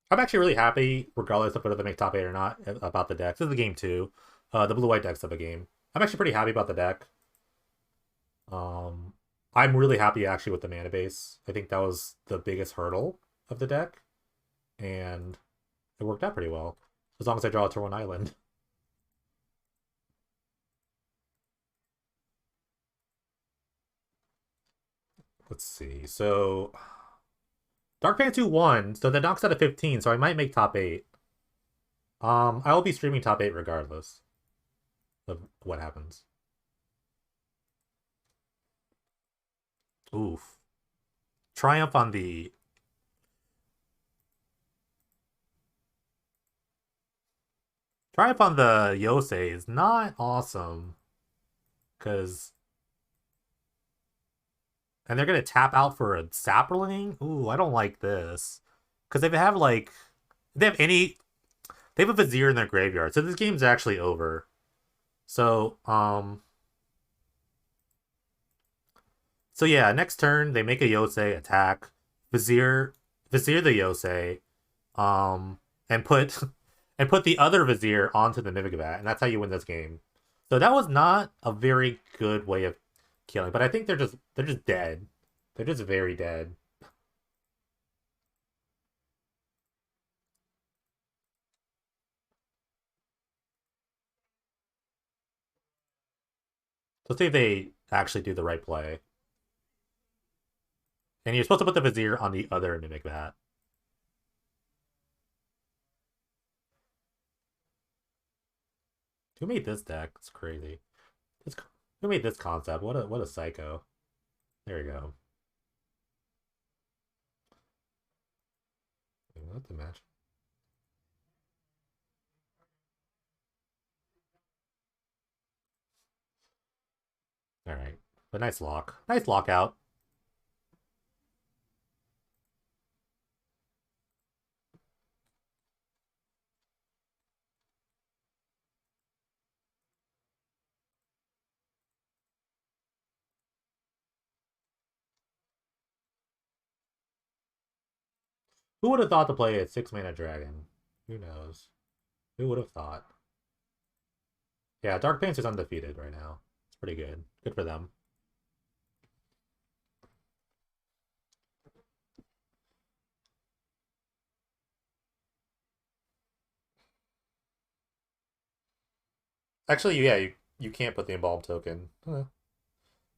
I'm actually really happy, regardless of whether they make top 8 or not, about the decks. This is the game 2. The blue-white decks of a game. I'm actually pretty happy about the deck. Um, I'm really happy, actually, with the mana base. I think that was the biggest hurdle of the deck. And it worked out pretty well. As long as I draw a turn 1 island. Let's see. So Dark Pantsu won, so that knocks out of 15, so I might make top 8. I will be streaming top 8 regardless of what happens. Oof. Triumph on the... Triumph on the Yosei is not awesome. Because... And they're going to tap out for a Sapperling? Ooh, I don't like this. Because if they have, like... If they have any... They have a Vizier in their graveyard, so this game's actually over. So, So yeah, next turn they make a Yosei attack, Vizier the Yosei, and put and put the other Vizier onto the Mimigavat, and that's how you win this game. So that was not a very good way of killing, but I think they're just dead. They're just very dead. Let's see if they actually do the right play. And you're supposed to put the Vizier on the other Mimic Vat. Who made this deck? It's crazy. It's, who made this concept? What a psycho. There we go. What the match? All right, but nice lock. Nice lockout. Who would have thought to play a 6-mana dragon? Who knows? Who would have thought? Yeah, Dark Panther's undefeated right now. It's pretty good. Good for them. Actually, yeah, you can't put the Embalm token.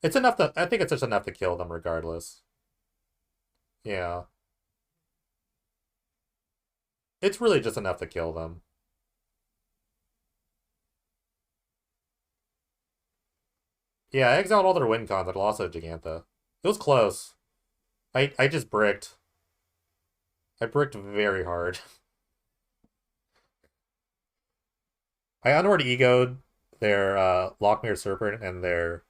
It's enough to. I think it's just enough to kill them regardless. Yeah. It's really just enough to kill them. Yeah, I exiled all their win cons and lost to Gigantha. It was close. I just bricked. I bricked very hard. I Unward Ego'd their Lockmere Serpent and their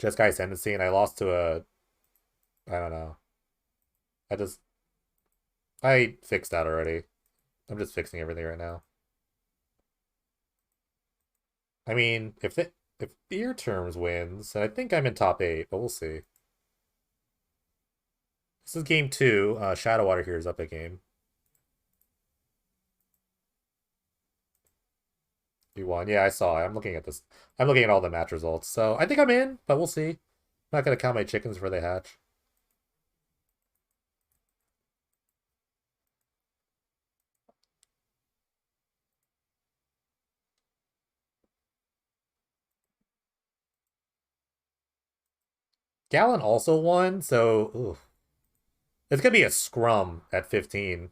Jeskai Ascendancy, and I lost to a... I don't know. I just... I fixed that already. I'm just fixing everything right now. I mean, if Ear Terms wins, I think I'm in top 8, but we'll see. This is game 2. Shadowwater here is up a game. You won. Yeah, I saw it. I'm looking at this. I'm looking at all the match results. So I think I'm in, but we'll see. I'm not going to count my chickens before they hatch. Gallon also won, so ooh. It's going to be a scrum at 15.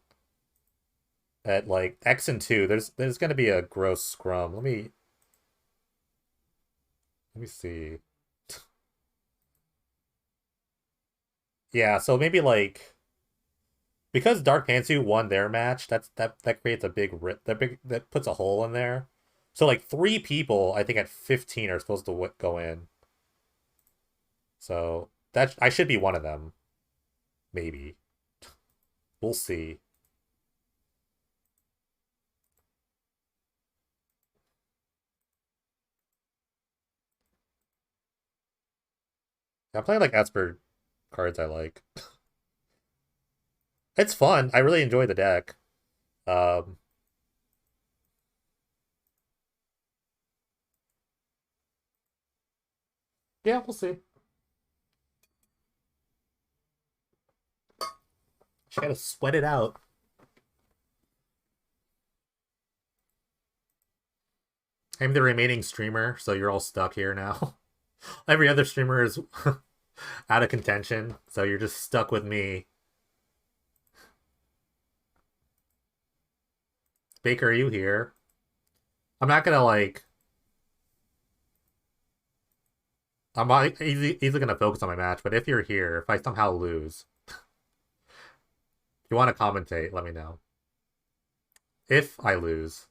At like X and 2. There's going to be a gross scrum. Let me see. Yeah, so maybe like because Dark Pantsu won their match, that creates a big rip. That puts a hole in there. So like 3 people, I think at 15 are supposed to go in. So that I should be one of them. Maybe. We'll see. I'm playing like Esper cards I like. It's fun. I really enjoy the deck. Um, yeah, we'll see. Just gotta sweat it out. I'm the remaining streamer, so you're all stuck here now. Every other streamer is out of contention, so you're just stuck with me. Baker, are you here? I'm not gonna like. I'm not easily gonna focus on my match, but if you're here, if I somehow lose, if you want to commentate, let me know. If I lose,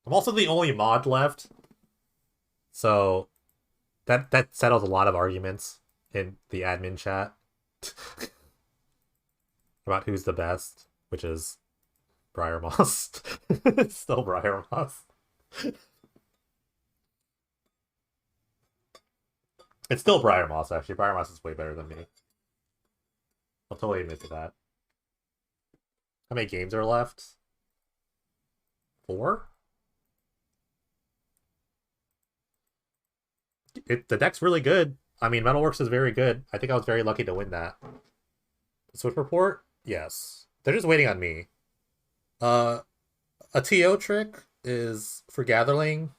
I'm also the only mod left, so that settles a lot of arguments in the admin chat about who's the best, which is Briar Moss. It's still Briar Moss. It's still Briar Moss, actually. Briar Moss is way better than me. I'll totally admit to that. How many games are left? 4? The deck's really good. I mean, Metalworks is very good. I think I was very lucky to win that. Swift Report? Yes. They're just waiting on me. A TO trick is for Gatherling.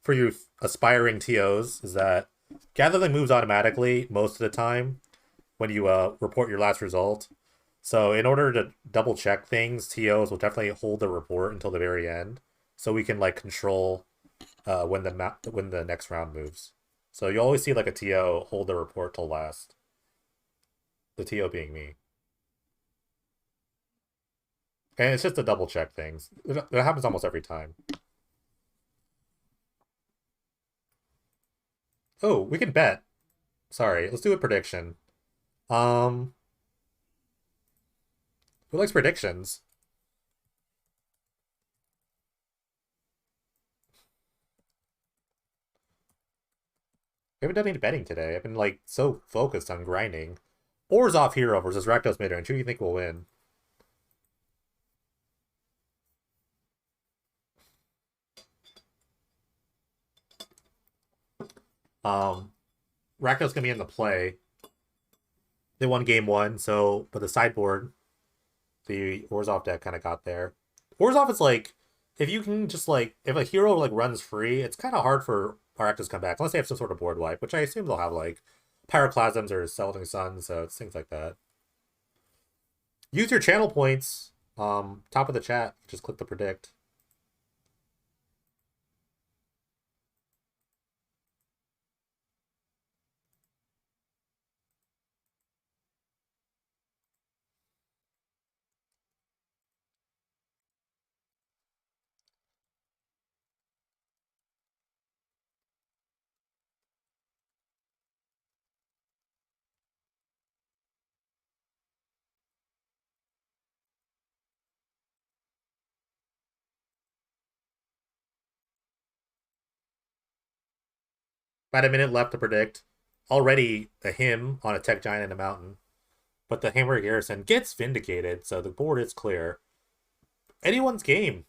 for you aspiring TOs is that gathering moves automatically most of the time when you report your last result. So in order to double check things, TOs will definitely hold the report until the very end, so we can like control when the next round moves. So you always see like a TO hold the report till last. The TO being me, and it's just to double check things. It happens almost every time. Oh, we can bet. Sorry, let's do a prediction. Um, who likes predictions? We haven't done any betting today. I've been like so focused on grinding. Orzhov hero versus Rakdos midrange. Who do you think will win? Rakdos gonna be in the play. They won game one, so but the sideboard, the Orzhov deck kind of got there. Orzhov is like, if you can just like, if a hero like runs free, it's kind of hard for Rakdos to come back unless they have some sort of board wipe, which I assume they'll have like Pyroclasms or Selling Sun, so it's things like that. Use your channel points. Top of the chat. Just click the predict. About a minute left to predict. Already a him on a tech giant in a mountain. But the Hammer Garrison gets vindicated, so the board is clear. Anyone's game.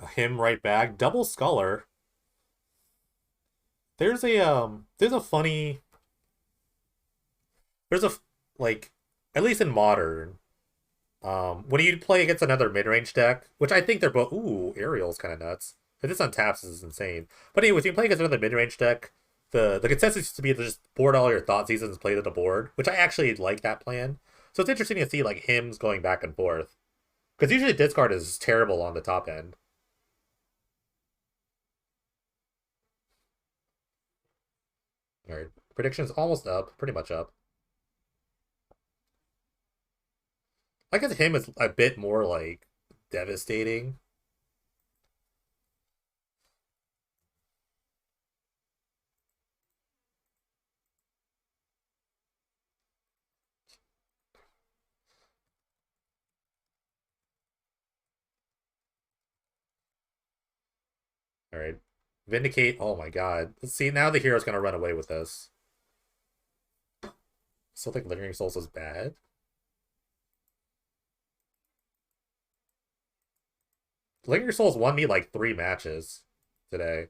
A him right back. Double Sculler. There's a funny there's a like at least in modern, when you play against another mid-range deck, which I think they're both Ariel's kinda nuts. If this untaps this is insane. But anyways, you play against another mid-range deck, the consensus used to be to just board all your thought seasons and play to the board, which I actually like that plan. So it's interesting to see like hymns going back and forth. Because usually discard is terrible on the top end. Alright. Prediction's almost up, pretty much up. I guess him is a bit more like devastating. Alright. Vindicate, oh my god. See, now the hero's gonna run away with this. Still think Lingering Souls is bad. Lingering Souls won me like 3 matches today.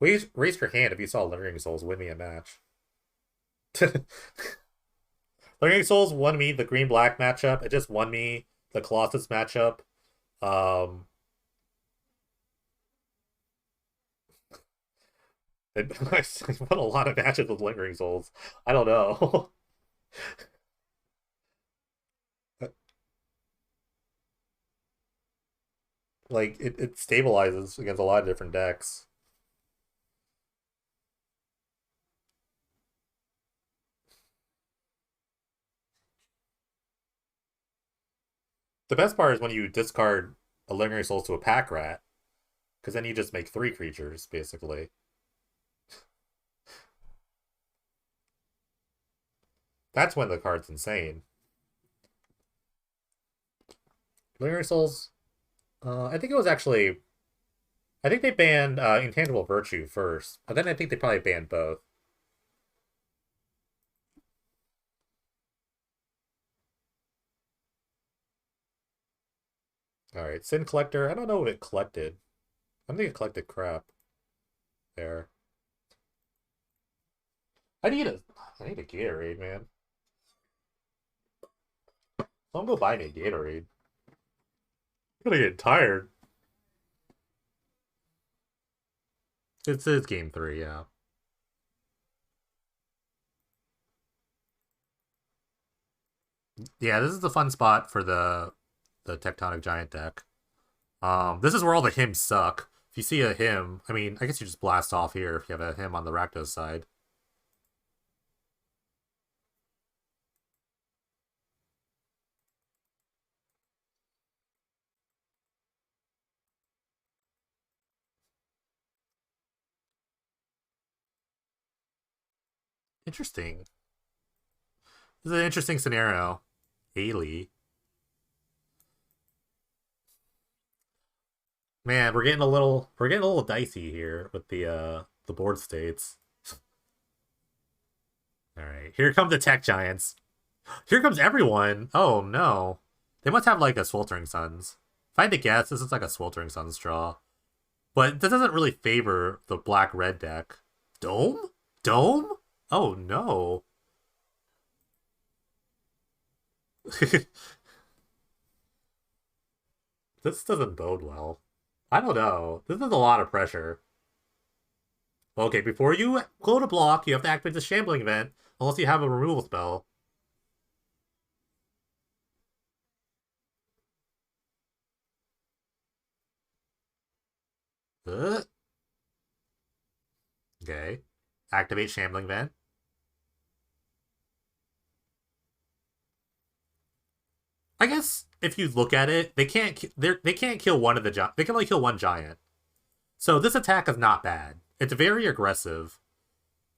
Raise your hand if you saw Lingering Souls win me a match. Lingering Souls won me the green-black matchup. It just won me the Colossus matchup. Um, I won a lot of matches with Lingering Souls. I don't know. Like, it stabilizes against a lot of different decks. The best part is when you discard a Lingering Souls to a pack rat, because then you just make 3 creatures, basically. That's when the card's insane. Lingering Souls, I think it was actually. I think they banned Intangible Virtue first, but then I think they probably banned both. Alright, Sin Collector. I don't know what it collected. I think it collected crap. There. I need a I need a Gatorade, man. Someone go buy me a Gatorade. I'm gonna get tired. It's game 3, yeah. Yeah, this is the fun spot for the Tectonic Giant deck. This is where all the hymns suck. If you see a hymn, I mean, I guess you just blast off here if you have a hymn on the Rakdos side. Interesting. This is an interesting scenario. Haley. Man, we're getting a little dicey here with the board states. Alright. Here come the tech giants. Here comes everyone. Oh no. They must have like a Sweltering Suns. If I had to guess, this is like a Sweltering Suns draw. But this doesn't really favor the black-red deck. Dome? Dome? Oh no. This doesn't bode well. I don't know. This is a lot of pressure. Okay, before you go to block, you have to activate the Shambling Event, unless you have a removal spell. Uh, okay. Activate Shambling Event. I guess if you look at it, they can't kill one of the giant. They can only kill one giant. So this attack is not bad. It's very aggressive,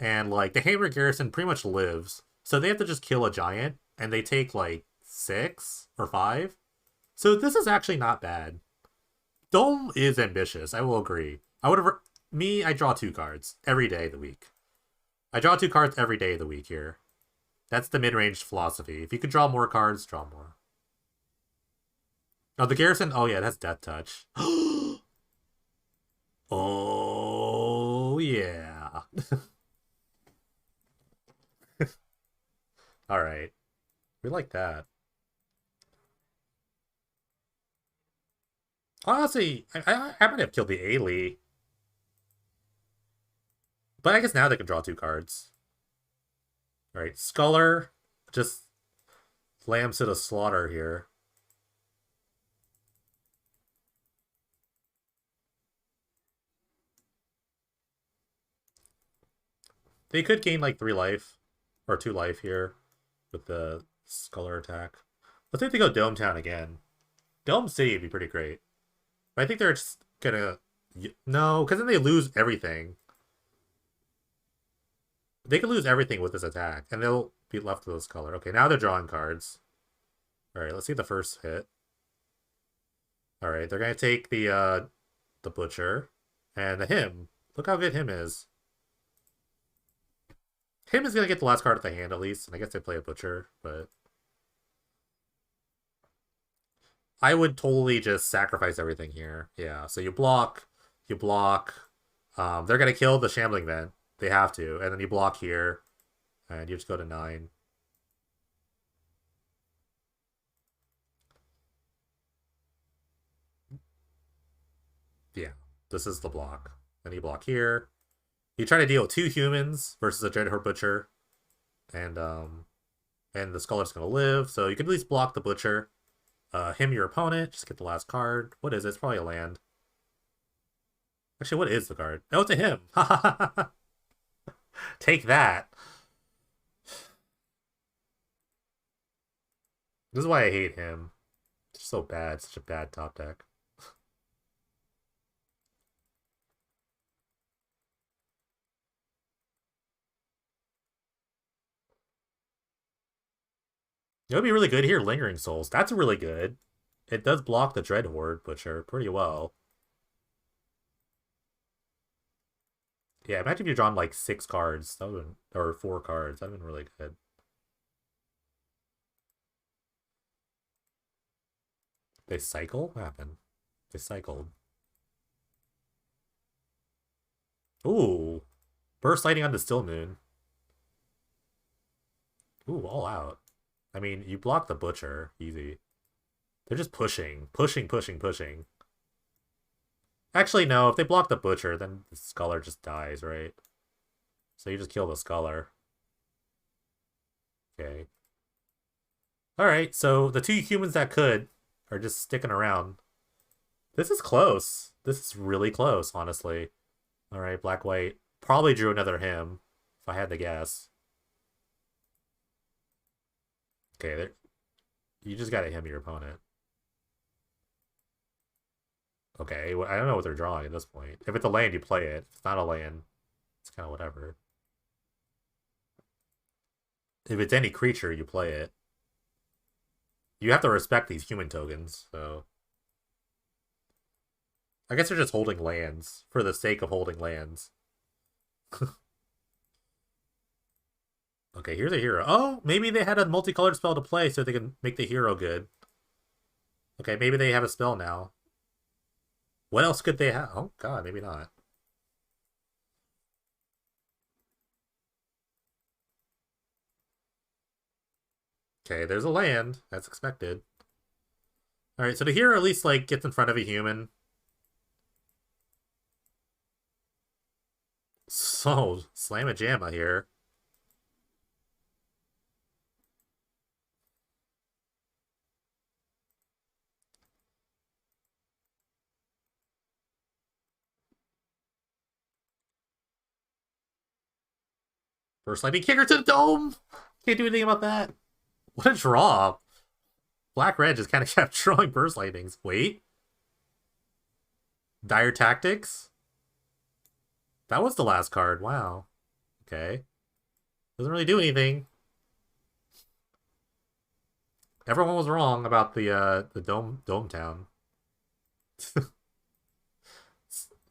and like the Hammer Garrison pretty much lives, so they have to just kill a giant, and they take like 6 or 5. So this is actually not bad. Dome is ambitious. I will agree. I would have me. I draw 2 cards every day of the week. I draw 2 cards every day of the week here. That's the mid-range philosophy. If you could draw more cards, draw more. Oh, the Garrison. Oh yeah, that's Death Touch. Oh yeah. All right, we like that. Honestly, I might have killed the Ailey, but I guess now they can draw 2 cards. All right, Sculler just lambs to the slaughter here. They could gain like 3 life or 2 life here with the Sculler attack. Let's see if they go Dome Town again. Dome City would be pretty great. But I think they're just gonna no, because then they lose everything. They could lose everything with this attack, and they'll be left with this color. Okay, now they're drawing cards. All right, let's see the first hit. All right, they're gonna take the butcher and the hymn. Look how good him is. Him is gonna get the last card at the hand at least, and I guess they play a butcher, but I would totally just sacrifice everything here. Yeah, so you block. They're gonna kill the Shambling Vent. They have to, and then you block here, and you just go to 9. Yeah, this is the block. Then you block here. You try to deal with 2 humans versus a Dreadhorde Butcher, and the Scholar's gonna live, so you can at least block the Butcher. Him your opponent, just get the last card. What is it? It's probably a land. Actually, what is the card? Oh, it's a him. Take that. This is why I hate him. It's so bad. Such a bad top deck. It would be really good here, Lingering Souls. That's really good. It does block the Dreadhorde Butcher pretty well. Yeah, imagine if you drawn like 6 cards. That would been, or 4 cards. That would have been really good. They cycle? What happened? They cycled. Ooh. Burst Lighting on the Still Moon. Ooh, all out. I mean, you block the Butcher. Easy. They're just pushing. Pushing, pushing, pushing. Actually, no. If they block the Butcher, then the Scholar just dies, right? So you just kill the Scholar. Okay. Alright, so the two humans that could are just sticking around. This is close. This is really close, honestly. Alright, Black-White probably drew another him, if I had to guess. Okay, there. You just gotta him your opponent. Okay, I don't know what they're drawing at this point. If it's a land, you play it. If it's not a land, it's kind of whatever. If it's any creature, you play it. You have to respect these human tokens, so... I guess they're just holding lands for the sake of holding lands. Okay, here's a hero. Oh, maybe they had a multicolored spell to play so they can make the hero good. Okay, maybe they have a spell now. What else could they have? Oh, God, maybe not. Okay, there's a land. That's expected. Alright, so the hero at least, like, gets in front of a human. So, slam-a-jamma here. First lightning kicker to the dome! Can't do anything about that. What a draw. Black-red just kind of kept drawing burst lightnings. Wait. Dire Tactics? That was the last card. Wow. Okay. Doesn't really do anything. Everyone was wrong about the dome town.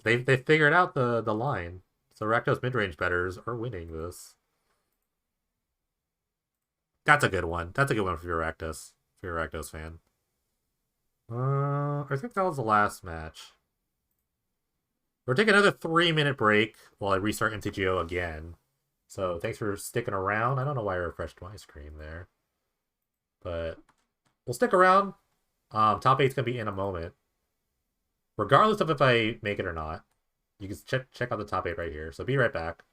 they figured out the line. So Rakdos mid-range betters are winning this. That's a good one. That's a good one for your Rakdos. If you're a Rakdos fan. I think that was the last match. We're taking another 3-minute break while I restart MTGO again. So thanks for sticking around. I don't know why I refreshed my screen there. But we'll stick around. Top 8's going to be in a moment. Regardless of if I make it or not. You can check out the top 8 right here. So be right back.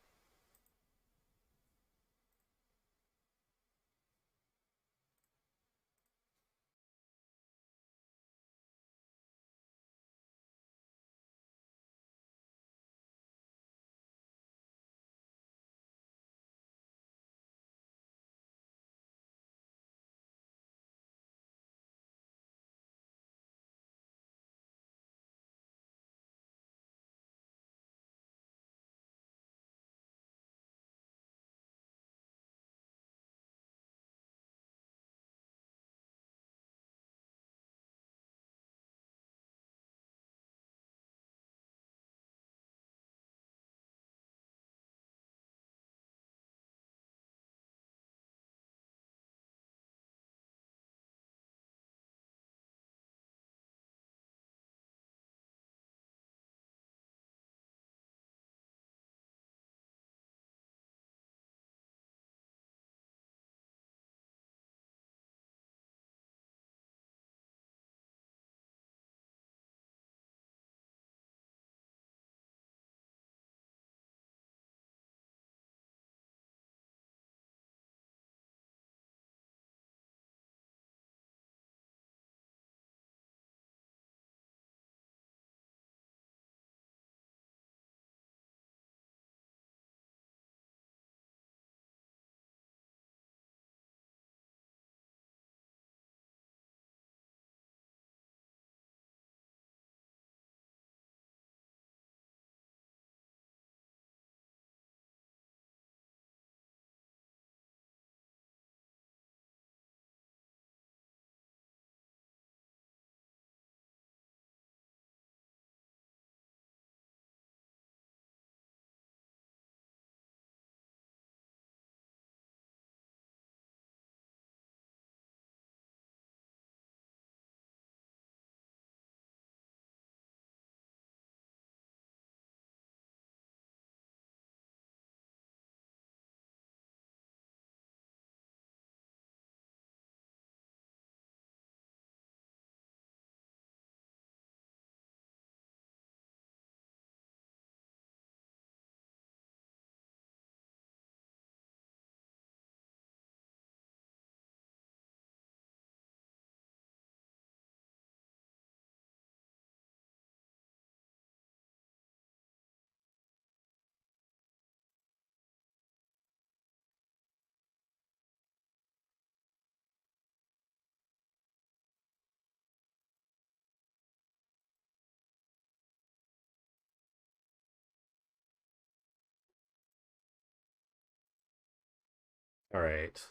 All right.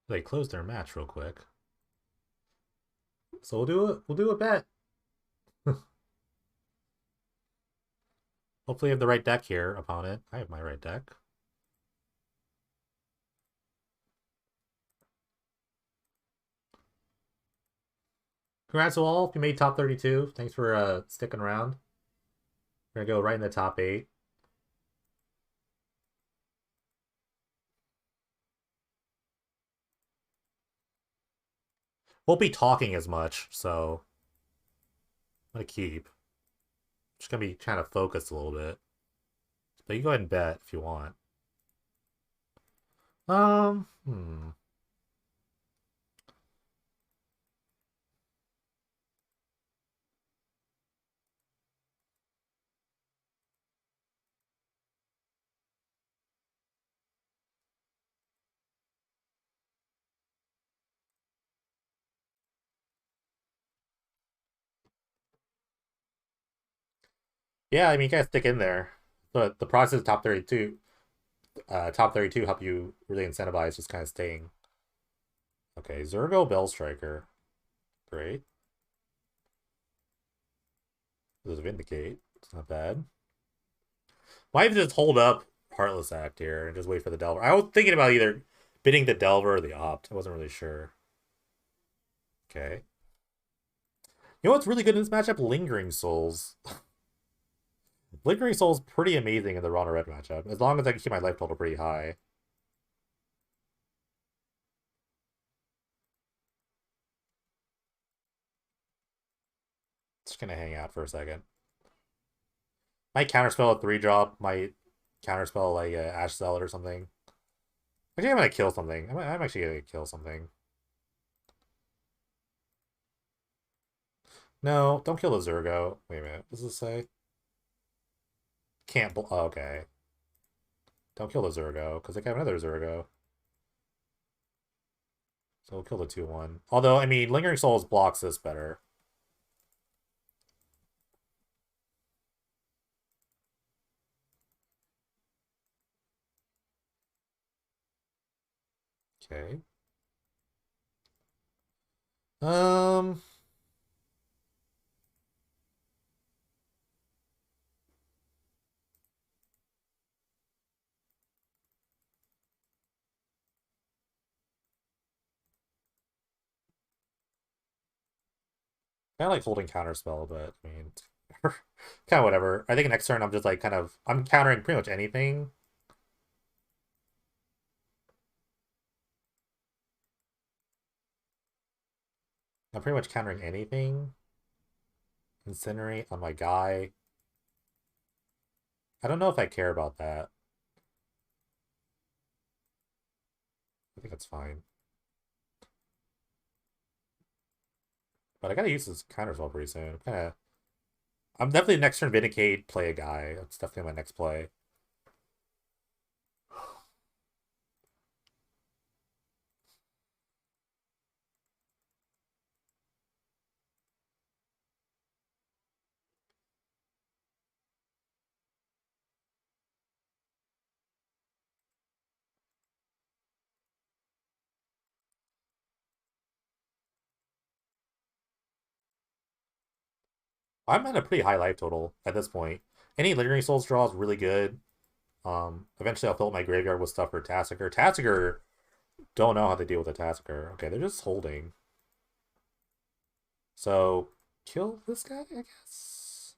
They closed their match real quick. So we'll do a bet. Hopefully you have the right deck here, opponent. I have my right deck. Congrats to all. You made top 32. Thanks for sticking around. We're gonna go right in the top 8. Won't be talking as much, so I'm gonna keep. Just gonna be trying to focus a little bit. But you can go ahead and bet if you want. Hmm. Yeah, I mean, you guys stick in there. But the process of top 32 help you really incentivize just kind of staying. Okay, Zergo Bell Striker. Great. This is Vindicate. It's not bad. Might even just hold up Heartless Act here and just wait for the Delver. I was thinking about either bidding the Delver or the Opt. I wasn't really sure. Okay. You know what's really good in this matchup? Lingering Souls. Lingering Souls pretty amazing in the Rana Red matchup. As long as I can keep my life total pretty high. Just gonna hang out for a second. Might counterspell a 3-drop. Might counterspell like Ash Zealot or something. Actually, I'm gonna kill something. I'm actually gonna kill something. No, don't kill the Zergo. Wait a minute. What does this say? Can't. Oh, okay. Don't kill the Zergo because they have another Zergo. So we'll kill the 2-1. Although, I mean, Lingering Souls blocks this better. Okay. Um. I like holding counterspell, but I mean, kind of whatever. I think next turn I'm just like I'm countering pretty much anything. I'm pretty much countering anything. Incinerate on my guy. I don't know if I care about that. I think that's fine. But I gotta use this counterspell pretty soon. I'm definitely next turn Vindicate, play a guy. That's definitely my next play. I'm at a pretty high life total at this point. Any Lingering Souls draw is really good. Eventually I'll fill up my graveyard with stuff for Tassiger. Tassiger don't know how to deal with a Tassiger. Okay, they're just holding. So kill this guy, I guess.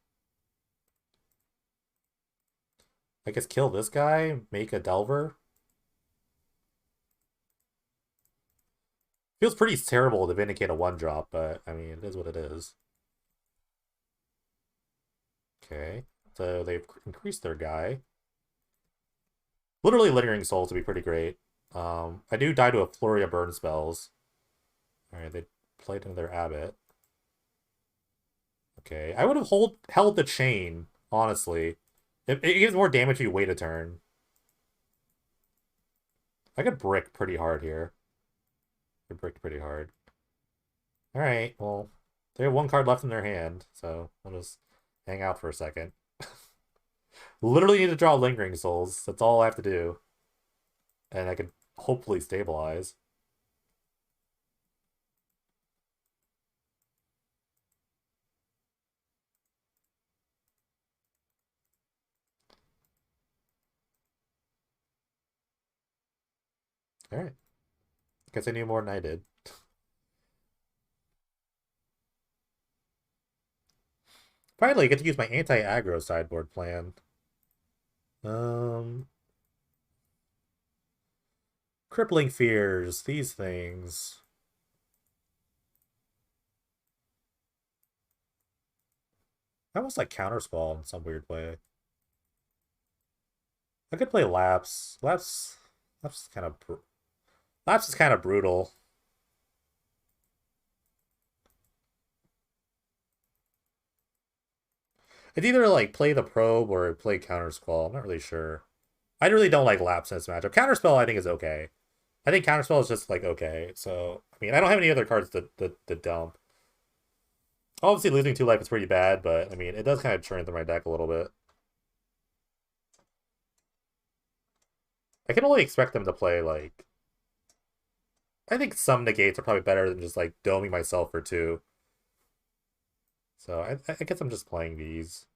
I guess kill this guy, make a Delver. Feels pretty terrible to vindicate a 1-drop, but I mean, it is what it is. Okay, so they've increased their guy. Literally Littering Souls would be pretty great. I do die to a flurry of burn spells. Alright, they played another Abbot. Okay, I would have held the chain, honestly. It gives more damage if you wait a turn. I could brick pretty hard here. I bricked pretty hard. Alright, well, they have one card left in their hand, so I'll just hang out for a second. Literally need to draw Lingering Souls. That's all I have to do. And I can hopefully stabilize. Alright. Guess I knew more than I did. Finally, I get to use my anti-aggro sideboard plan. Um, Crippling Fears, these things. I almost like Counterspell in some weird way. I could play Lapse. Lapse is kind of Lapse is kind of brutal. It's either like play the Probe or play Counterspell. I'm not really sure. I really don't like Lapse in this matchup. Counterspell I think is okay. I think Counterspell is just like okay. So I mean I don't have any other cards to dump. Obviously losing 2 life is pretty bad, but I mean it does kind of churn through my deck a little bit. I can only expect them to play like I think some negates are probably better than just like doming myself for 2. So I guess I'm just playing these.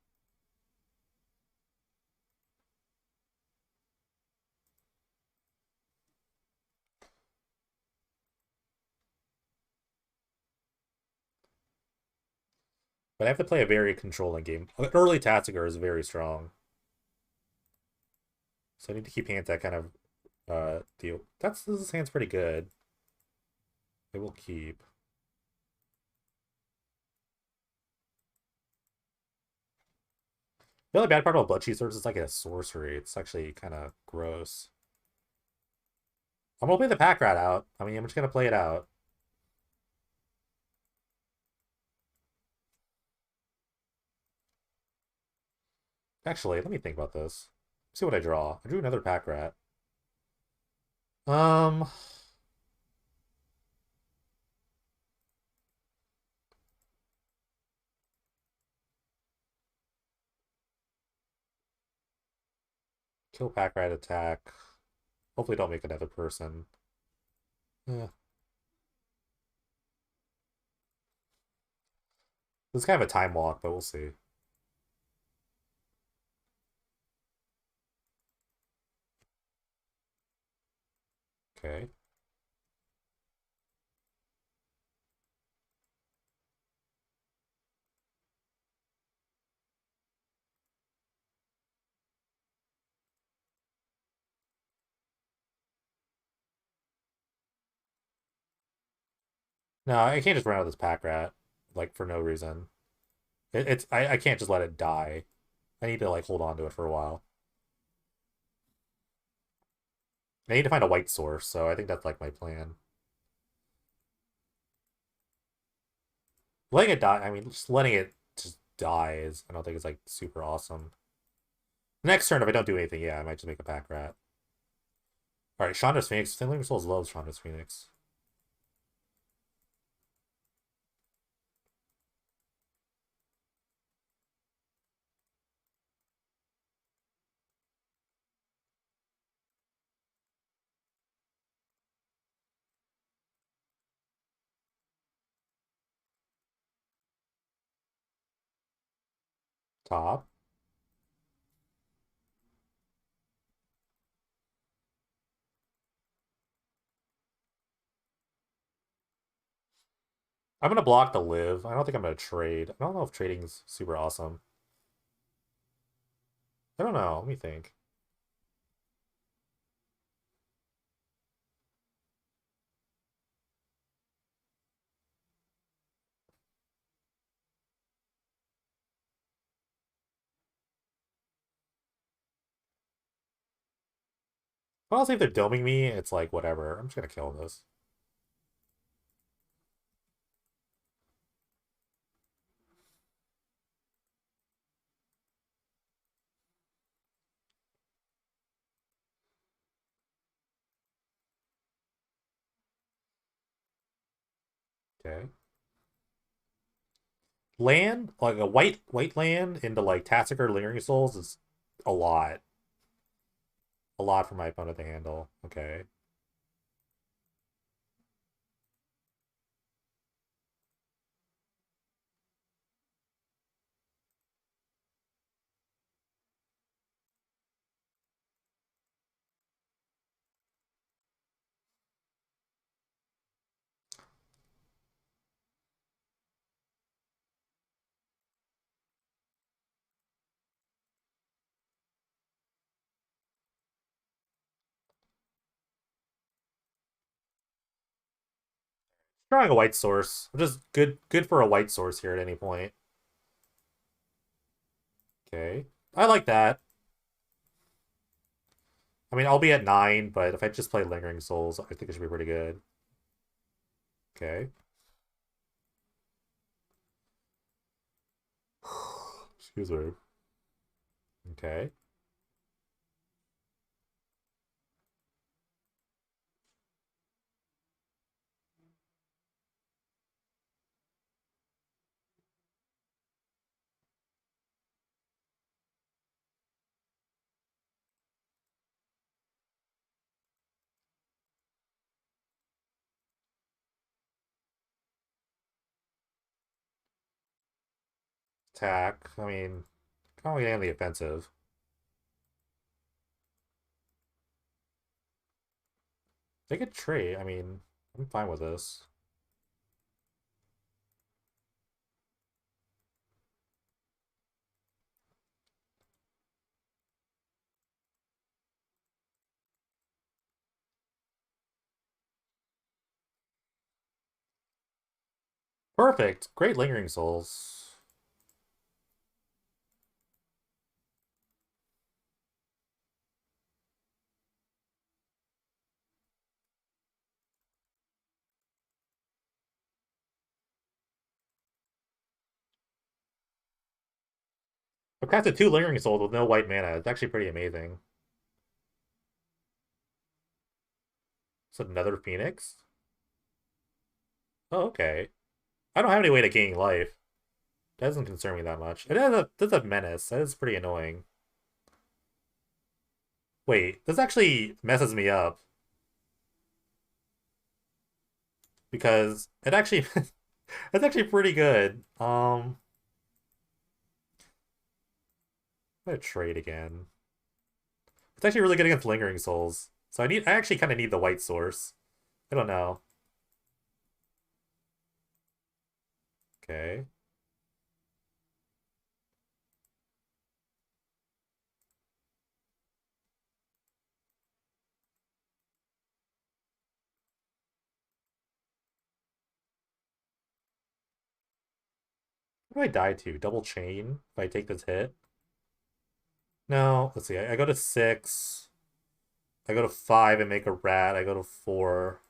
But I have to play a very controlling game. Early Tatsuger is very strong. So I need to keep hands that kind of deal. This hand's pretty good. It will keep. The only bad part about Blood Cheesers is like a sorcery. It's actually kind of gross. I'm gonna play the Pack Rat out. I mean, I'm just gonna play it out. Actually, let me think about this. See what I draw. I drew another Pack Rat. Um, Kill Pack Rat, attack. Hopefully, don't make another person. Yeah, this is kind of a time walk, but we'll see. Okay. No, I can't just run out of this Pack Rat like for no reason. I can't just let it die. I need to like hold on to it for a while. I need to find a white source, so I think that's like my plan. Letting it die, I mean, just letting it just die is, I don't think it's like super awesome. Next turn, if I don't do anything, yeah, I might just make a Pack Rat. Alright, Chandra's Phoenix. Thin Living Souls loves Chandra's Phoenix. Top. I'm gonna block the live. I don't think I'm gonna trade. I don't know if trading's super awesome. I don't know. Let me think. Honestly, if they're doming me, it's like whatever. I'm just gonna kill this. Okay. Land, like a white land into like Tassiger Lingering Souls is a lot. A lot for my opponent to handle. Okay. Drawing a white source. Just good for a white source here at any point. Okay. I like that. I mean, I'll be at 9, but if I just play Lingering Souls, I think it should be pretty good. Okay. Excuse me. Okay. Attack. I mean, can't really get on the offensive. They could trade. I mean, I'm fine with this. Perfect. Great Lingering Souls. I've casted 2 Lingering Souls with no white mana. It's actually pretty amazing. It's another Phoenix? Oh, okay. I don't have any way to gain life. That doesn't concern me that much. That's a menace. That is pretty annoying. Wait, this actually messes me up. Because it actually it's actually pretty good. I'm gonna trade again. It's actually really good against Lingering Souls. So I actually kinda need the white source. I don't know. Okay. What do I die to? Double chain if I take this hit? No, let's see. I go to 6. I go to 5 and make a rat. I go to 4.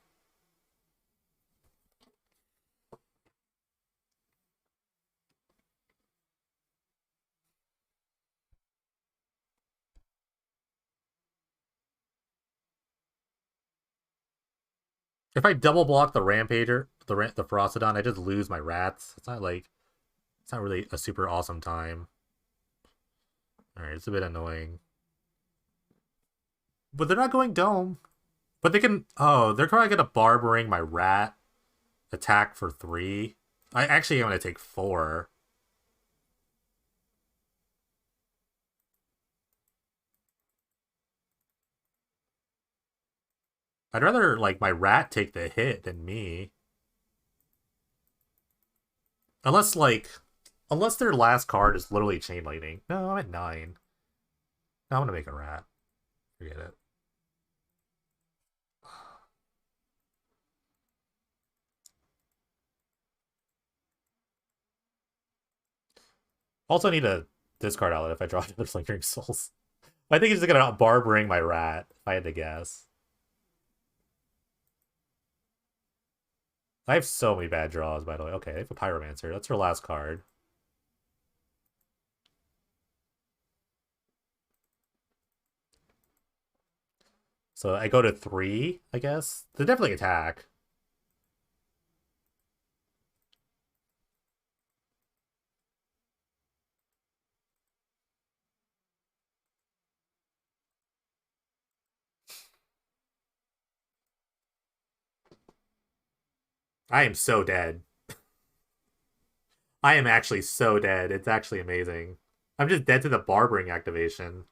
If I double block the Rampager, the Ferocodon, I just lose my rats. It's not really a super awesome time. Alright, it's a bit annoying. But they're not going dome. But they can they're probably gonna barbering my rat attack for 3. I actually am gonna take 4. I'd rather like my rat take the hit than me. Unless unless their last card is literally chain lightning. No, I'm at 9. No, I'm gonna make a rat. Forget it. Also need a discard outlet if I draw another Flickering Souls. I think he's just gonna barbering my rat, if I had to guess. I have so many bad draws, by the way. Okay, they have a Pyromancer. That's her last card. So I go to 3, I guess. They definitely attack. I am so dead. I am actually so dead. It's actually amazing. I'm just dead to the barbering activation.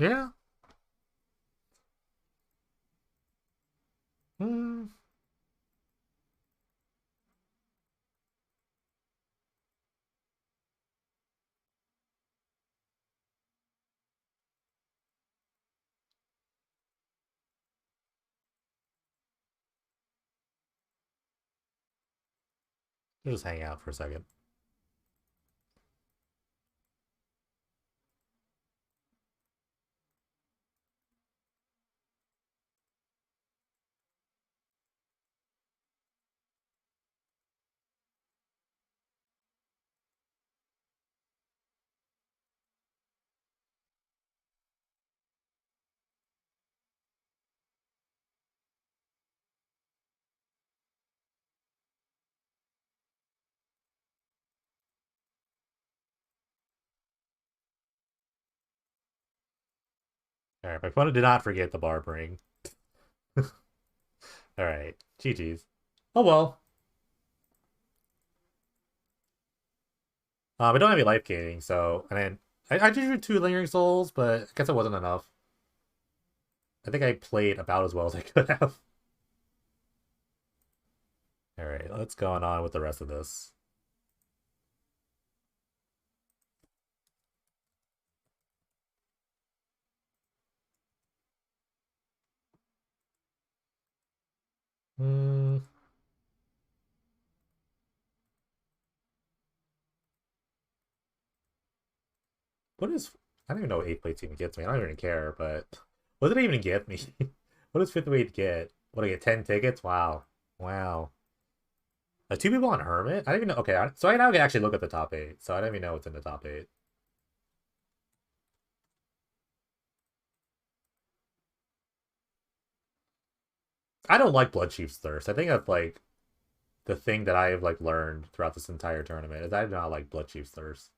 Yeah. Hmm. Just hang out for a second. All right, my opponent did not forget the barbering. All right, GG's. Oh well. I don't have any life gaining, so and then I did do two lingering souls, but I guess it wasn't enough. I think I played about as well as I could have. All right, let's go on with the rest of this. Hmm. What is? I don't even know what 8th place even gets me. I don't even care, but what did it even get me? What does 5th weight get? What, I get 10 tickets? Wow. Wow. Two people on Hermit? I don't even know. Okay, so I now can actually look at the top 8. So I don't even know what's in the top 8. I don't like Blood Chief's Thirst. I think that's like the thing that I have like learned throughout this entire tournament is I do not like Blood Chief's Thirst.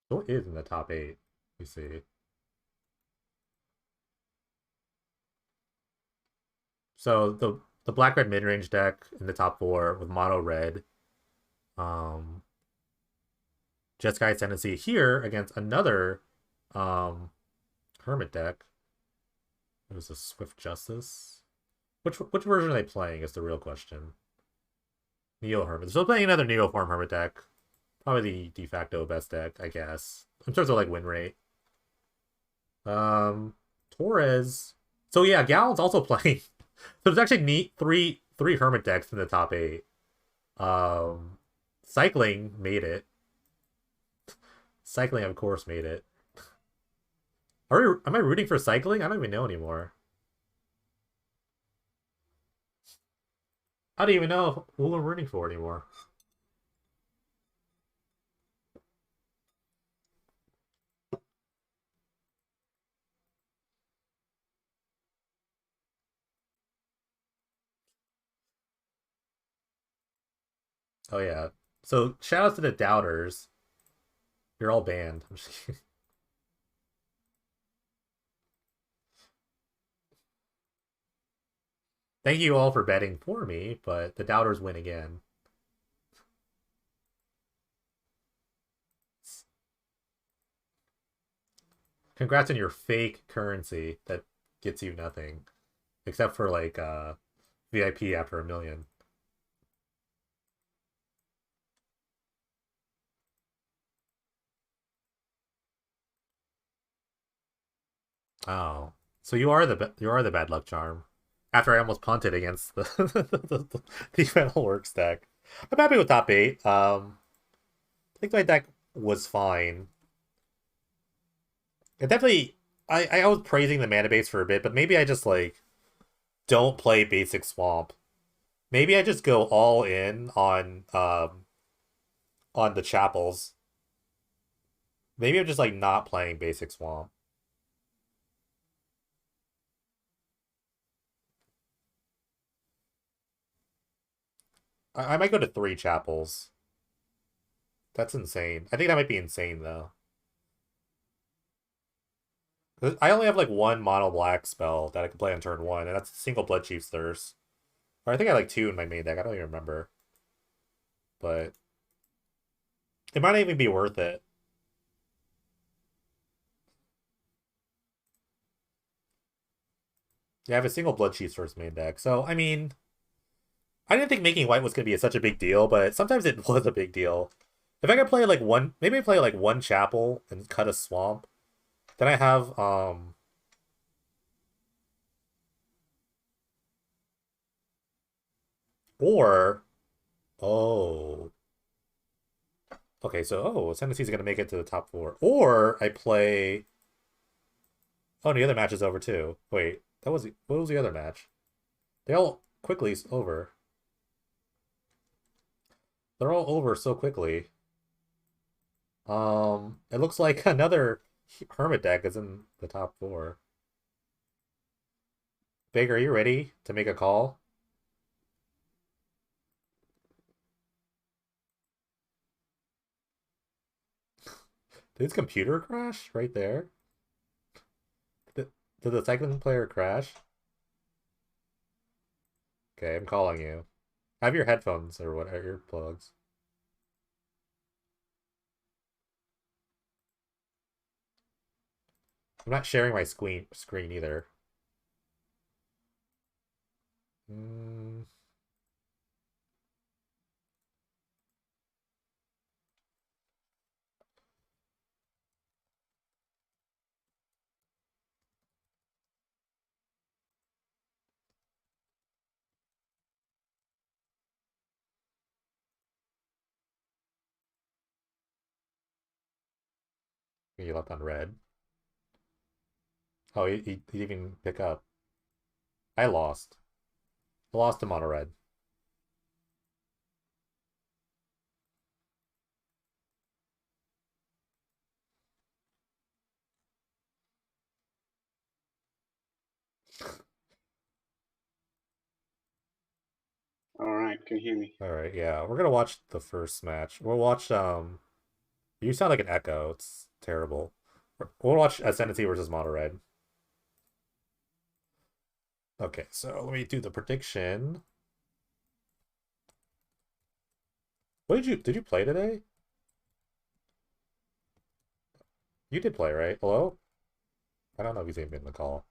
What is in the top 8? Let me see. So the black red mid range deck in the top 4 with mono red. Um, Jeskai Ascendancy here against another um Hermit deck. It was a Swift Justice. Which version are they playing is the real question. Neo Hermit. So they're playing another Neo form Hermit deck. Probably the de facto best deck, I guess. In terms of like win rate. Um Torres. So yeah, Gallon's also playing. So there's actually neat three Hermit decks in the top 8. Um Cycling made it. Cycling, of course, made it. Am I rooting for cycling? I don't even know anymore. I don't even know who I'm rooting for anymore. Oh yeah. So shout out to the doubters. You're all banned. I'm just kidding. Thank you all for betting for me, but the doubters win again. Congrats on your fake currency that gets you nothing. Except for like VIP after a million. Oh. So you are the bad luck charm. After I almost punted against the Final Works deck. I'm happy with top 8. I think my deck was fine. It definitely I was praising the mana base for a bit, but maybe I just like don't play basic swamp Maybe I just go all in on the chapels. Maybe I'm just like not playing basic swamp. I might go to 3 chapels. That's insane. I think that might be insane though. I only have like one mono black spell that I can play on turn one, and that's single Blood Chief's Thirst. Or I think I like 2 in my main deck. I don't even remember, but it might not even be worth it. Yeah, I have a single Blood Chief's Thirst main deck, so I mean, I didn't think making white was gonna be such a big deal, but sometimes it was a big deal. If I could play like one, maybe I play like one chapel and cut a swamp, then I have or oh okay, so Tennessee's gonna make it to the top 4. Or I play oh, and the other match is over too. Wait, what was the other match? They all quickly over. They're all over so quickly. It looks like another Hermit deck is in the top 4. Baker, are you ready to make a call? Did his computer crash right there? Did the second player crash? Okay, I'm calling you. Have your headphones or whatever, earplugs. I'm not sharing my screen either. Mm, you left on red. Oh, he didn't even pick up. I lost. I lost him on a red. All right, can you hear me? All right, yeah, we're gonna watch the first match. We'll watch. You sound like an echo. It's terrible. We'll watch Ascendancy versus Mono Red. Okay, so let me do the prediction. What did you play today? You did play, right? Hello? I don't know if he's even in the call.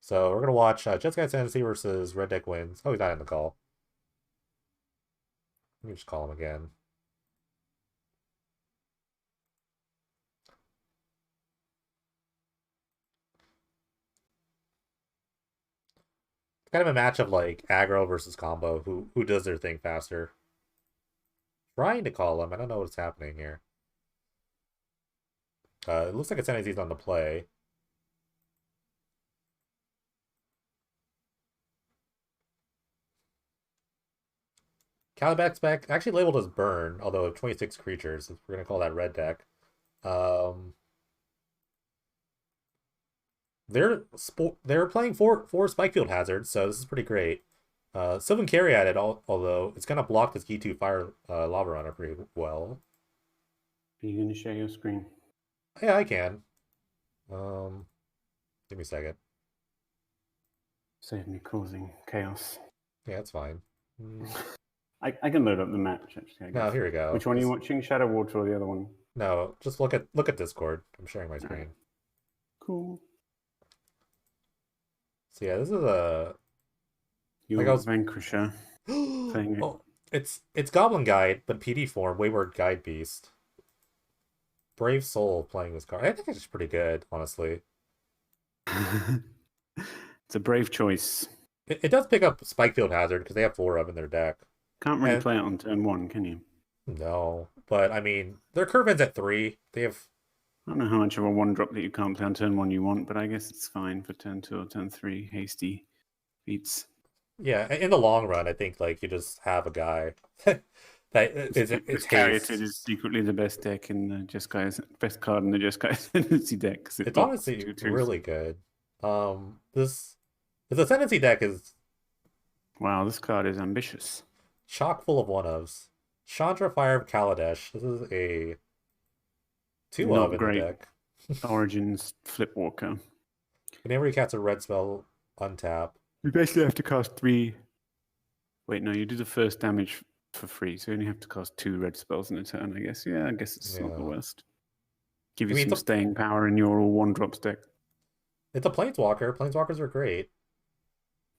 So we're gonna watch Jets Guys Fantasy versus Red Deck Wins. Oh, he's not in the call. Let me just call him again. It's kind of a match of like aggro versus combo. Who does their thing faster? Trying to call him. I don't know what's happening here. It looks like it's NAZ's on the play. Caliback's back, actually labeled as burn, although 26 creatures. We're gonna call that red deck. Um, they're playing four Spikefield hazards, so this is pretty great. Sylvan Carry at it, although it's gonna block this G2 Fire Lava Runner pretty well. Are you going to share your screen? Yeah, I can. Um, Give me a second. Save me causing chaos. Yeah, it's fine. I can load up the match actually. No, here we go. Which one are you watching? Shadow Water or the other one? No, just look at Discord. I'm sharing my screen. Right. Cool. So yeah, this is a Your like I was Vanquisher playing it. oh, it's Goblin Guide, but PD form, Wayward Guide Beast. Brave Soul playing this card. I think it's pretty good, honestly. It's a brave choice. It does pick up Spikefield Hazard because they have 4 of in their deck. Can't really play it on turn 1, can you? No, but I mean, their curve ends at 3. They have. I don't know how much of a 1-drop that you can't play on turn 1 you want, but I guess it's fine for turn 2 or turn 3 hasty beats. Yeah, in the long run, I think like you just have a guy that is This it's Caryatid haste. is secretly the best deck in the Just Guys, best card in the Just Guys Ascendancy deck because it It's blocks honestly 2/2s. really good. This Ascendancy deck is Wow, this card is ambitious. chock full of one ofs. Chandra Fire of Kaladesh. This is a two of Not in the great. deck. Origins Flipwalker. Whenever you cast a red spell, untap. You basically have to cast 3. Wait, no, you do the first damage for free, so you only have to cast 2 red spells in a turn, I guess. Yeah, I guess it's not the Yeah, worst. Give I you mean some staying power in your all 1-drop deck. it's a planeswalker. Planeswalkers are great.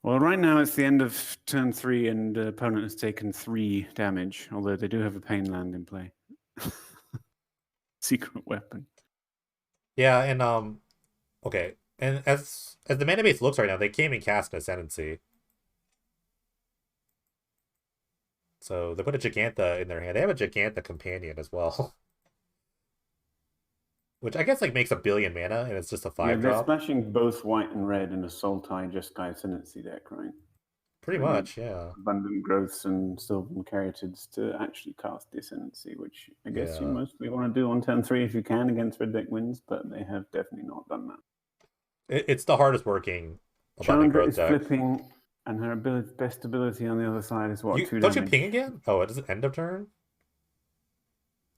Well, right now it's the end of turn 3, and the opponent has taken 3 damage, although they do have a pain land in play. Secret weapon. Yeah, and okay, and as the mana base looks right now, they can't even cast an Ascendancy. So they put a Gigantha in their hand. They have a Gigantha companion as well, which I guess like makes a billion mana, and it's just a Yeah, five they're drop. splashing both white and red in a Sultai Just Guy Ascendancy deck, right? Pretty They need much, yeah, abundant growths and sylvan caryatids to actually cast the Ascendancy, which I guess you yeah. mostly want to do on turn 3 if you can against red deck wins, but they have definitely not done that. It's the hardest working abundant Chandra growth is deck. flipping, and her best ability on the other side is what, You 2 don't you ping damage? again? Oh, it is end of turn.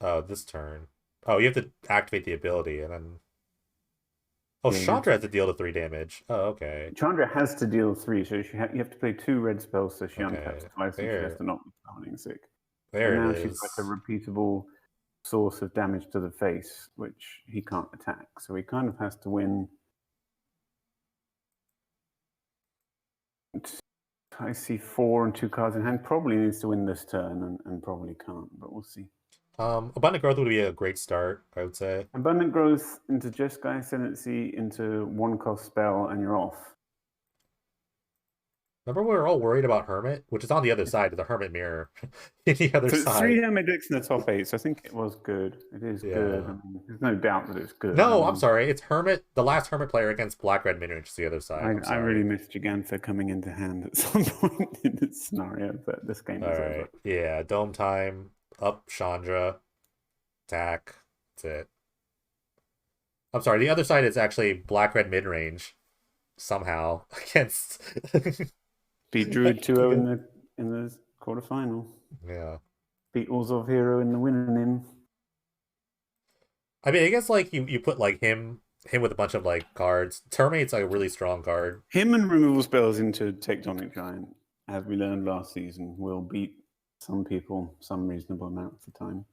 Oh, this turn. Oh, you have to activate the ability and then. Oh, Yeah, you have Chandra has to. to deal to 3 damage. Oh, okay. Chandra has to deal 3, so you have to play 2 red spells, so she untaps Okay. twice and she has There. to not be summoning sick. So There it now she's like a is. repeatable source of damage to the face, which he can't attack. So he kind of has to win. I see 4 and 2 cards in hand. Probably needs to win this turn and probably can't, but we'll see. Abundant growth would be a great start, I would say. Abundant growth into Jeskai Ascendancy into 1-cost spell, and you're off. Remember we were all worried about Hermit, which is on the other side of the Hermit mirror. In the other So it's 3 side. damage decks in the top 8, so I think it was good. It is good. I Yeah. mean, there's no doubt that it's good. I No, I'm mean, sorry. It's Hermit, the last Hermit player against Black Red Midrange is the other side. I'm I really sorry. missed Gigantha coming into hand at some point in this scenario, but this game All is right. over. Yeah, Dome time. Up Chandra. Attack. That's it. I'm sorry. The other side is actually Black Red Midrange. Somehow. Against. Beat Druid 2-0 in the quarterfinal. Yeah. Beat Orzhov Hero in the winning. I mean, I guess like you put like him with a bunch of like cards. Terminate's like a really strong card. Him and removal spells into Tectonic Giant, as we learned last season, will beat some people some reasonable amount of the time.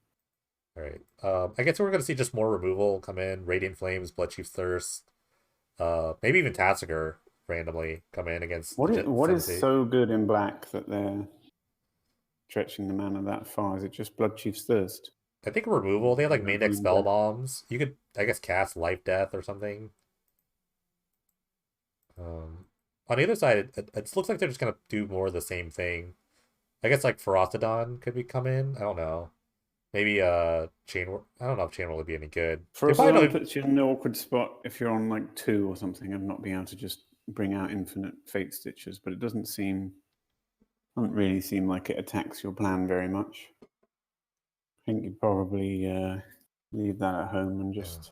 All right. I guess we're gonna see just more removal come in. Radiant Flames, Bloodchief's Thirst, maybe even Tassiger randomly come in against What is Ascendancy. so good in black that they're stretching the mana that far? Is it just Bloodchief's Thirst? I think removal. They have like No main deck green spell black. bombs. You could, I guess, cast Life Death or something. On the other side, it looks like they're just gonna do more of the same thing. I guess like Ferocidon could be come in. I don't know. Maybe Chain. I don't know if Chain Whirl would be any good. They probably Ferocity don't. puts you in an awkward spot if you're on like 2 or something and not being able to just bring out infinite Fate Stitches, but it doesn't really seem like it attacks your plan very much. I think you'd probably leave that at home and just,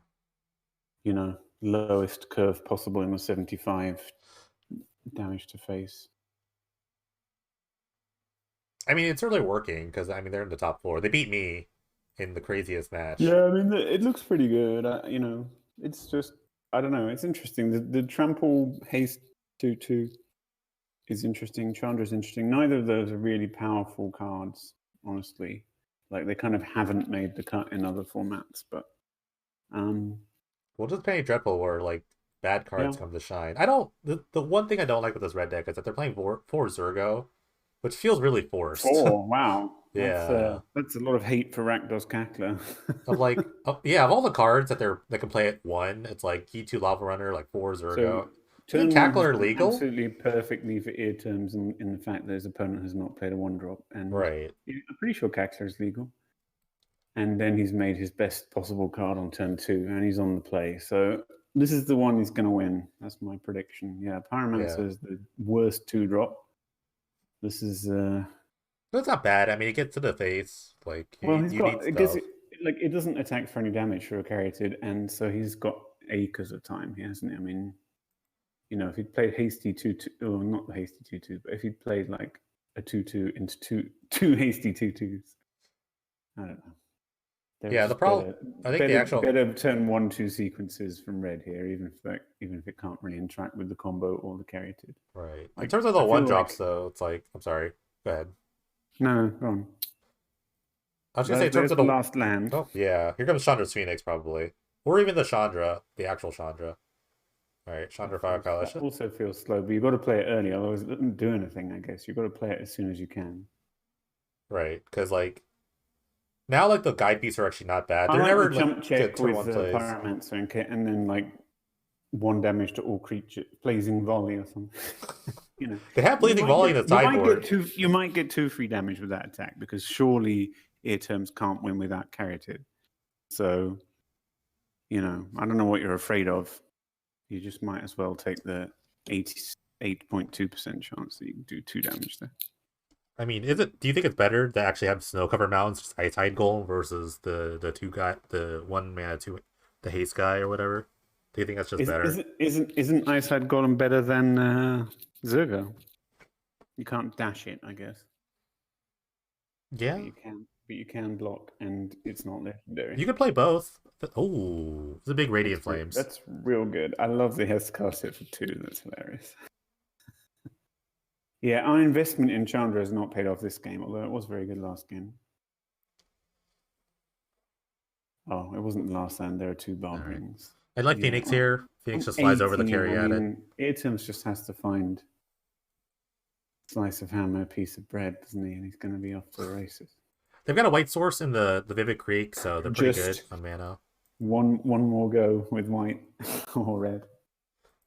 lowest curve possible in the 75 damage to face. I mean, it's really working because I mean they're in the top four. They beat me in the craziest match. Yeah, I mean, it looks pretty good. It's just, I don't know. It's interesting. The trample haste 2/2 is interesting. Chandra's interesting. Neither of those are really powerful cards, honestly. Like they kind of haven't made the cut in other formats, but We'll just Penny Dreadful where like bad yeah. cards come to shine. I don't. The one thing I don't like with this red deck is that they're playing four Zergo, which feels really forced. 4, wow. Yeah. That's a lot of hate for Rakdos Cackler. Of like, yeah, of all the cards that can play at 1, it's like Key 2 Lava Runner, like 4 So Zergo. Isn't turn 1 has Cackler gone legal? absolutely perfectly for ear terms in the fact that his opponent has not played a 1-drop. And Right. I'm pretty sure Cackler is legal. And then he's made his best possible card on turn 2, and he's on the play. So this is the one he's going to win. That's my prediction. Yeah, Pyromancer Yeah. is the worst 2-drop. This is That's not bad. I mean, it gets to the face. Like well, he's you need got it gives stuff. it like it doesn't attack for any damage for a Caryatid, and so he's got acres of time here, hasn't he? I mean, you know, if he'd played hasty 2/2, or not the hasty 2/2, but if he'd played like a 2/2 into two hasty 2/2s, I don't know. There are Yeah, the just problem. I think the actual better turn 1/2 sequences from red here, even if it can't really interact with the combo or the Caryatid. right in Like terms of the I feel one drops like though, it's like I'm sorry. Go ahead. no, go on. I was gonna say in terms There's of the the last land. oh yeah, here comes Chandra's Phoenix probably, or even the Chandra, the actual Chandra. All right, Chandra Fire That Kalash. also feels slow, but you've got to play it early, otherwise it doesn't do anything, I guess. You've got to play it as soon as you can. Right, because like now like the guide beasts are actually not bad. I They're like the never like jump good check turn with one plays. Pyromancer and then like 1 damage to all creatures, blazing volley or something. You know, They have Blazing Volley in the sideboard. you might get 2 free damage with that attack because surely ear terms can't win without Caryatid. So, you know, I don't know what you're afraid of. You just might as well take the 88.2% chance that you can do 2 damage there. I mean, is it? Do you think it's better to actually have snow cover mountains, just Ice Hide Golem versus the 1 mana the haste guy or whatever? Do you think that's just better? Isn't Eyesight Golem better than Zergo? You can't dash it, I guess. Yeah, But you can block, and it's not legendary. you could play both. Oh, it's a big Radiant Flames. That's real good. I love that he has to cast it for 2. That's hilarious. Yeah, our investment in Chandra has not paid off this game, although it was very good last game. Oh, it wasn't the last land. There are 2 Barb Rings. I like Phoenix here. Phoenix just flies over the carry at it. Atom's just has to find a slice of ham and a piece of bread, doesn't he? And he's going to be off to the races. They've got a white source in the Vivid Creek, so they're pretty good on mana. One more go with white or red.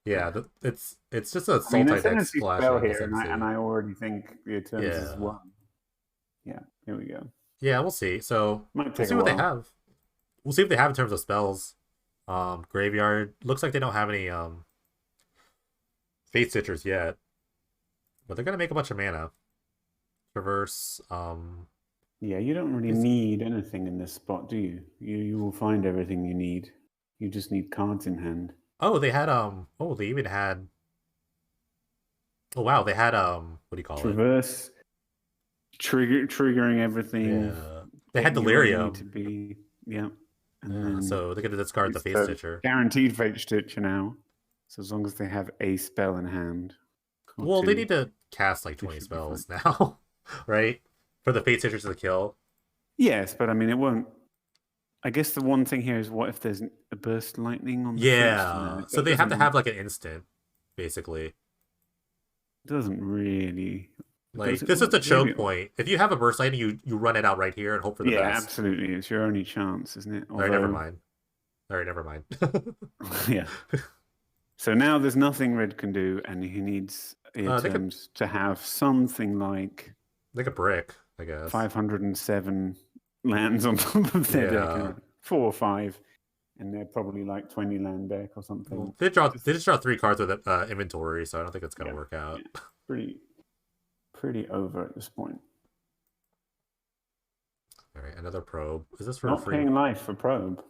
Yeah, it's just a Sultai deck splashing here, and I already think the Eternus is yeah. 1. Yeah, here we go. Yeah, we'll see. So Might we'll see what they have. We'll see what they have in terms of spells. Graveyard looks like they don't have any Fate Stitchers yet, but they're gonna make a bunch of mana. Traverse. Yeah, you don't really need anything in this spot, do you? You will find everything you need. You just need cards in hand. Oh, they had Oh, they even had. Oh wow, they had What do you call Traverse, it? Triggering everything. Yeah, they had Delirium. To be yeah. And so they're gonna discard the Fate Stitcher. Guaranteed Fate Stitcher now. So as long as they have a spell in hand. Well, they need to cast like 20 spells now, right? For the Fate Stitchers to kill. Yes, but I mean it won't. I guess the one thing here is what if there's a burst lightning on the first? So they have to have like an instant, basically. It doesn't really. Like this is the choke point. If you have a burst lightning, you run it out right here and hope for the best. Yeah, absolutely. It's your only chance, isn't it? Although... All right, never mind. All right, never mind. Yeah. So now there's nothing red can do, and he needs to have something like a brick, I guess. 507 lands on top of their deck, 4 or 5, and they're probably like 20 land deck or something. Well, they just draw 3 cards with inventory, so I don't think it's gonna work out. Yeah. Pretty over at this point. All right, another probe. Is this for not free? Paying life for probe?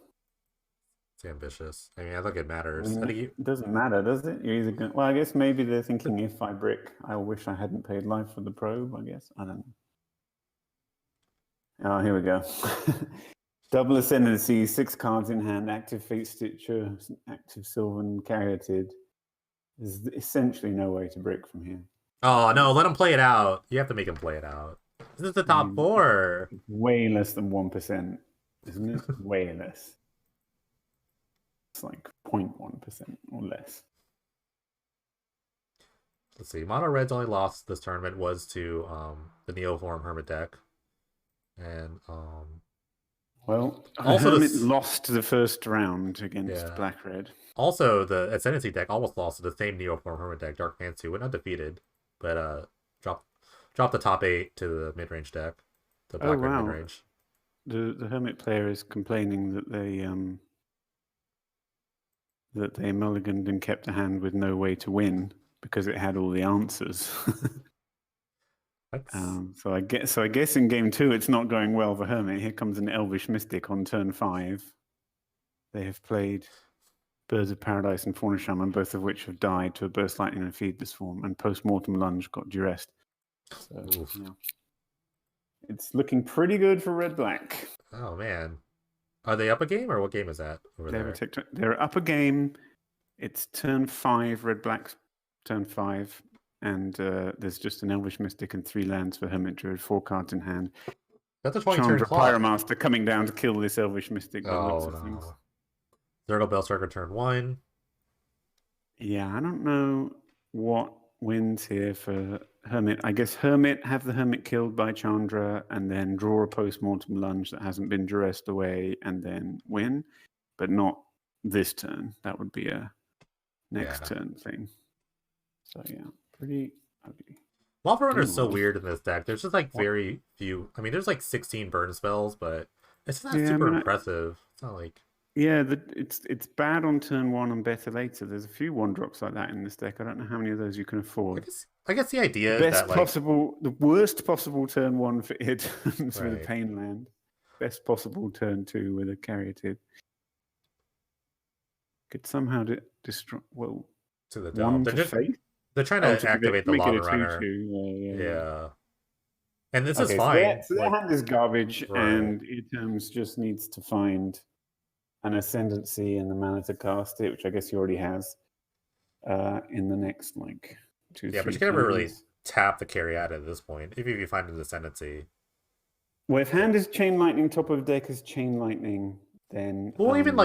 It's ambitious. I mean, I think it matters. It doesn't matter, does it? You're either going. Well, I guess maybe they're thinking if I brick, I wish I hadn't paid life for the probe. I guess I don't know. Oh, here we go. Double Ascendancy, 6 cards in hand, active Fate Stitcher, active Sylvan Caryatid. There's essentially no way to brick from here. Oh no, let him play it out. You have to make him play it out. This is the top 4. Way less than 1%, isn't it? Way less. It's like 0.1% or less. Let's see. Mono Red's only loss this tournament was to the Neoform Hermit deck. And well, also Hermit lost the first round against Black Red. Also, the Ascendancy deck almost lost to the same Neoform Hermit deck, Dark Pants, who went undefeated, but dropped the top 8 to the mid range deck. The Black Red mid range. The Hermit player is complaining that they mulliganed and kept a hand with no way to win because it had all the answers. That's So I guess in game 2 it's not going well for Hermit. Here comes an Elvish Mystic on turn 5. They have played Birds of Paradise and Fauna Shaman, both of which have died to a Burst Lightning and Feedless form, and Post-Mortem Lunge got duressed. So, oof. yeah. It's looking pretty good for red-black. Oh man. Are they up a game or what game is that over there? They're up a game. It's turn 5, red-black's turn 5. And there's just an Elvish Mystic and 3 lands for Hermit Druid, 4 cards in hand. That's a 20 turn Chandra clock. Pyromaster coming down to kill this Elvish Mystic by the looks of things. Zergo Bellstriker turn 1. Yeah, I don't know what wins here for Hermit. I guess Hermit have the Hermit killed by Chandra and then draw a post-mortem lunge that hasn't been duressed away and then win, but not this turn. That would be a next turn thing. So yeah, pretty ugly. Lava Runner is so weird in this deck. There's just like very few. I mean, there's like 16 burn spells, but it's not super impressive. It's not like it's bad on turn 1 and better later. There's a few 1-drops like that in this deck. I don't know how many of those you can afford. I guess the idea is that the worst possible turn 1 for Idioms with a Pain Land. Best possible turn 2 with a Caryatid. Could somehow destroy. Well, to the dome. They're trying to activate the Lava Runner. Yeah. And this is fine. So their hand is garbage, and Idioms just needs to find an Ascendancy and the mana to cast it, which I guess he already has, in the next, 2, yeah, but you can never really tap the Caryatid at this point, if you find an Ascendancy. Well, if hand is Chain Lightning, top of deck is Chain Lightning, then... Well, even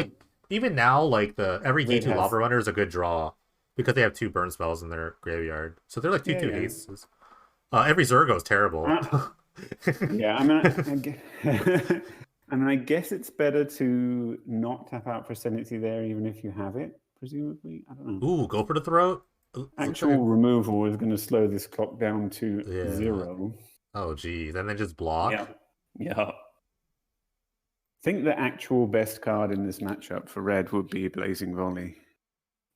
now, every D2 Lava Runner is a good draw, because they have 2 burn spells in their graveyard. So they're like 2/2 aces. Every Zergo is terrible. Yeah, I guess it's better to not tap out for Ascendancy there, even if you have it, presumably. I don't know. Ooh, go for the throat. Actual removal is going to slow this clock down to 0. Oh, geez. And then just block? Yeah. I think the actual best card in this matchup for red would be Blazing Volley.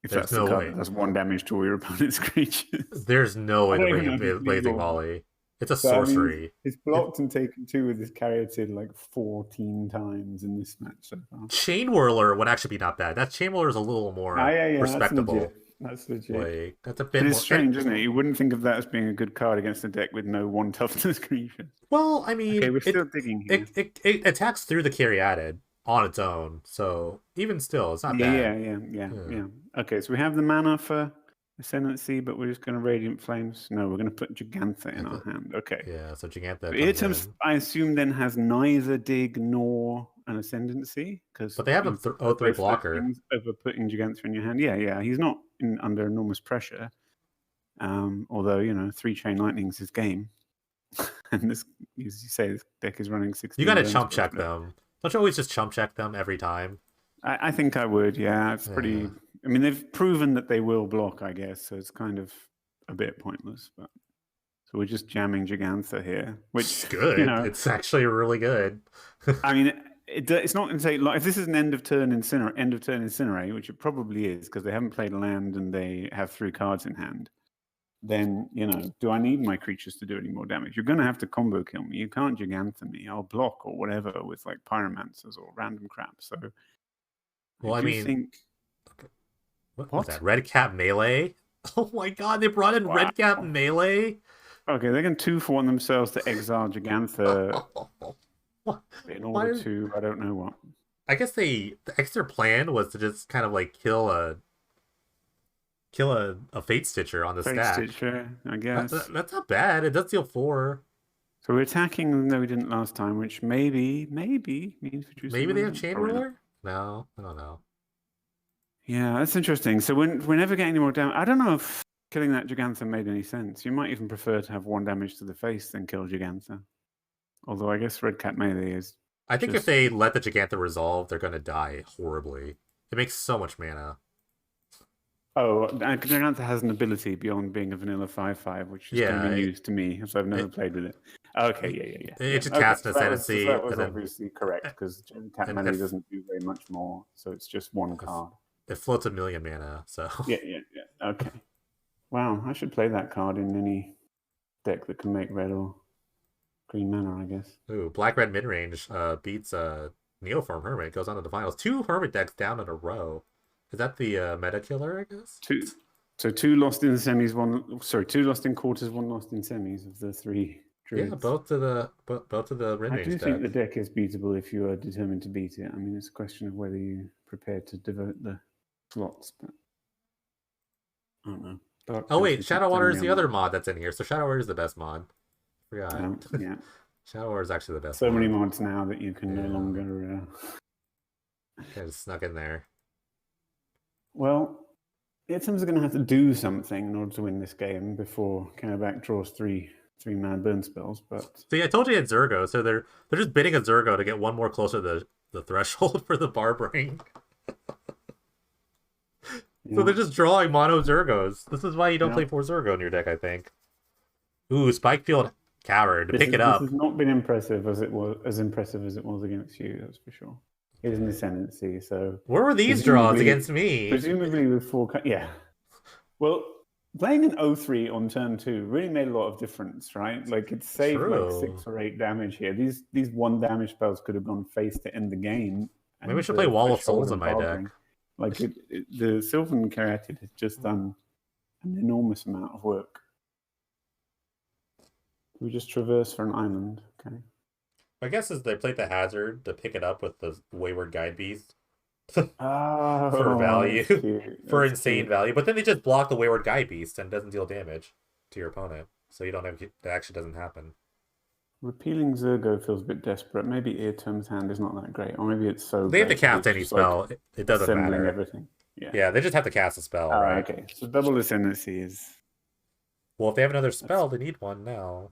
If that's the card that does 1 damage to all your opponent's creatures. There's no way to bring Blazing Volley. It's a sorcery. He's blocked and taken 2 with his Caryatid 14 times in this match so far. Chain Whirler would actually be not bad. That Chain Whirler is a little more respectable. That's legit. That's a bit more... It's strange, isn't it? You wouldn't think of that as being a good card against a deck with no 1 toughness creature. Well, I mean... Okay, we're still digging here. It attacks through the Caryatid on its own, so even still, it's not bad. Yeah. Okay, so we have the mana for Ascendancy, but we're just going to Radiant Flames. No, we're going to put Gigantha in our hand. Okay. Yeah, so Gigantha. Idioms, I assume, then has neither Dig nor an Ascendancy, but they have a 3 blocker over putting Gigantha in your hand. Yeah. He's not under enormous pressure. Although 3 Chain Lightnings is game, and this, as you say, this deck is running 16. You got to chump check them. Don't you always just chump check them every time? I think I would. Yeah, it's pretty. I mean, they've proven that they will block, I guess, so it's kind of a bit pointless. But so we're just jamming Gigantha here, which is good. It's actually really good. I mean, it's not going to take long. If this is an end of turn incinerate, which it probably is because they haven't played a land and they have 3 cards in hand, then do I need my creatures to do any more damage? You're going to have to combo kill me. You can't Gigantha me. I'll block or whatever with Pyromancers or random crap. So, well, I mean, okay. What was that? Red Cap Melee? Oh my god, they brought in Red Cap Melee? Okay, they can 2-for-1 themselves to exile Gigantha in order to, I don't know what. I guess their plan was to just kind of kill a Fate Stitcher on the stack. Fate Stitcher, I guess. That's not bad. It does deal 4. So we're attacking them though we didn't last time, which maybe means maybe they have Chain Whirler? No, I don't know. Yeah, that's interesting. So we're never getting any more damage. I don't know if killing that Gigantha made any sense. You might even prefer to have 1 damage to the face than kill Gigantha. Although I guess Red Cat Melee is... I think if they let the Gigantha resolve, they're going to die horribly. It makes so much mana. Oh, Gigantha has an ability beyond being a vanilla 5/5, which is going to be news to me, so I've never played with it. Okay, yeah. It should cast an Ascendancy. That was obviously correct, because Cat Melee doesn't do very much more, so it's just 1 card. It floats 1 million mana, so... Yeah. Okay. Wow, I should play that card in any deck that can make red or green mana, I guess. Ooh, black-red mid-range beats Neoform Hermit, goes on to the finals. 2 Hermit decks down in a row. Is that the meta killer, I guess? Two lost in the semis, two lost in quarters, 1 lost in semis of the 3 druids. Yeah, both to the mid-range I do deck. think the deck is beatable if you are determined to beat it. I mean, it's a question of whether you're prepared to devote the slots, but I don't know. Oh wait, Shadow Water is the other mod that's in here. So Shadow Water is the best mod. Forgot. Yeah. Shadow Water is actually the best. So many mods now that you can no longer. Kind of snuck in there. Well, Items are going to have to do something in order to win this game before Karabakh draws three mana burn spells. But see, I told you it's Zergo, so they're just bidding a Zergo to get one more closer to the threshold for the Barbering. So they're just drawing mono Zergos. This is why you don't play 4 Zergo in your deck, I think. Ooh, Spikefield Coward. Pick it up. This has not been impressive as it was against you, that's for sure. It is an ascendancy, so... Where were these draws against me? Presumably with 4... Yeah. Well, playing an 0-3 on turn 2 really made a lot of difference, right? Like, it saved like 6 or 8 damage here. These 1 damage spells could have gone face to end the game. Maybe we should play Wall of Souls in my deck. Like, the Sylvan Caryatid has just done an enormous amount of work. We just traverse for an island, okay? My guess is they played the Hazard to pick it up with the Wayward Guide Beast. For value. For insane value. But then they just block the Wayward Guide Beast and doesn't deal damage to your opponent. So you don't have it actually doesn't happen. Repealing Zergo feels a bit desperate. Maybe Eartom's Hand is not that great. Or maybe it's so they have to cast any spell. Like it doesn't matter. Everything. Yeah, they just have to cast a spell, right? Okay. So double ascendancy is... Well, if they have another spell, they need one now.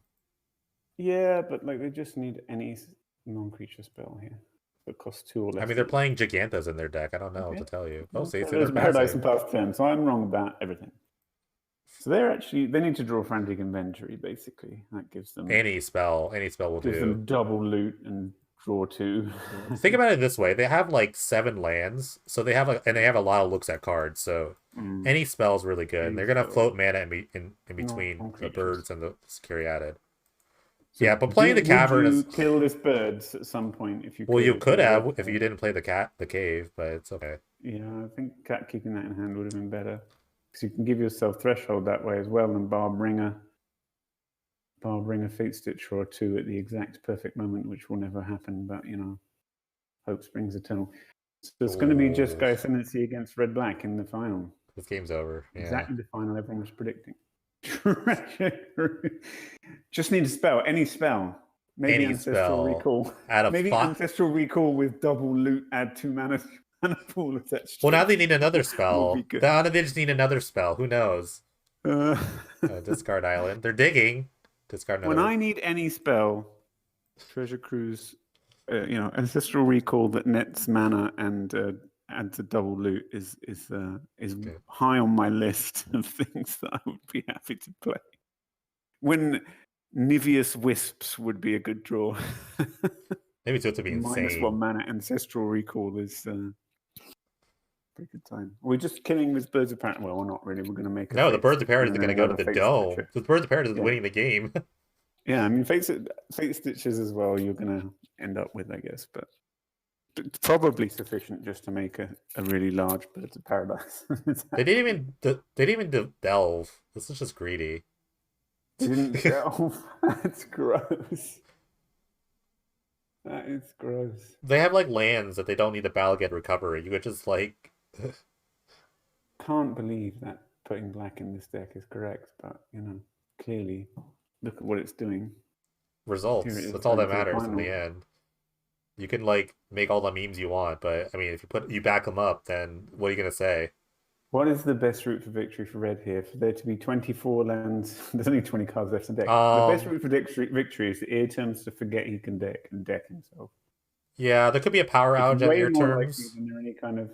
Yeah, but like they just need any non-creature spell here. That costs 2 or less. I mean, they're playing Gigantas in their deck. I don't know what to tell you. Oh, see, there's Paradise and Path turn, so I'm wrong about everything. So they need to draw Frantic Inventory, basically. That gives them any spell will do. Gives them double loot and draw 2. Think about it this way: they have like 7 lands, so they have and they have a lot of looks at cards. So any spell is really good. And they're gonna float mana in between the birds and the Caryatid. So yeah, but playing the cavern is... kill this birds at some point if you... Well, you could have if you didn't play the cave, but it's okay. Yeah, I think keeping that in hand would have been better. Because you can give yourself Threshold that way as well, and Barbringer Fate Stitcher or 2 at the exact perfect moment, which will never happen, but, you know, hope springs eternal. So it's going to be just Gaia Ascendancy against Red-Black in the final. This game's over. Yeah. Exactly the final everyone was predicting. Just need a spell, any spell. Maybe any Ancestral Recall. Maybe Ancestral Recall with double loot, add 2 mana pool attached. Well, now they need another spell. Now they just need another spell. Who knows? Discard Island. They're digging. Discard another. When I need any spell, Treasure Cruise, Ancestral Recall that nets mana and adds a double loot is high on my list of things that I would be happy to play. When Niveus Wisps would be a good draw. Maybe it's to be insane. -1 mana Ancestral Recall is pretty good time. We're just killing this Birds of Paradise. Well, we're not really. We're going to make the Birds of Paradise are going to go to the dome. The Birds of Paradise is winning the game. Yeah, I mean, Fate Stitches as well, you're going to end up with, I guess. But it's probably sufficient just to make a really large Birds of Paradise. They didn't even delve. This is just greedy. Didn't delve? That's gross. That is gross. They have like lands that they don't need the Balagad recovery. You could just like... Can't believe that putting black in this deck is correct, but clearly look at what it's doing. Results. That's all that matters in the end. You can like make all the memes you want, but I mean, if you back them up, then what are you gonna say? What is the best route for victory for red here? For there to be 24 lands, there's only 20 cards left in deck. The best route for victory is the ear terms to forget he can deck and deck himself. Yeah, there could be a power outage at ear terms. Than any kind of...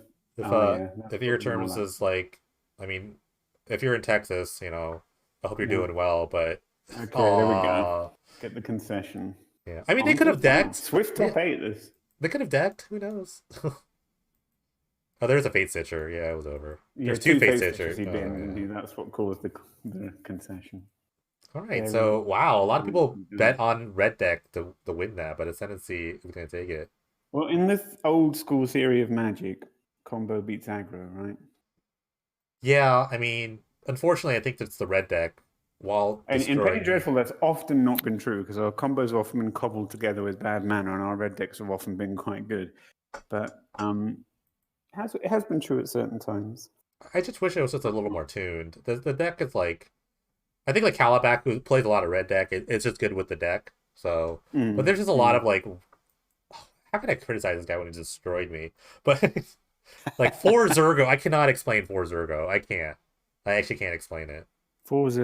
If ear terms is like, I mean, if you're in Texas, I hope you're doing well, but... Okay, there we go. Get the concession. Yeah, I mean, they could have decked. Swift top 8 this. They could have decked. Who knows? Oh, there's a Fate Stitcher. Yeah, it was over. There's 2 Fate Stitchers. That's what caused the concession. All right, They're so wow, a lot of people good. bet on red deck to win that, but Ascendancy is going to take it. Well, in this old school theory of magic, combo beats aggro, right? Yeah, I mean, unfortunately, I think that's the red deck while And in Penny destroying. Dreadful, that's often not been true because our combos have often been cobbled together with bad mana, and our red decks have often been quite good. But it has been true at certain times. I just wish it was just a little more tuned. The deck is like, I think like Calabac, who plays a lot of red deck, it's just good with the deck. So, but there's just a lot of like, how can I criticize this guy when he destroyed me? But like for Zergo, I cannot explain for Zergo. I can't. I actually can't explain it. Forza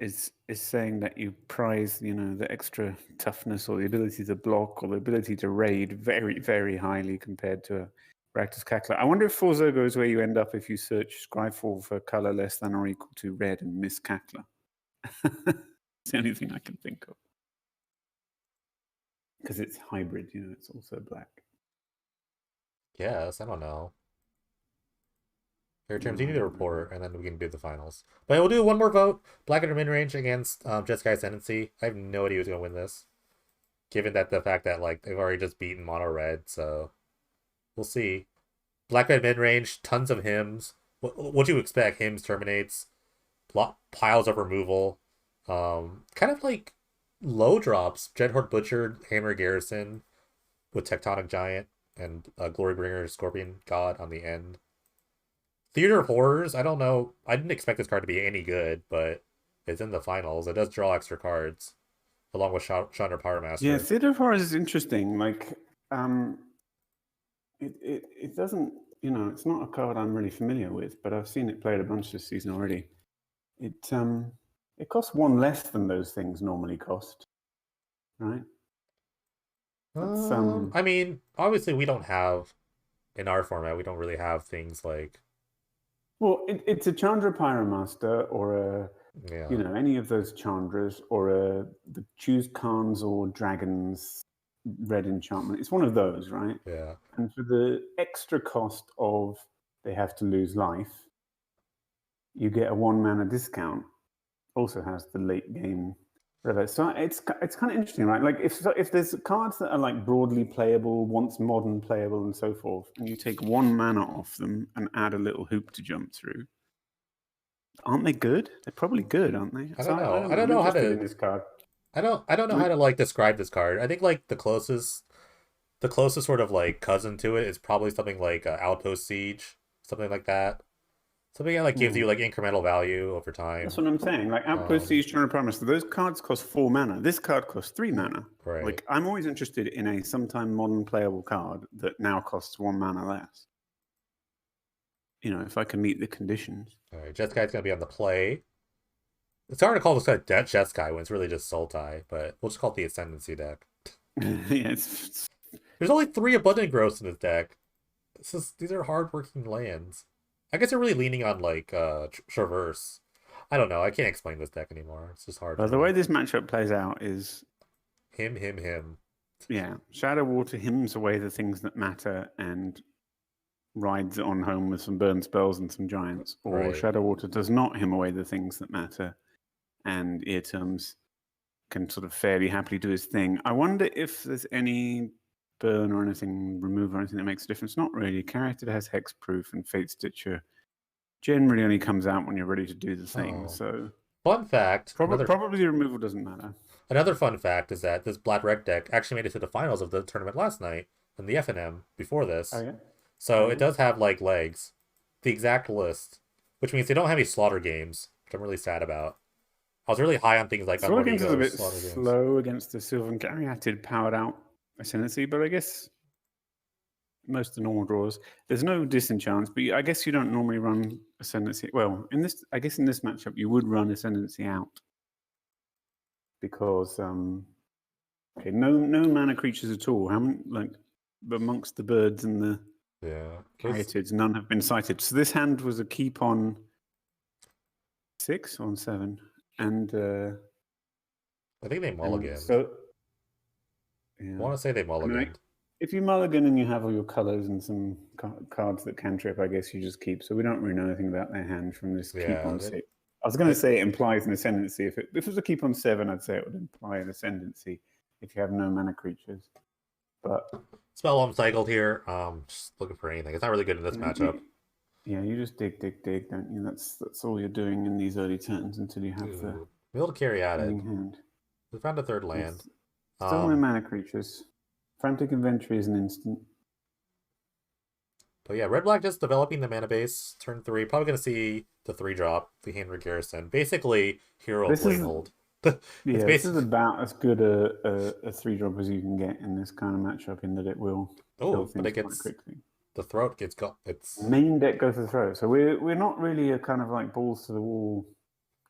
is saying that you prize, the extra toughness or the ability to block or the ability to raid very, very highly compared to a Rakdos Cackler. I wonder if Forza is where you end up if you search Scryfall for color less than or equal to red and miss Cackler. It's the only thing I can think of. Because it's hybrid, it's also black. Yes, I don't know. Your terms, you need to report, and then we can do the finals. But we'll do one more vote. Black under mid range against Jeskai Ascendancy. I have no idea who's gonna win this, given that the fact that like they've already just beaten mono red. So we'll see. Black red mid range, tons of hymns. What do you expect? Hymns terminates, piles of removal. Kind of like low drops. Dreadhorde Butchered, Hammer Garrison with Tectonic Giant and Glorybringer Scorpion God on the end. Theater of Horrors, I don't know. I didn't expect this card to be any good, but it's in the finals. It does draw extra cards, along with Chandra Power Yeah, Master. Theater of Horrors is interesting. Like, it doesn't, it's not a card I'm really familiar with, but I've seen it played a bunch this season already. It costs one less than those things normally cost, right? That's I mean, obviously we don't have in our format. We don't really have things like well, it's a Chandra Pyromaster or yeah, any of those Chandras or the choose Khans or Dragons red enchantment. It's one of those, right? yeah. And for the extra cost of they have to lose life, you get a 1 mana discount. Also has the late game. Whatever. So it's kind of interesting, right? Like if there's cards that are like broadly playable, once modern playable, and so forth, and you take 1 mana off them and add a little hoop to jump through, aren't they good? They're probably good, aren't they? I So don't I know. don't I know. don't I'm know how interested in to. this card. I don't know how to like describe this card. I think like the closest sort of like cousin to it is probably something like Outpost Siege, something like that. Something that like gives you like incremental value over That's time. what I'm saying. Like Outpost Siege, Trying to Promise. Those cards cost 4 mana. This card costs 3 mana. Right. Like I'm always interested in a sometime modern playable card that now costs 1 mana less. If I can meet the conditions. All right. Jeskai gonna be on the play. It's hard to call this guy Jeskai when it's really just Sultai, but we'll just call it the Ascendancy deck. Yeah, it's There's only 3 Abundant Growths in this deck. These are hardworking lands. I guess they're really leaning on like Traverse. I don't know. I can't explain this deck anymore. It's just hard for the me. way this matchup plays out is, Him. yeah, Shadow Water hymns away the things that matter and rides on home with some burn spells and some giants, or Right. Shadow Water does not hymn away the things that matter, and Ear Terms can sort of fairly happily do his thing. I wonder if there's any burn or anything, remove or anything that makes a difference. Not really. Caryatid has Hexproof, and Fate Stitcher generally only comes out when you're ready to do the thing. Oh. So Fun fact. probably the removal doesn't matter. Another fun fact is that this Black Red deck actually made it to the finals of the tournament last night in the FNM before Oh this. yeah. So it does have like legs. The exact list. Which means they don't have any slaughter games, which I'm really sad about. I was really high on things like Slaughter Games is a Unmornigos, bit slaughter games. slow against the Sylvan Caryatid powered out Ascendancy, but I guess most of the normal draws. There's no disenchants, but I guess you don't normally run Ascendancy. Well, in this matchup, you would run Ascendancy out because okay, no mana creatures at all. How many, like amongst the birds and the Yeah. Caryatids, none have been cited. So this hand was a keep on 6 on 7, and I think they mulliganed. so I yeah. want to say they mulliganed. If you mulligan and you have all your colors and some cards that can trip, I guess you just keep. So we don't really know anything about their hand from this keep Yeah. on 6. I was going to say it implies an ascendancy. If it was a keep on 7, I'd say it would imply an ascendancy if you have no mana creatures. But Spell uncycled here. Just looking for anything. It's not really good in this matchup. You just dig, don't you? That's all you're doing in these early turns until you have the Be able to carry added. hand. We found a third land. Still no mana creatures. Frantic Inventory is an instant. But yeah, red black just developing the mana base. Turn 3, probably gonna see the 3-drop, the Henry Garrison. Basically, hero plane hold. This is about as good a 3-drop as you can get in this kind of matchup, in that it will kill things quite quickly. The throat gets got. It's main deck goes to the throat, so we're not really a kind of like balls to the wall,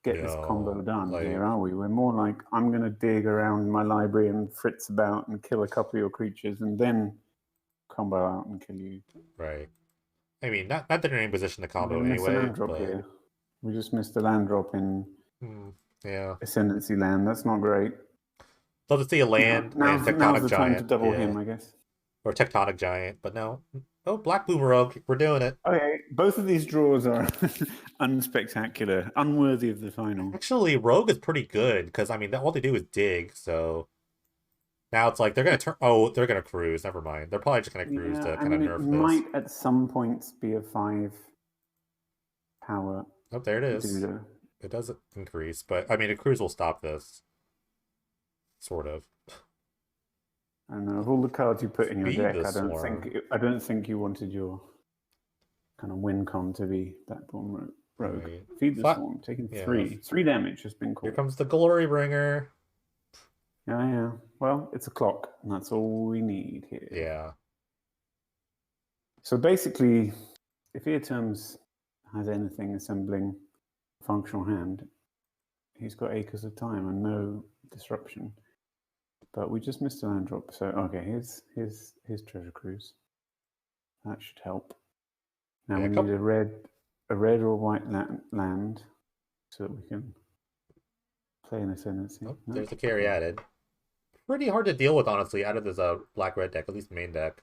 get this combo done here, are we? We're more like, I'm gonna dig around my library and fritz about and kill a couple of your creatures, and then combo out and kill you. Right. I mean, not that they're in position to combo we anyway. A land drop here. We just missed a land drop in Ascendancy land. That's not great. Love to see a land and Tectonic the Giant. Time to double him, I guess. Or Tectonic Giant, but no. Oh, Black Boomerang. We're doing it. Okay, both of these draws are unspectacular, unworthy of the final. Actually, Rogue is pretty good because, I mean, all they do is dig, so... Now it's like they're going to turn... Oh, they're going to cruise. Never mind. They're probably just going to cruise to kind of nerf this. It might at some points be a 5 power. Oh, there it is. It does increase, but, I mean, a cruise will stop this. Sort of. I don't know. Of all the cards you put in your deck, I don't think you wanted your kind of win con to be Backbone Rogue. Right. Feed the Swarm, taking 3. 3 damage has been called. Here comes the Glory Bringer. Yeah. Well, it's a clock, and that's all we need here. Yeah. So basically, if Earterms has anything assembling a functional hand, he's got Acres of Time and no disruption. But we just missed a land drop, so okay, here's Treasure Cruise. That should help. Now we need a red or a white land so that we can play an Ascendancy. Oh, there's the carry added. Pretty hard to deal with, honestly, out of this black-red deck, at least main deck.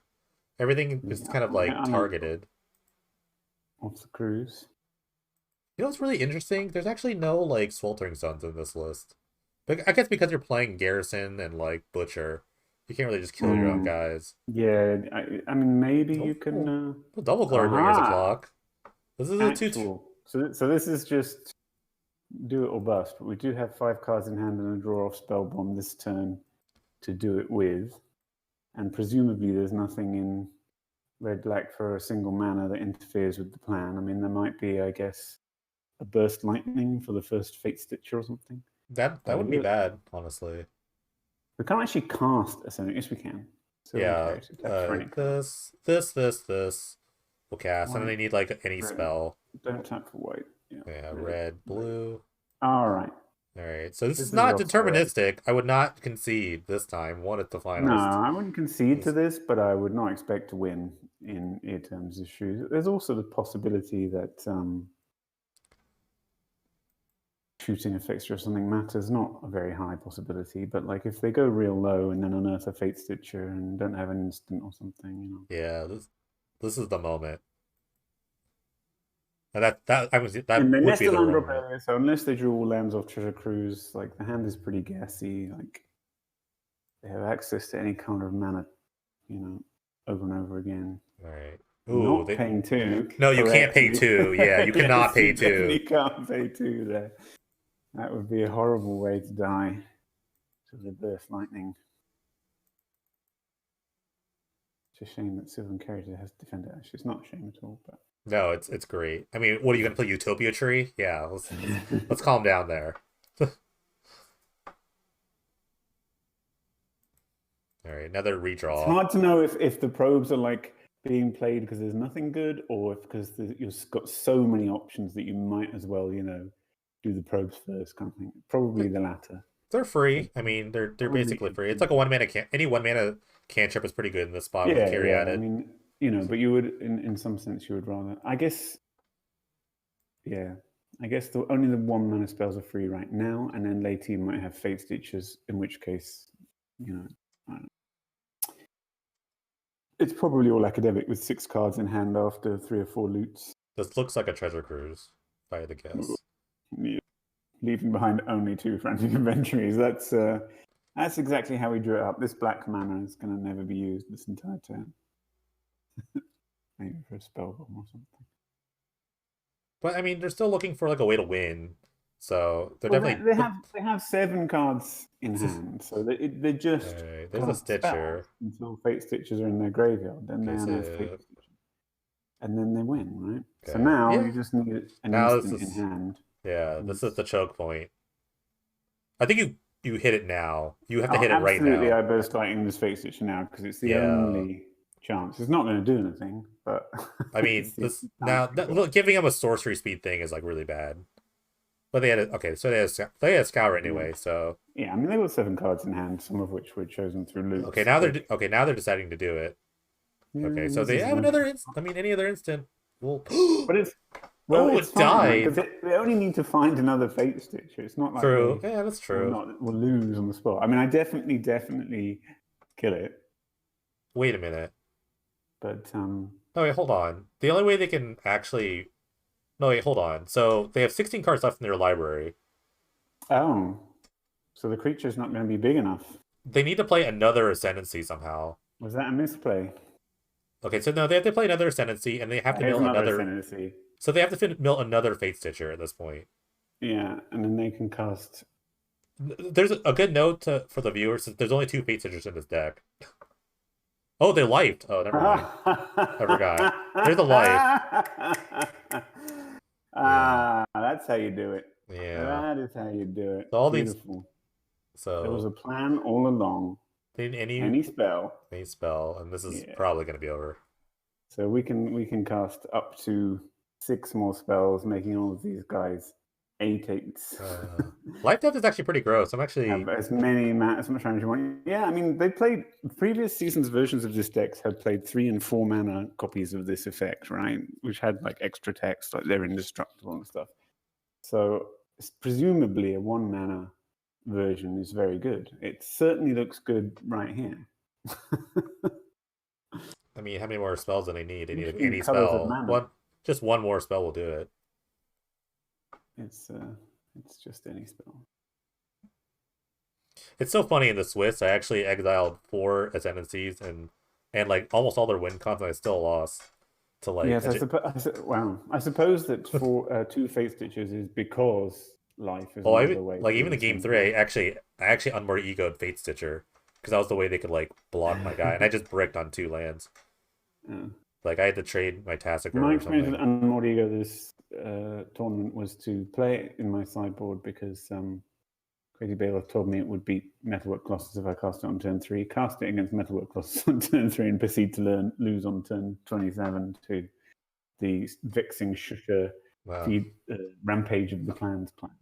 Everything is kind of like targeted. Off the cruise. You know what's really interesting? There's actually no like Sweltering Suns in this list. But I guess because you're playing Garrison and like Butcher, you can't really just kill your own guys. Yeah, I mean maybe you can. Double Glory Bringer's a clock. This is a 2-2. So this is just do it or bust. But we do have 5 cards in hand and a draw off Spell Bomb this turn to do it with, and presumably there's nothing in red-black for a single mana that interferes with the plan. I mean, there might be, I guess, a Burst Lightning for the first Fate Stitcher or something. That wouldn't be bad, honestly. We can't actually cast Ascendant. Yes, we can. So this. We'll cast, and then they need like any spell. Don't tap for white. Yeah, red, blue. All right. So this is not deterministic. I would not concede this time. Won at the finals. No, I wouldn't concede to this, but I would not expect to win in Earterms' issues. There's also the possibility that shooting a fixture or something matters. Not a very high possibility, but like if they go real low and then unearth a Fate Stitcher and don't have an instant or something, you know. Yeah, this is the moment. And that would be the land area, so unless they drew all lands off Treasure Cruise, like the hand is pretty gassy. Like they have access to any kind of mana, you know, over and over again. All right. Ooh, not paying 2. No, you can't pay 2. Yeah, you cannot pay 2. You can't pay 2 there. That would be a horrible way to die to the Burst Lightning. It's a shame that Sylvan Character has Defender. Actually, it's not a shame at all, but. No, it's great. I mean, what are you going to play, Utopia Tree? Yeah, let's calm down there. All right, another redraw. It's hard to know if the probes are like being played because there's nothing good, or if because you've got so many options that you might as well, you know, do the probes first kind of thing. Probably the latter. They're free. I mean, they're basically free. It's like a 1 mana any 1 mana cantrip is pretty good in this spot with carry added. I mean, you know, but you would, in some sense, you would rather. I guess, only the 1 mana spells are free right now, and then later you might have Fate Stitchers, in which case, you know, I don't know. It's probably all academic with 6 cards in hand after 3 or 4 loots. This looks like a Treasure Cruise, if I had to guess. Yeah. leaving behind only 2 frantic inventories. That's exactly how we drew it up. This black mana is going to never be used this entire turn. Maybe for a spell bomb or something. But I mean, they're still looking for like a way to win. So they're Well, definitely they have 7 cards in hand, so they just there's a cast Stitcher. spells until Fate Stitches are in their graveyard. Then they unearth Fate Stitches, and then they win, right? Okay. So now Yeah. you just need an Now instant in hand. Yeah, this is the choke point. I think you hit it now. You have to hit it right Absolutely, now. I better start in this Fate Stitcher now because it's the Yeah. only chance. It's not going to do anything, but I mean, this now look, giving them a sorcery speed thing is like really bad. But they had so they had Scour anyway. So yeah, I mean they got 7 cards in hand, some of which were chosen through loops. okay, now they're deciding to do it. Okay, so they have another. I mean, any other instant. Well, but it's it's it fine died. because they only need to find another Fate Stitcher. It's not like True. Yeah, that's true. We'll lose on the spot. I mean, I definitely kill it. Wait a minute. But oh wait, hold on. The only way they can actually. No wait, hold on. So they have 16 cards left in their library. Oh, so the creature's not going to be big enough. They need to play another Ascendancy somehow. Was that a misplay? Okay, so no, they have to play another Ascendancy, and they have to mill another Ascendancy. So they have to mill another Fate Stitcher at this point. Yeah, and then they can cast. There's a good note for the viewers. There's only 2 Fate Stitchers in this deck. Oh, they lifed. Oh, never mind. I forgot. There's a life. That's how you do it. Yeah. That is how you do it. So all Beautiful. So there was a plan all along. Any spell, and this is probably going to be over. So we can cast up to 6 more spells, making all of these guys 8/8s. Life Depth is actually pretty gross. I'm actually have as much time as you want. Yeah, I mean they played previous seasons versions of this deck have played 3 and 4 mana copies of this effect, right? Which had like extra text, like they're indestructible and stuff. So presumably a 1 mana version is very good. It certainly looks good right here. I mean, how many more spells do they need? They need any spell. Just one more spell will do it. It's just any spell. It's so funny in the Swiss. I actually exiled 4 Ascendancies and like almost all their win cons, and I still lost to like. Yes, I suppose that for 2 Fate Stitches is because life is another way. Like even the game 3, I actually unmoored egoed Fate Stitcher because that was the way they could like block my guy, and I just bricked on 2 lands. Like I had to trade my Tassic. My experience with Unmoored Ego this tournament was to play it in my sideboard because Crazy Bailiff told me it would beat Metalwork Colossus if I cast it on turn 3. Cast it against Metalwork Colossus on turn 3 and proceed to lose on turn 27 to the vexing Shusha Rampage of the Clans plan.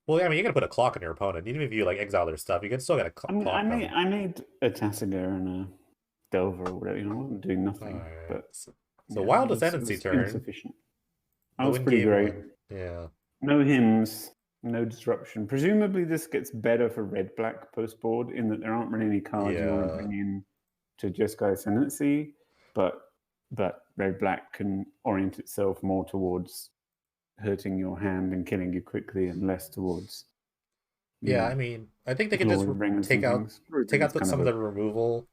Well, I mean, you got to put a clock on your opponent. Even if you like exile their stuff, you can still get a clock. I made a Tassiger and a Delver or whatever. I wasn't doing nothing. Right. But so Wild Ascendancy turn. Insufficient. That was pretty great. Yeah. No hymns, no disruption. Presumably, this gets better for red-black post-board in that there aren't really any cards you want to bring in to Jeskai Ascendancy, but red-black can orient itself more towards hurting your hand and killing you quickly, and less towards. I mean, I think they can just take out some of the removal.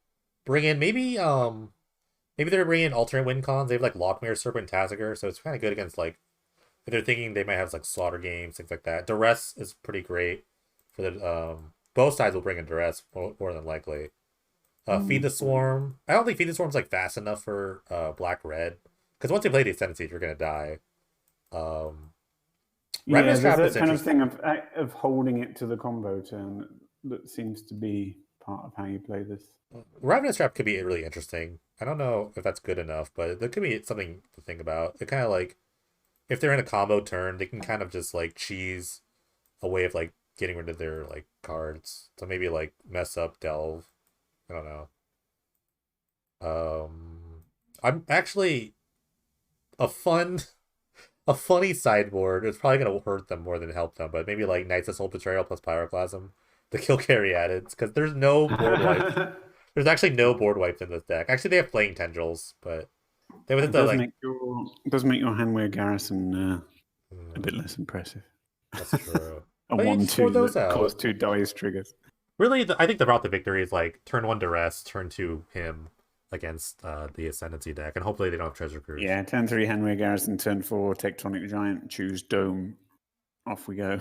Bring in maybe they're bringing in alternate win cons. They have like Lockmere, Serpent, Tassiger, so it's kind of good against like if they're thinking they might have like Slaughter games, things like that. Duress is pretty great for the both sides will bring in Duress more than likely. Feed the Swarm. I don't think Feed the Swarm's like fast enough for black red because once you play the Ascendancy, you're gonna die. There's that kind of thing of holding it to the combo turn that seems to be part of how you play this. Ravenous Trap could be really interesting. I don't know if that's good enough, but there could be something to think about. It kind of like if they're in a combo turn, they can kind of just like cheese a way of like getting rid of their like cards. So maybe like mess up Delve. I don't know. I'm actually a funny sideboard. It's probably gonna hurt them more than help them, but maybe like Knights of Soul Betrayal plus Pyroclasm. The kill carry added because there's no board wipes. There's actually no board wipes in this deck. Actually, they have Playing Tendrils, but they would have to like. It does make your Handwear Garrison a bit less impressive. That's true. A But he just scored 1-2 those that out. caused two dice triggers. Really, I think the route to victory is like turn one duress, turn two him against the Ascendancy deck, and hopefully they don't have Treasure Cruise. Yeah, turn 3, Hanway Garrison, turn 4, Tectonic Giant, choose Dome. Off we go.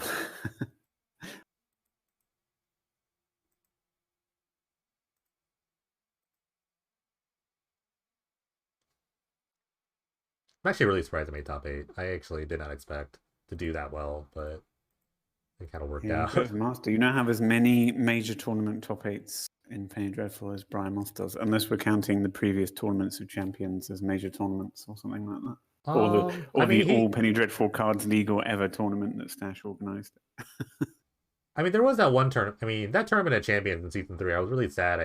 I'm actually really surprised I made top 8. I actually did not expect to do that well, but it kind of worked Yeah, out. but as master, you now have as many major tournament top 8s in Penny Dreadful as Brian Moss does, unless we're counting the previous tournaments of champions as major tournaments or something like that. I Or mean, the All Penny Dreadful Cards League or ever tournament that Stash organised. there was that one tournament. I mean, that tournament at Champions in season 3. I was really sad.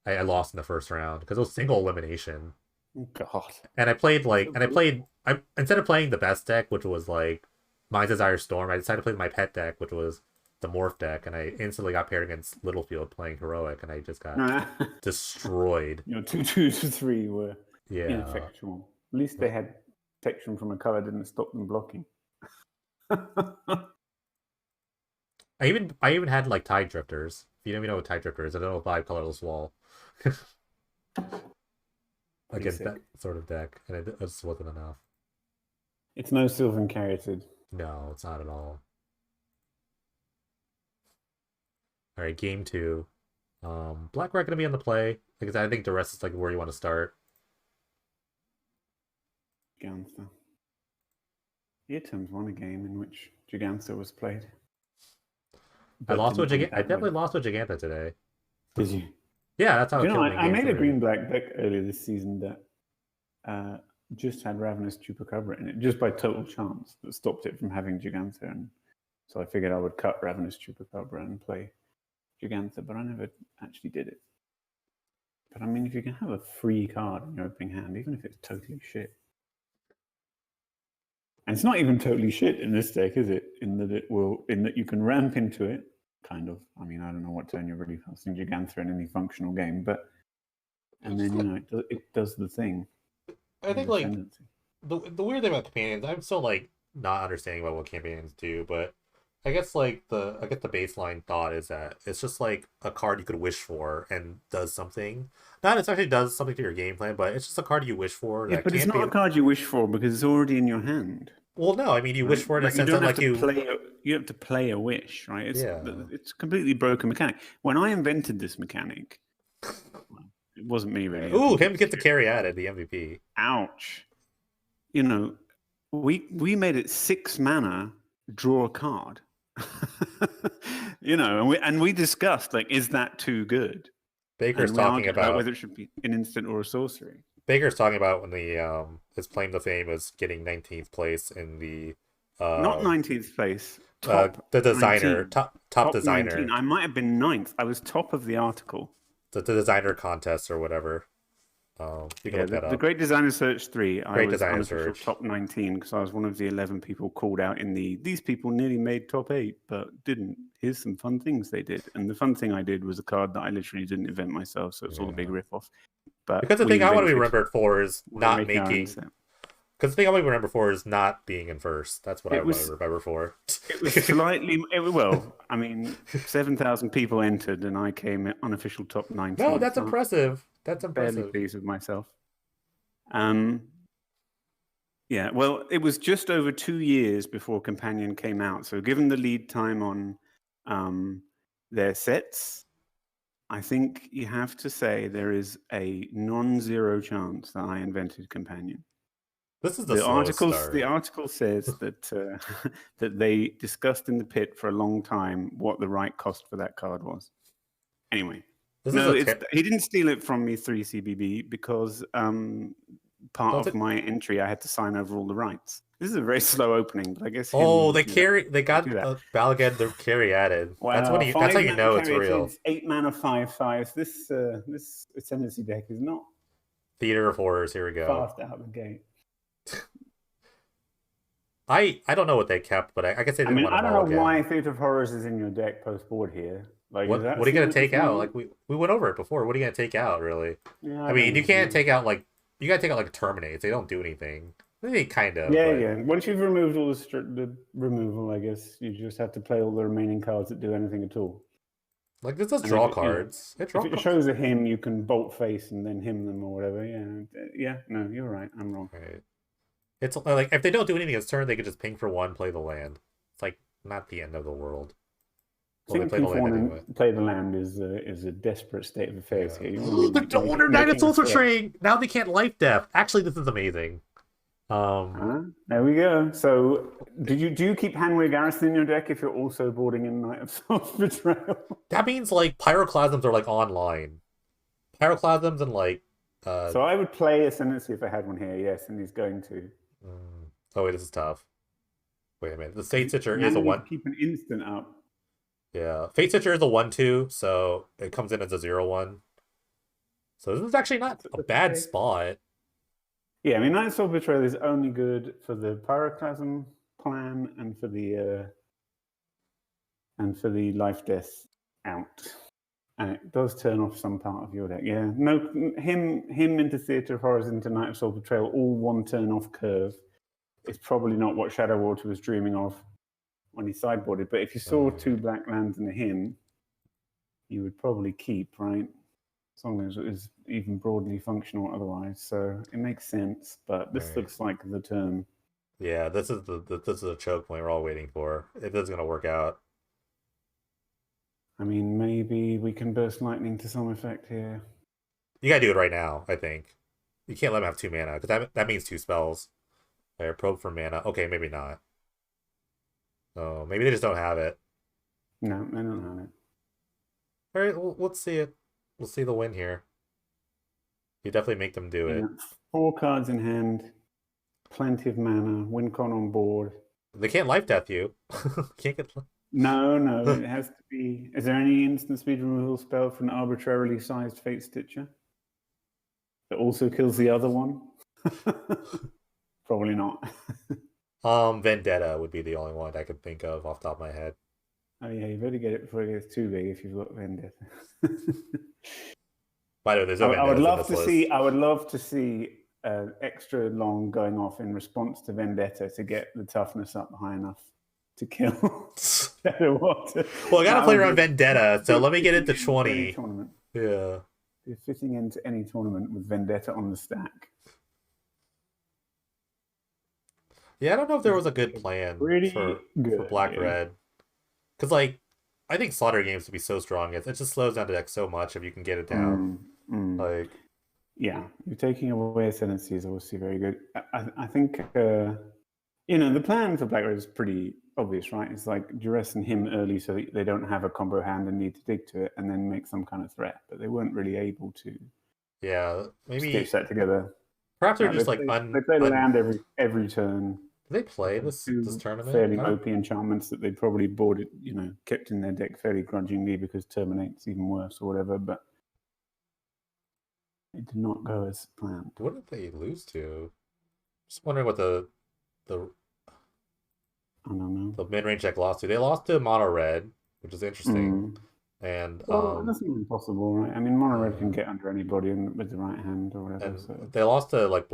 I lost in the first round because it was single elimination. Oh, God. And I played I instead of playing the best deck, which was like My Desire Storm, I decided to play my pet deck, which was the Morph deck, and I instantly got paired against Littlefield playing Heroic, and I just got destroyed. Your 2/2 to 3 were Yeah. ineffectual. At least they had protection from a color didn't stop them blocking. I even had like Tide Drifters. If you don't even know what Tide Drifter is, I don't know 5 colorless wall. Against that sort of deck, and it just wasn't enough. It's no Sylvan Caryatid. No, it's not at all. All right, game 2. Black Red gonna be on the play because I think the rest is like where you want to start. Gigantha. Eartoms won a game in which Gigantha was played. I definitely lost with Gigantha today. Did you? Yeah, that's how it killed me. I made a green-black deck earlier this season that just had Ravenous Chupacabra in it, just by total chance, that stopped it from having Gigantha. And so I figured I would cut Ravenous Chupacabra and play Gigantha, but I never actually did it. But I mean, if you can have a free card in your opening hand, even if it's totally shit. And it's not even totally shit in this deck, is it? In that you can ramp into it, kind of. I mean, I don't know what turn you're really casting Gigantha in any functional game, but and then it does the thing. I think like the weird thing about companions, I'm still like not understanding about what companions do, but I guess the baseline thought is that it's just like a card you could wish for and does something. Not necessarily does something to your game plan, but it's just a card you wish for. Yeah, but it's not a card you wish for because it's already in your hand. Well, no, I mean you wish for it in a sense that you have to play a wish, right? It's a completely broken mechanic. When I invented this mechanic, it wasn't me really. Ooh, him gets a carry added, the MVP. Ouch. We made it 6 mana, draw a card. And we discussed is that too good? Baker's talking about whether it should be an instant or a sorcery. Baker's talking about when his claim to fame was getting 19th place in the not 19th place. The designer 19. top designer. 19. I might have been 9th. I was top of the article. The designer contest or whatever. You can look that up. The Great Designer Search 3. Great Designer Search. Top 19 because I was one of the 11 people called out in these people nearly made top 8 but didn't. Here's some fun things they did. And the fun thing I did was a card that I literally didn't invent myself, so it's all a big rip-off. But because the thing I want to be remembered for is not making... Because the thing I want to be remembered for is not being in first. That's what I want to remember for. It was slightly... 7,000 people entered and I came unofficial top 19. No, that's impressive. That's impressive. Barely pleased with myself. Yeah, well, it was just over 2 years before Companion came out. So given the lead time on their sets, I think you have to say there is a non-zero chance that I invented Companion. This is the article. The article says that that they discussed in the pit for a long time what the right cost for that card was. Anyway, he didn't steal it from me 3CBB because part of my entry I had to sign over all the rights. This is a very slow opening, but I guess. They got Balagad the carry added. Wow, that's how you know it's real. 8 mana 5/5. This Ascendancy deck is not Theater of Horrors. Here we go. Fast out the gate. I don't know what they kept, but I guess they didn't want to. I don't know why Theater of Horrors is in your deck post board here. What are you gonna take out? Like we went over it before. What are you gonna take out, really? Yeah, I mean, you can't take out you gotta take out Terminates. They don't do anything. Maybe kind of, Yeah, but yeah. Once you've removed all the removal, I guess you just have to play all the remaining cards that do anything at all. like this does And if draw it, you know, cards. It if draw it cards. shows a him, you can bolt face and then him them or whatever. Yeah, yeah. No, you're right. I'm wrong. Right. It's like if they don't do anything this turn, they could just ping for one, play the land. It's like not the end of the world. Well, they play the Thinking for land one anyway. and play the land is a desperate state of affairs here. You want to The be Dollar Knight of making a Soul threat. Portraying. Now they can't life death. Actually, this is amazing. There we go. So, do you keep Hanway Garrison in your deck if you're also boarding in Knight of Self Betrayal? That means like pyroclasms are like online. Pyroclasms and like So I would play Ascendancy if I had one here, yes, and he's going to. oh wait, this is tough. Wait a minute. The Fate Stitcher Now is a you need to one. keep an instant up. Yeah. Fate Stitcher is a 1/2, so it comes in as a 0/1. So this is actually not a bad spot. Yeah, I mean, Knight of Soul Betrayal is only good for the Pyroclasm plan and for the life death out. And it does turn off some part of your deck. Yeah, no, him into Theatre of Horrors into Knight of Soul Betrayal, all one turn off curve, is probably not what Shadow Water was dreaming of when he sideboarded. But if you saw two black lands and a him, you would probably keep, right? As long as it is even broadly functional otherwise. So it makes sense. But this looks like the turn. Yeah, this is the choke point we're all waiting for. If this is gonna work out. I mean, maybe we can burst lightning to some effect here. You gotta do it right now, I think. You can't let him have 2 mana, because that means 2 spells. There, probe for mana. Okay, maybe not. Oh, maybe they just don't have it. No, they don't have it. Alright, well, let's see it. We'll see the win here. You definitely make them do it. 4 cards in hand, plenty of mana, win con on board. They can't life death you. Can't get. No, it has to be. Is there any instant speed removal spell for an arbitrarily sized Fate Stitcher that also kills the other one? Probably not. Vendetta would be the only one I could think of off the top of my head. Oh yeah, you better get it before it gets too big if you've got Vendetta. By the way, there's no I would love to list. see. I would love to see extra long going off in response to Vendetta to get the toughness up high enough to kill Shadow Water. Well, I gotta play around Vendetta, so let me get into 20. Tournament. Yeah. You're fitting into any tournament with Vendetta on the stack. Yeah, I don't know if there was a good plan for Black Red. Because, like, I think Slaughter Games would be so strong. It just slows down the deck so much if you can get it down. Like, yeah, you're taking away Ascendancy is obviously very good. I think, the plan for Black Red is pretty obvious, right? It's like duress and him early so that they don't have a combo hand and need to dig to it and then make some kind of threat. But they weren't really able to. Yeah, maybe stitch that together. Perhaps they're just they play land every turn. Do they play this tournament? Fairly OP enchantments that they probably boarded, kept in their deck fairly grudgingly because Terminate's even worse or whatever, but it did not go as planned. What did they lose to? Just wondering what the I don't know. The mid-range deck lost to. They lost to Mono Red, which is interesting. And that's not impossible, right? I mean, Mono Red can get under anybody with the right hand or whatever. And so. they lost to like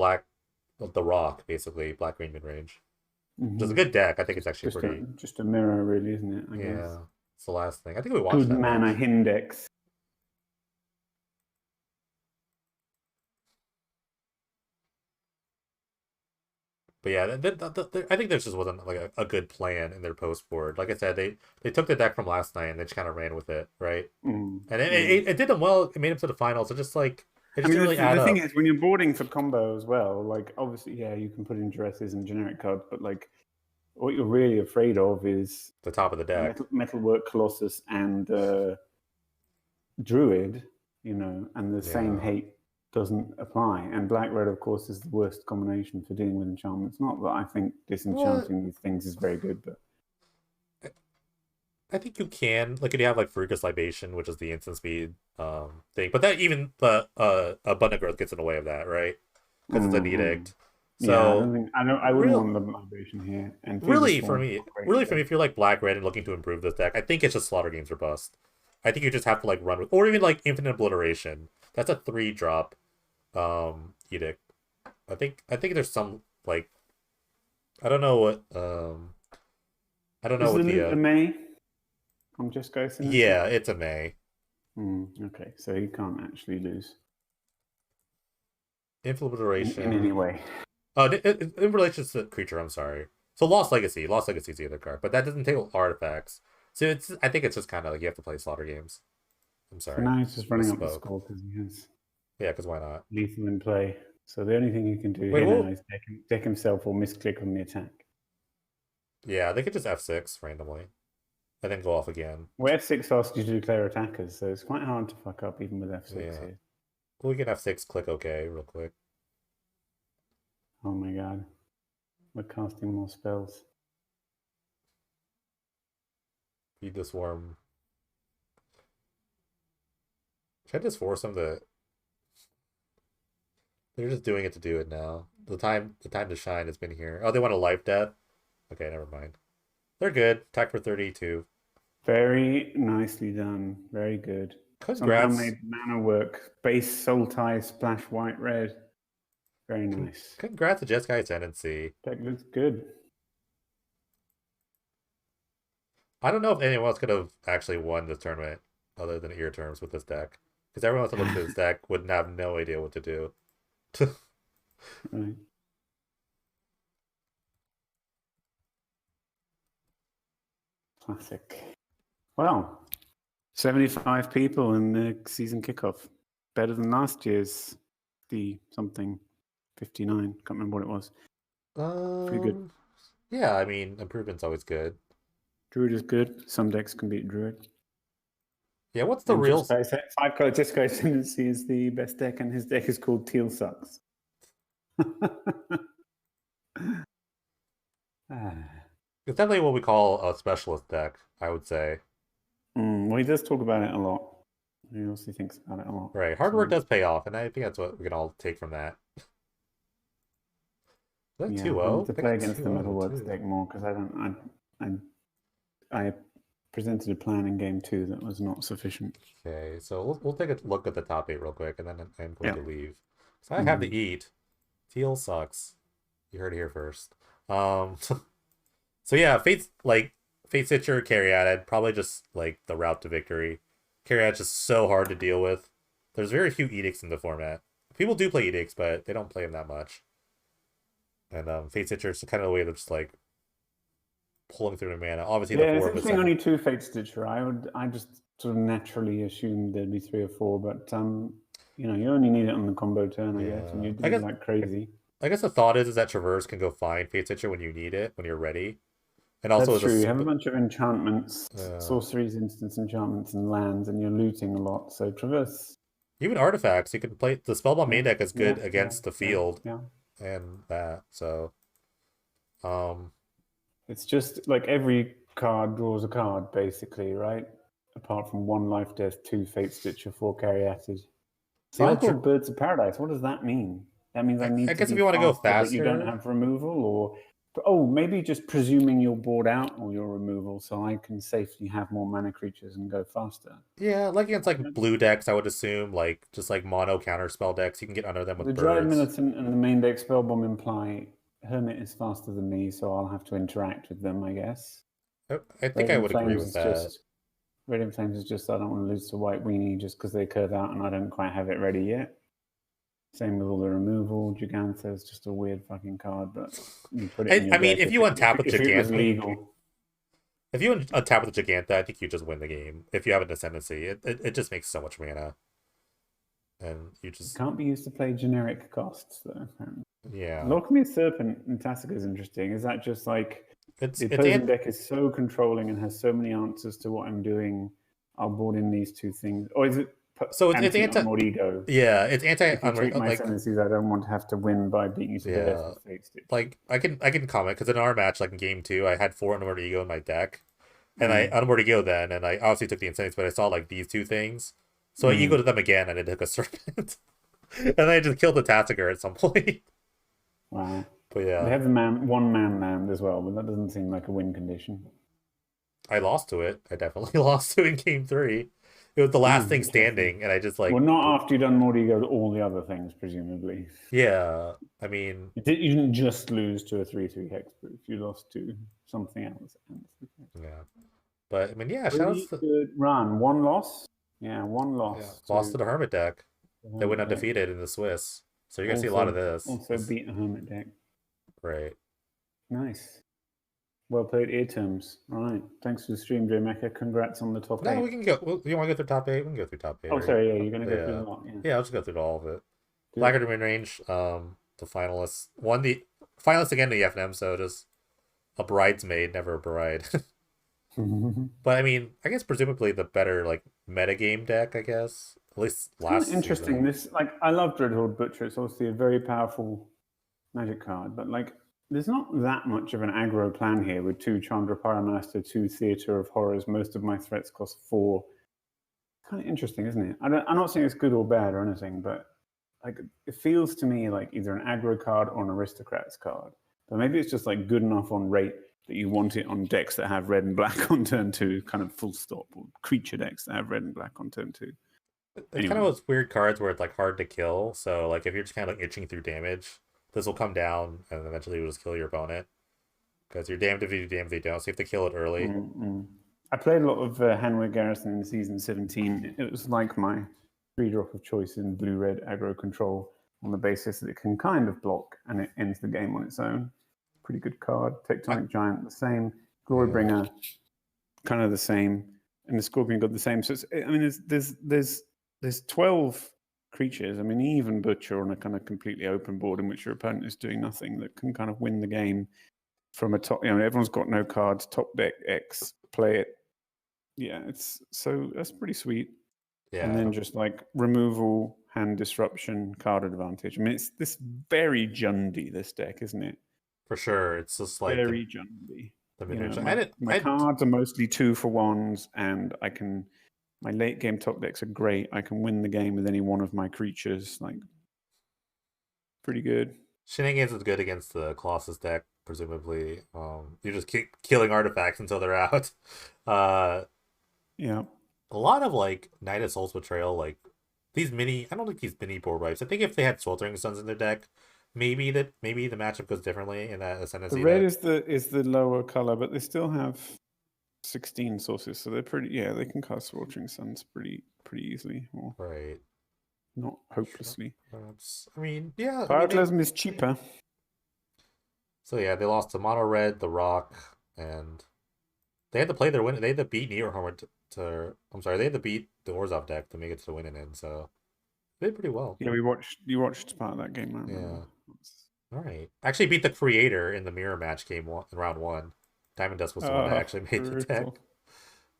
the Rock, basically black green mid-range. Which is a good deck. I think it's actually just a mirror, really, isn't it? I guess. It's the last thing. I think we watched good mana index. But yeah, I think there just wasn't like a good plan in their post board. Like I said, they took the deck from last night and they just kind of ran with it, right? And it did them well. It made them to the finals. So just like it just really add up. The thing is, when you're boarding for combo as well, like obviously, yeah, you can put in duresses and generic cards, but like what you're really afraid of is the top of the deck, Metalwork Colossus and Druid, and the same hate doesn't apply. And Black Red, of course, is the worst combination for dealing with enchantments. Not that I think disenchanting these things is very good, but I think you can. Like, you have like Frugus Libation, which is the instant speed thing, but that even the abundant growth gets in the way of that, right? Because it's an edict. So I wouldn't want the libation here. And really, for me, if you're like Black Red and looking to improve this deck, I think it's just Slaughter Games or bust. I think you just have to like run with, or even like Infinite Obliteration. That's a 3-drop edict. I think there's some like I don't know what I don't know Is the what the loot a May? I'm just guessing this. yeah, it's a May. Okay, so you can't actually lose in any Infiltration. way. Oh, in relation to creature, I'm sorry. So Lost Legacy. Lost Legacy is the other card, but that doesn't take artifacts. So it's I think it's just kind of like you have to play slaughter games. I'm So sorry, now he's just running up the misspoke. score because he has Yeah, because why not? lethal in play. So the only thing he can do Wait, here now well, is deck himself or misclick on the attack. yeah, they could just F6 randomly and then go off again. Well, F6 asks you to declare attackers, so it's quite hard to fuck up even with F6 Yeah, here. well, we can F6, click OK real quick. Oh my god. We're casting more spells. Feed the swarm. Should I just force them to? They're just doing it to do it now. The time to shine has been here. Oh, they want a life death. Okay, never mind. They're good. Attack for 32. Very nicely done. Very good. Somehow Congrats. made mana work. Base soul tie, splash white red. Very nice. Congrats to Jeskai Ascendancy. Deck looks good. I don't know if anyone else could have actually won this tournament other than ear terms with this deck. Because everyone else that looks at this deck would have no idea what to do. Right. Classic. Well, 75 people in the season kickoff. Better than last year's the something 59. Can't remember what it was. Pretty good. Yeah, I mean, improvement's always good. Druid is good. Some decks can beat Druid. Yeah, what's the And real? five color disco tendency is the best deck, and his deck is called Teal Sucks. It's definitely what we call a specialist deck, I would say. Well, he does talk about it a lot. He also thinks about it a lot. Right, hard work does pay off, and I think that's what we can all take from that. Is that Yeah, 2 I need to I think play it's against the 2-0 Metalworks too. deck more because I presented a plan in game 2 that was not sufficient. Okay, so we'll take a look at the top 8 real quick, and then I'm going to leave. So I have to Mhm. eat. Teal sucks. You heard it here first. So yeah, Fate Stitcher, Caryatid, probably just like the route to victory. Caryatid's just so hard to deal with. There's very few edicts in the format. People do play edicts, but they don't play them that much. And Fate Stitcher is kind of the way of just like pulling through the mana. Obviously, the Yeah, it's 4 interesting. percent. Only 2 Fate Stitcher. I just sort of naturally assumed there'd be 3 or 4, but you only need it on the combo turn, I guess, and Yeah, you do like crazy. I guess the thought is that Traverse can go find Fate Stitcher when you need it, when you're ready, and also That's as a true. You have a bunch of enchantments, uh, sorceries, instance enchantments, and lands, and you're looting a lot. So Traverse, even artifacts. You can play the Spellbound main yeah, deck is yeah, good yeah, against the yeah, field yeah. and that. So um, It's just like every card draws a card, basically, right? Apart from 1 life death, 2 Fate Stitcher, 4 Caryatid. the old Cycle Birds of Paradise. What does that mean? That means I I need to guess if be you want to go faster, but you don't faster, have removal, or maybe just presuming you're bored out or your removal, so I can safely have more mana creatures and go faster. yeah, like against You like know? blue decks, I would assume like just like mono counter spell decks, you can get under them The with Dryad birds. Militant and the main deck Spellbomb imply Hermit is faster than me, so I'll have to interact with them, I guess. I think I Radiant would agree Flames with is that. just Radiant Flames is just I don't want to lose to White Weenie just because they curve out and I don't quite have it ready yet. Same with all the removal. Gigantha is just a weird fucking card, but you put it in your I mean, deck if you untap with if it was Giganta, legal. if you untap with the Giganta, I think you just win the game. If you have an Ascendancy, it just makes so much mana, and you It just can't be used to play generic costs, though. Apparently. yeah. Alchemy Serpent in Tasica is interesting. Is that just like It's the it's opposing ant deck is so controlling and has so many answers to what I'm doing? I'll board in these 2 things, or is it so it's anti anti-unmod ego? yeah, it's anti If you take my like tendencies, I don't want to have to win by beating you to the death yeah. with Fate Stitch. Like I can comment because in our match, like in game 2, I had 4 Unward Ego in my deck, and I Mm. Unward Ego then, and I obviously took the incentives, but I saw like these 2 things, so I Mm. egoed them again, and it took a serpent, and I just killed the Tasigur at some point. Wow. But They yeah, have the one man land as well, but that doesn't seem like a win condition. I lost to it. I definitely lost to it in game 3. it was the last Oh, thing interesting. standing, and I just Well, like, not after you've done Morty Go, all the other things, presumably. yeah. I mean, You didn't just lose to a 3-3 hexproof. You lost to something else. yeah. But I mean, yeah. Shout outs Pretty to good run. One loss. Yeah, one yeah, loss lost to to the Hermit deck. the They went Hermit deck. undefeated in the Swiss. So you're gonna see a lot of Also, this. also beat the Hermit deck. Right. Nice. Well played, ear terms. All right. Thanks for the stream, J Mecca. Congrats on the top No, eight. we can go. You want to go through top eight? We can go through top eight. Oh, Or sorry. Yeah, you're going to go through yeah, the lot. Yeah. yeah. I'll just go through all of it. Good. Blackguard mid range. The finalists won the finalists again in the FNM. So just a bridesmaid, never a bride. But I mean, I guess presumably the better like metagame deck. I guess at least It's kind of last interesting. season. I love Dreadhorde Butcher. It's obviously a very powerful magic card, but there's not that much of an aggro plan here with 2 Chandra Pyromaster, 2 Theatre of Horrors. Most of my threats cost 4. Kind of interesting, isn't it? I'm not saying it's good or bad or anything, but it feels to me like either an aggro card or an aristocrats card. But maybe it's just like good enough on rate that you want it on decks that have red and black on turn 2, kind of full stop, or creature decks that have red and black on turn 2. It's kind of Anyway. those weird cards where it's like hard to kill. So like if you're just kind of like itching through damage, this will come down and eventually will just kill your opponent because you're damned if you do, damned if you don't. So you have to kill it early. Mm-hmm. I played a lot of Hanway Garrison in season 17. It was like my 3-drop of choice in blue-red aggro control on the basis that it can kind of block and it ends the game on its own. Pretty good card. Tectonic Giant, the same. Glorybringer, kind of the same. And the Scorpion God, the same. So there's 12 creatures. I mean, even Butcher on a kind of completely open board in which your opponent is doing nothing that can kind of win the game from a top. Everyone's got no cards. Top deck X, play it. Yeah, that's pretty sweet. Yeah. And then just like removal, hand disruption, card advantage. I mean, it's this very Jundy, this deck, isn't it? For sure. It's just like very Jundy. the mid-range. My cards are mostly 2-for-1s, and my late game top decks are great. I can win the game with any one of my creatures. Pretty good. Shenanigans is good against the Colossus deck, presumably. You just keep killing artifacts until they're out. Yeah. A lot of like Knight of Soul's Betrayal, like these mini. I don't think these mini board wipes. I think if they had Sweltering Suns in their deck, maybe the matchup goes differently in that Ascendancy. The red is the lower color, but they still have 16 sources, so they're pretty. Yeah, they can cast Sweltering Suns pretty easily, or right. Not hopelessly. I mean, yeah. Pyroclasm is cheaper. So yeah, they lost to Mono Red, the Rock, and they had to play their win. They had to beat Neo Hammer I'm sorry, they had to beat the Orzhov deck to make it to the winning end. So they did pretty well. Yeah, you watched part of that game. I remember. Yeah. All right. Actually beat the creator in the mirror match game in round 1. Diamond Dust was the one that actually made the deck.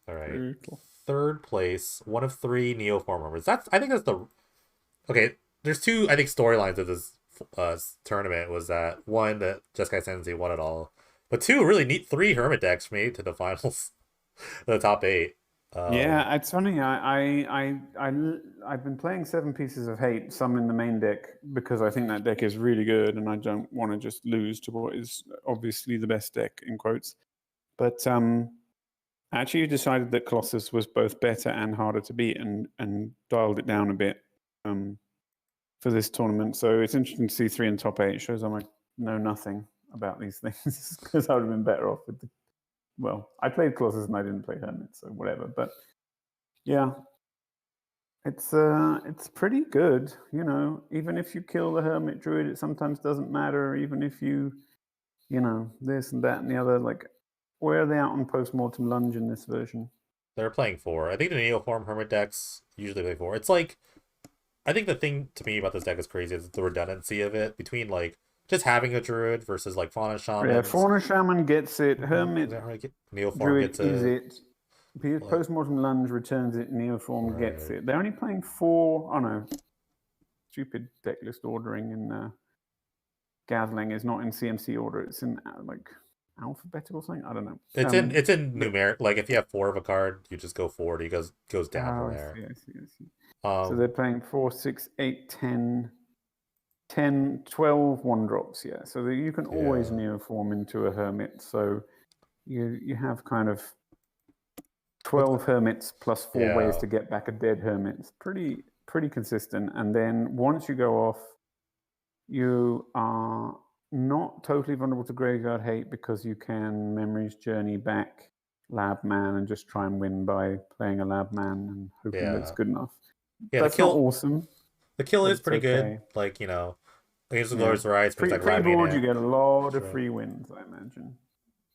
All right. Brutal. Third place, one of 3 Neoform members. I think that's the okay. There's 2 I think storylines of this tournament. Was that one that Jeskai Sensei won it all, but 2 really neat 3 Hermit decks made to the finals, the top 8. Yeah, it's funny. I've been playing 7 Pieces of Hate, some in the main deck, because I think that deck is really good, and I don't want to just lose to what is obviously the best deck in quotes. But I actually decided that Colossus was both better and harder to beat, and dialed it down a bit for this tournament. So it's interesting to see 3 in top 8. It shows I know nothing about these things, because I would have been better off with the. Well, I played Colossus and I didn't play Hermit, so whatever. But yeah, it's pretty good. Even if you kill the Hermit Druid, it sometimes doesn't matter. Even if you this and that and the other. Like, where are they out on Postmortem Lunge in this version? They're playing 4. I think the Neoform Hermit decks usually play 4. It's like, I think the thing to me about this deck is crazy is the redundancy of it between like just having a Druid versus like Fauna Shaman. Yeah, Fauna Shaman gets it. Hermit Neoform Druid gets is it. Postmortem Lunge returns it. Neoform gets it. They're only playing 4. Oh no, stupid deck list ordering in Gatling is not in CMC order. It's in alphabetical something. I don't know. It's in numeric. Like if you have 4 of a card, you just go forward. He goes down from there. I see. So they're playing 4, 6, 8, 10, 10, 12 1-drops. Yeah. So you can always neoform into a Hermit. So you have kind of 12 hermits plus 4 ways Yeah, to get back a dead hermit. It's pretty consistent. And then once you go off, you are not totally vulnerable to graveyard hate because you can Memory's Journey back Lab Man and just try and win by playing a Lab Man and hoping that it's yeah, good enough. yeah. That's not awesome, The kill but is it's pretty good. okay. Like, you know, Angels of Yeah. Glorious Rise brings like Free Ravine board, you in. get a lot of Sure. free wins, I imagine.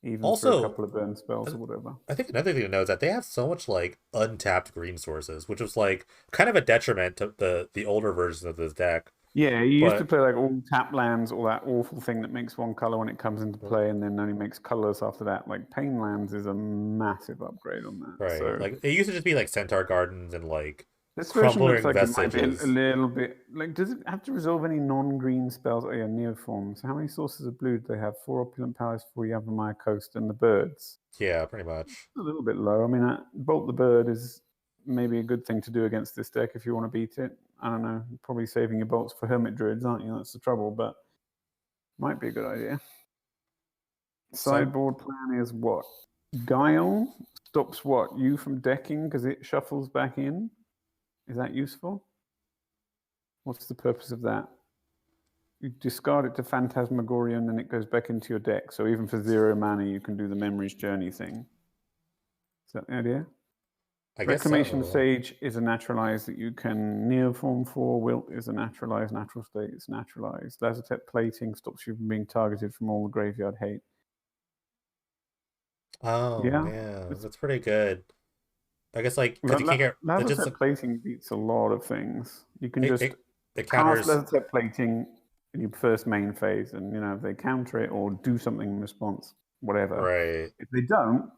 Even for a Also, couple of burn spells or whatever. I think another thing to note is that they have so much like untapped green sources, which was like kind of a detriment to the older versions of this deck. Yeah, you used to But play like all tap lands, all that awful thing that makes one color when it comes into play, and then only makes colors after that. Like Pain Lands is a massive upgrade on that. right, So like it used to just be like Centaur Gardens and like this version looks crumbling like it might be a vestiges. little bit like. Does it have to resolve any non-green spells? Oh yeah, Neoform. So how many sources of blue do they have? 4 Opulent Powers, 4 Yavimaya Coast, and the birds. Yeah, pretty much. A little bit low. I mean, Bolt the Bird is maybe a good thing to do against this deck if you want to beat it. I don't know. You're probably saving your bolts for Hermit Druids, aren't you? That's the trouble, but might be a good idea. So Sideboard plan is what? Guile stops what? You from decking because it shuffles back in? Is that useful? What's the purpose of that? You discard it to Phantasmagoria and it goes back into your deck. So even for 0 mana, you can do the Memory's Journey thing. Is that the idea? I guess Reclamation so. Sage is a naturalized that you can Neoform for. Wilt is a naturalized natural state. It's naturalized. Lazotep Plating stops you from being targeted from all the graveyard hate. Oh Yeah. yeah, that's pretty good. I guess like because you can't get it just Lazotep Plating beats a lot of things. You can it, just it, it cast counters. Lazotep Plating in your first main phase, and if they counter it or do something in response, whatever. Right. If they don't,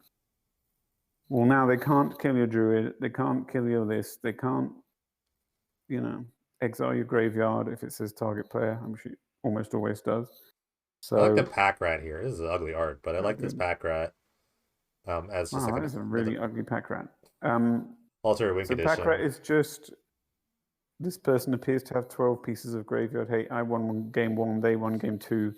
well, now they can't kill your druid. They can't kill your this. They can't, exile your graveyard if it says target player. I'm sure it almost always does. I like the So pack rat here. This is an ugly art, but I very like this good. pack rat. As just Wow, like that an is a really ugly pack rat. alter win So pack rat condition. is just this person appears to have 12 pieces of graveyard hate. I won game one, they won game two.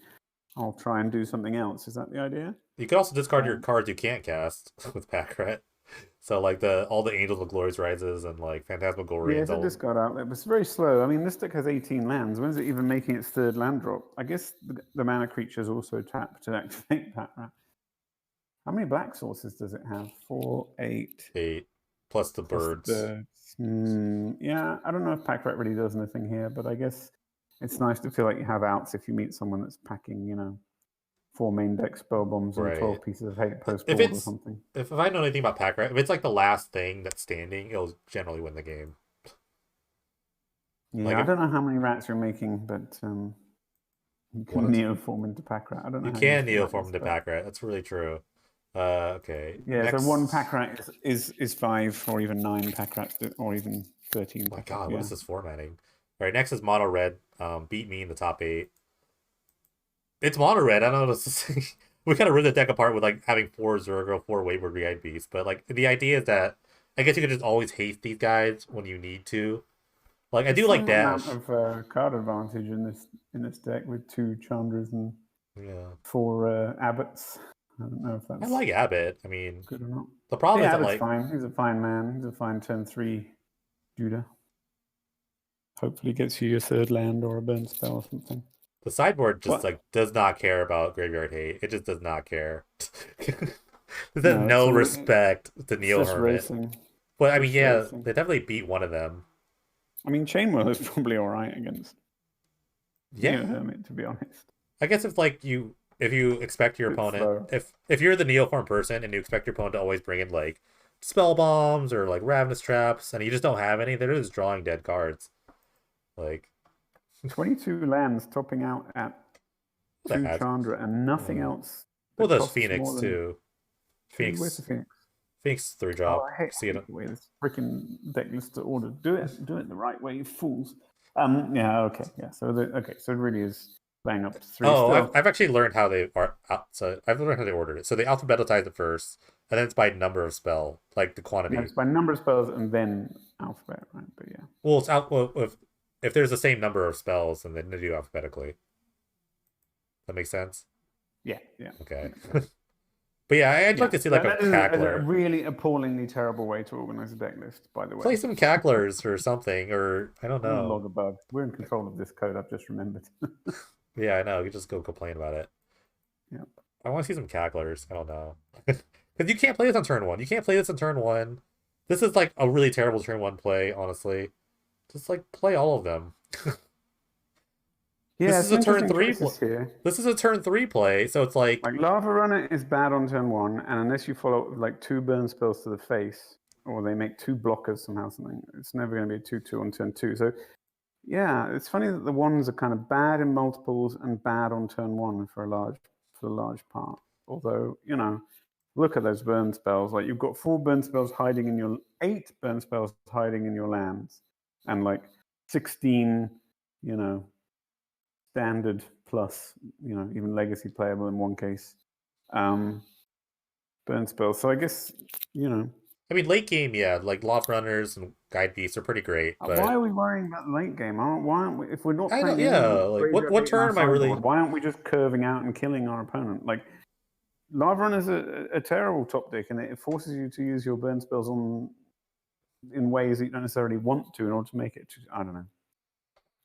I'll try and do something else. Is that the idea? You could also discard your cards you can't cast with pack rat. So like all the Angels of Glorious Rises and like Phantasmagorians. Yeah, it's a discard outlet, but it's very slow. I mean, this deck has 18 lands. When's it even making its third land drop? I guess the mana creatures also tap to activate pack rat. How many black sources does it have? 4, 8. 8 plus the Plus birds. yeah, I don't know if pack rat really does anything here, but I guess it's nice to feel like you have outs if you meet someone that's packing, 4 main deck spell bombs and Right. 12 pieces of hate post If board or it's something. if I know anything about pack rat, if it's like the last thing that's standing, it'll generally win the game. Yeah, Like I if don't know how many rats you're making, but you can neoform into pack rat. I don't know you how can useful that neoform is, the but pack rat. That's really true. Okay. yeah, so Next. 1 pack rat is 5 or even 9 pack rats or even 13 My pack rat. God, Yeah. what is this formatting? All right, next is mono red. Beat me in the top 8. It's mono red. I don't know what to say. We kind of ripped the deck apart with like having 4 Zergo, 4 Wayward Re-Eyed Beasts, but like the idea is that I guess you could just always haste these guys when you need to. Like I There's do like some amount dash. of card advantage in this deck with 2 Chandras and Yeah, 4 Abbots. I don't know if I that's like Abbott. I mean, good or not. the problem is Yeah, that Abbott's like fine. He's a fine man. He's a fine turn 3 Judah. Hopefully gets you your third land or a burn spell or something. the sideboard just What? like does not care about graveyard hate. It just does not care. There's No, no respect to it's Neo just Hermit. racing. But I mean, Just yeah, racing. they definitely beat one of them. I mean, Chainwheel is probably all right against Neo Yeah, Hermit, to be honest. I guess if you expect your It's opponent slow. if you're the Neoform person and you expect your opponent to always bring in like spell bombs or like ravenous traps and you just don't have any, they're just drawing dead cards. Like 22 lands topping out at what the 2 heck? Chandra and nothing Yeah. else Well, that there's costs Phoenix more than too. 2. Where's the Phoenix Phoenix? Phoenix 3 Oh, drop. I hate, See it. the way this freaking deck lists to order. Do it the right way, you fools. Yeah, okay, yeah. So so it really is playing up to 3 Oh, still. I've actually learned how they are. So I've learned how they ordered it. So they alphabetize it first, and then it's by number of spell, like the Yeah, quantity. it's by number of spells and then alphabet, right? But yeah. Well, it's out. Well, if there's the same number of spells, and then they do alphabetically. That makes sense. Yeah, yeah. Okay. But yeah, I'd like Yeah, to see like that, a that is a cackler. really appallingly terrible way to organize a deck list, by the way. Play some cacklers or something, or I don't I'm gonna know. log a bug. We're in control of this code. I've just remembered. Yeah, I know. You just go complain about it. Yeah. I want to see some cacklers. I don't know. Because you can't play this on turn one. You can't play this on turn one. This is like a really terrible turn one play, honestly. Just like play all of them. This Yeah, is some a turn interesting three. choices here. This is a turn three play, so it's like, Like Lava Runner is bad on turn one, and unless you follow up with like 2 burn spells to the face, or they make 2 blockers somehow, something, it's never going to be a 2/2 on turn two. So yeah, it's funny that the ones are kind of bad in multiples and bad on turn one for a large part. Although, you know, look at those burn spells. Like you've got 4 burn spells hiding in your 8 burn spells hiding in your lands, and like 16, you know, standard plus, you know, even legacy playable in one case. Burn spells. So I guess, you know, I mean, late game, yeah, like Loft Runners and Guide Beasts are pretty great, why but are we worrying about the late game? Why aren't we, if we're not I don't, playing yeah, any like graveyard what hate in turn our am I sideboard, really? why aren't we just curving out and killing our opponent? Like, Lava Run is a terrible top deck, and it forces you to use your burn spells on in ways that you don't necessarily want to in order to make it. I don't know.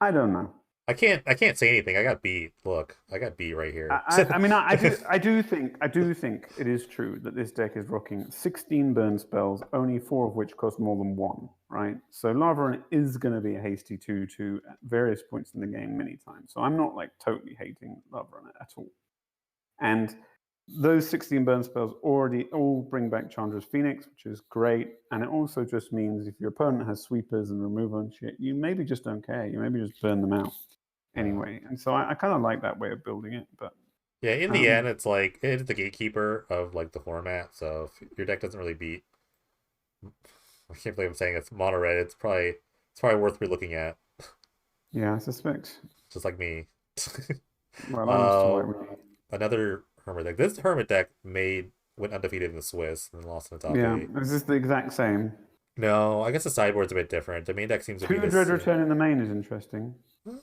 I don't know. I can't say anything. I got beat. Look, I got beat right here. I mean, I do think it is true that this deck is rocking 16 burn spells, only 4 of which cost more than 1, right? So Lava Run is going to be a hasty 2/2 at various points in the game many times. So I'm not like totally hating Lava Run at all. And those 16 burn spells already all bring back Chandra's Phoenix, which is great. And it also just means if your opponent has sweepers and removal and shit, you maybe just don't care. You maybe just burn them out anyway. And so I kind of like that way of building it. But Yeah, in the end, it's like it's the gatekeeper of like the format. So if your deck doesn't really beat, I can't believe I'm saying it's mono red. It's probably worth looking at. yeah, I suspect. Just like me. Well, I'm still uh, like, Another hermit deck. This hermit deck went undefeated in the Swiss and then lost in the top yeah, eight. is this the exact same? No, I guess the sideboard's a bit different. The main deck seems to be 2 this. Dread Return in the main is interesting. Is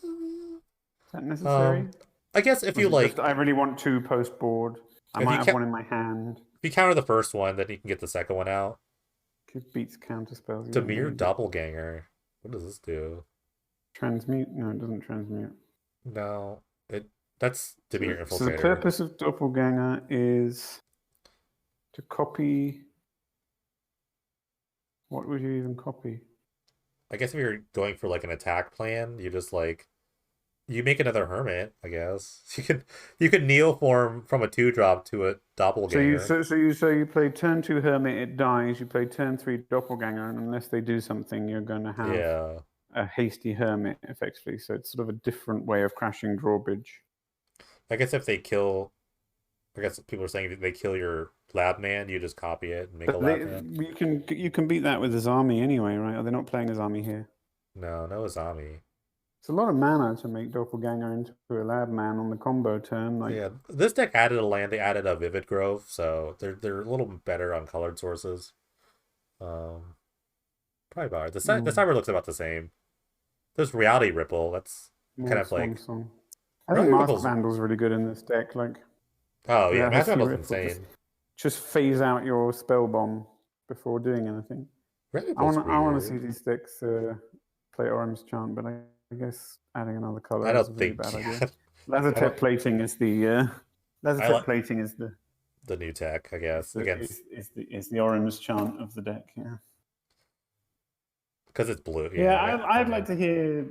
that necessary? I guess if Or you is it just like, I really want 2 post board? I if might you have one in my hand. if you counter the first one, then you can get the second one out. It beats counter spells. You don't Demir need it. Doppelganger. What does this do? Transmute? No, it doesn't transmute. No, that's Demir So the Infiltrator. purpose of Doppelganger is to copy. What would you even copy? I guess if you're going for like an attack plan, you just like you make another hermit. I guess you can kneel form from a 2-drop to a doppelganger. So you play turn 2 Hermit, it dies. You play turn 3 Doppelganger, and unless they do something, you're going to have Yeah, a hasty Hermit effectively. So it's sort of a different way of crashing drawbridge. I guess if they kill, I guess people are saying if they kill your lab man, you just copy it and make a But lab man. you can beat that with Azami anyway, right? Are they not playing Azami here? No, no Azami. It's a lot of mana to make Doppelganger into a lab man on the combo turn. Like, Yeah, this deck added a land. They added a Vivid Grove, so they're a little better on colored sources. Um, Probably about right. The cyber looks about the same. There's Reality Ripple. That's kind more of Swan like Song. I think Reality Mask Ripple's. Vandal's really good in this deck. Like, Oh yeah, yeah, Mass Husky Vandal's Ripple. insane. Just phase out your spell bomb before doing anything. Reality I Ripple's want to see weird. these decks play Orim's Chant, but I guess adding another I color is don't a really think. bad idea. Yeah, I Lazotep don't. plating is the I Lazotep like plating is the the new tech. I guess against is the Orim's Chant of the deck. Yeah. because it's blue. Yeah, Yeah, I'd like to hear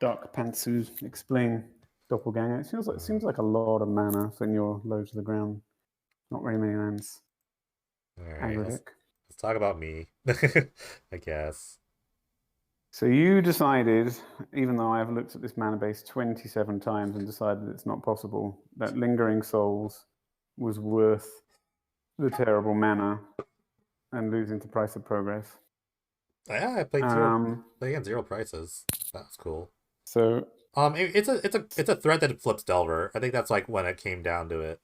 Dark Pantsu explain Doppelganger. It seems like a lot of mana when you're low to the ground. Not very many lands. All right, Aggro deck. let's talk about me. I guess. So you decided, even though I've looked at this mana base 27 times and decided it's not possible, that Lingering Souls was worth the terrible mana and losing to Price of Progress. Yeah, I played zero. They had zero prices. That's cool. So it's a threat that flips Delver. I think that's like when it came down to it.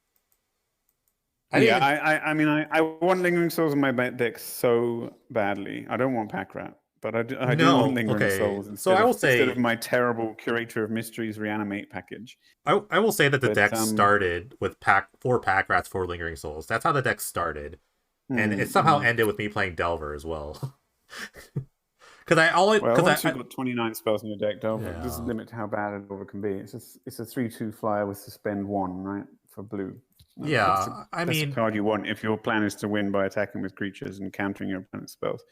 yeah, I mean, I want Lingering Souls in my deck so badly. I don't want Pack Rat, but I do want No, Lingering okay. Souls So I will instead of say, my terrible Curator of Mysteries Reanimate package. I will say that the But deck started with four pack rats, four lingering souls. That's how the deck started, and it somehow mm. ended with me playing Delver as well. Well, Because once you've I got 29 spells in your deck, Delver, there's a yeah limit to how bad a Delver can be. It's a 3/2 flyer with suspend 1, right, for blue. yeah. I That's a mean, card you want if your plan is to win by attacking with creatures and countering your opponent's spells.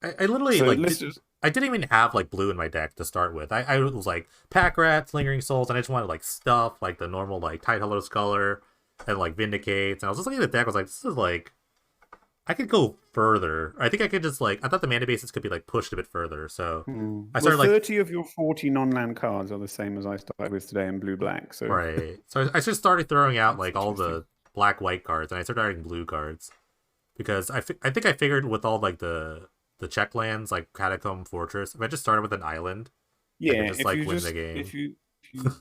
I literally So like let's just I didn't even have like blue in my deck to start with. I was like pack rats, lingering souls, and I just wanted like stuff like the normal like Tide Hello Sculler and like Vindicates. And I was just looking at the deck. I was like, this is like I could go further. I think I could just like I thought the mana bases could be like pushed a bit further. So I Well, started like 30 of your 40 non-land cards are the same as I started with today in blue-black. So right. So I just started throwing out that's like all interesting. the black white cards, and I started adding blue cards because I think I figured with all like the check lands like Catacomb Fortress, if I just started with an island, I could Yeah, just like win the game.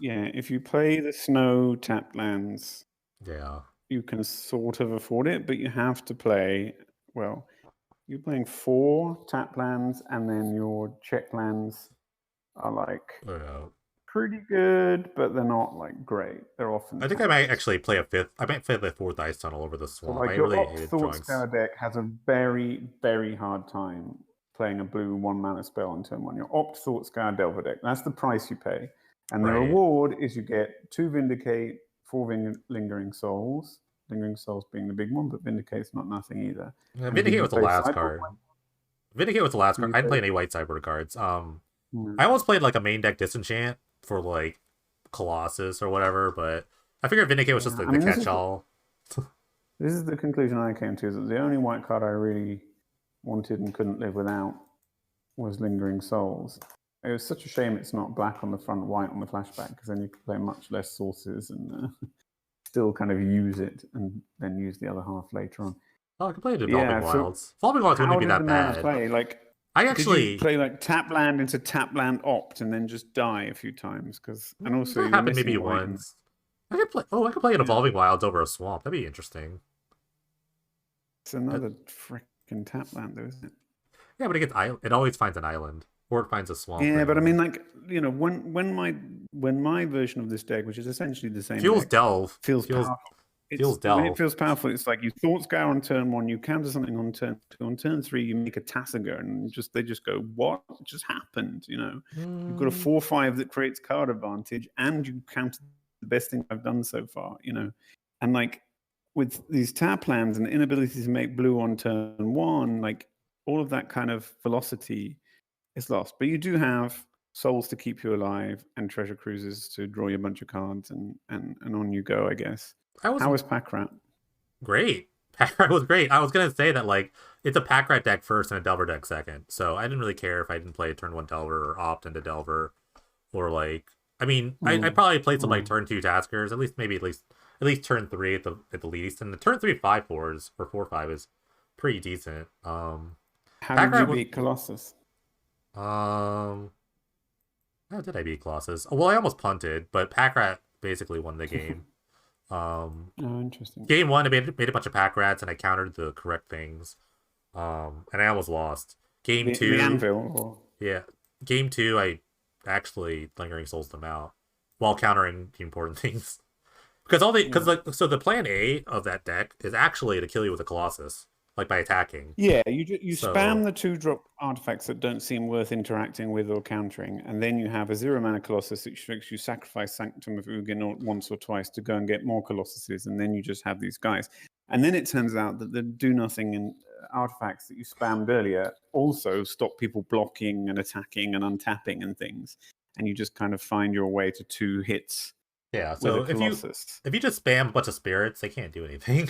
if you play the snow tap lands, Yeah. you can sort of afford it, but you have to play well. You're playing 4 tap lands, and then your check lands are like Yeah. pretty good, but they're not like great. They're often I think I might tapped. actually play a fifth. I might play the fourth ice tunnel over the So swamp. I like your really Opt hated Thought drawing. Scour deck has a very, very hard time playing a blue 1 mana spell on turn 1. Your Opt Thought Scour Delver deck. That's the price you pay. And the Right. reward is you get 2 Vindicate, 4 Lingering Souls. Lingering Souls being the big one, but Vindicate's not nothing either. Yeah, And Vindicate you was the play last sideboard. card. Vindicate was the last card. You I didn't play, play any white sideboard cards. hmm. I almost played like a main deck disenchant for like Colossus or whatever, but I figured Vindicate was just Yeah, like I the mean, catch all. this is the conclusion I came to, is that the only white card I really wanted and couldn't live without was Lingering Souls. It was such a shame it's not black on the front, white on the flashback, because then you could play much less sources and still kind of use it and then use the other half later on. Oh, I could play Evolving Yeah, so Wilds. Evolving Wilds wouldn't how be did the that mana bad. play? Like, I did you actually play like tap land into tap land opt and then just die a few times? Because and also that you were happened maybe missing white and once. I could play. Oh, I could play an yeah, Evolving Wilds over a swamp. That'd be interesting. it's another freaking tap land, though, isn't it? Yeah, but it gets island. It always finds an island, or it finds a swamp Yeah, but I randomly. mean, like when my version of this deck, which is essentially the same Fuels deck, Delve. feels Feels powerful. feels It's when it Delve. feels powerful. It's like you thought scour on turn 1, you counter something on turn 2, on turn 3, you make a Tasigur, and they just go, what just happened? You know, you've got a Mm, 4/5 that creates card advantage, and you counter the best thing I've done so far. You know, and like with these tap lands and the inability to make blue on turn 1, like all of that kind of velocity is lost. But you do have souls to keep you alive and treasure cruises to draw you a bunch of cards and on you go, I guess. I was How is Pack Rat? great. Packrat was great. I was gonna say that like it's a Packrat deck first and a Delver deck second. So I didn't really care if I didn't play turn one Delver or opt into Delver or like I mean I Mm, probably played some like mm. turn two Taskers at least turn three at the least, and the turn three 5/4s or 4/5 is pretty decent. How did you Packrat was beat Colossus? um how did I beat Colossus? Well, I almost punted, but Packrat basically won the game. Oh, interesting. Game one, I made a bunch of pack rats and I countered the correct things. And I almost lost. Game The two, Anvil? Or... yeah. Game two, I actually lingering souls them out while countering the important things. Because Yeah. like so the plan A of that deck is actually to kill you with a Colossus, like by attacking. Yeah, you spam So the 2-drop artifacts that don't seem worth interacting with or countering, and then you have a 0 mana Colossus which makes you sacrifice Sanctum of Ugin once or twice to go and get more Colossuses, and then you just have these guys. And then it turns out that the do nothing and artifacts that you spammed earlier also stop people blocking and attacking and untapping and things, and you just kind of find your way to 2 hits yeah, with a so Colossus. if you just spam a bunch of spirits, they can't do anything.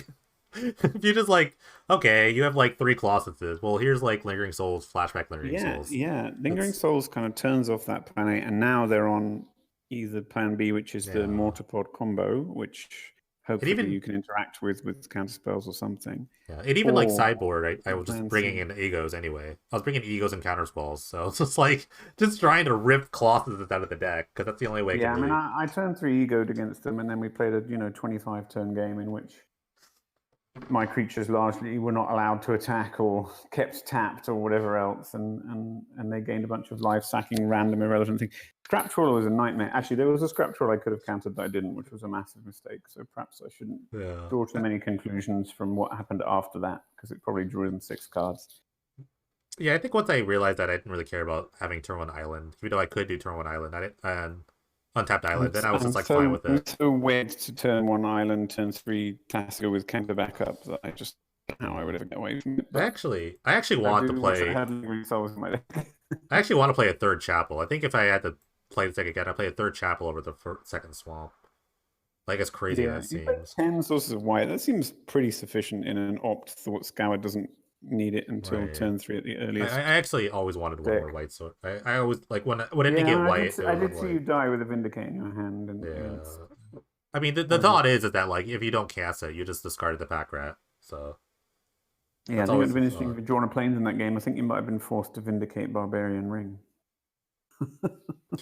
If you just like, okay, you have like three Colossuses. Well, here's like Lingering Souls, flashback Lingering Yeah, Souls. yeah. Lingering That's Souls kind of turns off that plan A, and now they're on either plan B, which is the yeah. Mortarpod combo, which It hopefully even you can interact with counter spells or something. yeah, it even like Or sideboard. I was just plan bringing C. in egos anyway. I was bringing egos and counter spells, so it's just like just trying to rip Colossuses out of the deck because that's the only way I can Yeah, I mean, really. I turned 3 egoed against them, and then we played a 25 turn game in which my creatures largely were not allowed to attack or kept tapped or whatever else, and they gained a bunch of life, sacking random irrelevant things. Scrap Trawler was a nightmare. Actually, there was a Scrap Trawler I could have countered that I didn't, which was a massive mistake. So perhaps I shouldn't draw too many conclusions from what happened after that, because it probably drew in 6 cards. Yeah, I think once I realized that I didn't really care about having turn 1 island, even though I could do turn 1 island, I didn't, and untapped island, then I was just like fine with it. I'm so wed to turn 1 island, turn 3 Classical with counter backup that I just how I would ever get away from it. I actually want to play. I actually want to play a 3rd chapel. I think if I had to play the deck again, I'd play a 3rd chapel over the 2nd swamp. Like, as crazy as that seems. 10 sources of white. That seems pretty sufficient in an opt. Thought Scour doesn't need it until turn 3 at the earliest. I actually always wanted one more white sword. I always like when it didn't get white. I did see you die with a Vindicate in your hand. And, yeah. I mean, the thought is that like if you don't cast it, you just discarded the pack rat. So. Yeah, I think it would have been interesting if you drawn a planes in that game. I think you might have been forced to Vindicate Barbarian Ring.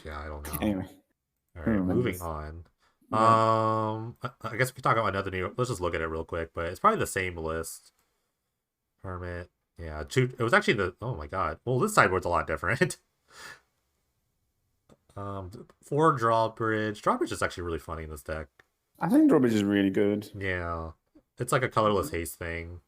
Yeah, I don't know. Anyway. All right, moving on. I guess we can talk about another new. Let's just look at it real quick, but it's probably the same list. Hermit, yeah. It was actually the. Oh my god. Well, this sideboard's a lot different. 4 drawbridge. Drawbridge is actually really funny in this deck. I think drawbridge is really good. Yeah, it's like a colorless haste thing.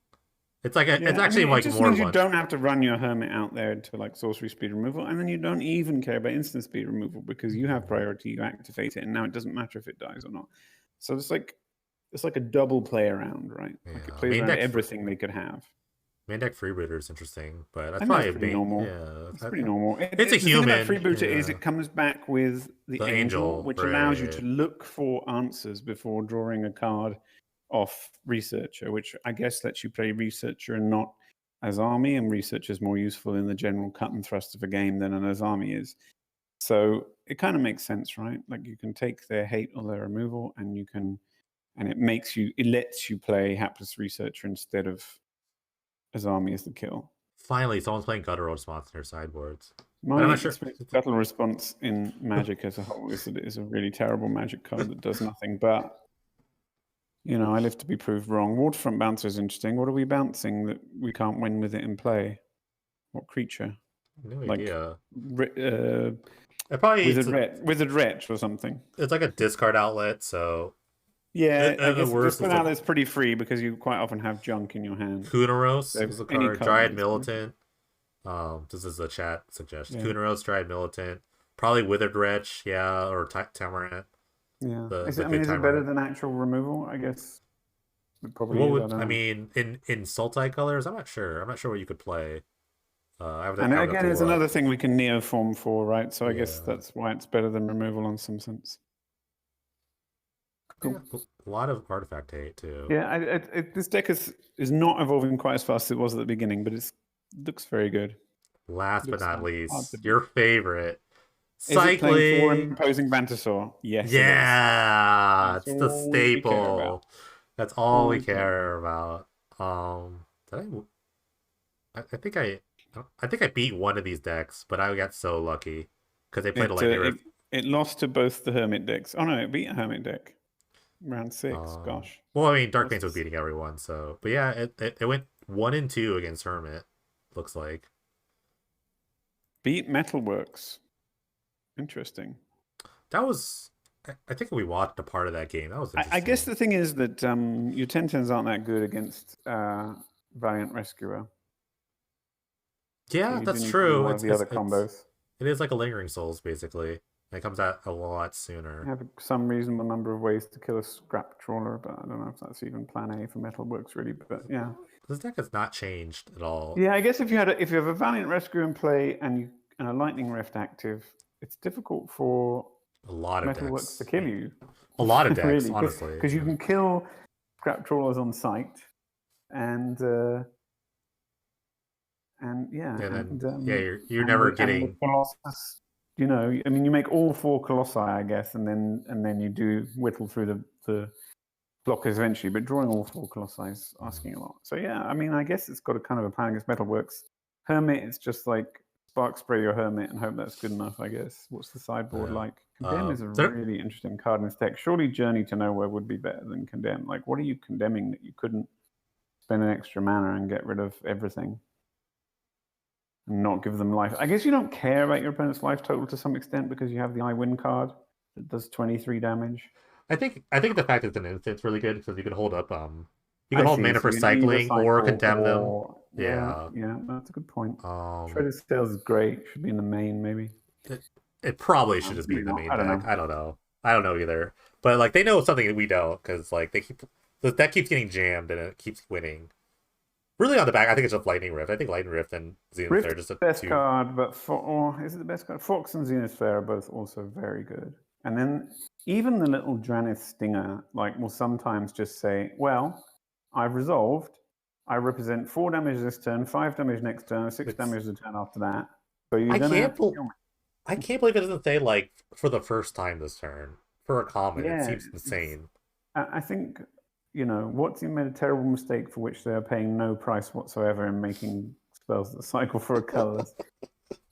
It's like it's actually like just more. Means you don't have to run your Hermit out there to like sorcery speed removal, and then you don't even care about instant speed removal because you have priority. You activate it, and now it doesn't matter if it dies or not. So it's like a double play around, right? Yeah. Like it plays around everything they could have. Main deck Freebooter is interesting, but that's probably pretty normal. Yeah, it's pretty normal. It's a human. The thing about Freebooter is it comes back with the angel, which allows you to look for answers before drawing a card off Researcher, which I guess lets you play Researcher and not Azami, and Researcher is more useful in the general cut and thrust of a game than an Azami is. So it kind of makes sense, right? Like you can take their hate or their removal, and it lets you play Hapless Researcher instead of Azami as the kill. Finally, someone's playing Guttural Response in their sideboards. My Guttural Response in Magic as a whole is that it is a really terrible Magic card that does nothing but. I live to be proved wrong. Waterfront Bouncer is interesting. What are we bouncing that we can't win with it in play? What creature? No idea. Wizard Wretch or something. It's like a discard outlet, so. Yeah, I guess discard outlet's pretty free because you quite often have junk in your hand. Kunaros is a card. Dryad Militant. This is a chat suggestion. Yeah. Kunaros, Dryad Militant. Probably Withered Wretch, yeah, or Tamarath. Yeah. Is it better than actual removal? I guess it probably is. I mean, in Sultai colors, I'm not sure. I'm not sure what you could play. And again, it's another thing we can neoform for, right? So I guess that's why it's better than removal in some sense. Cool. A lot of artifact hate too. Yeah, this deck is not evolving quite as fast as it was at the beginning, but it looks very good. Last but not least, your favorite. Cycling. Is it playing 4 imposing Vantasaur? Yes. Yeah, it's the staple. That's all we care about. I think I beat one of these decks, but I got so lucky because they played a Lightning Rift. It lost to both the Hermit decks. Oh no, it beat a Hermit deck. Round 6. Gosh. Well, I mean, Dark Pains was beating everyone, so but yeah, it went 1 and 2 against Hermit. Looks like. Beat Metalworks. Interesting. That was. I think we watched a part of that game. That was interesting. I guess the thing is that your 10/10s aren't that good against Valiant Rescuer. Yeah, that's true. It's the other combos. It is like a Lingering Souls, basically. It comes out a lot sooner. You have some reasonable number of ways to kill a Scrap Trawler, but I don't know if that's even Plan A for Metalworks, really. But yeah, this deck has not changed at all. Yeah, I guess if you have a Valiant Rescuer in play and a Lightning Rift active, it's difficult for a lot of Metalworks to kill you. A lot of decks, really, honestly, because you can kill Scrap Trawlers on sight, and you're never getting. Colossus, I mean, you make all 4 Colossi, I guess, and then you do whittle through the blockers eventually. But drawing all 4 Colossi is asking a lot. So yeah, I mean, I guess it's got a kind of a plan against Metalworks. Hermit, it's just like Spark Spray your Hermit and hope that's good enough, I guess. What's the sideboard like? Condemn is a really interesting card in this deck. Surely Journey to Nowhere would be better than Condemn. Like, what are you condemning that you couldn't spend an extra mana and get rid of everything. And not give them life. I guess you don't care about your opponent's life total to some extent because you have the I win card that does 23 damage. I think the fact it's an instant's really good because you can hold up you can I hold see. mana So for you can either cycling or cycle condemn them. or Yeah. yeah, that's a good point. Um Shredded Sails is great. Should be in the main, maybe. it probably should just be in Maybe the not. main I don't deck. know. I don't know. I don't know either. But like they know something that we don't because like they keep the deck keeps getting jammed and it keeps winning. Really on the back, I think it's just Lightning Rift. I think Lightning Rift and Zenith Rift are just is a the best two. card, but is it the best card? Fox and Zenith Flare are both also very good. And then even the little Dranith Stinger, like, will sometimes just say, "Well, I've resolved. I represent 4 damage this turn, 5 damage next turn, 6 It's damage the turn after that. So you're I gonna can't have to bel kill me." I can't believe it doesn't say like for the first time this turn for a common. It Yeah, seems insane. I think, what's made a terrible mistake for which they are paying no price whatsoever in making spells that cycle for a colorless.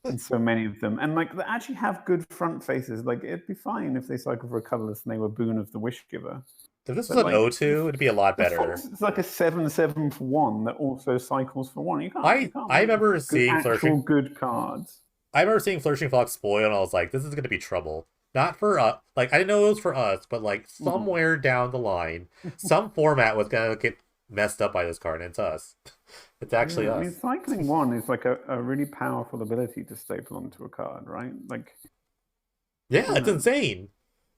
And so many of them, and like they actually have good front faces. Like it'd be fine if they cycle for a colorless and they were Boon of the Wish Giver. If this was But an like O2, it'd be a lot the better. Fox is like a 7/7 for one that also cycles for one. You can't I make remember good, seeing actual Flourishing good cards. Fox spoil, and I was like, this is gonna be trouble. Not for us. Like I didn't know it was for us, but like somewhere down the line, some format was gonna get messed up by this card, and it's us. It's actually Yeah, I mean, us. cycling one is like a really powerful ability to staple onto a card, right? Like, Yeah, it's know, insane.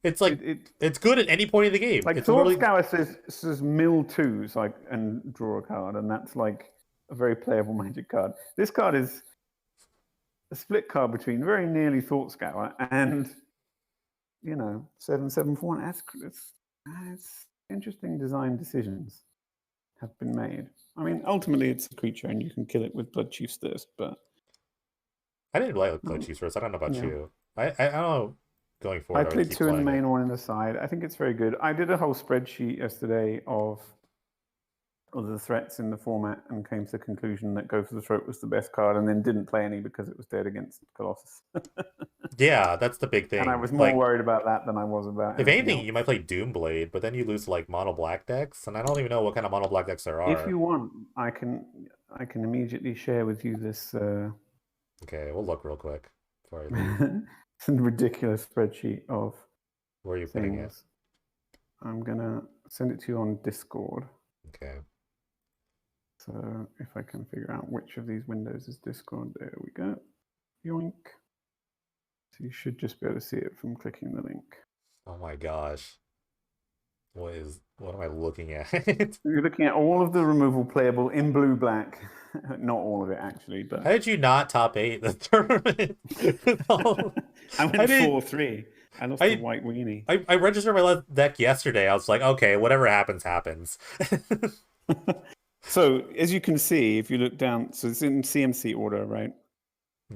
It's like it it's good at any point in the game. like It's Thought literally Scour says mill twos like and draw a card, and that's like a very playable Magic card. This card is a split card between very nearly Thought Scour and 7/7 for one. It's interesting design decisions have been made. I mean, ultimately it's a creature and you can kill it with Blood Chief's Thirst, but I didn't like Blood Chiefs first. I don't know about yeah. you. I don't know. Going I forward, I would played keep 2 in the playing it. main, 1 in the side. I think it's very good. I did a whole spreadsheet yesterday of the threats in the format and came to the conclusion that Go for the Throat was the best card, and then didn't play any because it was dead against Colossus. Yeah, that's the big And I thing. was more Like, worried about that than I was about if anything anything, else. you might play Doomblade, but then you lose to, like mono black decks, and I don't even know what kind of mono black decks there If are. you want, I can immediately share with you this Okay, we'll look real quick before I leave. ridiculous spreadsheet of Where are you putting it? things. I'm gonna send it to you on Discord. Okay. So if I can figure out which of these windows is Discord, there we go. Yoink. So you should just be able to see it from clicking the link. Oh my gosh. What am I looking at? You're looking at all of the removal playable in blue black. Not all of it actually, but How did you not top 8 the tournament? I went 4-3. I lost the white weenie. I registered my deck yesterday. I was like, okay, whatever happens, happens. So as you can see, if you look down, so it's in CMC order, right?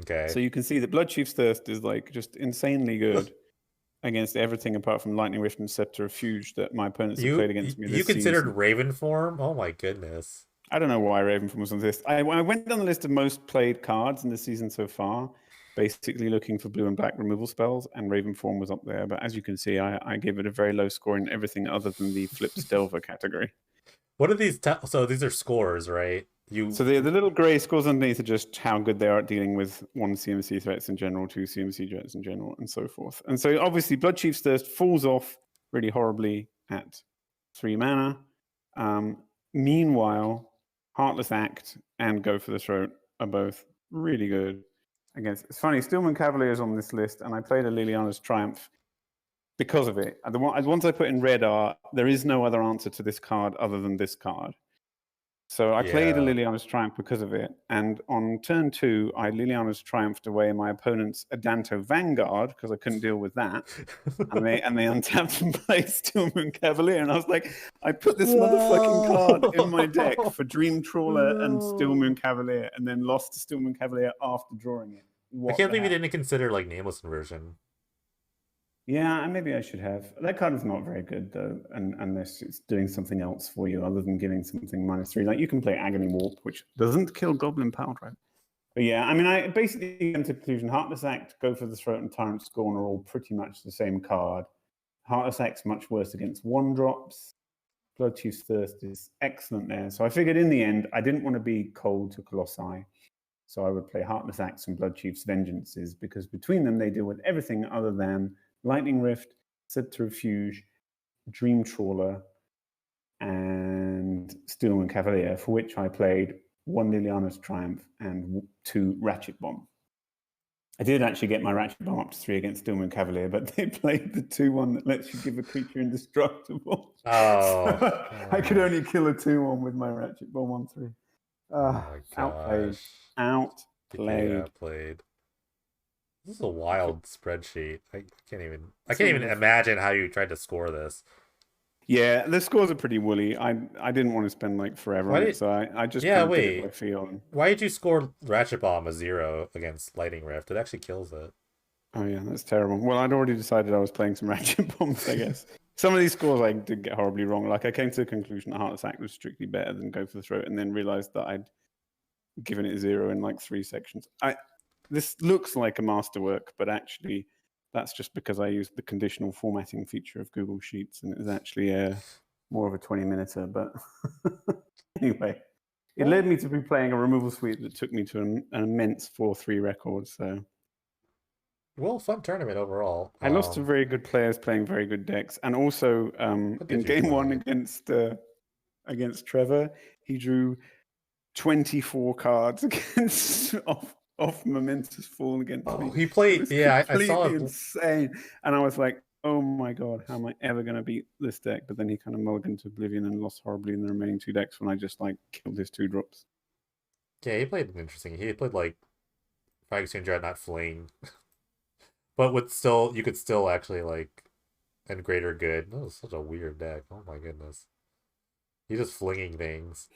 Okay. So you can see that Blood Chief's Thirst is like just insanely good against everything apart from Lightning Rift and Scepter of Fuge that my opponents have played against me this season. You considered Raven form? Oh my goodness. I don't know why Raven form was on this list. I went down the list of most played cards in the season so far, basically looking for blue and black removal spells, and Raven form was up there. But as you can see, I gave it a very low score in everything other than the Flips Delver category. What are these? So these are scores, right? So the little grey scores underneath are just how good they are at dealing with 1 CMC threats in general, 2 CMC threats in general, and so forth. And so obviously Blood Chief's Thirst falls off really horribly at 3 mana. Meanwhile, Heartless Act and Go for the Throat are both really good against. It's funny, Stillman Cavalier is on this list, and I played a Liliana's Triumph because of it. The ones I put in red are there is no other answer to this card other than this card. So I played a Liliana's Triumph because of it, and on turn 2, I Liliana's Triumphed away my opponent's Adanto Vanguard because I couldn't deal with that, and they untapped and played Stillman Cavalier, and I was like, I put this motherfucking card in my deck for Dream Trawler and Stillman Cavalier, and then lost to Stillman Cavalier after drawing it. I can't believe you didn't consider like Nameless Inversion. Yeah, maybe I should have. That card is not very good though, unless it's doing something else for you other than giving something -3. Like you can play Agony Warp, which doesn't kill Goblin Power Drive. But yeah, I mean, I basically came to the conclusion: Heartless Act, Go for the Throat, and Tyrant Scorn are all pretty much the same card. Heartless Act's much worse against 1-drops. Blood Chief's Thirst is excellent there. So I figured in the end, I didn't want to be cold to Colossi. So I would play Heartless Axe and Blood Chief's Vengeances, because between them, they deal with everything other than Lightning Rift, Subterfuge, Dream Trawler, and Steelman Cavalier, for which I played 1 Liliana's Triumph and 2 Ratchet Bomb. I did actually get my Ratchet Bomb up to 3 against Steelman Cavalier, but they played the 2-1 that lets you give a creature indestructible. Oh. So I could only kill a 2-1 with my Ratchet Bomb on 3. Oh my Outplayed. gosh. Outplayed. Outplayed. This is a wild spreadsheet. I can't even imagine how you tried to score this. Yeah, the scores are pretty woolly. I didn't want to spend like forever on it, so I just kind of did it by feel. Why did you score Ratchet Bomb a 0 against Lightning Rift? It actually kills it. Oh yeah, that's terrible. Well, I'd already decided I was playing some Ratchet Bombs, I guess. Some of these scores I did get horribly wrong. Like I came to the conclusion that Heartless Act was strictly better than Go for the Throat, and then realized that I'd given it a 0 in like 3 sections. This looks like a masterwork, but actually that's just because I used the conditional formatting feature of Google Sheets, and it was actually more of a 20-minuter. But anyway, it led me to be playing a removal suite that took me to an immense 4-3 record. So, well, fun tournament overall. I lost to very good players playing very good decks, and also in game 1 against Trevor, he drew 24 cards against off momentous fall against me. He played, I saw it. Insane. And I was like, oh my god, how am I ever going to beat this deck? But then he kind of mulliganed to Oblivion and lost horribly in the remaining 2 decks when I just like killed his 2 drops. Yeah, he played interesting. He played like Phyrexian Dreadnought Fling, but you could still actually like and Greater Good. That was such a weird deck. Oh my goodness, he's just flinging things.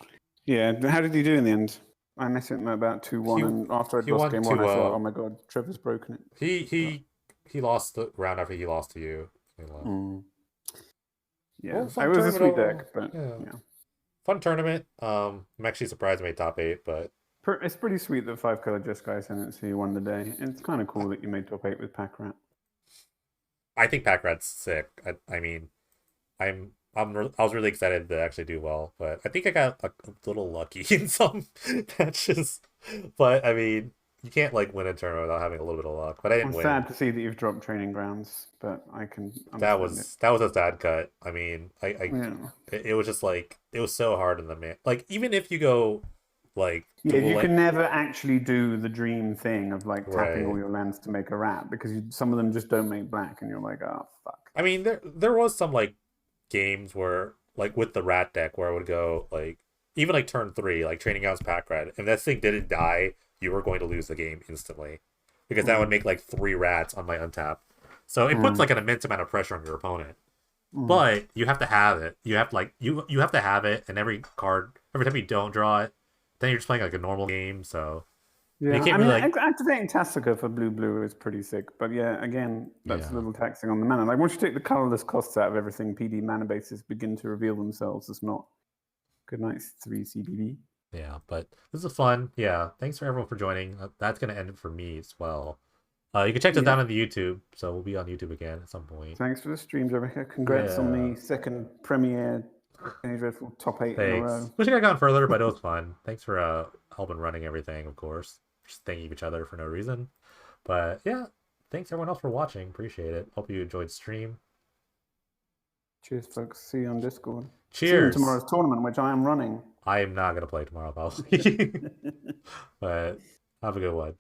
Yeah, how did he do in the end? I met him about 2-1, and after I'd lost game 1, I thought, oh my god, Trevor's broken it. He lost the round after he lost to you. Yeah, well, it was a sweet deck, but yeah. Fun tournament. I'm actually surprised I made top 8, but it's pretty sweet that 5-color Jeskai Ascendancy won the day. It's kind of cool that you made top 8 with Pack Rat. I think Pack Rat's sick. I mean, I was really excited to actually do well, but I think I got a little lucky in some matches. But I mean, you can't like win a tournament without having a little bit of luck. But I didn't win. I'm sad to see that you've dropped Training Grounds, but I can. That was a sad cut. I mean, it was just like it was so hard in the man. Like even if you go like you can never actually do the dream thing of like tapping all your lands to make a rat, because some of them just don't make black, and you're like, oh fuck. I mean, there was some like games where like with the rat deck where I would go like even like turn 3 like Training Grounds Pack Rat, if that thing didn't die, you were going to lose the game instantly, because that would make like 3 rats on my untap. So it puts like an immense amount of pressure on your opponent. But you have to have it. You have to like you have to have it, and every time you don't draw it, then you're just playing like a normal game. So yeah, I mean, activating Tastica for blue is pretty sick. But yeah, again, that's a little taxing on the mana. Like once you take the colorless costs out of everything, PD mana bases begin to reveal themselves as not good nights 3 CBB. Yeah, but this is fun. Yeah, thanks for everyone for joining. That's gonna end it for me as well. You can check us down on the YouTube, so we'll be on YouTube again at some point. Thanks for the streams, Rebecca. Congrats on the second premiere Dreadful top 8 in a row. Wish I could have gone further, but it was fun. Thanks for helping running everything, of course. Just thanking each other for no reason. But yeah, thanks everyone else for watching. Appreciate it. Hope you enjoyed the stream. Cheers, folks. See you on Discord. Cheers. See you in tomorrow's tournament, which I am running. I am not going to play tomorrow, probably. But have a good one.